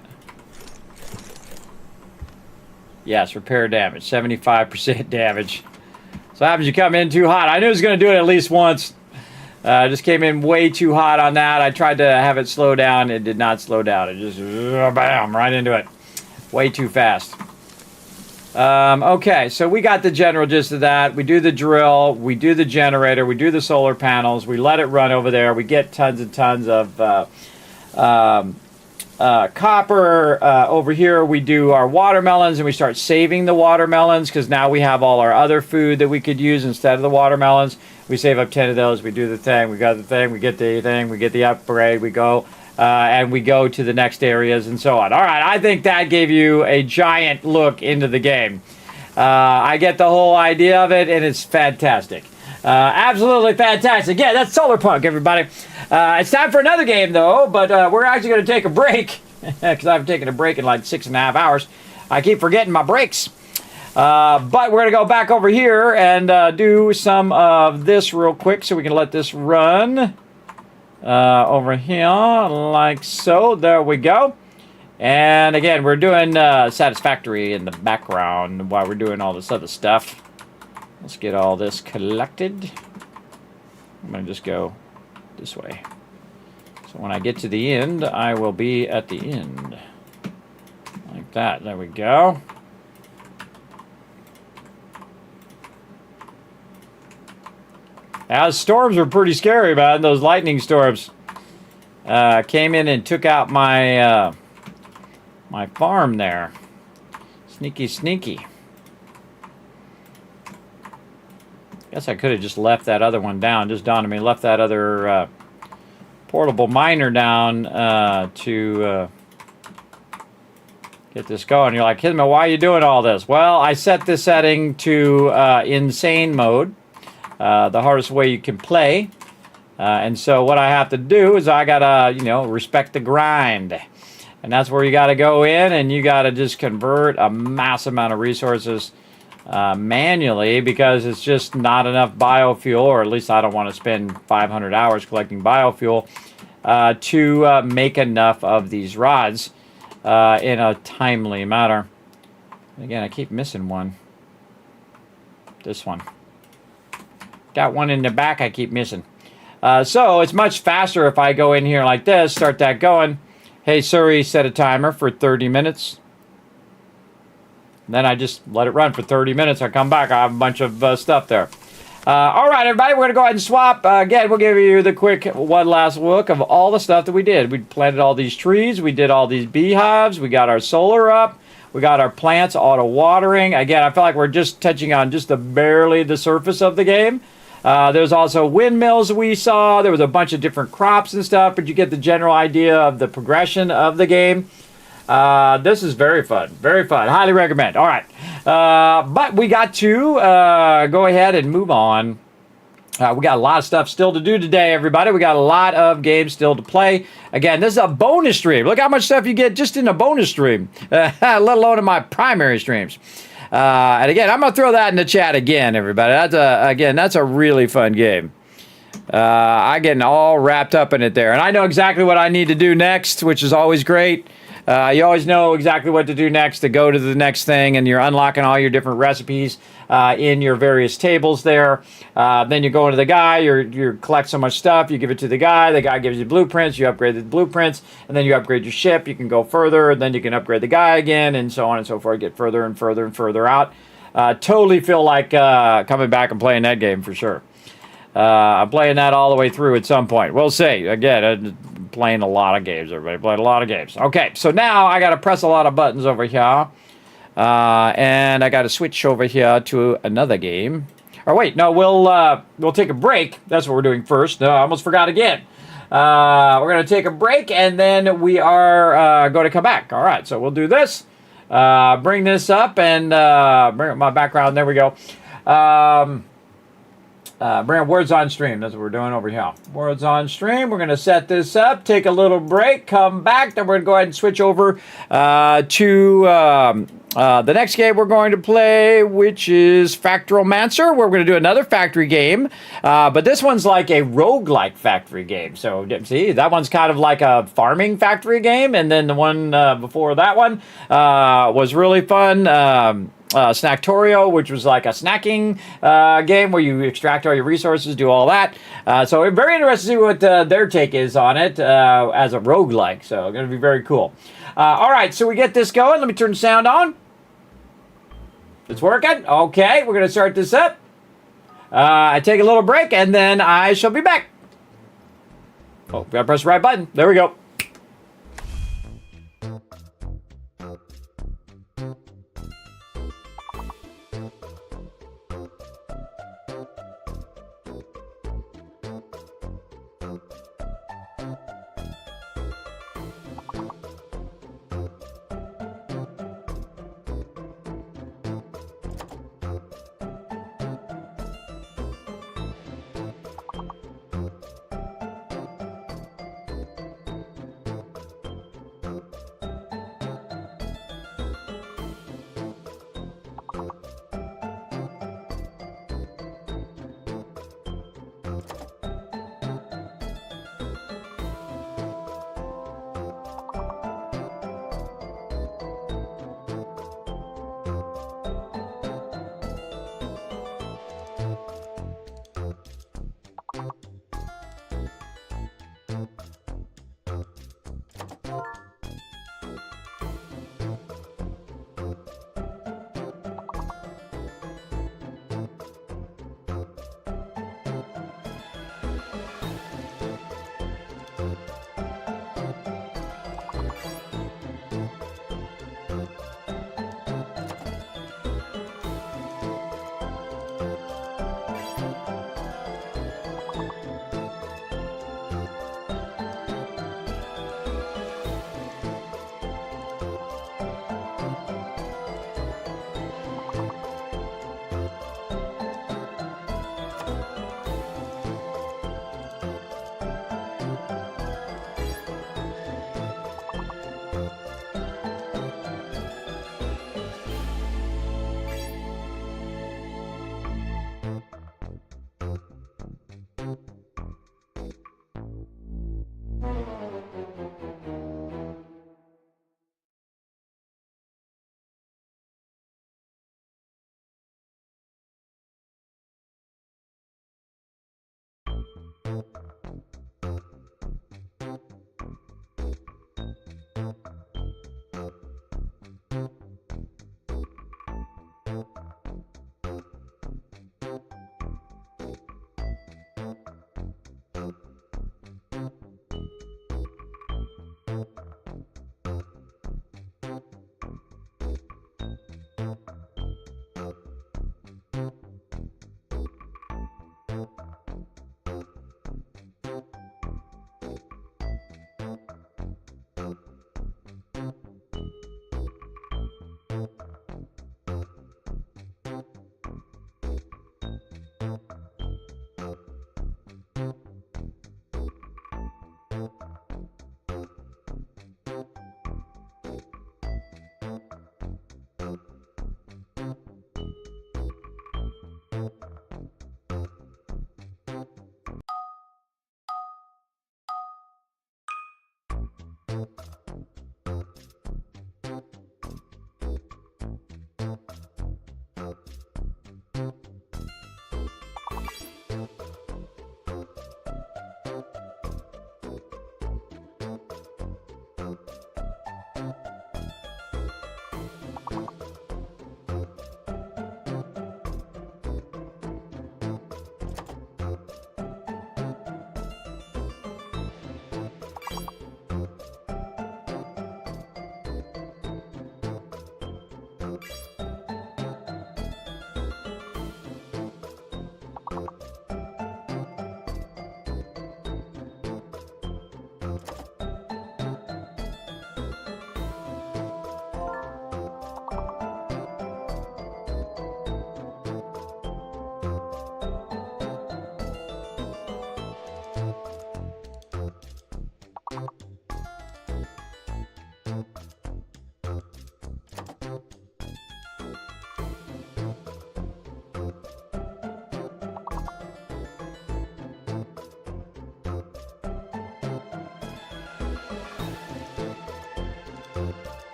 Yes, repair damage. 75% damage. So what happens you come in too hot. I knew it was going to do it at least once. Just came in way too hot on that. I tried to have it slow down. It did not slow down. It just, bam, right into it. Way too fast. Okay, so we got the general gist of that. We do the drill, we do the generator, we do the solar panels, we let it run over there. We get tons and tons of copper. Over here we do our watermelons and we start saving the watermelons because now we have all our other food that we could use instead of the watermelons. We save up 10 of those, we do the thing, we got the thing, we get the thing, we get the upgrade, we go. And we go to the next areas and so on. All right, I think that gave you a giant look into the game. I get the whole idea of it, and it's fantastic. Absolutely fantastic. Yeah, that's Solarpunk, everybody. It's time for another game, though, but we're actually going to take a break because I've taken a break in like 6.5 hours. I keep forgetting my breaks. But we're going to go back over here and do some of this real quick so we can let this run. Over here, like so. There we go. And again, we're doing Satisfactory in the background while we're doing all this other stuff. Let's get all this collected. I'm going to just go this way. So when I get to the end, I will be at the end. Like that. There we go. Those storms were pretty scary, man. Those lightning storms came in and took out my my farm there. Sneaky, sneaky. Guess I could have just left that other one down. Just dawned on me, left that other portable miner down to get this going. You're like, Kismet, why are you doing all this? Well, I set this setting to insane mode. The hardest way you can play. And so what I have to do is I gotta, respect the grind. And that's where you got to go in and you got to just convert a mass amount of resources manually, because it's just not enough biofuel, or at least I don't want to spend 500 hours collecting biofuel to make enough of these rods in a timely manner. Again, I keep missing one. This one. Got one in the back I keep missing. So it's much faster if I go in here like this, start that going. Hey Siri, set a timer for 30 minutes. Then I just let it run for 30 minutes. I come back, I have a bunch of stuff there. All right, everybody, we're going to go ahead and swap. Again, we'll give you the quick one last look of all the stuff that we did. We planted all these trees. We did all these beehives. We got our solar up. We got our plants auto watering. Again, I feel like we're just touching on just barely the surface of the game. There's also windmills we saw. There was a bunch of different crops and stuff, but you get the general idea of the progression of the game. This is very fun. Very fun. Highly recommend. All right. But we got to go ahead and move on. We got a lot of stuff still to do today, everybody. We got a lot of games still to play. Again, this is a bonus stream. Look how much stuff you get just in a bonus stream, let alone in my primary streams. And again, I'm going to throw that in the chat again, everybody. That's a really fun game. I get all wrapped up in it there. And I know exactly what I need to do next, which is always great. You always know exactly what to do next to go to the next thing, and you're unlocking all your different recipes in your various tables there. Then you go into the guy, you collect so much stuff, you give it to the guy gives you blueprints, you upgrade the blueprints, and then you upgrade your ship, you can go further, and then you can upgrade the guy again, and so on and so forth, get further and further and further out. Totally feel like coming back and playing that game for sure. I'm playing that all the way through at some point. We'll see. Again, playing a lot of games, everybody. Playing a lot of games. Okay, so now I got to press a lot of buttons over here. And I got to switch over here to another game. Or wait, no, we'll take a break. That's what we're doing first. No, I almost forgot again. We're going to take a break, and then we are going to come back. All right, so we'll do this. Bring this up and bring up my background. There we go. Bring up Words on Stream. That's what we're doing over here. Words on Stream. We're going to set this up, take a little break, come back. Then we're going to go ahead and switch over to the next game we're going to play, which is Factorymancer. We're going to do another factory game. But this one's like a roguelike factory game. So, see, that one's kind of like a farming factory game. And then the one before that one was really fun. Snacktorio, which was like a snacking game where you extract all your resources, do all that. So I'm very interested to see what their take is on it as a roguelike. So going to be very cool. All right, so we get this going. Let me turn the sound on. It's working. Okay, we're going to start this up. I take a little break, and then I shall be back. Oh, got to press the right button. There we go.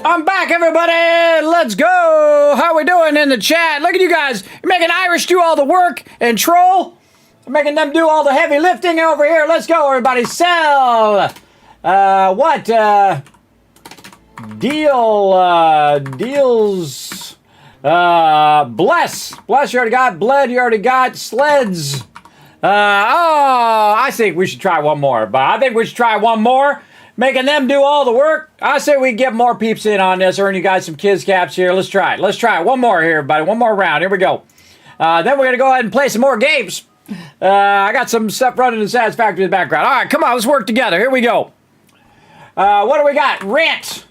I'm back, everybody. Let's go. How we doing in the chat? Look at you guys. You're making Irish do all the work and Troll. You're making them do all the heavy lifting over here. Let's go, everybody. Sell. What? Deals. Bless. Bless, you already got. Bled, you already got. Sleds. I think we should try one more. But I think we should try one more. Making them do all the work. I say we get more peeps in on this. Earn you guys some kids caps here. Let's try it. Let's try it. One more here, everybody. One more round. Here we go. Then we're going to go ahead and play some more games. I got some stuff running in Satisfactory in the background. All right, come on. Let's work together. Here we go. What do we got? Rent.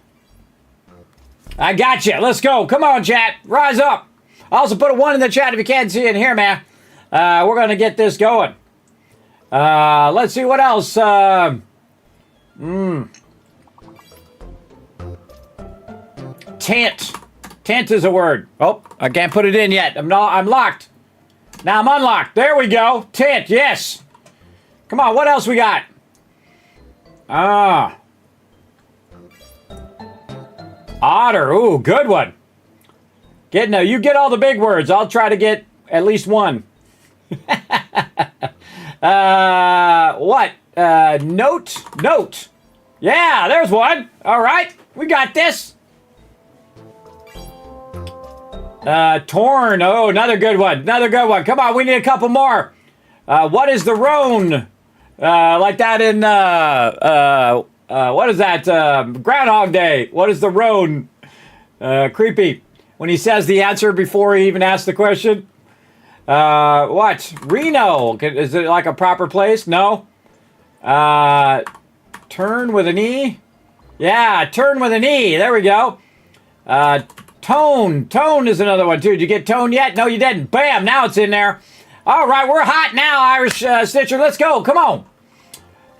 I got you. Let's go. Come on, chat. Rise up. I also put a 1 in the chat if you can't see it here, man. We're going to get this going. Let's see what else. Tent. Tent is a word. Oh, I can't put it in yet. I'm locked. Now I'm unlocked. There we go. Tent, yes. Come on, what else we got? Otter. Ooh, good one. You get all the big words. I'll try to get at least one. What? Note. Yeah, there's one. All right, we got this. Torn. Oh, another good one. Come on, we need a couple more. What is the roan? Like that in, what is that? Groundhog Day. What is the roan? Creepy. When he says the answer before he even asks the question. What? Reno. Is it like a proper place? No. Turn with an E? Yeah, turn with an E. There we go. Tone. Tone is another one, too. Did you get tone yet? No, you didn't. Bam, now it's in there. All right, we're hot now, Irish Stitcher. Let's go. Come on.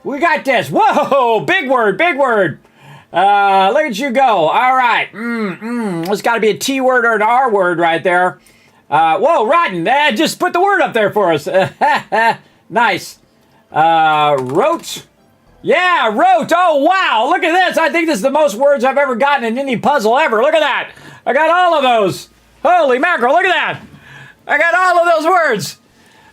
We got this. Whoa, big word. Look at you go. All right. It's got to be a T word or an R word right there. Whoa, rotten. Just put the word up there for us. Nice. Wrote. Yeah, wrote. Oh, wow. Look at this. I think this is the most words I've ever gotten in any puzzle ever. Look at that. I got all of those. Holy mackerel. Look at that. I got all of those words.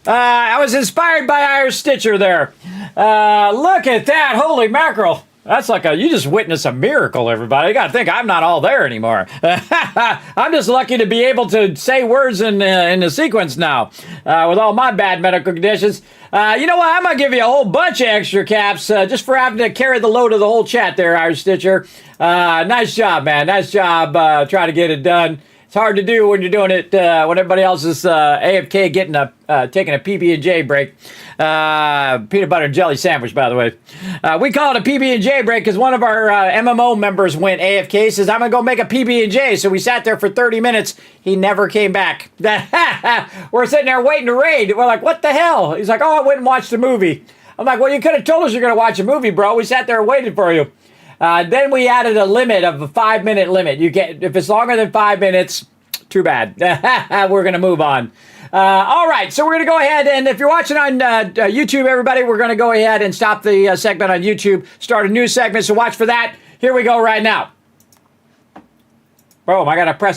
I was inspired by Irish Stitcher there. Look at that. Holy mackerel. That's like you just witnessed a miracle, everybody. You got to think I'm not all there anymore. I'm just lucky to be able to say words in the sequence now with all my bad medical conditions. You know what? I'm going to give you a whole bunch of extra caps just for having to carry the load of the whole chat there, Irish Stitcher. Nice job, man. Nice job trying to get it done. It's hard to do when you're doing it when everybody else is AFK taking a PB&J break. Peanut butter and jelly sandwich, by the way. We call it a PB&J break because one of our MMO members went AFK, says, I'm going to go make a PB&J. So we sat there for 30 minutes. He never came back. We're sitting there waiting to raid. We're like, what the hell? He's like, I went and watched a movie. I'm like, well, you could have told us you're going to watch a movie, bro. We sat there and waited for you. Then we added a limit of a 5-minute limit. You get, if it's longer than 5 minutes, Too bad. We're going to move on. All right, so we're going to go ahead, and if you're watching on YouTube, everybody, we're going to go ahead and stop the segment on YouTube, start a new segment, so watch for that. Here we go right now. Boom, I got to press